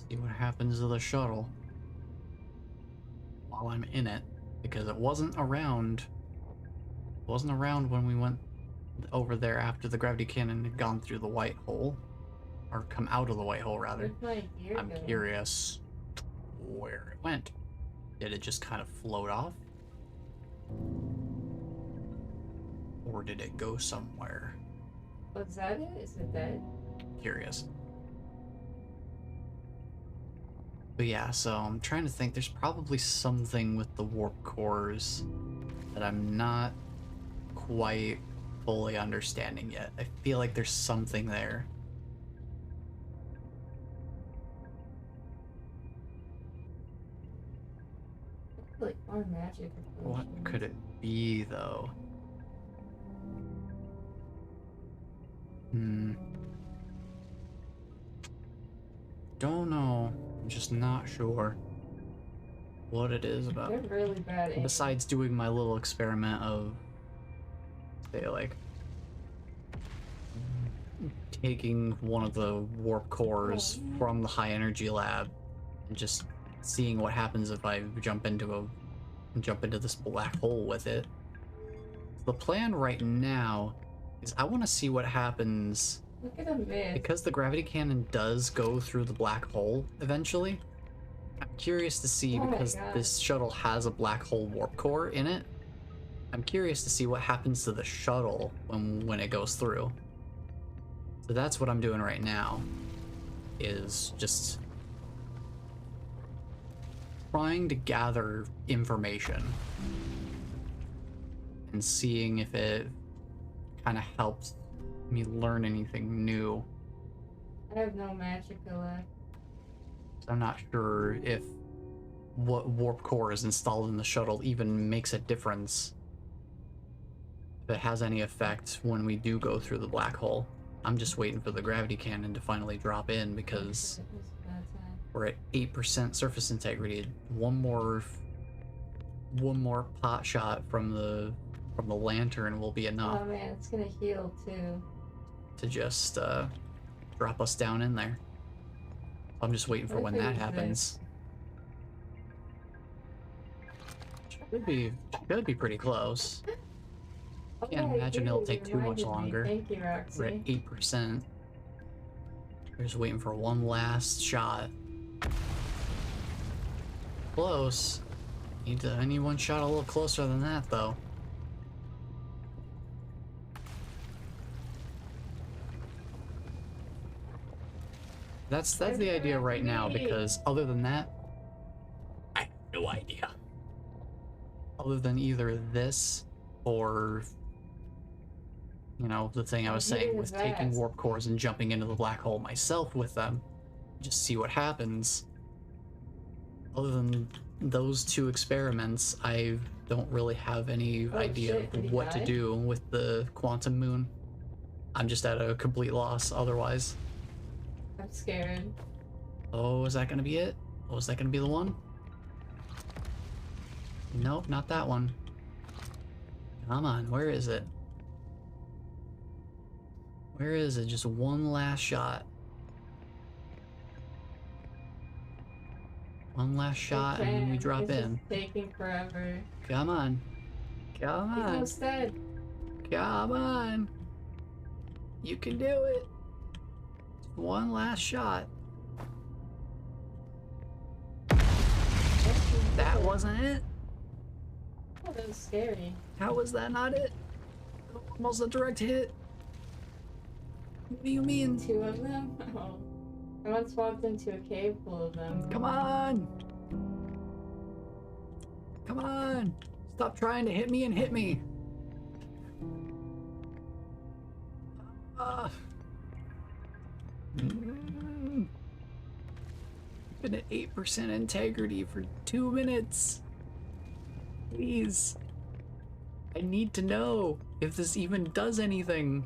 See what happens to the shuttle while I'm in it, because it wasn't around. It wasn't around when we went over there after the gravity cannon had gone through the white hole, or come out of the white hole rather. Where'd my gear I'm go? curious where it went. Did it just kind of float off? Or did it go somewhere? Was that it? Is it dead? Curious. But yeah, so I'm trying to think. There's probably something with the warp cores that I'm not quite fully understanding yet. I feel like there's something there. Like more magic. What could it be, though? Don't know. I'm just not sure what it is about. They're really bad. Aim. Besides doing my little experiment of, say, like, taking one of the warp cores from the high energy lab and just seeing what happens if I jump into this black hole with it. The plan right now is I want to see what happens. Look at him miss. Because the gravity cannon does go through the black hole eventually. I'm curious to see, Oh my because God. this shuttle has a black hole warp core in it. I'm curious to see what happens to the shuttle when it goes through. So that's what I'm doing right now, is just trying to gather information and seeing if it kind of helps me learn anything new. I have no magic left. I'm not sure if what warp core is installed in the shuttle even makes a difference. If it has any effect when we do go through the black hole. I'm just waiting for the gravity cannon to finally drop in, because It was a bad time. we're at 8% surface integrity. One more pot shot from the lantern will be enough Oh man, it's gonna heal too. to just drop us down in there. I'm just waiting for when that happens. Should be pretty close. Can't imagine it'll take too much longer. Thank you, We're at Roxy. 8%. We're just waiting for one last shot. Close. I need one shot a little closer than that, though. That's the idea right now, because other than that, I have no idea. Other than either this or, you know, the thing I was saying with taking warp cores and jumping into the black hole myself with them, just see what happens. Other than those two experiments, I don't really have any idea of what to do with the quantum moon. I'm just at a complete loss otherwise. I'm scared. Oh, is that gonna be it? Oh, is that gonna be the one? Nope, not that one. Come on, where is it? Where is it? Just one last shot. One last shot and then we drop in. It's taking forever. Come on. Come on. Almost dead. Come on. You can do it. One last shot. That wasn't it? Oh, that was scary. How was that not it? Almost a direct hit. What do you mean? 2 of them? Oh. I once walked into a cave full of them. Come on! Come on! Stop trying to hit me and hit me! Been at 8% integrity for 2 minutes. Please. I need to know if this even does anything.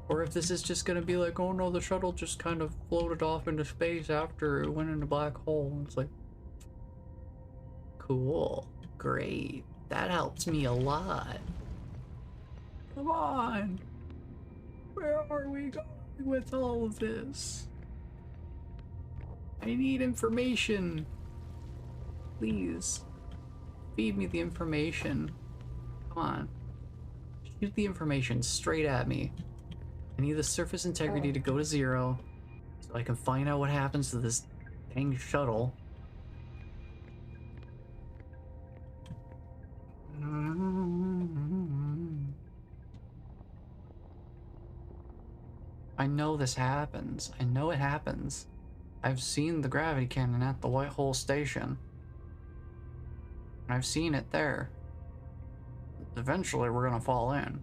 Or if this is just gonna be like, oh no, the shuttle just kind of floated off into space after it went into a black hole. It's like, cool, great. That helps me a lot. Come on. Where are we going with all of this? I need information. Please. Feed me the information. Come on. Shoot the information straight at me. I need the surface integrity to go to 0 so I can find out what happens to this dang shuttle. I know this happens. I know it happens. I've seen the gravity cannon at the White Hole Station. I've seen it there. Eventually we're gonna fall in.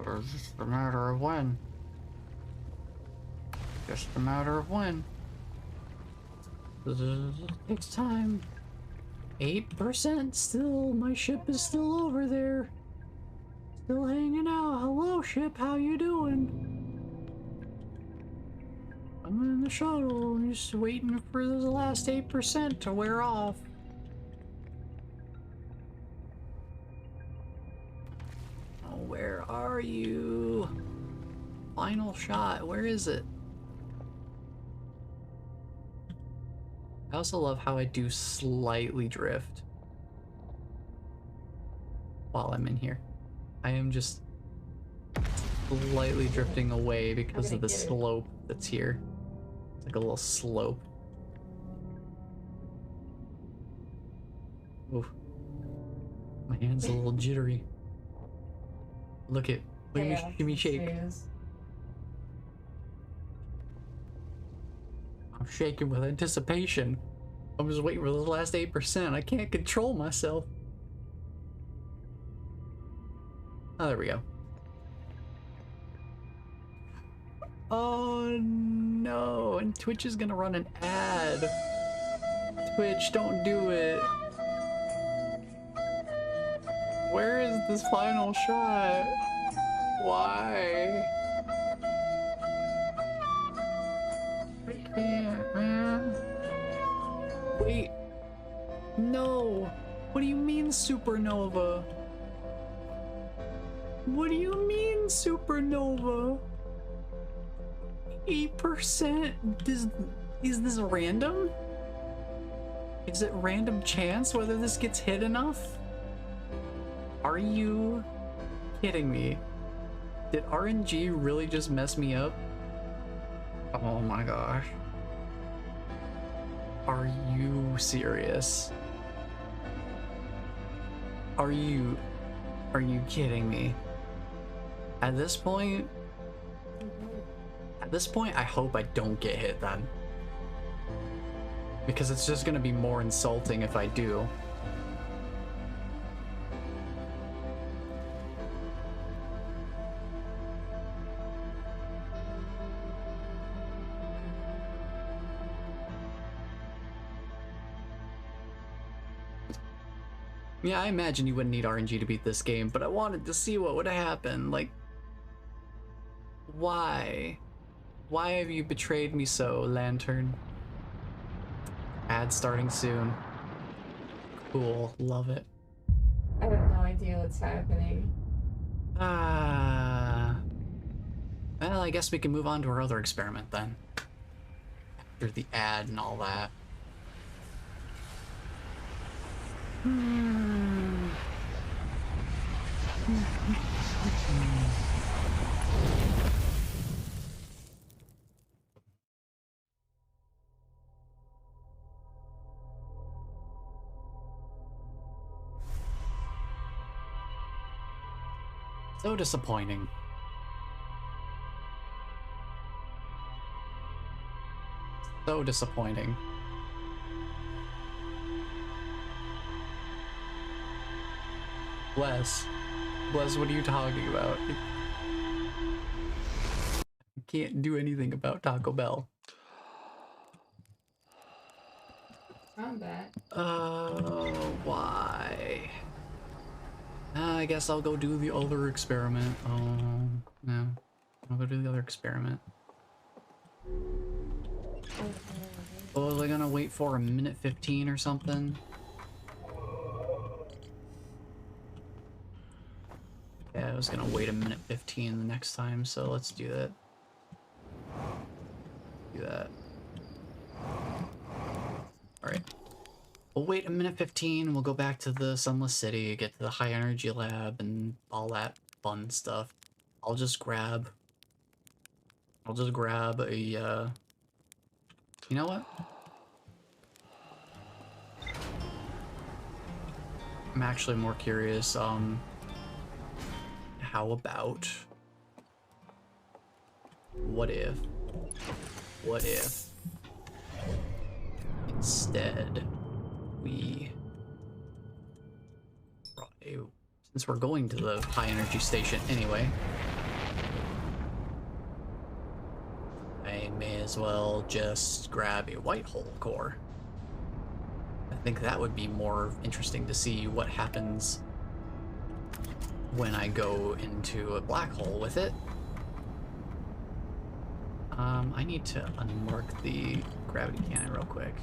It's just a matter of when. Just a matter of when. It takes time. 8% still. My ship is still over there. Still hanging out. Hello, ship. How you doing? I'm in the shuttle. I'm just waiting for the last 8% to wear off. Oh, where are you? Final shot. Where is it? I also love how I do slightly drift while I'm in here. I am just slightly drifting away because of the slope that's here. It's like a little slope. Oof. My hand's a little jittery. Look at, give me shake. I'm shaking with anticipation. I'm just waiting for the last 8%. I can't control myself. Oh, there we go. Oh no, and Twitch is gonna run an ad. Twitch, don't do it. Where is this final shot? Why? I can't, man. Wait. No. What do you mean supernova? What do you mean supernova? 8%? Is this random? Is it random chance whether this gets hit enough? Are you kidding me? Did RNG really just mess me up? Oh my gosh. Are you serious? Are you kidding me? At this point, I hope I don't get hit then. Because it's just gonna be more insulting if I do. Yeah, I imagine you wouldn't need RNG to beat this game, but I wanted to see what would happen. Like, why? Why have you betrayed me so, Lantern? Ad starting soon. Cool, love it. I have no idea what's happening. Well, I guess we can move on to our other experiment then. After the ad and all that. So disappointing. So disappointing. Bless, what are you talking about? I can't do anything about Taco Bell. Combat. Why? I guess I'll go do the other experiment. Oh, no. I'll go do the other experiment. Oh, are they gonna wait for a minute 15 or something? Yeah, I was gonna wait a minute 15 the next time, so let's do that. Do that. Alright. We'll wait a minute 15, we'll go back to the Sunless City, get to the high energy lab, and all that fun stuff. I'll just grab a, you know what? I'm actually more curious, how about... What if instead we... Since we're going to the high energy station anyway, I may as well just grab a white hole core. I think that would be more interesting to see what happens when I go into a black hole with it. I need to unmark the gravity cannon real quick.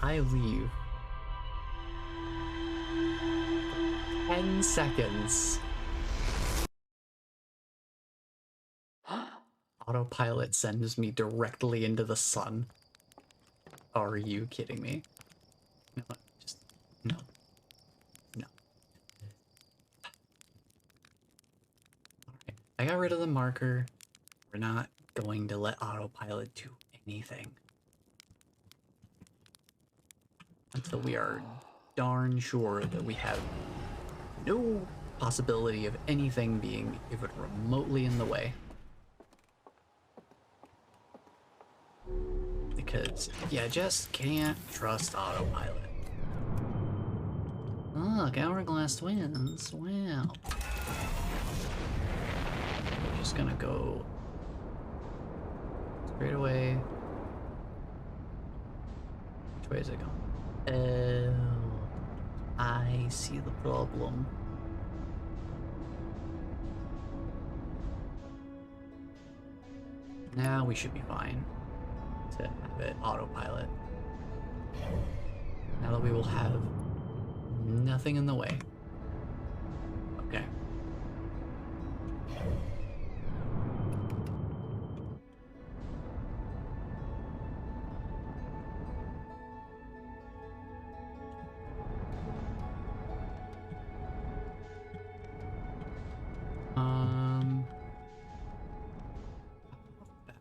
I leave 10 seconds. Autopilot sends me directly into the sun. Are you kidding me? No, just no. No. Alright, I got rid of the marker. We're not going to let autopilot do anything until we are darn sure that we have no possibility of anything being even remotely in the way. Because you just can't trust autopilot. Look, Hourglass Twins. Wow. We're just gonna go straight away. Which way is it going? Oh, I see the problem. Now we should be fine. to have it autopilot. Now that we will have nothing in the way. Okay.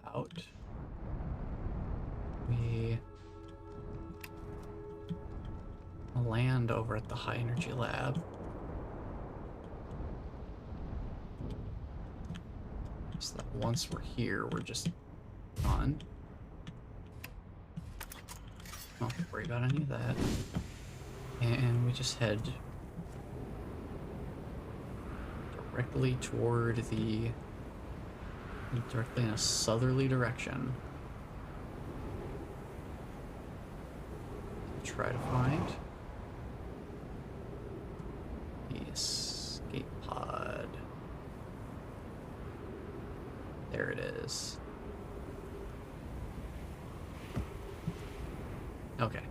About we land over at the high energy lab. So that once we're here, we're just on. Don't have to worry about any of that. And we just head directly toward directly in a southerly direction. Try to find the escape pod. There it is. Okay.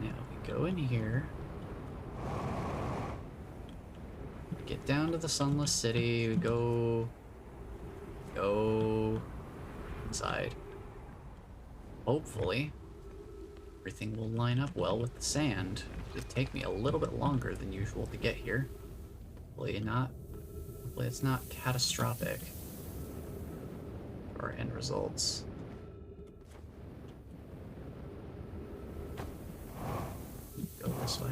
Now we go in here. Get down to the Sunless City. We go inside. Hopefully, everything will line up well with the sand. It'll take me a little bit longer than usual to get here. Hopefully it's not catastrophic for our end results. Go this way.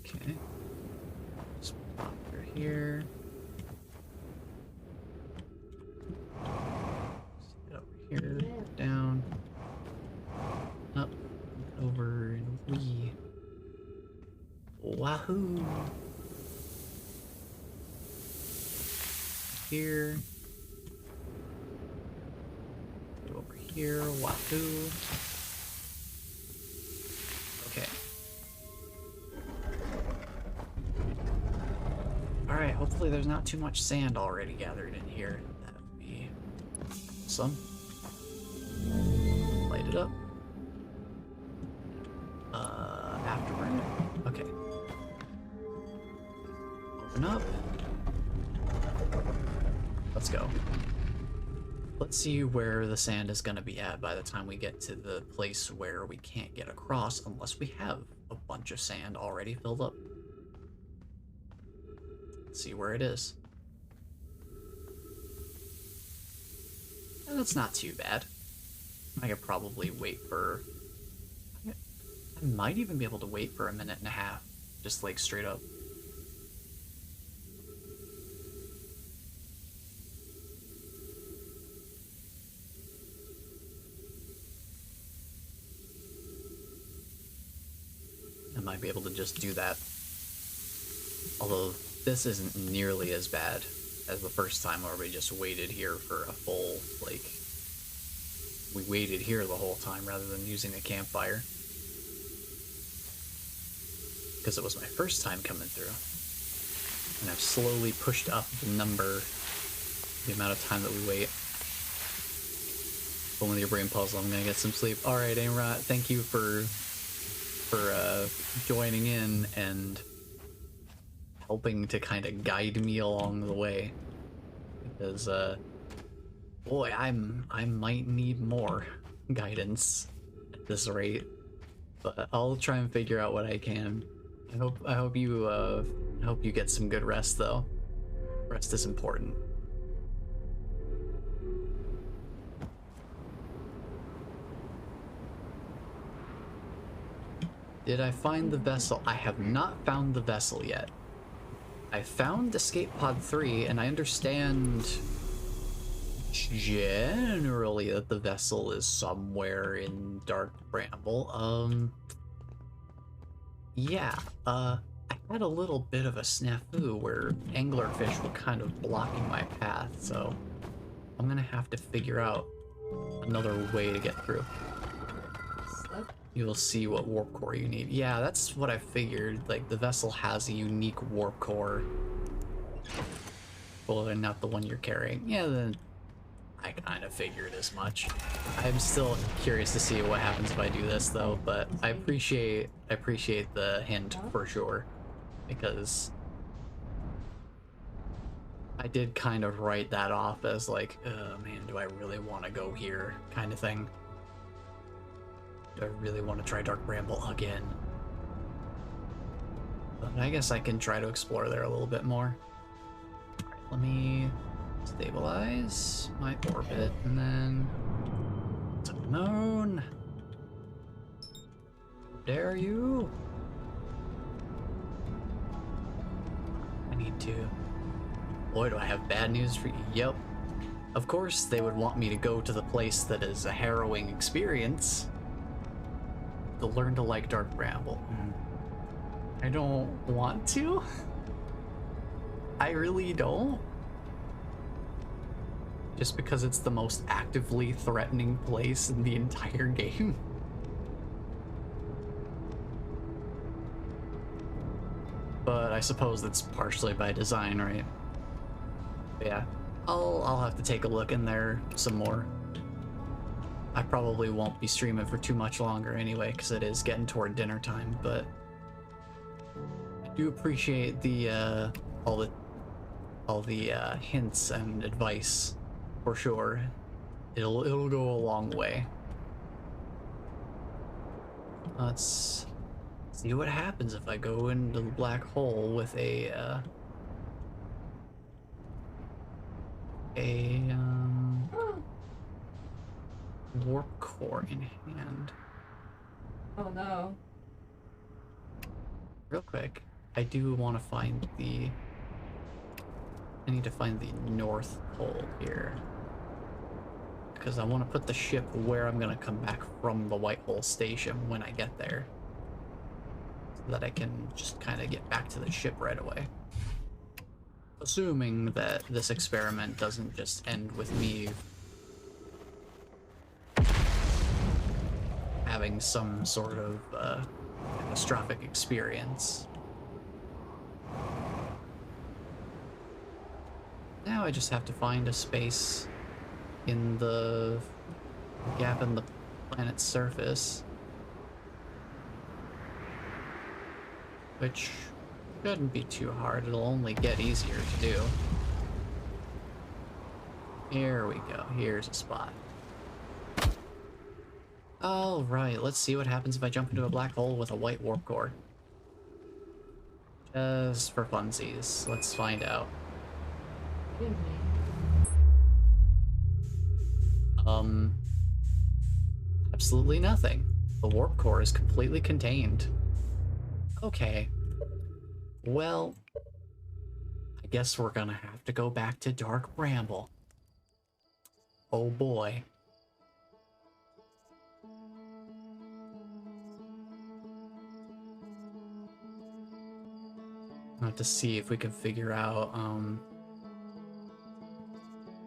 Okay. Just pop through here. Sit over here, down, up, over, and wee. Wahoo! Here. Go over here, wahoo. Okay. Alright, hopefully there's not too much sand already gathered in here. That would be awesome. Light it up. Afterburner. Okay. Open up. Let's go. Let's see where the sand is going to be at by the time we get to the place where we can't get across unless we have a bunch of sand already filled up. Let's see where it is. That's not too bad. I could probably wait for... I might even be able to wait for a minute and a half. Just like straight up. I might be able to just do that. Although this isn't nearly as bad as the first time where we just waited here for a full, like... We waited here the whole time rather than using a campfire. Because it was my first time coming through. And I've slowly pushed up the amount of time that we wait. Full with your brain puzzle, I'm gonna get some sleep. Alright, Amrot, thank you for joining in and helping to kind of guide me along the way. Because, boy, I might need more guidance at this rate. But I'll try and figure out what I can. I hope you get some good rest though. Rest is important. Did I find the vessel? I have not found the vessel yet. I found Escape Pod 3 and I understand generally that the vessel is somewhere in Dark Bramble. Yeah, I had a little bit of a snafu where anglerfish were kind of blocking my path, so I'm gonna have to figure out another way to get through. You'll see what warp core you need. Yeah, that's what I figured. Like, the vessel has a unique warp core. Well, and not the one you're carrying. Yeah, then I kind of figured as much. I'm still curious to see what happens if I do this though, but I appreciate the hint for sure, because I did kind of write that off as like, oh man, do I really want to go here kind of thing. Do I really want to try Dark Bramble again? But I guess I can try to explore there a little bit more. Alright, let me stabilize my orbit and then to the moon. Dare you? I need to. Boy, do I have bad news for you. Yep. Of course, they would want me to go to the place that is a harrowing experience to learn to like Dark Bramble. I don't want to. I really don't. Just because it's the most actively threatening place in the entire game. But I suppose that's partially by design, right? But yeah, I'll have to take a look in there some more. I probably won't be streaming for too much longer anyway, because it is getting toward dinner time, but I do appreciate the all the hints and advice for sure. It'll go a long way. Let's see what happens if I go into the black hole with a warp core in hand. Oh no. Real quick, I do want to find the... I need to find the North Pole here. Because I want to put the ship where I'm going to come back from the White Hole station when I get there. So that I can just kind of get back to the ship right away. Assuming that this experiment doesn't just end with me having some sort of catastrophic experience. Now I just have to find a space in the gap in the planet's surface, which shouldn't be too hard. It'll only get easier to do. Here we go. Here's a spot. All right, let's see what happens if I jump into a black hole with a white warp core. Just for funsies. Let's find out. Absolutely nothing. The warp core is completely contained. Okay. Well, I guess we're gonna have to go back to Dark Bramble. Oh boy. I'll have to see if we can figure out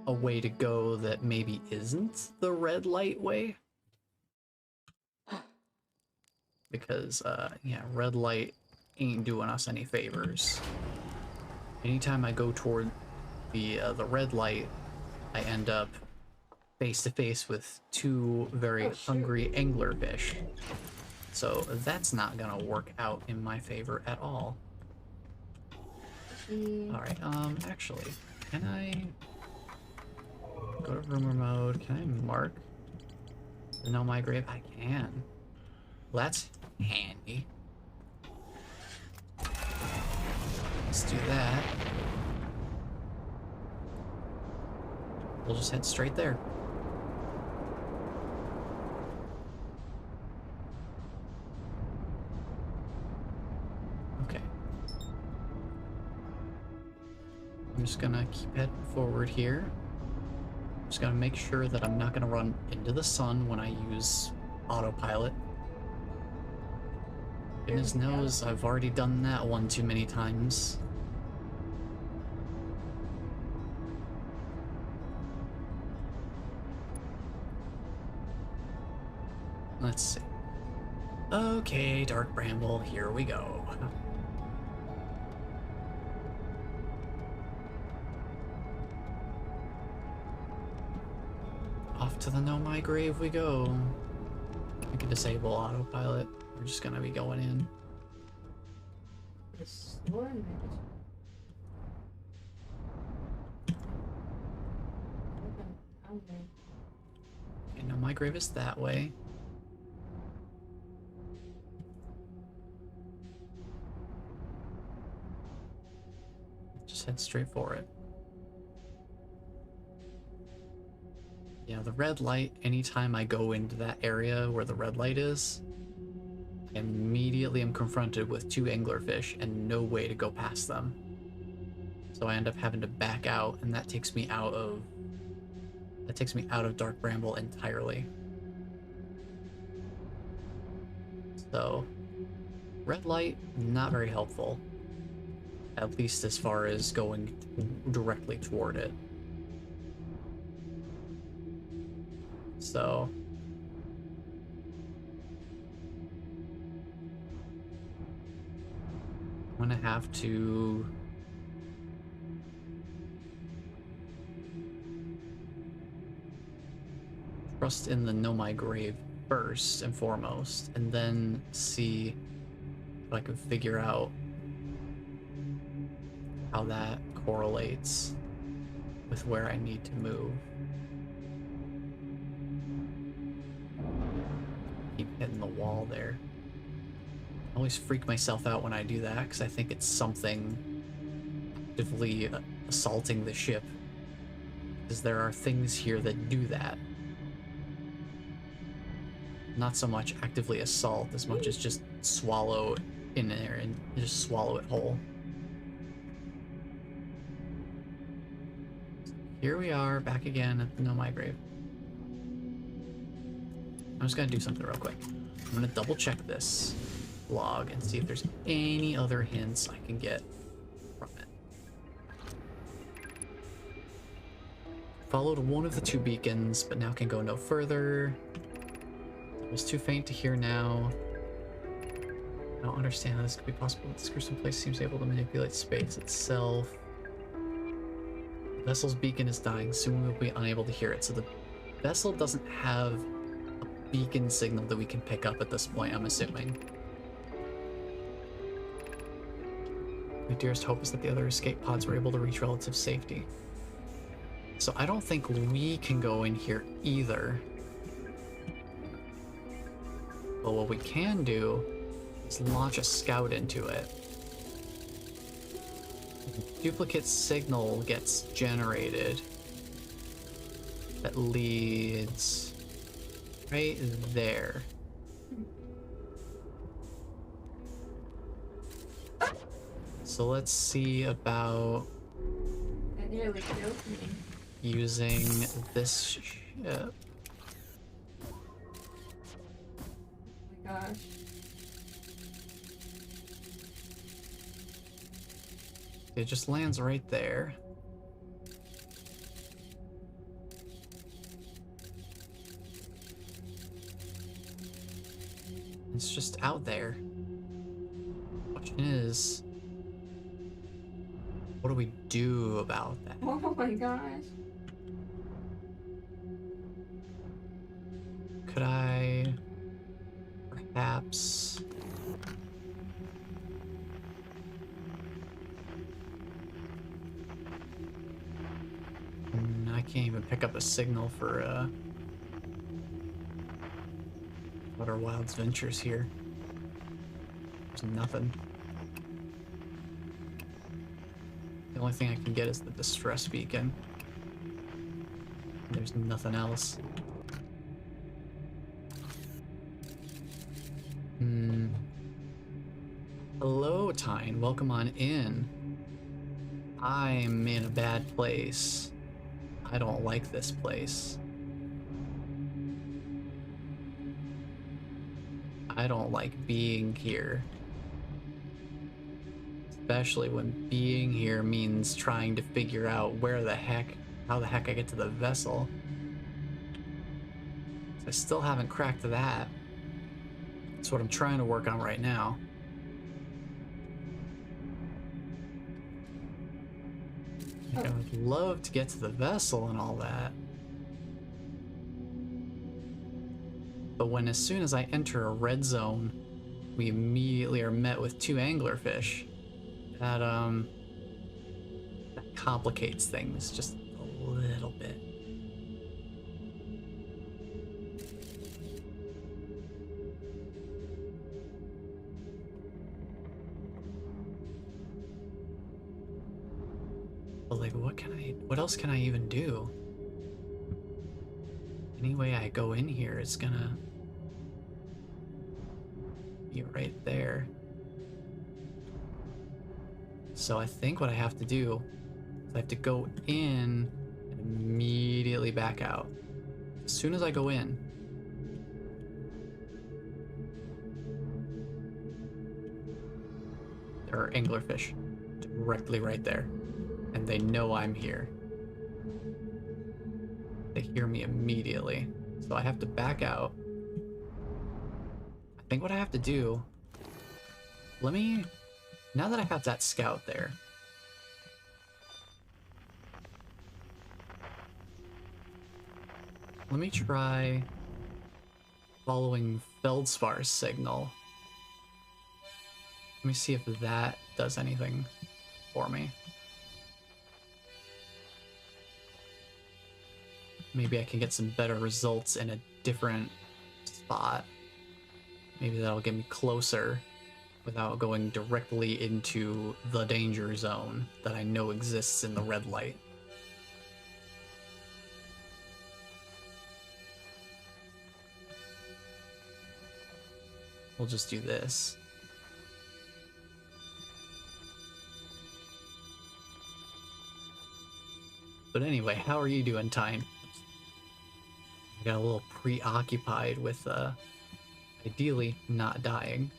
a way to go that maybe isn't the red light way. Because, yeah, red light ain't doing us any favors. Anytime I go toward the red light, I end up face to face with two very hungry anglerfish. So that's not gonna work out in my favor at all. Alright, actually, can I go to rumor mode? Can I mark the No My Grave? I can. Well, that's handy. Let's do that. We'll just head straight there. Okay. I'm just gonna keep heading forward here. Just gotta make sure that I'm not gonna run into the sun when I use autopilot. Goodness knows I've already done that one too many times. Let's see. Okay, Dark Bramble, here we go. Off to the Know My Grave we go. We can disable autopilot. We're just gonna be going in. Restore image. Okay, Know My Grave is that way. Just head straight for it. Yeah, the red light, anytime I go into that area where the red light is, I immediately am confronted with 2 anglerfish and no way to go past them. So I end up having to back out, and that takes me out of Dark Bramble entirely. So red light, not very helpful. At least as far as going directly toward it. So I'm gonna have to trust in the Know My Grave first and foremost, and then see if I can figure out how that correlates with where I need to move. Keep hitting the wall there. I always freak myself out when I do that because I think it's something actively assaulting the ship. Because there are things here that do that. Not so much actively assault as much as just swallow in there and just swallow it whole. Here we are, back again at the Know My Grave. I'm just gonna do something real quick. I'm gonna double check this log and see if there's any other hints I can get from it. Followed one of the 2 beacons, but now can go no further. It was too faint to hear now. I don't understand how this could be possible. This gruesome place seems able to manipulate space itself. The vessel's beacon is dying. Soon we'll be unable to hear it. So the vessel doesn't have a beacon signal that we can pick up at this point, I'm assuming. My dearest hope is that the other escape pods were able to reach relative safety. So I don't think we can go in here either. But what we can do is launch a scout into it. A duplicate signal gets generated that leads right there. So let's see about That nearly killed me. using this ship. Oh my gosh. It just lands right there. It's just out there. Question is, what do we do about that? Oh my gosh. Could I perhaps I can't even pick up a signal for Outer Wilds Ventures here. There's nothing. The only thing I can get is the distress beacon. There's nothing else. Hello, Tyne. Welcome on in. I'm in a bad place. I don't like this place. I don't like being here. Especially when being here means trying to figure out how the heck I get to the vessel. I still haven't cracked that. That's what I'm trying to work on right now. I would love to get to the vessel and all that. But when as soon as I enter a red zone, we immediately are met with 2 anglerfish. That complicates things just a little bit. But like, what else can I even do? Any way I go in here is gonna be right there. So I think what I have to do is I have to go in and immediately back out. As soon as I go in, there are anglerfish directly right there. And they know I'm here. They hear me immediately. So I have to back out. I think what I have to do... Now that I have that scout there... Let me try following Feldspar's signal. Let me see if that does anything for me. Maybe I can get some better results in a different spot. Maybe that'll get me closer without going directly into the danger zone that I know exists in the red light. We'll just do this. But anyway, how are you doing, Tyne? I got a little preoccupied with, ideally not dying.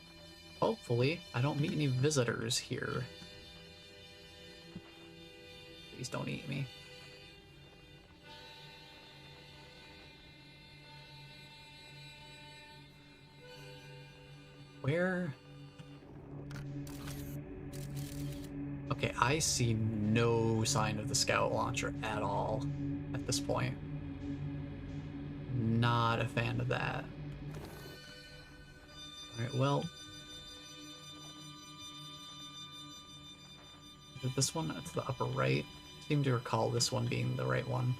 Hopefully, I don't meet any visitors here. Please don't eat me. Where? Okay, I see no sign of the scout launcher at all at this point. Not a fan of that. Alright, well... Is it this one? To the upper right? I seem to recall this one being the right one.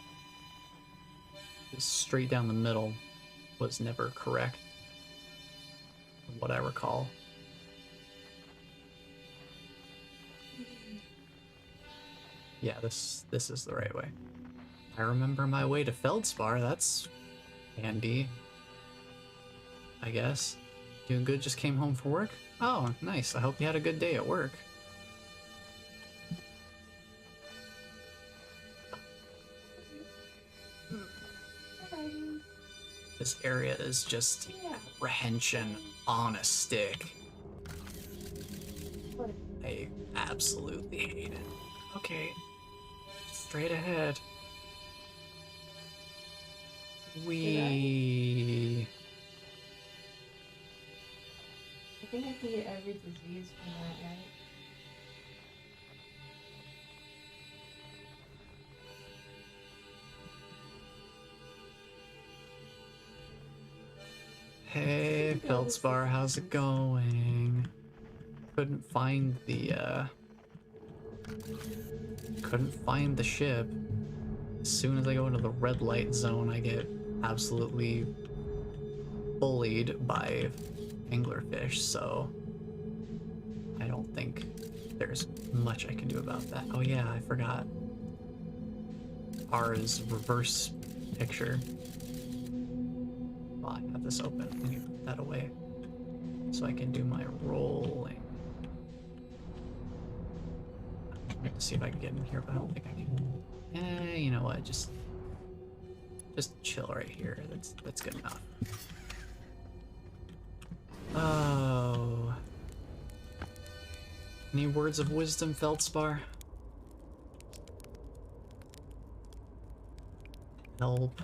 Just straight down the middle was never correct, from what I recall. Yeah, this is the right way. I remember my way to Feldspar, that's handy. I guess. Doing good, just came home from work? Oh, nice. I hope you had a good day at work. This area is just apprehension on a stick. I absolutely hate it. Okay. Straight ahead. I think I can get every disease from that, right? Hey, Feldspar, how's it going? Couldn't find the ship. As soon as I go into the red light zone, I get absolutely bullied by anglerfish, so I don't think there's much I can do about that. Oh yeah, I forgot. R's reverse picture. Well, I have this open. Let me put that away so I can do my rolling. I'm going to see if I can get in here, but I don't think I can. You know what? Just chill right here. That's good enough. Oh. Any words of wisdom, Feldspar? Help.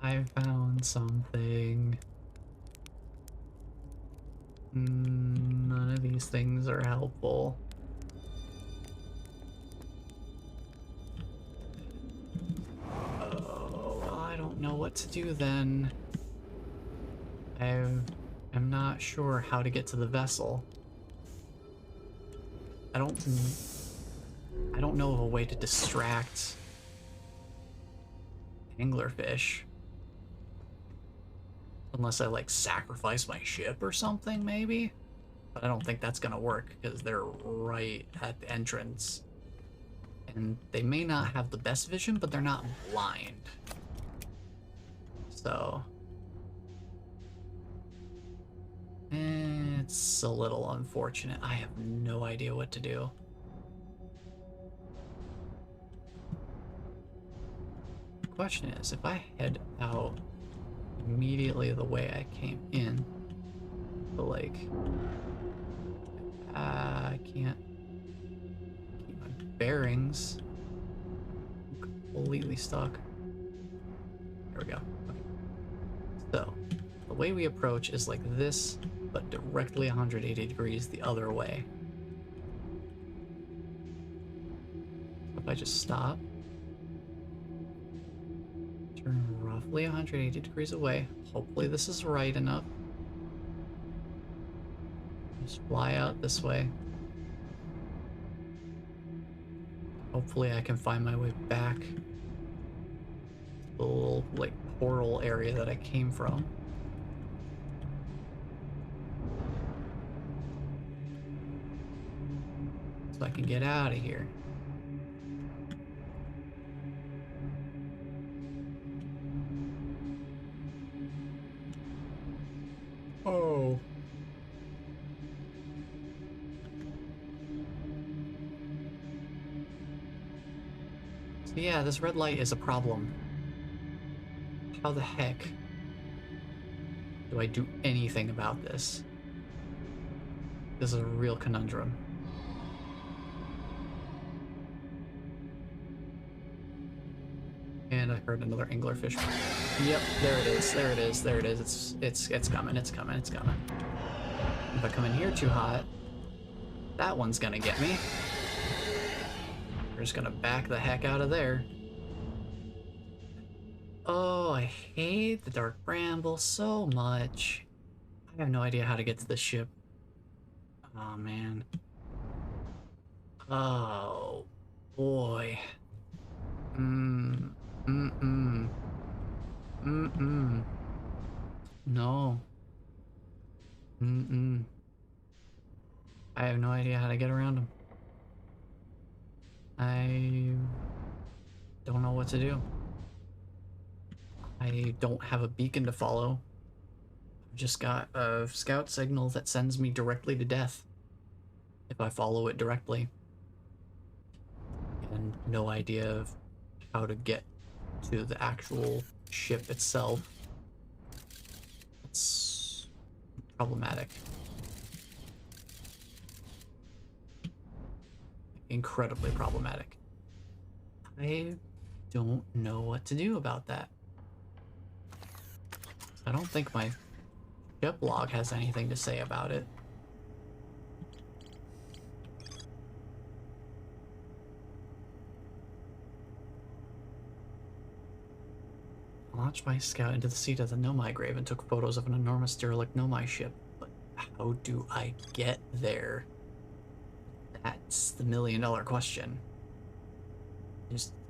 I found something. None of these things are helpful. Oh, I don't know what to do then. I am not sure how to get to the vessel. I don't know of a way to distract anglerfish. Unless I like sacrifice my ship or something, maybe? But I don't think that's gonna work because they're right at the entrance. And they may not have the best vision, but they're not blind. So it's a little unfortunate. I have no idea what to do. The question is, if I head out immediately the way I came in, but like, I can't keep my bearings. I'm completely stuck. There we go. Okay. So, the way we approach is like this, but directly 180 degrees the other way. If I just stop, turn roughly 180 degrees away, hopefully this is right enough. Just fly out this way. Hopefully I can find my way back to the little like portal area that I came from. So I can get out of here. Oh. So yeah, this red light is a problem. How the heck do I do anything about this? This is a real conundrum. And I heard another anglerfish. Yep, there it is. There it is. There it is. It's coming. It's coming. It's coming. If I come in here too hot, that one's gonna get me. We're just gonna back the heck out of there. Oh, I hate the dark bramble so much. I have no idea how to get to the ship. Oh, man. Oh, boy. No. I have no idea how to get around them. I don't know what to do. I don't have a beacon to follow. I've just got a scout signal that sends me directly to death if I follow it directly. And no idea of how to get to the actual ship itself. It's problematic. Incredibly problematic. I don't know what to do about that. I don't think my ship log has anything to say about it. Launched my scout into the seat of the Nomai grave and took photos of an enormous derelict Nomai ship. But how do I get there? That's the million-dollar question.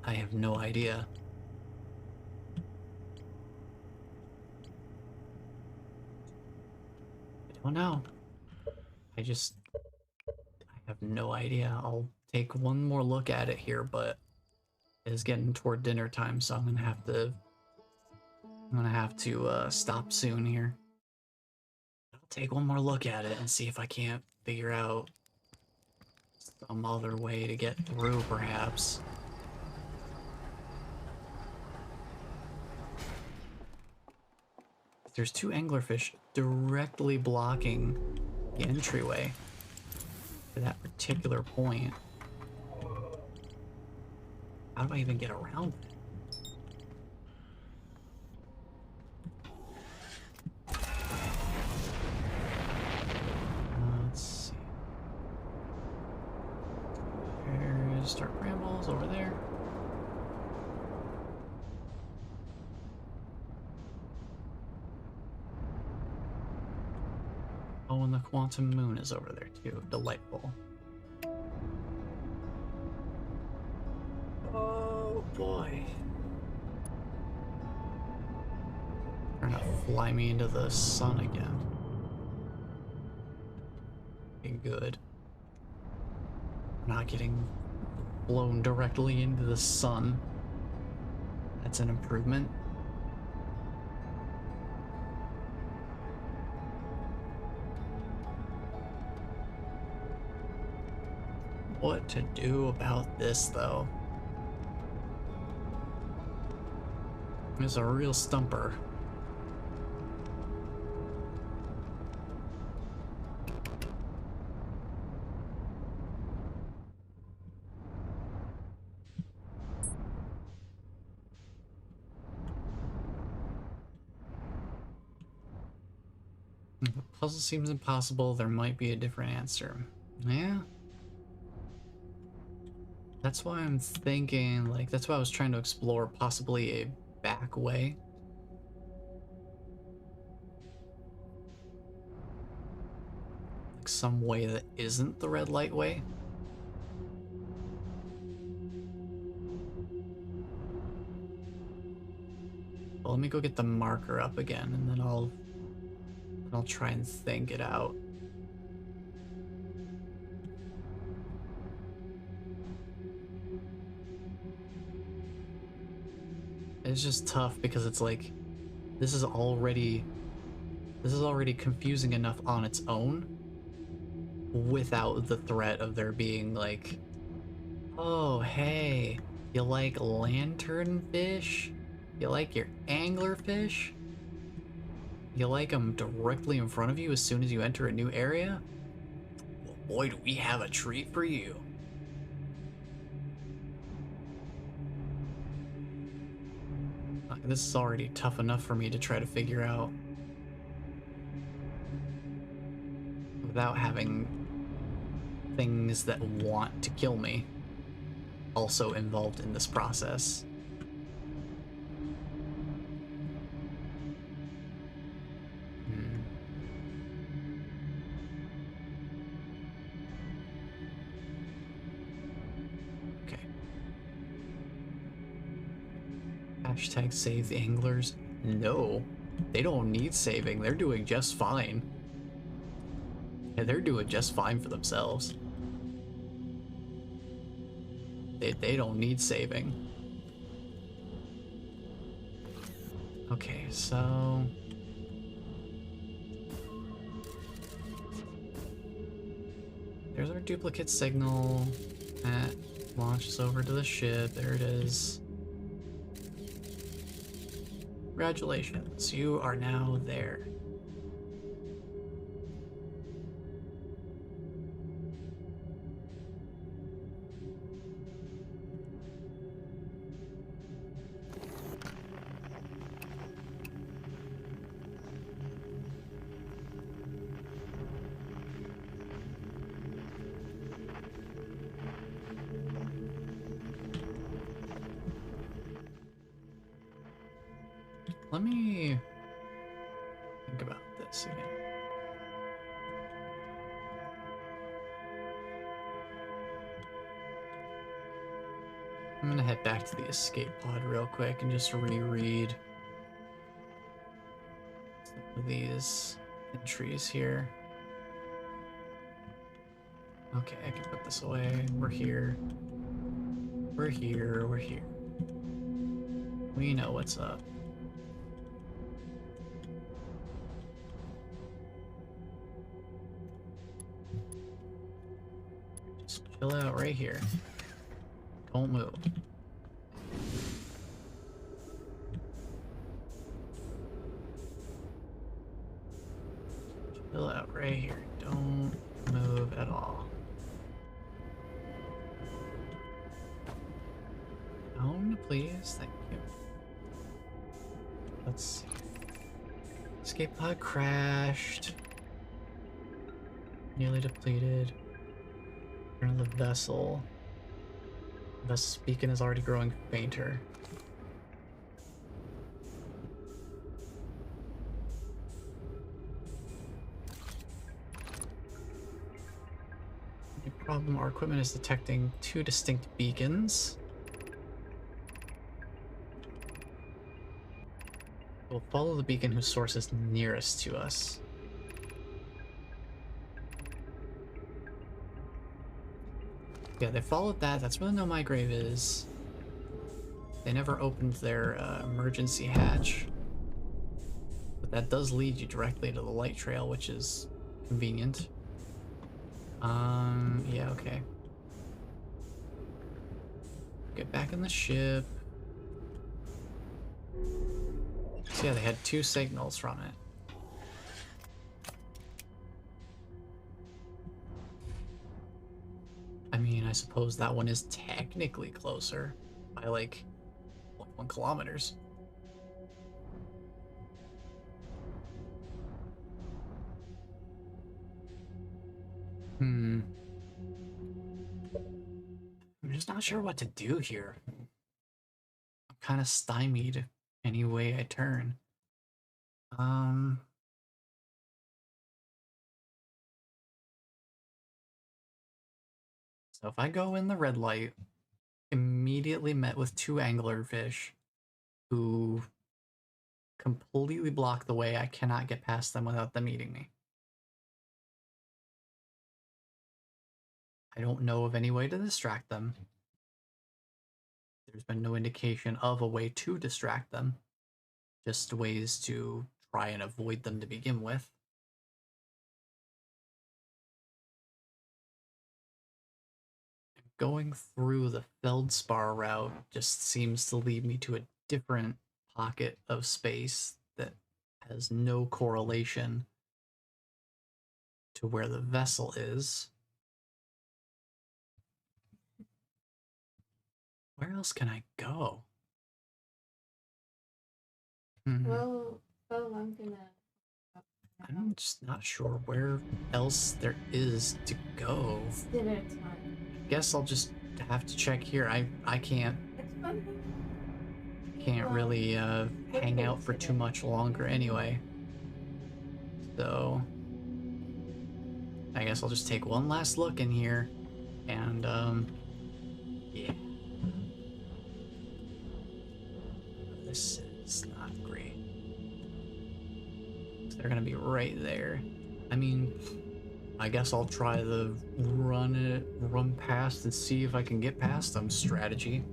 I have no idea. I don't know. I have no idea. I'll take one more look at it here, but it's getting toward dinner time, so I'm gonna have to stop soon here. I'll take one more look at it and see if I can't figure out some other way to get through, perhaps. There's two anglerfish directly blocking the entryway to that particular point. How do I even get around it? Let's see. There's dark brambles over there. the quantum moon is over there too. Delightful. Oh boy. Trying to fly me into the sun again. Okay, good. Not getting blown directly into the sun. That's an improvement. What to do about this, though? It's a real stumper. If the puzzle seems impossible, there might be a different answer. Yeah. That's why I'm thinking, like, that's why I was trying to explore possibly a back way. Like some way that isn't the red light way. Well, let me go get the marker up again, and then I'll try and think it out. It's just tough because it's like this is already confusing enough on its own without the threat of there being like, oh hey, you like lanternfish? You like your anglerfish? You like them directly in front of you as soon as you enter a new area? Well, boy, do we have a treat for you. This is already tough enough for me to try to figure out without having things that want to kill me also involved in this process. Hashtag save the anglers. No, they don't need saving. They're doing just fine. Yeah, they're doing just fine for themselves. They don't need saving. Okay, so... there's our duplicate signal. That launches over to the ship. There it is. Congratulations, you are now there. Let me think about this again. I'm gonna head back to the escape pod real quick and just reread some of these entries here. Okay, I can put this away. We're here. We're here. We're here. We know what's up. Just chill out right here. Don't move. Chill out right here. Don't move at all. Down, please. Thank you. Let's see. Escape pod crashed. Nearly depleted. Return of the vessel. Vessel's beacon is already growing fainter. Problem, our equipment is detecting 2 distinct beacons. We'll follow the beacon whose source is nearest to us. Yeah, they followed that. That's where the No My Grave is. They never opened their emergency hatch. But that does lead you directly to the light trail, which is convenient. Yeah, okay. Get back in the ship. So yeah, they had 2 signals from it. I mean, I suppose that one is technically closer by like 1 kilometers. I'm just not sure what to do here. I'm kind of stymied any way I turn. So if I go in the red light, immediately met with 2 anglerfish who completely block the way. I cannot get past them without them eating me. I don't know of any way to distract them. There's been no indication of a way to distract them. Just ways to try and avoid them to begin with. Going through the Feldspar route just seems to lead me to a different pocket of space that has no correlation to where the vessel is. Where else can I go? Well, I'm gonna. I'm just not sure where else there is to go. It's dinner time. Guess I'll just have to check here. I can't really hang out for too much longer anyway. So I guess I'll just take one last look in here and yeah. This is not great. They're gonna be right there. I mean, I guess I'll try the run past and see if I can get past them strategy.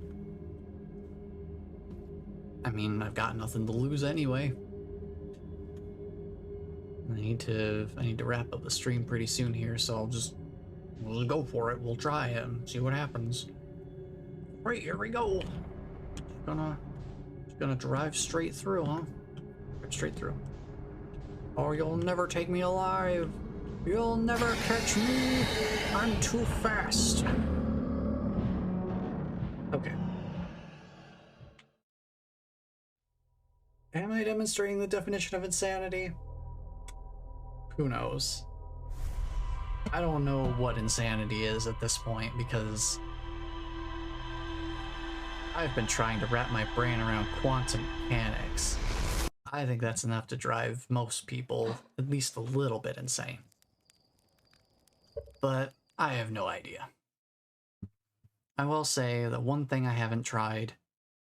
I mean, I've got nothing to lose anyway. I need to wrap up the stream pretty soon here, so we'll go for it. We'll try it and see what happens. Right, here we go. Just gonna drive straight through, huh? Straight through. Oh, you'll never take me alive. You'll never catch me. I'm too fast. Okay. Am I demonstrating the definition of insanity? Who knows? I don't know what insanity is at this point because I've been trying to wrap my brain around quantum mechanics. I think that's enough to drive most people at least a little bit insane. But I have no idea. I will say that one thing I haven't tried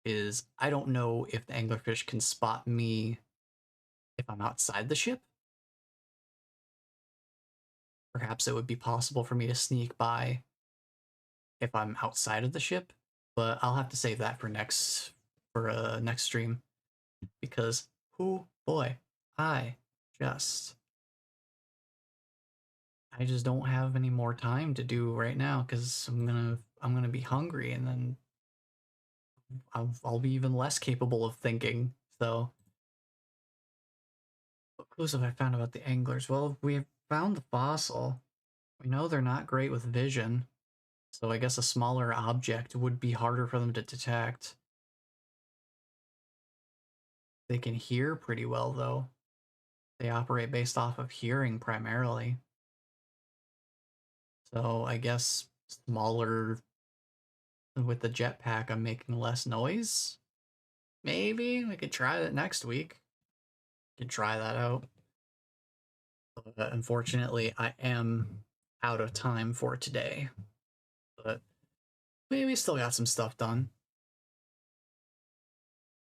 is I don't know if the anglerfish can spot me if I'm outside the ship. Perhaps it would be possible for me to sneak by if I'm outside of the ship, but I'll have to save that for next stream because oh boy, I just don't have any more time to do right now because I'm gonna be hungry and then I'll be even less capable of thinking. So, what clues have I found about the anglers? Well, we have found the fossil. We know they're not great with vision, so I guess a smaller object would be harder for them to detect. They can hear pretty well, though. They operate based off of hearing primarily. So I guess smaller with the jetpack, I'm making less noise. Maybe we could try that next week. Could try that out. But unfortunately, I am out of time for today. But we still got some stuff done.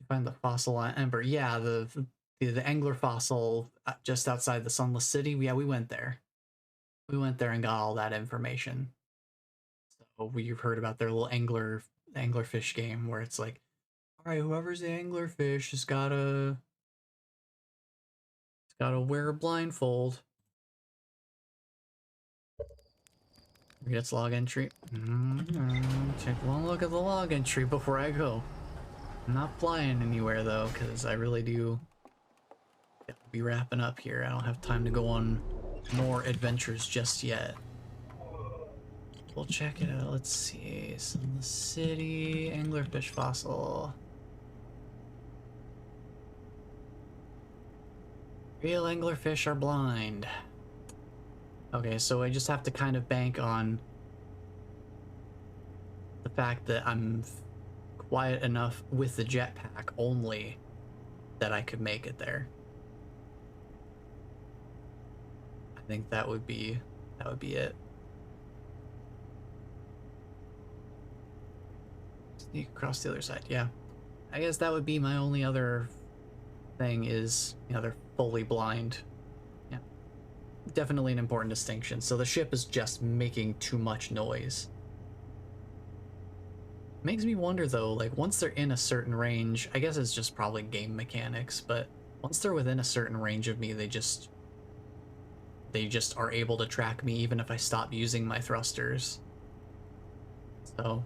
Find the fossil on Ember. Yeah, the angler fossil just outside the Sunless City. Yeah, we went there. We went there and got all that information. So we've heard about their little anglerfish game where it's like, all right, whoever's the anglerfish has gotta wear a blindfold. Read its log entry. Take one look at the log entry before I go. I'm not flying anywhere though, because I really do gotta be wrapping up here. I don't have time to go on more adventures just yet. We'll check it out. Let's see. Sunless City, anglerfish fossil. Real anglerfish are blind. Okay, so I just have to kind of bank on the fact that I'm quiet enough with the jetpack only that I could make it there. I think that would be it. Sneak across the other side, yeah. I guess that would be my only other thing is, you know, they're fully blind. Yeah. Definitely an important distinction. So the ship is just making too much noise. Makes me wonder though, like once they're in a certain range, I guess it's just probably game mechanics, but once they're within a certain range of me, they just are able to track me even if I stop using my thrusters. So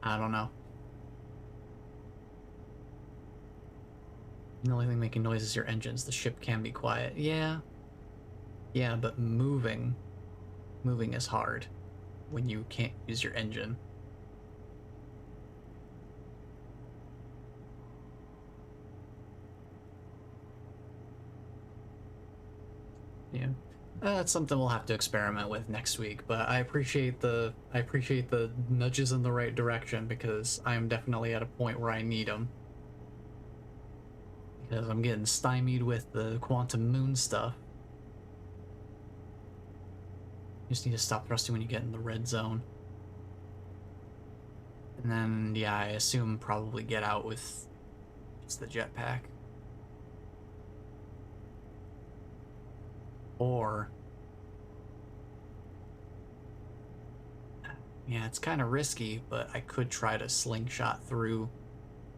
I don't know. The only thing making noise is your engines. The ship can be quiet. Yeah. Yeah, but moving is hard when you can't use your engine. Yeah. That's something we'll have to experiment with next week, but I appreciate the nudges in the right direction because I am definitely at a point where I need them. Because I'm getting stymied with the quantum moon stuff. You just need to stop thrusting when you get in the red zone. And then, yeah, I assume probably get out with just the jetpack. Or... yeah, it's kind of risky, but I could try to slingshot through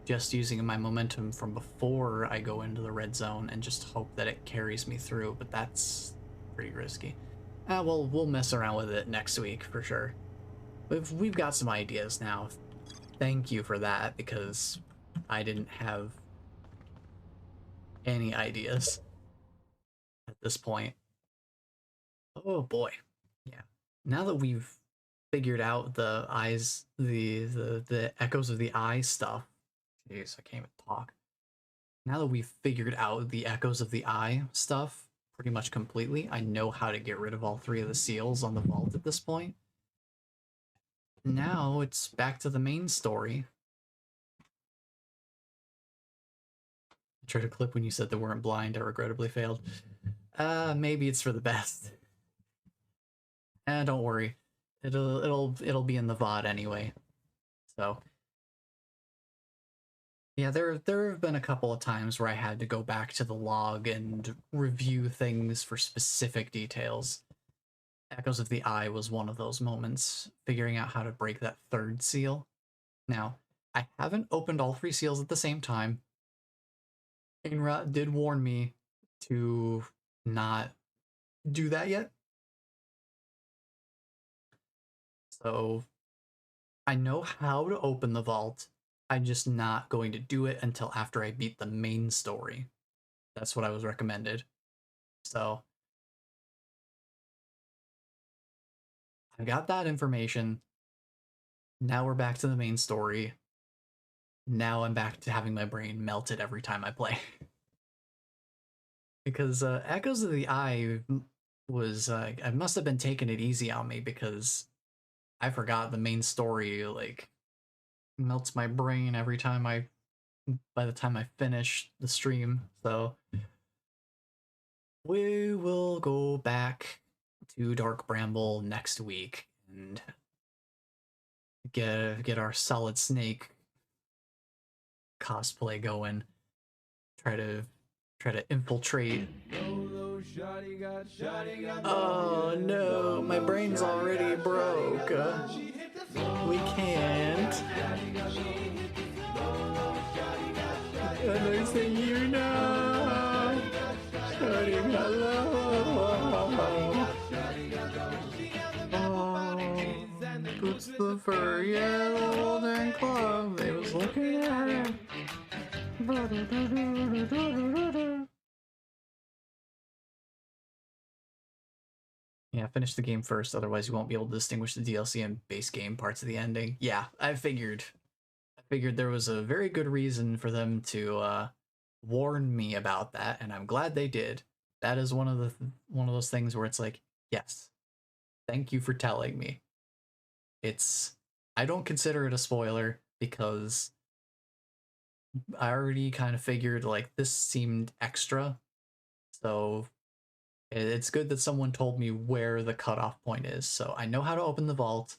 just using my momentum from before I go into the red zone and just hope that it carries me through, but that's pretty risky. Well, we'll mess around with it next week for sure. We've got some ideas now. Thank you for that, because I didn't have any ideas at this point. Oh boy. Yeah. Now that we've figured out the eyes, the echoes of the eye stuff. Jeez, I can't even talk. Now that we've figured out the echoes of the eye stuff pretty much completely, I know how to get rid of all three of the seals on the vault at this point. Now it's back to the main story. I tried to clip when you said they weren't blind. I regrettably failed. Maybe it's for the best. Don't worry. It'll be in the VOD anyway. So yeah, there have been a couple of times where I had to go back to the log and review things for specific details. Echoes of the Eye was one of those moments, figuring out how to break that third seal. Now, I haven't opened all three seals at the same time. Inra did warn me to not do that yet. So I know how to open the vault. I'm just not going to do it until after I beat the main story. That's what I was recommended. So I got that information. Now we're back to the main story. Now I'm back to having my brain melted every time I play. Because Echoes of the Eye was, I must have been taking it easy on me because I forgot the main story, like, melts my brain every time by the time I finish the stream, so we will go back to Dark Bramble next week and get our Solid Snake cosplay going. Try to infiltrate. Oh no, my brain's already broke. We can't. And I say you know, shouting hello. Boots the fur, yeah, the golden club. They was looking at him. Yeah, finish the game first, otherwise you won't be able to distinguish the DLC and base game parts of the ending. Yeah, I figured. I figured there was a very good reason for them to warn me about that, and I'm glad they did. That is one of those things where it's like, yes, thank you for telling me. I don't consider it a spoiler because I already kind of figured like this seemed extra. So it's good that someone told me where the cutoff point is. So I know how to open the vault.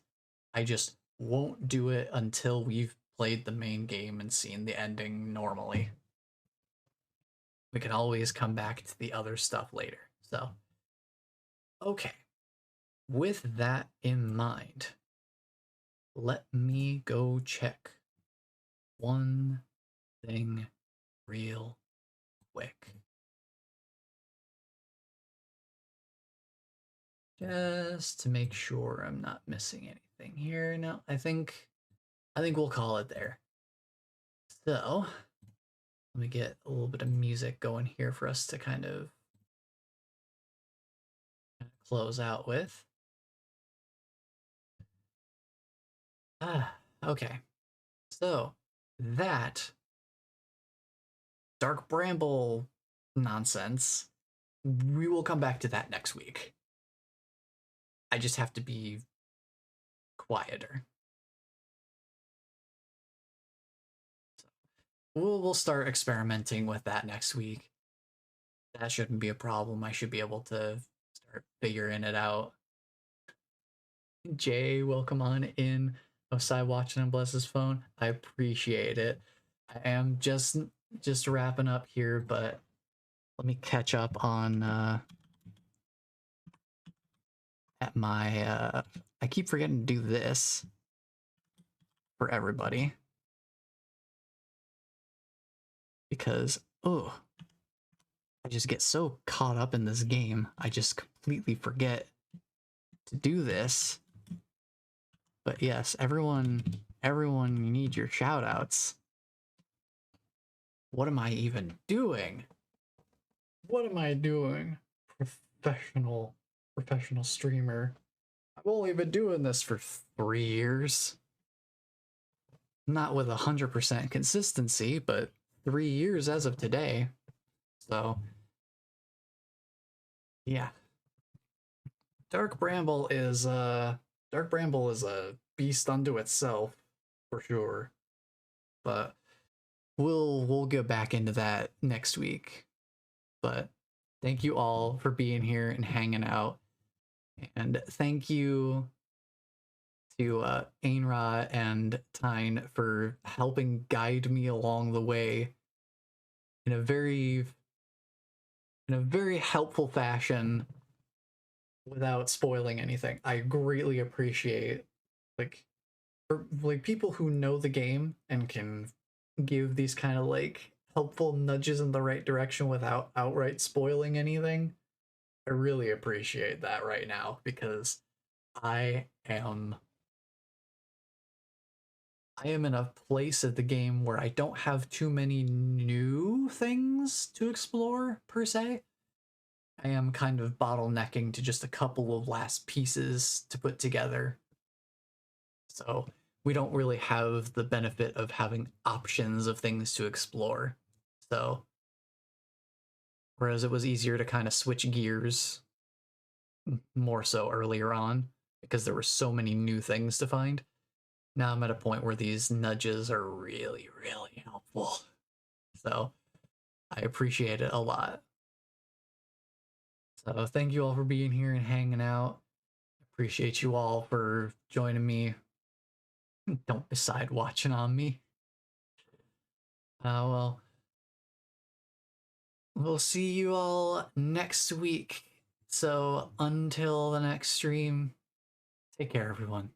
I just won't do it until we've played the main game and seen the ending normally. We can always come back to the other stuff later. So, okay. With that in mind, let me go check one thing real quick. Just to make sure I'm not missing anything here. No, I think we'll call it there. So, let me get a little bit of music going here for us to kind of close out with. Okay. So, that Dark Bramble nonsense, we will come back to that next week. I just have to be quieter. So we'll start experimenting with that next week. That shouldn't be a problem. I should be able to start figuring it out. Jay, welcome on in. Osai watching on Bless's phone. I appreciate it. I am just wrapping up here, but let me catch up on at my I keep forgetting to do this for everybody because I just get so caught up in this game I just completely forget to do this. But yes, everyone you need your shout outs. What am I even doing? What am I doing? Professional streamer. I've only been doing this for 3 years. Not with 100% consistency, but 3 years as of today. So, yeah. Dark Bramble is a beast unto itself, for sure. But we'll get back into that next week. But thank you all for being here and hanging out. And thank you to Ainra and Tyne for helping guide me along the way in a very helpful fashion without spoiling anything. I greatly appreciate like people who know the game and can give these kind of like helpful nudges in the right direction without outright spoiling anything. I really appreciate that right now because I am in a place of the game where I don't have too many new things to explore per se. I am kind of bottlenecking to just a couple of last pieces to put together. So we don't really have the benefit of having options of things to explore. So whereas it was easier to kind of switch gears more so earlier on because there were so many new things to find. Now I'm at a point where these nudges are really, really helpful. So I appreciate it a lot. So thank you all for being here and hanging out. Appreciate you all for joining me. Don't decide watching on me. Well, we'll see you all next week. So until the next stream, take care, everyone.